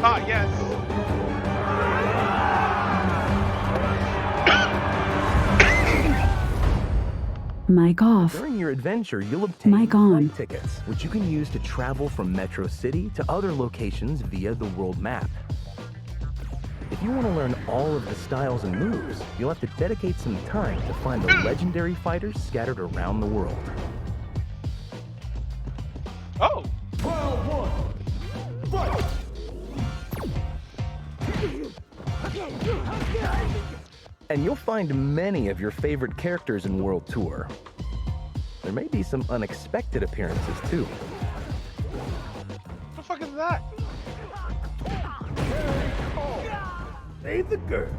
[SPEAKER 1] Ah, yes.
[SPEAKER 18] Mic off.
[SPEAKER 11] During your adventure, you'll obtain
[SPEAKER 18] Mic on.
[SPEAKER 11] flight tickets, which you can use to travel from Metro City to other locations via the world map. If you want to learn all of the styles and moves, you'll have to dedicate some time to find the legendary fighters scattered around the world.
[SPEAKER 1] Oh.
[SPEAKER 14] Round one. Fight.
[SPEAKER 11] And you'll find many of your favorite characters in World Tour. There may be some unexpected appearances too.
[SPEAKER 1] What the fuck is that?
[SPEAKER 15] Save the girl.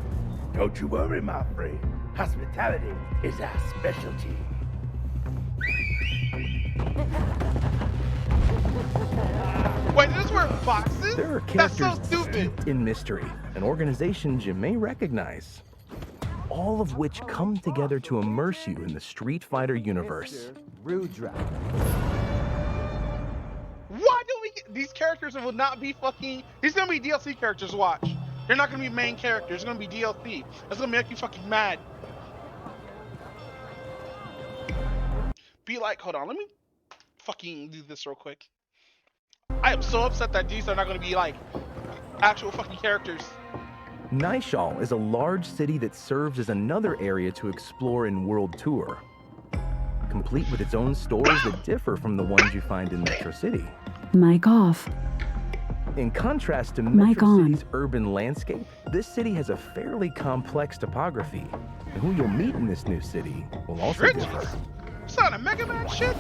[SPEAKER 15] Don't you worry, my friend. Hospitality is our specialty.
[SPEAKER 1] Wait, this where boxes?
[SPEAKER 11] There are
[SPEAKER 1] That's
[SPEAKER 11] characters
[SPEAKER 1] so stupid.
[SPEAKER 11] steeped in mystery and organizations you may recognize, all of which come together to immerse you in the Street Fighter universe.
[SPEAKER 1] Why do we get these characters will not be fucking? These gonna be DLC characters. Watch, they're not gonna be main characters. It's gonna be DLC. That's gonna make you fucking mad. Be like, hold on, let me fucking do this real quick. I am so upset that these are not gonna be like actual fucking characters.
[SPEAKER 11] Nishal is a large city that serves as another area to explore in World Tour, complete with its own stores that differ from the ones you find in Metro City.
[SPEAKER 18] Mic off.
[SPEAKER 11] In contrast to
[SPEAKER 18] Mic
[SPEAKER 11] Metro
[SPEAKER 18] on.
[SPEAKER 11] City's urban landscape, this city has a fairly complex topography, and who you'll meet in this new city will also differ.
[SPEAKER 1] It's not a Mega Man shit.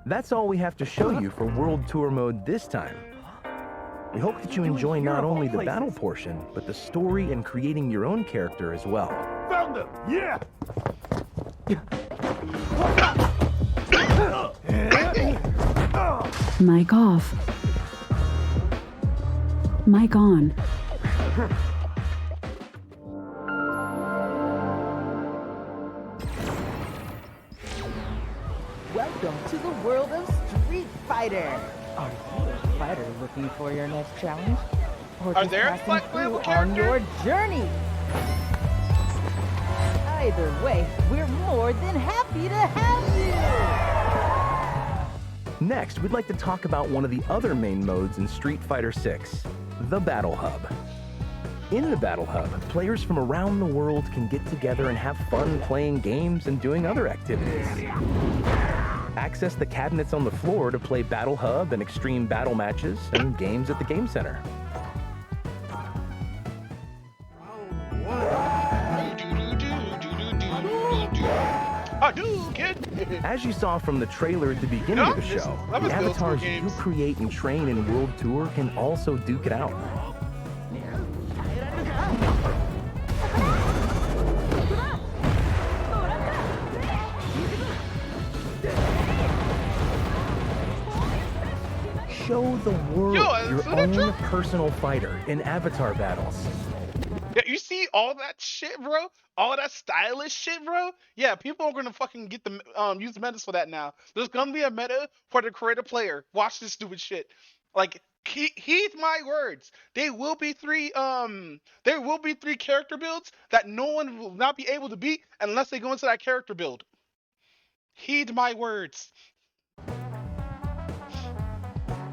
[SPEAKER 11] That's all we have to show you for World Tour mode this time. We hope that you enjoy not only the battle portion, but the story and creating your own character as well.
[SPEAKER 15] Found them! Yeah!
[SPEAKER 18] Mic off. Mic on.
[SPEAKER 16] Welcome to the world of Street Fighter. Are you a fighter looking for your next challenge? Or
[SPEAKER 1] Are
[SPEAKER 16] just
[SPEAKER 1] there
[SPEAKER 16] passing
[SPEAKER 1] fight
[SPEAKER 16] through
[SPEAKER 1] playable
[SPEAKER 16] on your journey? Either way, we're more than happy to have you!
[SPEAKER 11] Next, we'd like to talk about one of the other main modes in Street Fighter 6, the Battle Hub. In the Battle Hub, players from around the world can get together and have fun playing games and doing other activities. Access the cabinets on the floor to play Battle Hub and extreme battle matches and games at the Game Center. As you saw from the trailer at the beginning of the show, the avatars you create and train in World Tour can also duke it out. Show the world your own personal fighter in avatar battles.
[SPEAKER 1] Yeah, you see all that shit, bro? All that stylish shit, bro? Yeah, people are gonna fucking get the use the metas for that now. There's gonna be a meta for the creator player. Watch this stupid shit. Like, heed my words. There will be three character builds that no one will not be able to beat unless they go into that character build. Heed my words.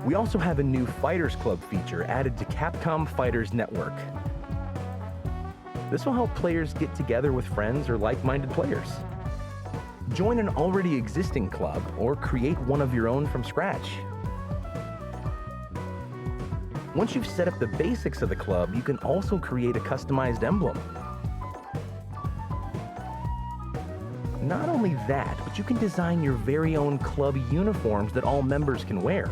[SPEAKER 11] We also have a new Fighters Club feature added to Capcom Fighters Network. This will help players get together with friends or like-minded players. Join an already existing club or create one of your own from scratch. Once you've set up the basics of the club, you can also create a customized emblem. Not only that, but you can design your very own club uniforms that all members can wear.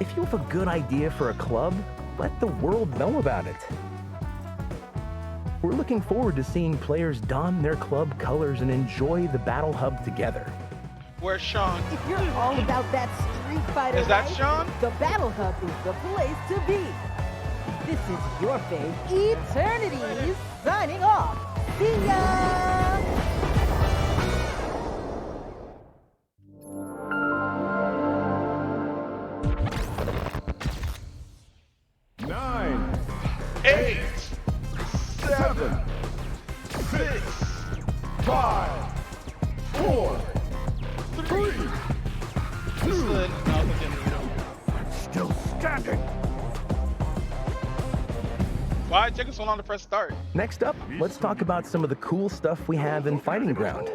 [SPEAKER 11] If you have a good idea for a club, let the world know about it. We're looking forward to seeing players don their club colors and enjoy the Battle Hub together.
[SPEAKER 1] Where's Sean?
[SPEAKER 16] If you're all about that Street Fighter
[SPEAKER 1] Is that
[SPEAKER 16] life,
[SPEAKER 1] Sean?
[SPEAKER 16] the Battle Hub is the place to be. This is your fave, Eternity, signing off. See ya!
[SPEAKER 14] 9, 8, 7, 6, 5, 4, 3, 2. Still standing.
[SPEAKER 1] Why did it take us so long to press start?
[SPEAKER 11] Next up, let's talk about some of the cool stuff we have in Fighting Ground.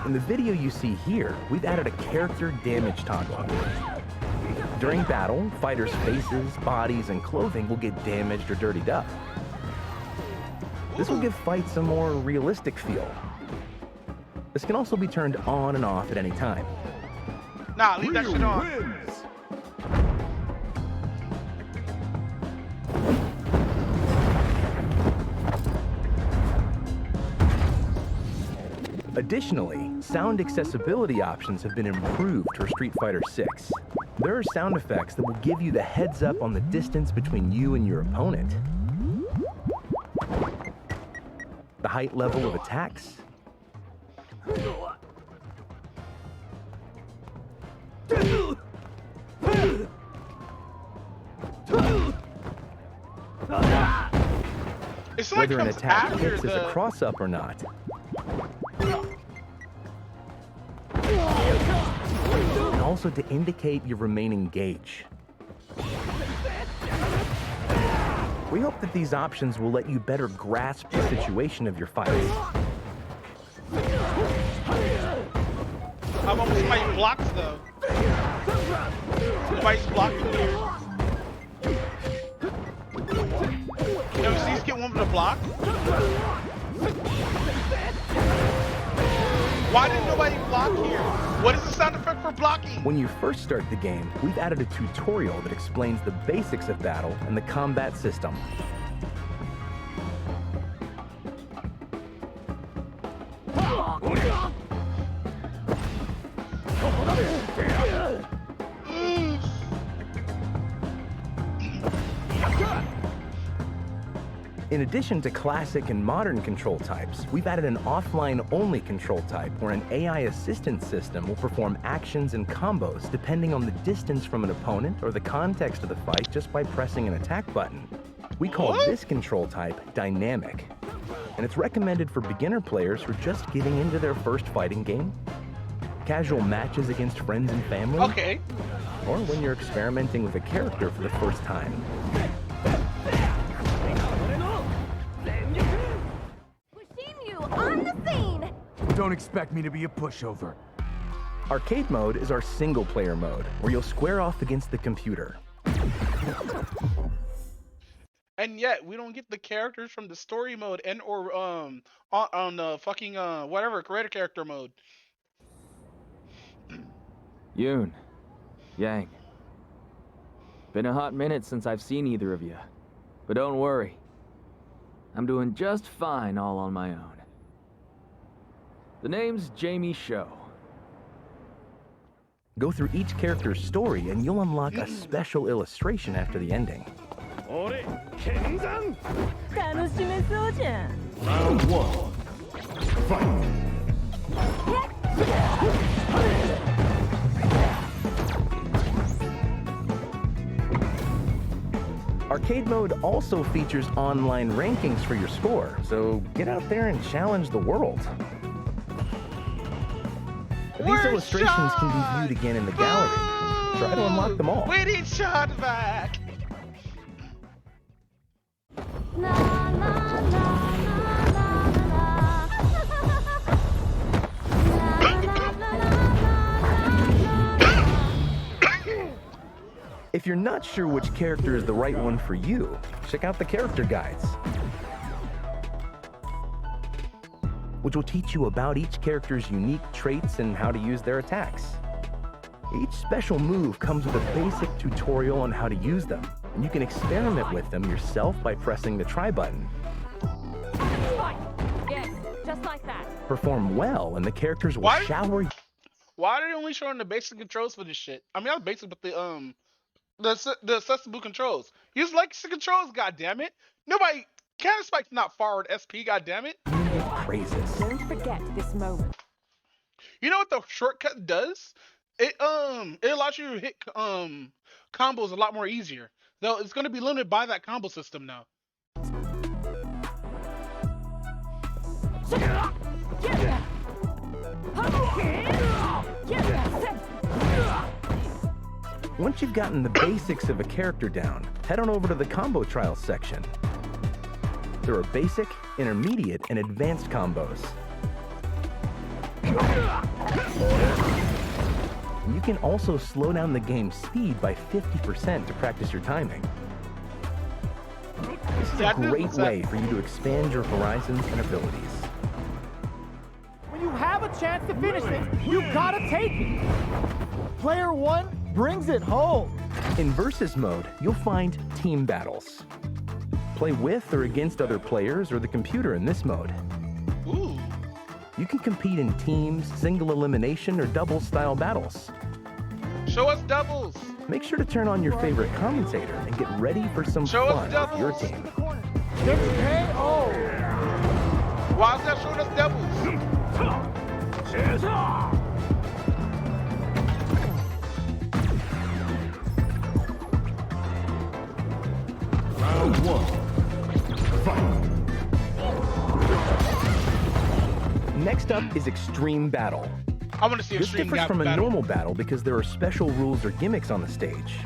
[SPEAKER 11] In the video you see here, we've added a character damage toggle. During battle, fighters' faces, bodies, and clothing will get damaged or dirtied up. This will give fights a more realistic feel. This can also be turned on and off at any time.
[SPEAKER 1] Nah, leave that shit on.
[SPEAKER 11] Additionally, sound accessibility options have been improved for Street Fighter 6. There are sound effects that will give you the heads up on the distance between you and your opponent, the height level of attacks, whether an attack hits as a cross-up or not. And also to indicate your remaining gauge. We hope that these options will let you better grasp the situation of your fights.
[SPEAKER 1] How about when somebody blocks though? Somebody's blocking here. Yo, C's get one with a block? Why didn't nobody block here? What is the sound effect for blocking?
[SPEAKER 11] When you first start the game, we've added a tutorial that explains the basics of battle and the combat system. In addition to classic and modern control types, we've added an offline-only control type where an AI assistance system will perform actions and combos depending on the distance from an opponent or the context of the fight just by pressing an attack button. We call this control type dynamic, and it's recommended for beginner players who are just getting into their first fighting game, casual matches against friends and family, or when you're experimenting with a character for the first time.
[SPEAKER 13] On the scene!
[SPEAKER 19] Don't expect me to be a pushover.
[SPEAKER 11] Arcade mode is our single-player mode, where you'll square off against the computer.
[SPEAKER 1] And yet, we don't get the characters from the story mode and or on the fucking whatever creator character mode.
[SPEAKER 12] Yoon, Yang. Been a hot minute since I've seen either of you. But don't worry. I'm doing just fine all on my own. The name's Jamie Show.
[SPEAKER 11] Go through each character's story and you'll unlock a special illustration after the ending.
[SPEAKER 14] Round 1. Fight.
[SPEAKER 11] Arcade mode also features online rankings for your score, so get out there and challenge the world. These illustrations can be viewed again in the gallery. Try to unlock them all.
[SPEAKER 1] We need shot back.
[SPEAKER 11] If you're not sure which character is the right one for you, check out the character guides, which will teach you about each character's unique traits and how to use their attacks. Each special move comes with a basic tutorial on how to use them, and you can experiment with them yourself by pressing the try button.
[SPEAKER 13] Yes, just like that.
[SPEAKER 11] Perform well, and the characters will shower you.
[SPEAKER 1] Why are they only showing the basic controls for this shit? I mean, not basic, but the accessible controls. Use legacy controls, goddammit. Nobody, Counter-Strike's not forward SP, goddammit.
[SPEAKER 11] Praises.
[SPEAKER 13] Don't forget this moment.
[SPEAKER 1] You know what the shortcut does? It allows you to hit combos a lot more easier. Though it's gonna be limited by that combo system now.
[SPEAKER 11] Once you've gotten the basics of a character down, head on over to the combo trials section. There are basic, intermediate, and advanced combos. You can also slow down the game's speed by 50% to practice your timing. This is a great way for you to expand your horizons and abilities.
[SPEAKER 17] When you have a chance to finish it, you gotta take it. Player one brings it home.
[SPEAKER 11] In Versus mode, you'll find team battles. Play with or against other players or the computer in this mode.
[SPEAKER 1] Ooh.
[SPEAKER 11] You can compete in teams, single elimination, or double style battles.
[SPEAKER 1] Show us doubles.
[SPEAKER 11] Make sure to turn on your favorite commentator and get ready for some fun with your team.
[SPEAKER 1] Why is that showing us doubles?
[SPEAKER 14] Round one. Fight.
[SPEAKER 11] Next up is Extreme Battle.
[SPEAKER 1] I want to see
[SPEAKER 11] This
[SPEAKER 1] extreme
[SPEAKER 11] differs from a
[SPEAKER 1] battle.
[SPEAKER 11] normal battle because there are special rules or gimmicks on the stage.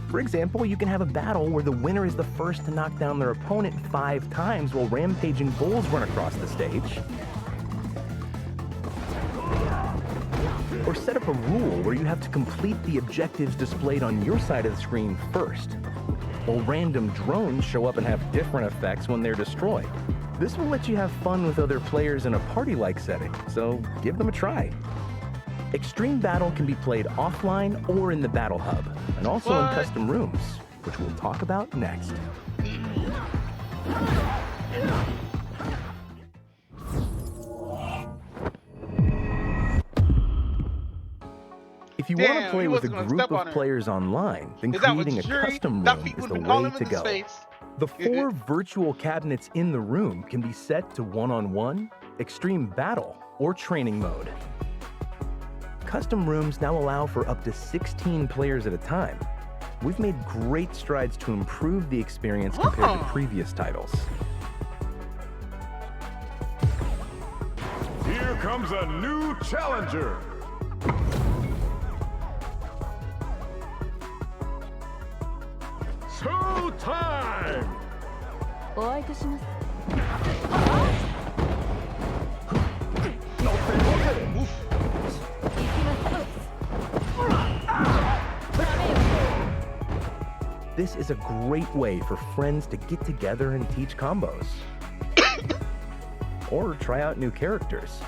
[SPEAKER 11] For example, you can have a battle where the winner is the first to knock down their opponent 5 times while rampaging bulls run across the stage. Or set up a rule where you have to complete the objectives displayed on your side of the screen first, while random drones show up and have different effects when they're destroyed. This will let you have fun with other players in a party-like setting, so give them a try. Extreme Battle can be played offline or in the Battle Hub, and also in custom rooms, which we'll talk about next. If you want to play with a group of players online, then creating a custom room is the way to go. The 4 virtual cabinets in the room can be set to one-on-one, extreme battle, or training mode. Custom rooms now allow for up to 16 players at a time. We've made great strides to improve the experience compared to previous titles.
[SPEAKER 14] Here comes a new challenger. Showtime!
[SPEAKER 11] This is a great way for friends to get together and teach combos. Or try out new characters.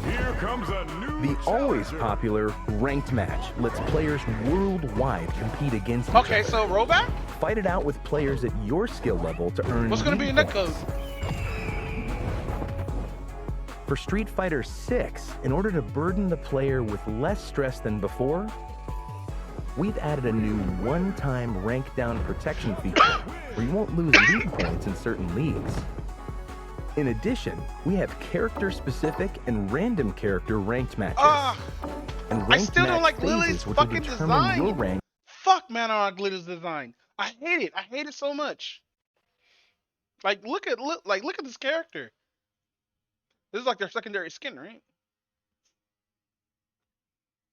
[SPEAKER 14] Here comes a new
[SPEAKER 11] The always popular ranked match lets players worldwide compete against each
[SPEAKER 1] Okay,
[SPEAKER 11] other.
[SPEAKER 1] so rollback?
[SPEAKER 11] Fight it out with players at your skill level to earn
[SPEAKER 1] What's gonna be in that code?
[SPEAKER 11] For Street Fighter 6, in order to burden the player with less stress than before, we've added a new one-time rank down protection feature where you won't lose league points in certain leagues. In addition, we have character-specific and random character ranked matches. And
[SPEAKER 1] I
[SPEAKER 11] ranked
[SPEAKER 1] still don't
[SPEAKER 11] match
[SPEAKER 1] like Lily's
[SPEAKER 11] phases which will
[SPEAKER 1] fucking
[SPEAKER 11] determine your
[SPEAKER 1] design.
[SPEAKER 11] rank.
[SPEAKER 1] Fuck, man, I don't like Lily's design. I hate it. I hate it so much. Like, look at this character. This is like their secondary skin, right?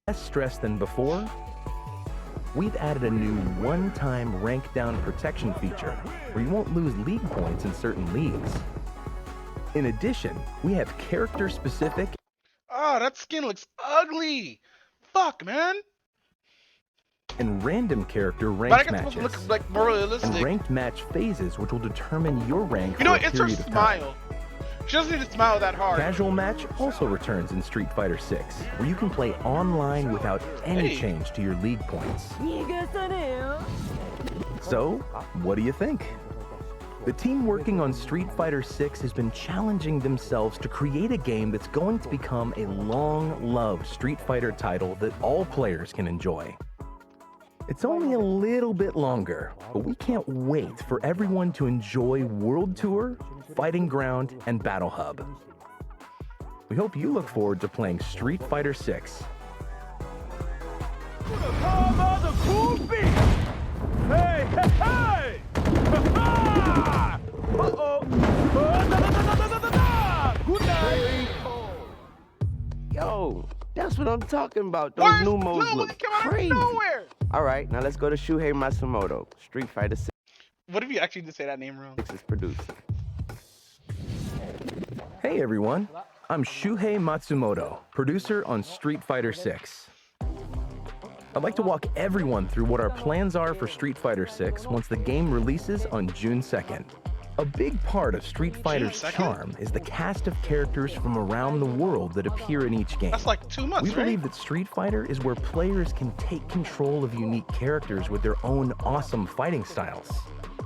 [SPEAKER 11] Less stress than before, we've added a new one-time rank down protection feature where you won't lose league points in certain leagues. In addition, we have character-specific
[SPEAKER 1] That skin looks ugly. Fuck, man.
[SPEAKER 11] and random character
[SPEAKER 1] But I
[SPEAKER 11] rank
[SPEAKER 1] guess it's supposed to
[SPEAKER 11] matches.
[SPEAKER 1] look like more realistic.
[SPEAKER 11] And ranked match phases, which will determine your rank
[SPEAKER 1] You know,
[SPEAKER 11] for a
[SPEAKER 1] it's her
[SPEAKER 11] period of time.
[SPEAKER 1] smile. She doesn't need to smile that hard.
[SPEAKER 11] Casual match also returns in Street Fighter 6, where you can play online without any change to your league points. So, what do you think? The team working on Street Fighter 6 has been challenging themselves to create a game that's going to become a long-loved Street Fighter title that all players can enjoy. It's only a little bit longer, but we can't wait for everyone to enjoy World Tour, Fighting Ground, and Battle Hub. We hope you look forward to playing Street Fighter 6.
[SPEAKER 19] Hey, hey, hey! Uh-oh! Good night!
[SPEAKER 10] Yo, that's what I'm talking about. Those new modes look crazy.
[SPEAKER 1] Nowhere.
[SPEAKER 10] All right, now let's go to Shuhei Matsumoto. Street Fighter 6
[SPEAKER 1] What if you actually did say that name wrong?
[SPEAKER 10] is produced.
[SPEAKER 11] Hey everyone, I'm Shuhei Matsumoto, producer on Street Fighter 6. I'd like to walk everyone through what our plans are for Street Fighter 6 once the game releases on June 2nd. A big part of Street Fighter's charm is the cast of characters from around the world that appear in each game.
[SPEAKER 1] That's like 2 months,
[SPEAKER 11] We
[SPEAKER 1] right?
[SPEAKER 11] believe that Street Fighter is where players can take control of unique characters with their own awesome fighting styles.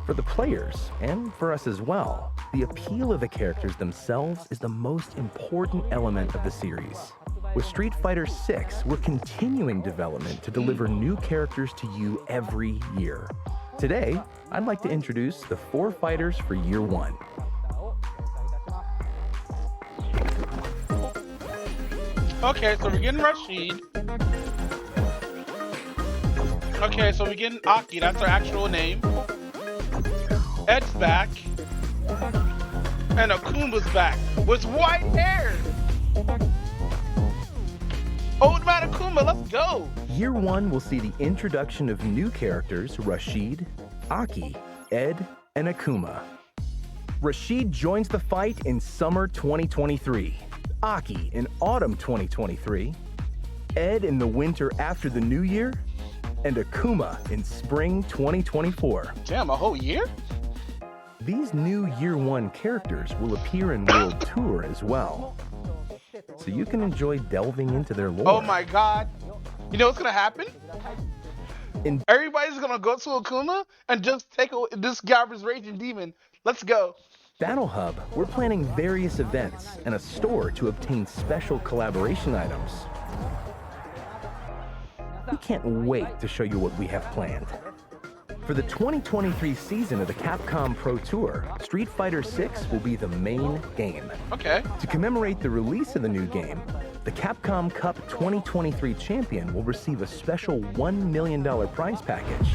[SPEAKER 11] For the players, and for us as well, the appeal of the characters themselves is the most important element of the series. With Street Fighter 6, we're continuing development to deliver new characters to you every year. Today, I'd like to introduce the 4 fighters for Year 1.
[SPEAKER 1] Okay, so we're getting Rashid. Okay, so we're getting Aki, that's our actual name. Ed's back. And Akumba's back with white hair. Old man Akuma, let's go.
[SPEAKER 11] Year 1 will see the introduction of new characters Rashid, Aki, Ed, and Akuma. Rashid joins the fight in summer 2023, Aki in autumn 2023, Ed in the winter after the new year, and Akuma in spring 2024.
[SPEAKER 1] Damn, a whole year?
[SPEAKER 11] These new Year 1 characters will appear in World Tour as well, so you can enjoy delving into their lore.
[SPEAKER 1] Oh my god. You know what's gonna happen? Everybody's gonna go to Akuma and just take this Gabber's Raging Demon. Let's go.
[SPEAKER 11] Battle Hub, we're planning various events and a store to obtain special collaboration items. We can't wait to show you what we have planned. For the 2023 season of the Capcom Pro Tour, Street Fighter 6 will be the main game.
[SPEAKER 1] Okay.
[SPEAKER 11] To commemorate the release of the new game, the Capcom Cup 2023 champion will receive a special $1 million prize package.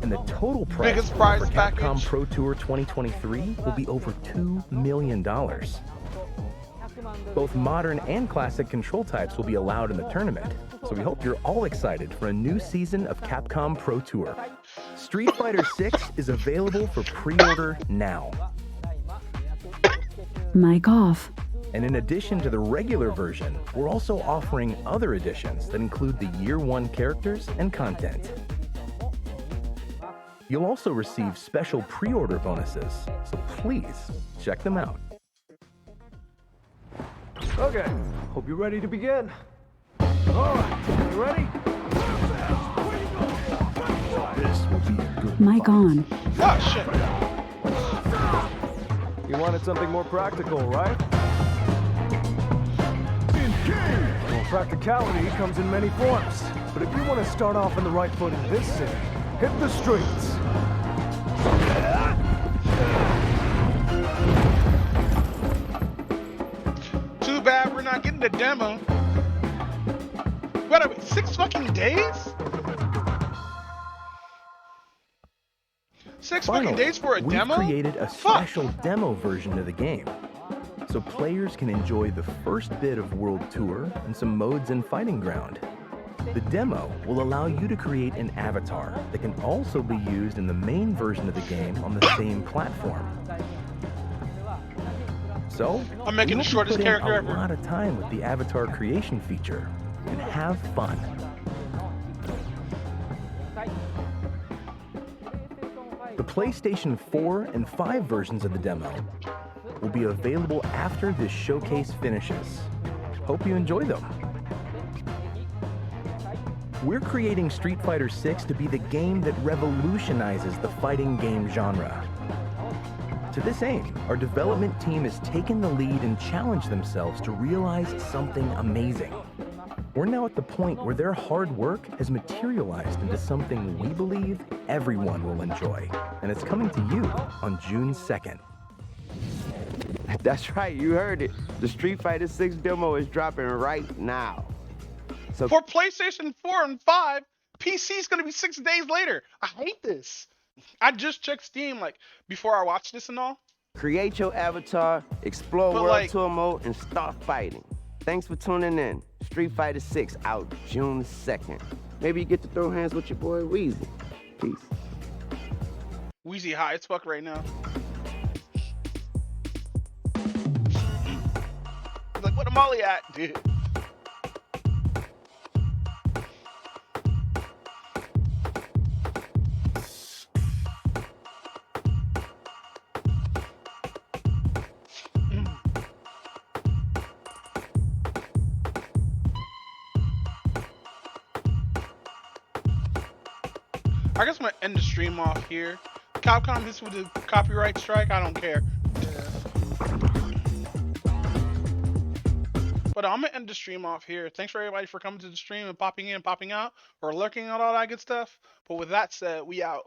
[SPEAKER 11] And the total prize
[SPEAKER 1] Biggest prize
[SPEAKER 11] for Capcom
[SPEAKER 1] package.
[SPEAKER 11] Pro Tour 2023 will be over $2 million. Both modern and classic control types will be allowed in the tournament, so we hope you're all excited for a new season of Capcom Pro Tour. Street Fighter 6 is available for pre-order now.
[SPEAKER 18] Mic off.
[SPEAKER 11] And in addition to the regular version, we're also offering other editions that include the Year 1 characters and content. You'll also receive special pre-order bonuses, so please check them out.
[SPEAKER 19] Okay, hope you're ready to begin. Alright, you ready? This will be a good
[SPEAKER 18] Mic on.
[SPEAKER 1] Oh shit.
[SPEAKER 19] You wanted something more practical, right? Well, practicality comes in many forms. But if you want to start off on the right foot in this city, hit the streets.
[SPEAKER 1] Too bad we're not getting the demo. What are we, 6 fucking days? 6 fucking
[SPEAKER 11] Finally,
[SPEAKER 1] days for a
[SPEAKER 11] we've
[SPEAKER 1] demo?
[SPEAKER 11] created a special demo version of the game, so players can enjoy the first bit of World Tour and some modes in Fighting Ground. The demo will allow you to create an avatar that can also be used in the main version of the game on the same platform. So,
[SPEAKER 1] I'm making
[SPEAKER 11] we
[SPEAKER 1] the
[SPEAKER 11] hope you
[SPEAKER 1] shortest
[SPEAKER 11] put in
[SPEAKER 1] character
[SPEAKER 11] a
[SPEAKER 1] ever.
[SPEAKER 11] lot of time with the avatar creation feature and have fun. The PlayStation 4 and 5 versions of the demo will be available after this showcase finishes. Hope you enjoy them. We're creating Street Fighter 6 to be the game that revolutionizes the fighting game genre. To this aim, our development team has taken the lead and challenged themselves to realize something amazing. We're now at the point where their hard work has materialized into something we believe everyone will enjoy. And it's coming to you on June 2nd.
[SPEAKER 10] That's right, you heard it. The Street Fighter 6 demo is dropping right now. So
[SPEAKER 1] For PlayStation 4 and 5, PC is going to be 6 days later. I hate this. I just checked Steam like before I watched this and all.
[SPEAKER 10] create your avatar, explore
[SPEAKER 1] But,
[SPEAKER 10] World
[SPEAKER 1] like-
[SPEAKER 10] Tour mode, and start fighting. Thanks for tuning in. Street Fighter 6 out June 2nd. Maybe you get to throw hands with your boy Weezy. Peace.
[SPEAKER 1] Wheezy high as fuck right now. He's like, what am Molly at, dude? I guess I'm gonna end the stream off here. Capcom hits with a copyright strike. I don't care. But I'm gonna end the stream off here. Thanks for everybody for coming to the stream and popping in, popping out, or lurking and all that good stuff. But with that said, we out.